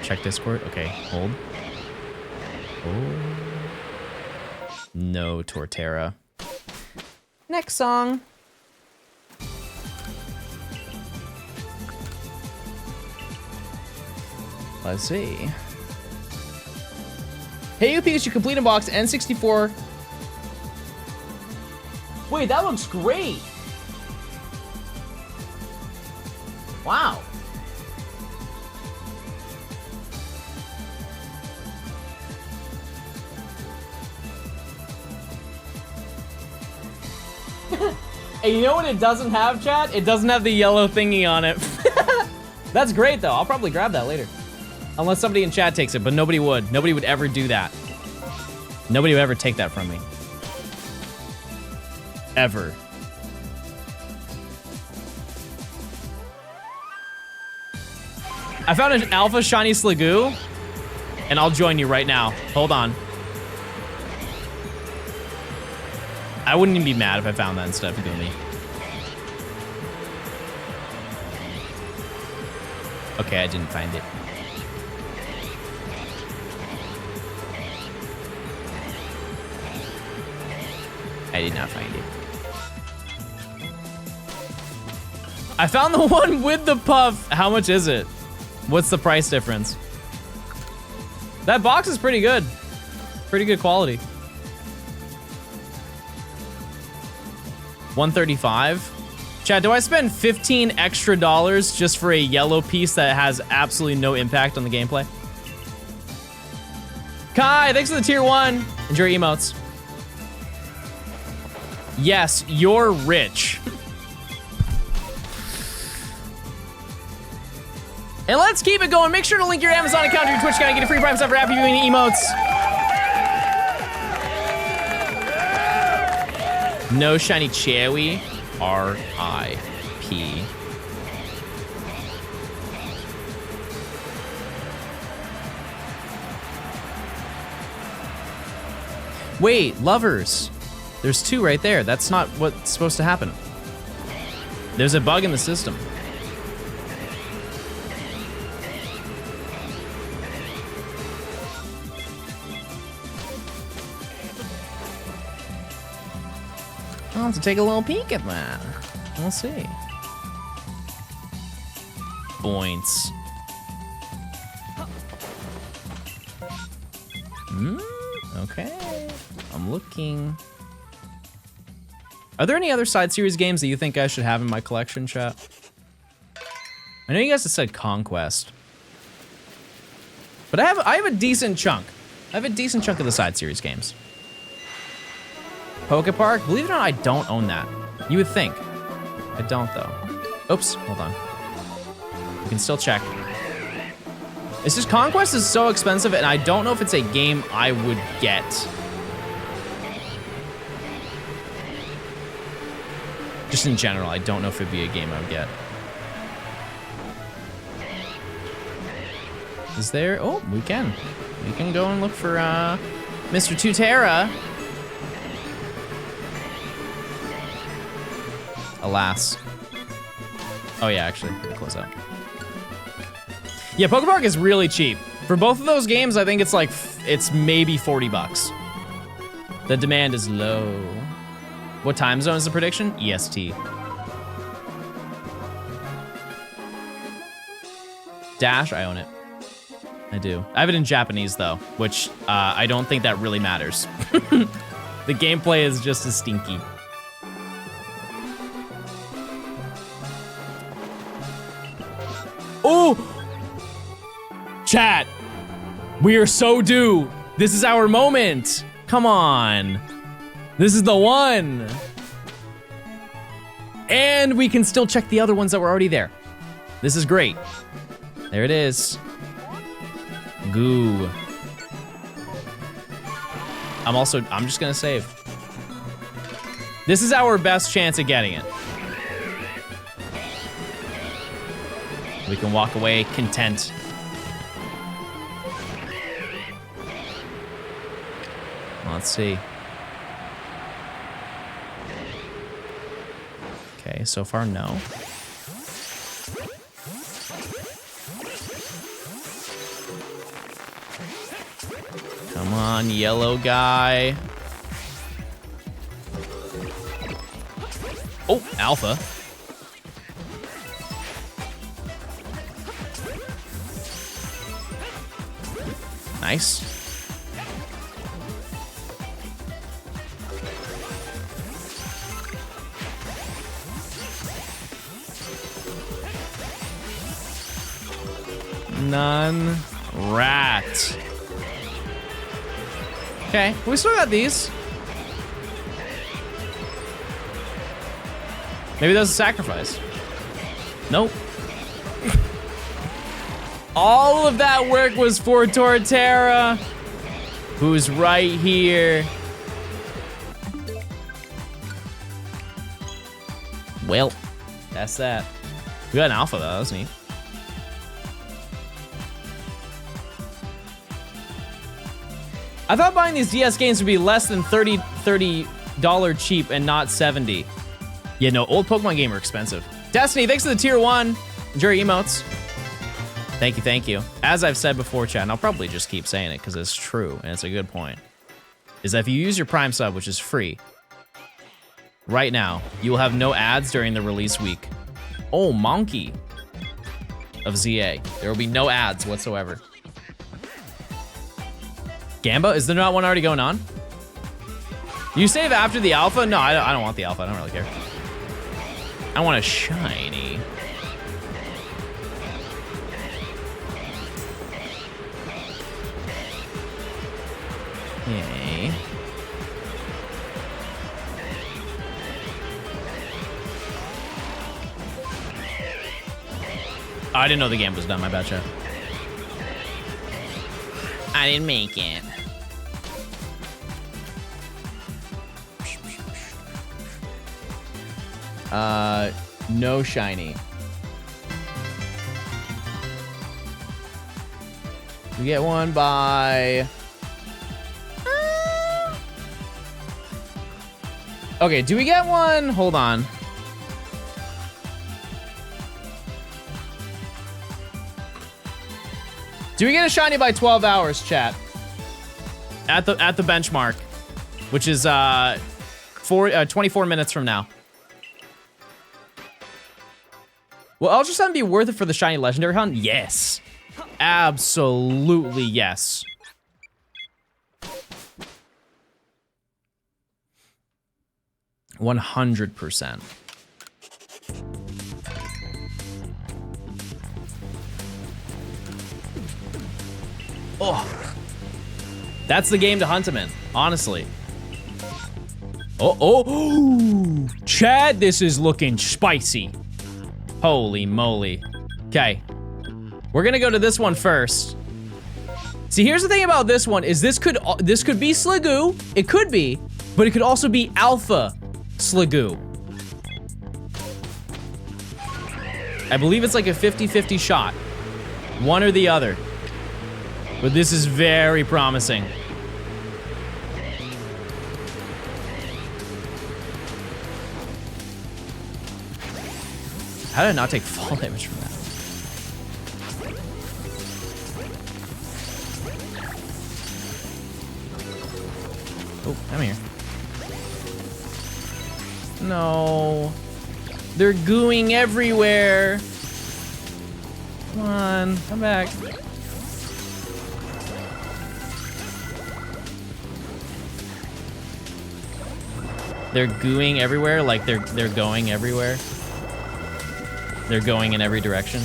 Check Discord. Okay, hold. Oh. No Torterra. Next song. Let's see. Hey You Pikachu Complete in Box N64. Wait, that looks great. Wow. Hey, you know what it doesn't have, chat? It doesn't have the yellow thingy on it. That's great, though. I'll probably grab that later. Unless somebody in chat takes it, but nobody would. Nobody would ever do that. Nobody would ever take that from me. Ever. I found an Alpha Shiny Sliggoo, and I'll join you right now. Hold on. I wouldn't even be mad if I found that instead of Goomy. Okay, I didn't find it. I did not find it. I found the one with the puff. How much is it? What's the price difference? That box is pretty good. Pretty good quality. $135. Chad, do I spend $15 extra just for a yellow piece that has absolutely no impact on the gameplay? Kai, thanks for the tier 1. Enjoy your emotes. Yes, you're rich. And let's keep it going. Make sure to link your Amazon account or your Twitch account and get a free Prime sub for happy viewing emotes. No shiny Chewy. R.I.P. Wait, lovers. There's 2 right there. That's not what's supposed to happen. There's a bug in the system. I'll have to take a little peek at that. We'll see. Points. Okay. I'm looking. Are there any other side series games that you think I should have in my collection, chat? I know you guys have said Conquest. But I have a decent chunk. I have a decent chunk of the side series games. Poke Park? Believe it or not, I don't own that. You would think. I don't, though. Oops, hold on. You can still check. It's just Conquest is so expensive, and I don't know if it's a game I would get. Just in general, I don't know if it'd be a game I would get. Is there? Oh, we can. We can go and look for Mr. Tutera. Alas. Oh yeah, actually, close out. Yeah, Poke Park is really cheap. For both of those games, I think it's like, it's maybe 40 bucks. The demand is low. What time zone is the prediction? EST. Dash, I own it. I do. I have it in Japanese though, which I don't think that really matters. The gameplay is just as stinky. Oh! Chat, we are so due. This is our moment. Come on. This is the one. And we can still check the other ones that were already there. This is great. There it is. Goo. I'm just gonna save. This is our best chance at getting it. We can walk away content. Let's see. Okay, so far, no. Come on, yellow guy. Oh, alpha. Nice. None. Rat. Okay, we still got these. Maybe that was a sacrifice. Nope. All of that work was for Torterra, who's right here. Well, that's that. We got an alpha though, that was neat. I thought buying these DS games would be less than $30 cheap and not 70. Yeah, no, old Pokemon game are expensive. Destiny, thanks for the tier 1. Enjoy your emotes. Thank you, thank you. As I've said before, chat, and I'll probably just keep saying it because it's true and it's a good point, is that if you use your Prime sub, which is free, right now, you will have no ads during the release week. Oh, monkey of ZA. There will be no ads whatsoever. Gamba, is there not one already going on? You save after the alpha? No, I don't want the alpha. I don't really care. I want a shiny. Yay. Oh, I didn't know the game was done. My bad, chat. I didn't make it. No shiny. We get one by... Okay, do we get one? Hold on. Do we get a shiny by 12 hours, chat? At the benchmark, which is 24 minutes from now. Will Ultra Sun be worth it for the shiny legendary hunt? Yes. Absolutely yes. %100%. Oh, that's the game to hunt him in, honestly. Oh, Chad, this is looking spicy. Holy moly. Okay, we're gonna go to this one first. See, here's the thing about this one is this could be Sligoo, it could be, but it could also be Alpha Sligoo. I believe it's like a 50-50 shot, one or the other. But this is very promising. How did I not take fall damage from that? Oh, come here. No. They're gooing everywhere. Come on, come back. They're gooing everywhere, like they're going everywhere. They're going in every direction.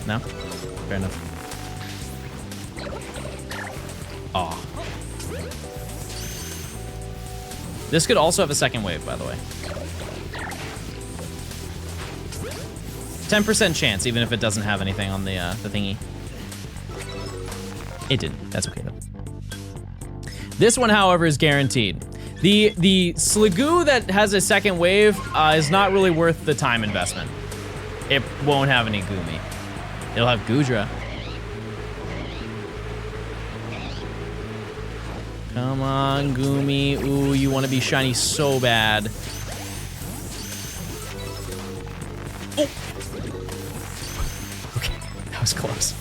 No? Fair enough. Aw. This could also have a second wave, by the way. 10% chance, even if it doesn't have anything on the thingy. It didn't. That's okay, though. This one, however, is guaranteed. The Sligoo that has a second wave is not really worth the time investment. It won't have any Goomy. It'll have Goodra. Come on, Goomy. Ooh, you want to be shiny so bad. Oh! Okay, that was close.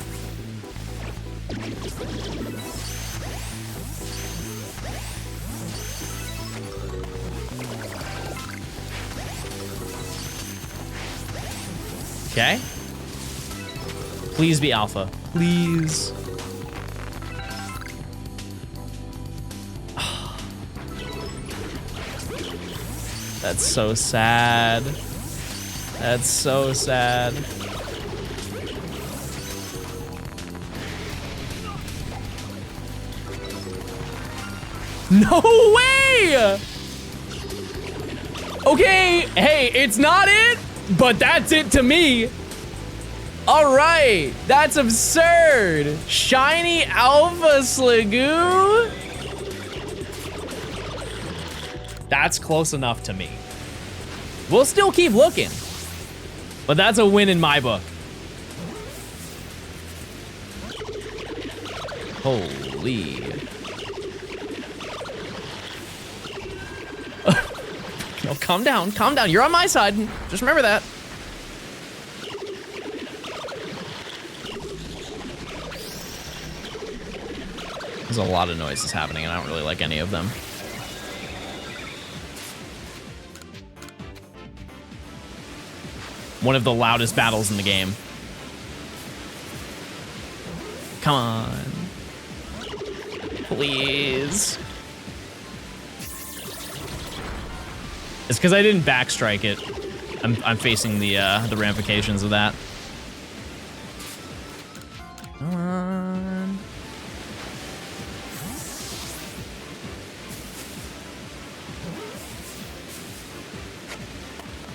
Okay. Please be Alpha. Please. That's so sad. That's so sad. No way! Okay, hey, it's not it, but that's it to me. All right, that's absurd. Shiny Alpha Sligoo? That's close enough to me. We'll still keep looking, but that's a win in my book. Holy. No, calm down, calm down. You're on my side. Just remember that. There's a lot of noises happening, and I don't really like any of them. One of the loudest battles in the game. Come on. Please. It's because I didn't backstrike it. I'm facing the ramifications of that. Come on.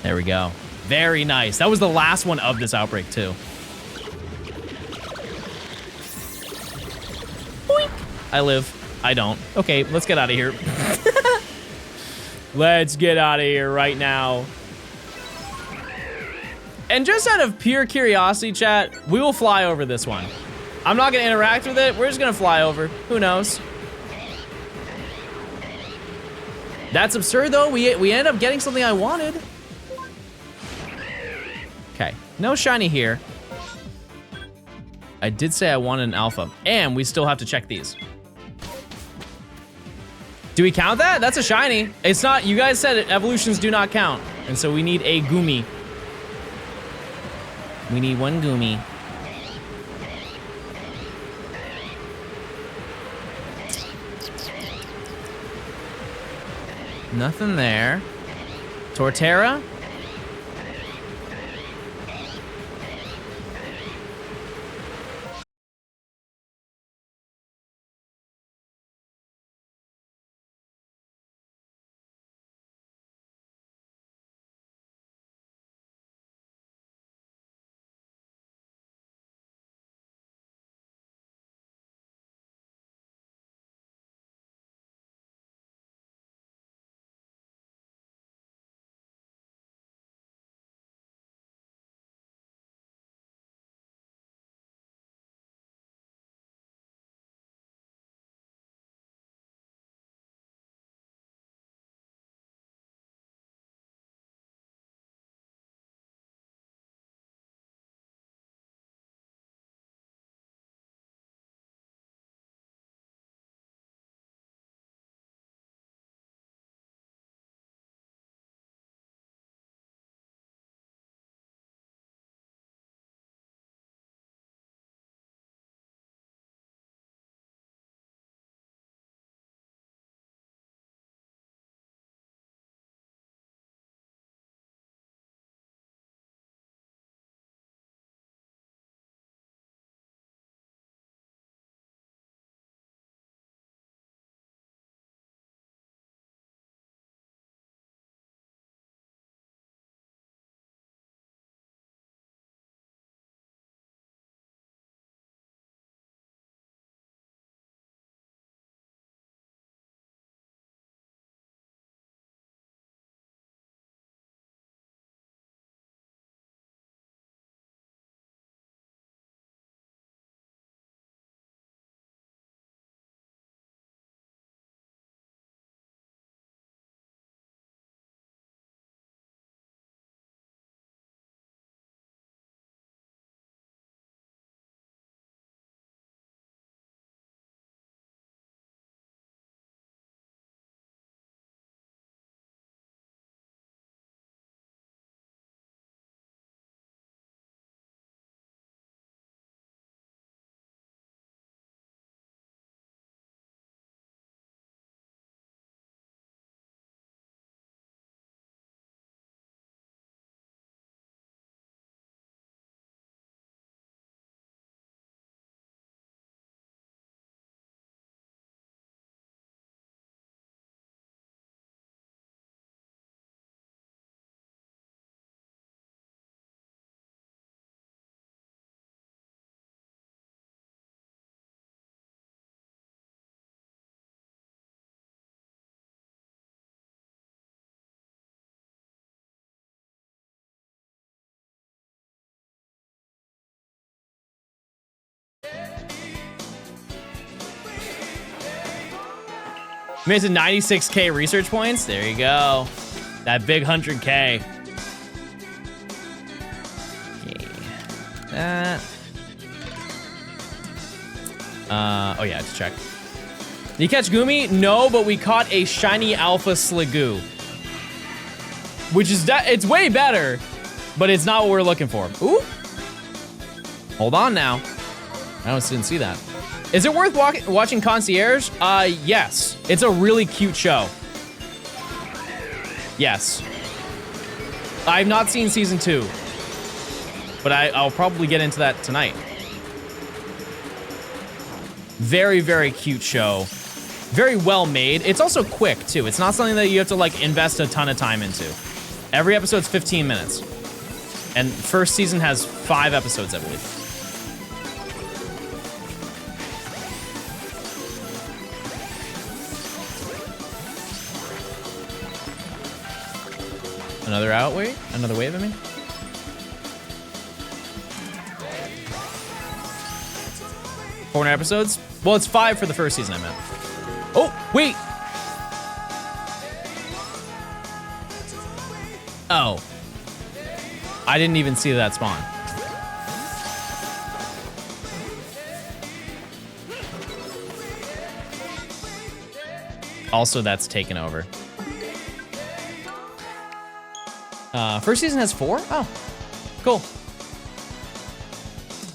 There we go. Very nice. That was the last one of this outbreak, too. Boink. I live. I don't. Okay, let's get out of here. Let's get out of here right now. And just out of pure curiosity, chat, we will fly over this one. I'm not gonna interact with it. We're just gonna fly over. Who knows? That's absurd, though. We ended up getting something I wanted. Okay, no shiny here. I did say I wanted an alpha, and we still have to check these. Do we count that? That's a shiny. It's not, you guys said evolutions do not count, and so we need a Goomy. We need one Goomy. Nothing there. Torterra? Made it 96K research points. There you go. That big 100K. Okay. That. Oh yeah, let's check. Did you catch Goomy? No, but we caught a shiny alpha Sligoo. Which is, it's way better, but it's not what we're looking for. Ooh. Hold on now. I almost didn't see that. Is it worth watching Concierge? Yes. It's a really cute show. Yes. I've not seen season 2, but I'll probably get into that tonight. Very, very cute show. Very well made. It's also quick too. It's not something that you have to like invest a ton of time into. Every episode's 15 minutes. And first season has 5 episodes, I believe. Another outweight? Another wave, I mean? Four episodes? Well, it's 5 for the first season, I meant. Oh, wait! Oh. I didn't even see that spawn. Also, that's taken over. First season has 4? Oh, cool.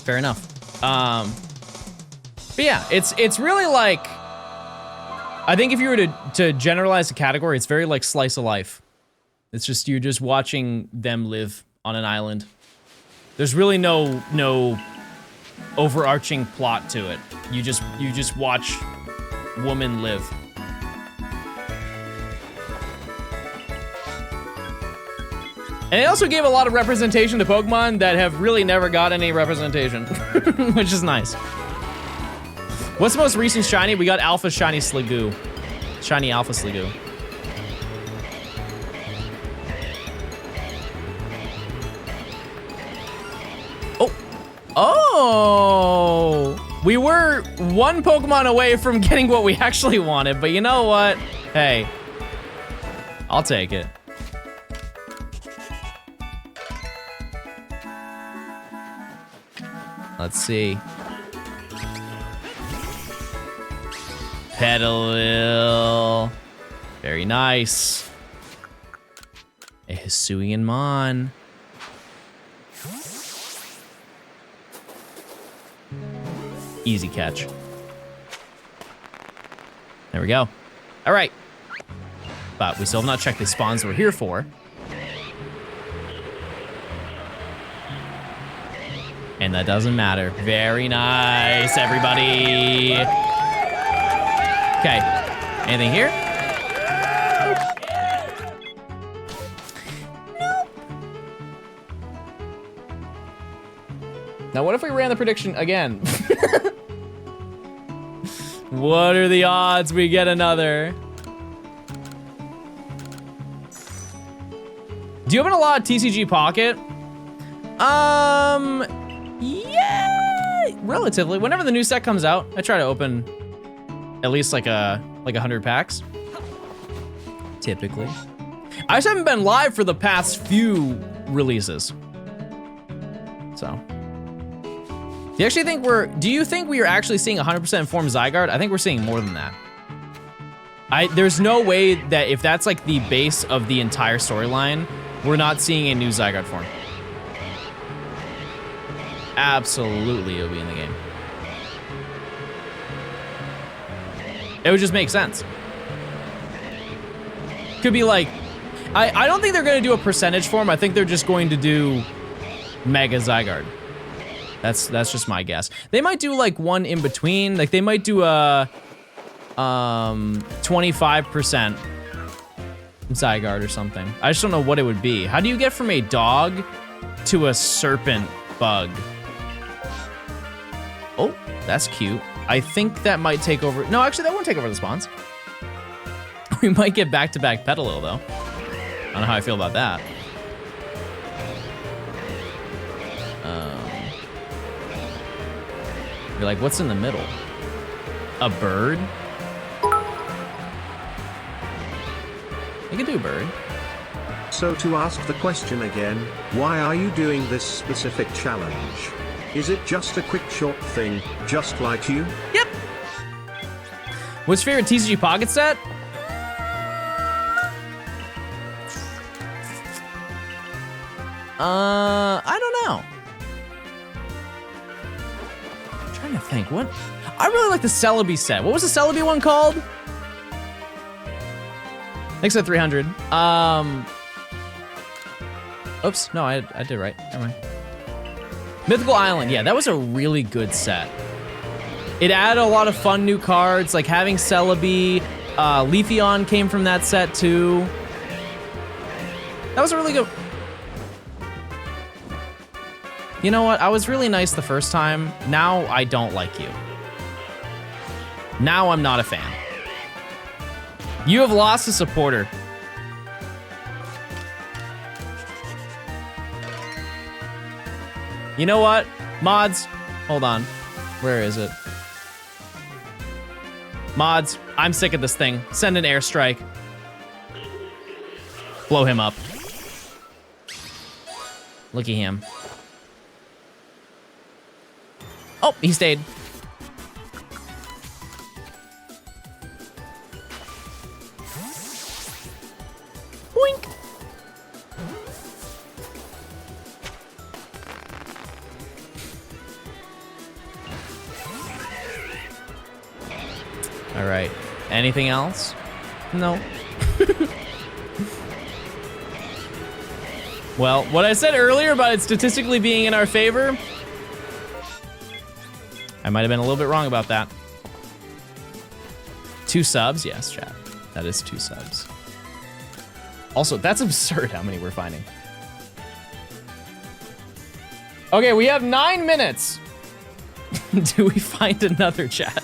Fair enough. But yeah, it's really like, I think if you were to generalize the category, it's very like slice of life. It's just, you're just watching them live on an island. There's really no overarching plot to it. You just watch women live. And they also gave a lot of representation to Pokemon that have really never got any representation, which is nice. What's the most recent shiny? We got Alpha Shiny Sliggoo. Shiny Alpha Sliggoo. Oh. Oh. We were one Pokemon away from getting what we actually wanted, but you know what? Hey, I'll take it. Let's see. Petalil. Very nice. A Hisuian Mon. Easy catch. There we go. All right. But we still have not checked the spawns we're here for. And that doesn't matter. Very nice, everybody. Okay, anything here? Nope. Now, what if we ran the prediction again? What are the odds we get another? Do you open a lot of TCG Pocket? Yeah, relatively. Whenever the new set comes out, I try to open at least like 100 packs. Typically. I just haven't been live for the past few releases. So. Do you think we are actually seeing 100% informed Zygarde? I think we're seeing more than that. There's no way that if that's like the base of the entire storyline, we're not seeing a new Zygarde form. Absolutely, it'll be in the game. It would just make sense. Could be like, I don't think they're gonna do a percentage form. I think they're just going to do Mega Zygarde. That's just my guess. They might do like one in between. Like they might do a 25% Zygarde or something. I just don't know what it would be. How do you get from a dog to a serpent bug? Oh, that's cute. I think that might take over. No, actually, that won't take over the spawns. We might get back-to-back Petalil, though. I don't know how I feel about that. You're like, what's in the middle? A bird? You can do a bird. So to ask the question again, why are you doing this specific challenge? Is it just a quick short thing, just like you? Yep. What's your favorite TCG Pocket set? I don't know. I'm trying to think, what? I really like the Celebi set. What was the Celebi one called? Thanks for 300. Oops, no, I did right, never mind. Mythical Island, yeah, that was a really good set. It added a lot of fun new cards, like having Celebi, Leafeon came from that set too. That was a really good... You know what, I was really nice the first time. Now I don't like you. Now I'm not a fan. You have lost a supporter. You know what? Mods, hold on. Where is it? Mods, I'm sick of this thing. Send an airstrike. Blow him up. Look at him. Oh, he stayed. Boink. All right. Anything else? No. Well, what I said earlier about it statistically being in our favor, I might have been a little bit wrong about that. 2 subs? Yes, chat. That is 2 subs. Also, that's absurd how many we're finding. Okay, we have 9 minutes. Do we find another chat?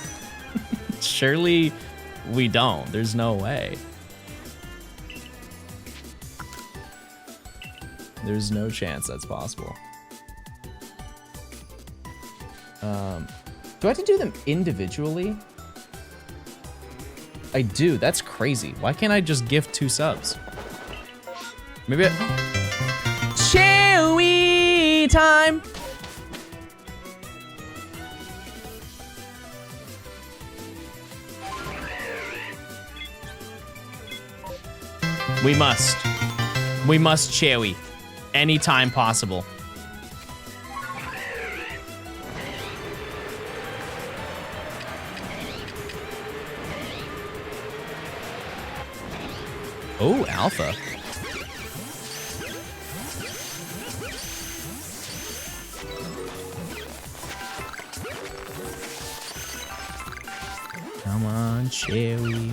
Surely we don't. There's no way. There's no chance that's possible. Do I have to do them individually? I do. That's crazy. Why can't I just gift 2 subs? Maybe Chewy time! We must. We must Chewy. Anytime possible. Oh, alpha. Come on, Cherry.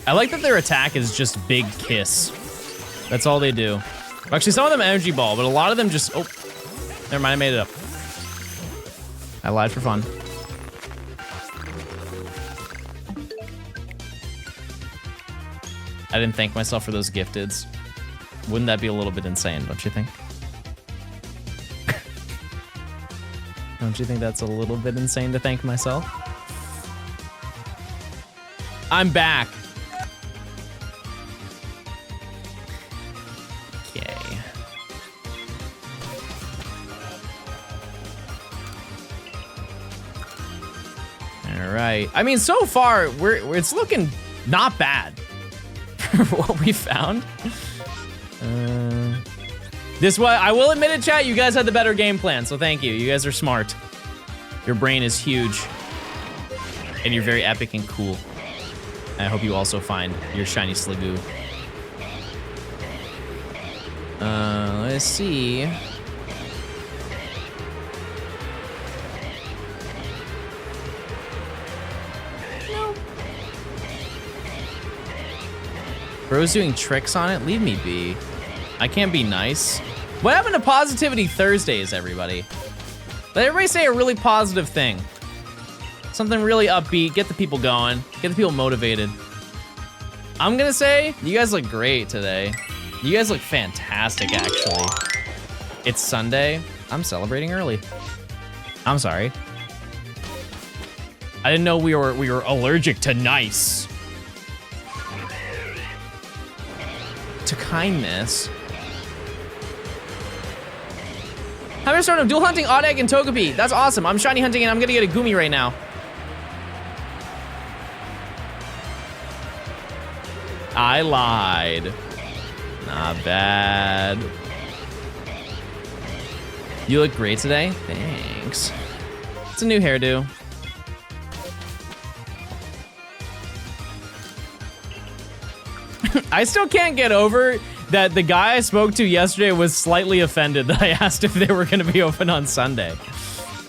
I like that their attack is just big kiss. That's all they do. Actually, some of them energy ball, but a lot of them just, oh, never mind, I made it up. I lied for fun. I didn't thank myself for those gifteds. Wouldn't that be a little bit insane, don't you think? Don't you think that's a little bit insane to thank myself? I'm back. Okay. All right. I mean, so far, it's looking not bad for what we found. This way, I will admit it, chat, you guys had the better game plan, so thank you. You guys are smart. Your brain is huge. And you're very epic and cool. I hope you also find your shiny Sligoo. Let's see. No. Bro's doing tricks on it? Leave me be. I can't be nice. What happened to Positivity Thursdays, everybody? Let everybody say a really positive thing. Something really upbeat, get the people going, get the people motivated. I'm gonna say, you guys look great today. You guys look fantastic, actually. It's Sunday. I'm celebrating early. I'm sorry. I didn't know we were allergic to nice. To kindness. I'm gonna start dual hunting Odd Egg and Togepi. That's awesome. I'm shiny hunting and I'm gonna get a Gumi right now. I lied. Not bad. You look great today. Thanks. It's a new hairdo. I still can't get over that the guy I spoke to yesterday was slightly offended that I asked if they were gonna be open on Sunday.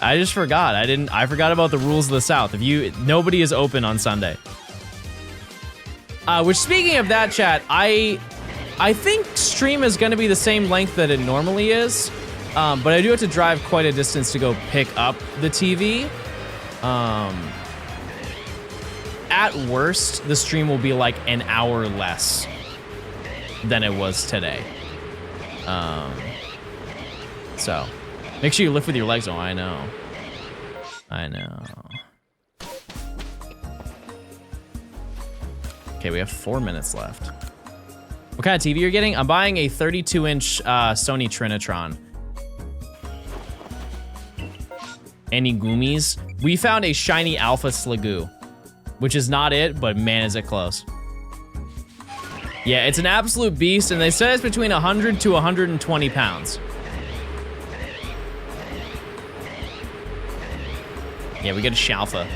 I just forgot. I forgot about the rules of the South. Nobody is open on Sunday. Which, speaking of that, chat, I think stream is gonna be the same length that it normally is, but I do have to drive quite a distance to go pick up the TV. At worst, the stream will be like an hour less than it was today. So, make sure you lift with your legs. Oh, I know. I know. Okay, we have 4 minutes left. What kind of TV you're getting? I'm buying a 32-inch Sony Trinitron. Any goomies? We found a shiny Alpha Sligoo, which is not it, but man, is it close. Yeah, it's an absolute beast, and they said it's between 100 to 120 pounds. Yeah, we get a Shalfa.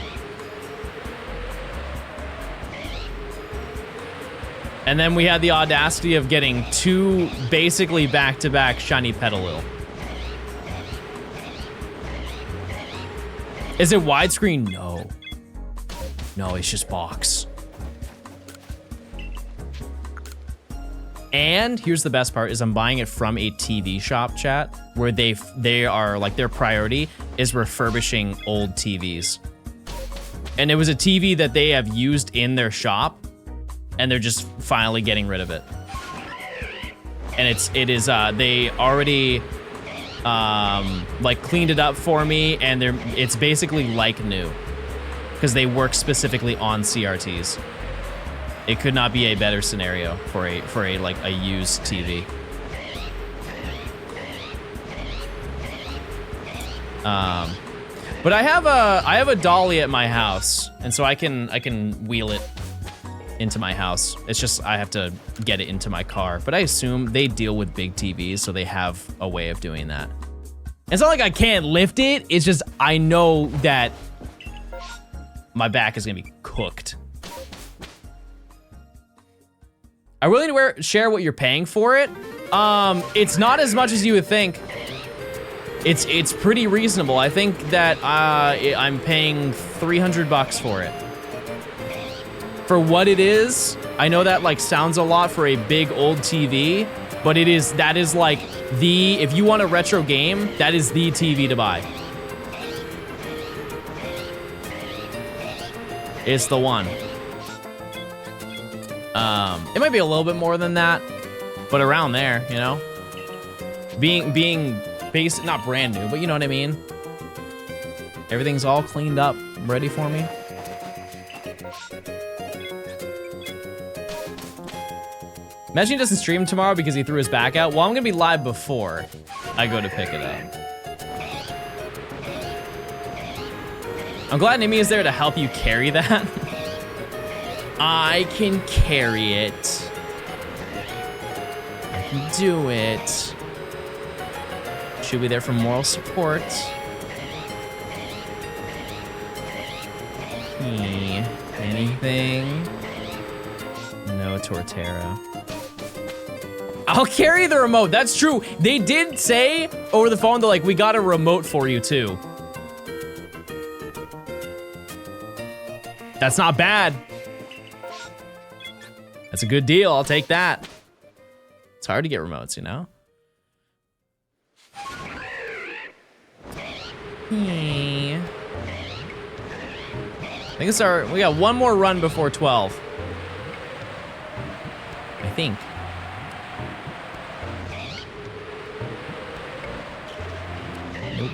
And then we had the audacity of getting 2 basically back-to-back shiny Petalil. Is it widescreen? No. No, it's just box. And here's the best part is I'm buying it from a TV shop, chat, where they are like their priority is refurbishing old TVs. And it was a TV that they have used in their shop, and they're just finally getting rid of it. And it is they already like cleaned it up for me, and it's basically like new because they work specifically on CRTs. It could not be a better scenario for a like a used TV. But I have a dolly at my house, and so I can wheel it into my house. It's just I have to get it into my car. But I assume they deal with big TVs, so they have a way of doing that. It's not like I can't lift it. It's just I know that my back is gonna be cooked. Are you willing to share what you're paying for it? It's not as much as you would think. It's pretty reasonable. I think that I'm paying 300 bucks for it. For what it is, I know that like sounds a lot for a big old TV, but that is like if you want a retro game, that is the TV to buy. It's the one. It might be a little bit more than that, but around there, you know? Being basic, not brand new, but you know what I mean? Everything's all cleaned up, ready for me. Imagine he doesn't stream tomorrow because he threw his back out. Well, I'm gonna be live before I go to pick it up. I'm glad Nimi is there to help you carry that. I can carry it. I can do it. Should be there for moral support. Anything? No Torterra. I'll carry the remote. That's true. They did say over the phone that like we got a remote for you too. That's not bad. That's a good deal. I'll take that. It's hard to get remotes, you know? I think it's we got one more run before 12. I think. Nope.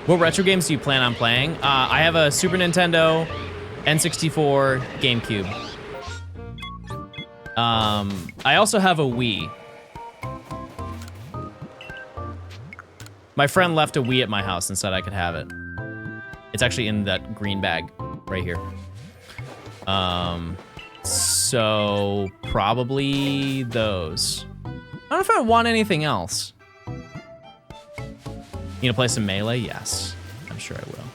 What retro games do you plan on playing? I have a Super Nintendo, N64, GameCube. I also have a Wii. My friend left a Wii at my house and said I could have it. It's actually in that green bag right here. So probably those. I don't know if I want anything else. You gonna play some Melee? Yes, I'm sure I will.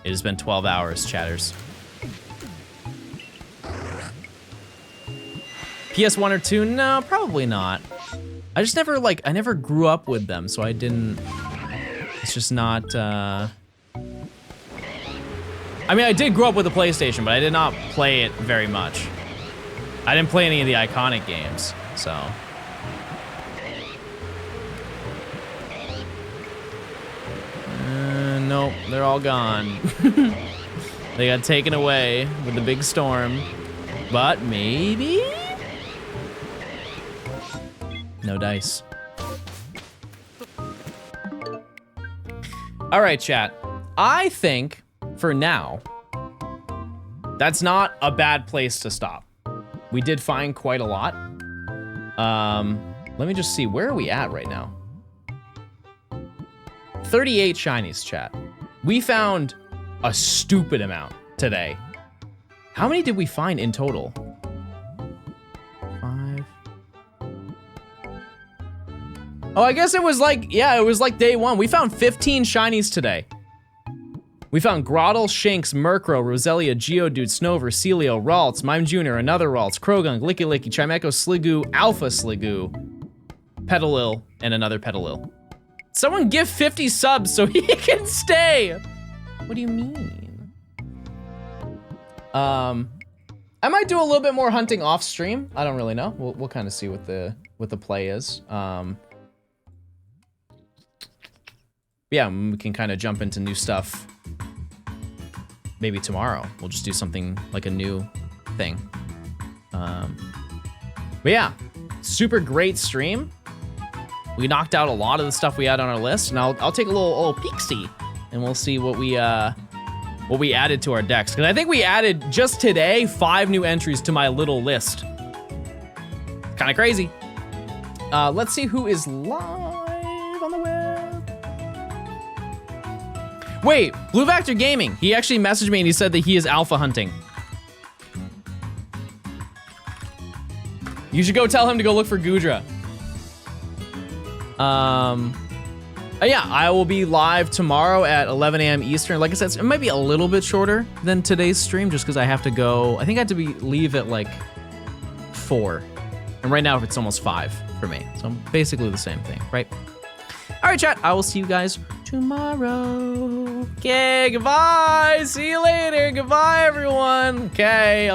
It has been 12 hours, chatters. PS1 or 2? No, probably not. I just never, like, I never grew up with them, so I didn't, it's just not, I mean, I did grow up with the PlayStation, but I did not play it very much. I didn't play any of the iconic games, so. Nope, they're all gone. They got taken away with the big storm, but maybe? No dice. All right, chat. I think, for now, That's not a bad place to stop. We did find quite a lot. Let me just see, where are we at right now? 38 shinies, chat. We found a stupid amount today. How many did we find in total? 5. Oh, I guess it was like, yeah, it was like day 1. We found 15 shinies today. We found Groddle, Shinx, Murkrow, Roselia, Geodude, Snover, Celio, Ralts, Mime Jr., another Ralts, Croagunk, Licky Licky, Chimecho, Sliggoo, Alpha Sliggoo, Petalil, and another Petalil. Someone give 50 subs so he can stay. What do you mean? I might do a little bit more hunting off stream. I don't really know. We'll kind of see what the play is. Yeah, we can kind of jump into new stuff. Maybe tomorrow. We'll just do something like a new thing. But yeah, super great stream. We knocked out a lot of the stuff we had on our list, and I'll take a little peek-see, and we'll see what we added to our decks. Because I think we added just today 5 new entries to my little list. Kind of crazy. Let's see who is live on the web. Wait, Blue Vector Gaming. He actually messaged me and he said that he is alpha hunting. You should go tell him to go look for Goodra. Yeah, I will be live tomorrow at 11 a.m. Eastern. Like I said, it might be a little bit shorter than today's stream just because I have to go, I think I have to leave at like 4. And right now it's almost 5 for me. So basically the same thing, right? All right, chat, I will see you guys tomorrow. Okay, goodbye. See you later. Goodbye, everyone. Okay.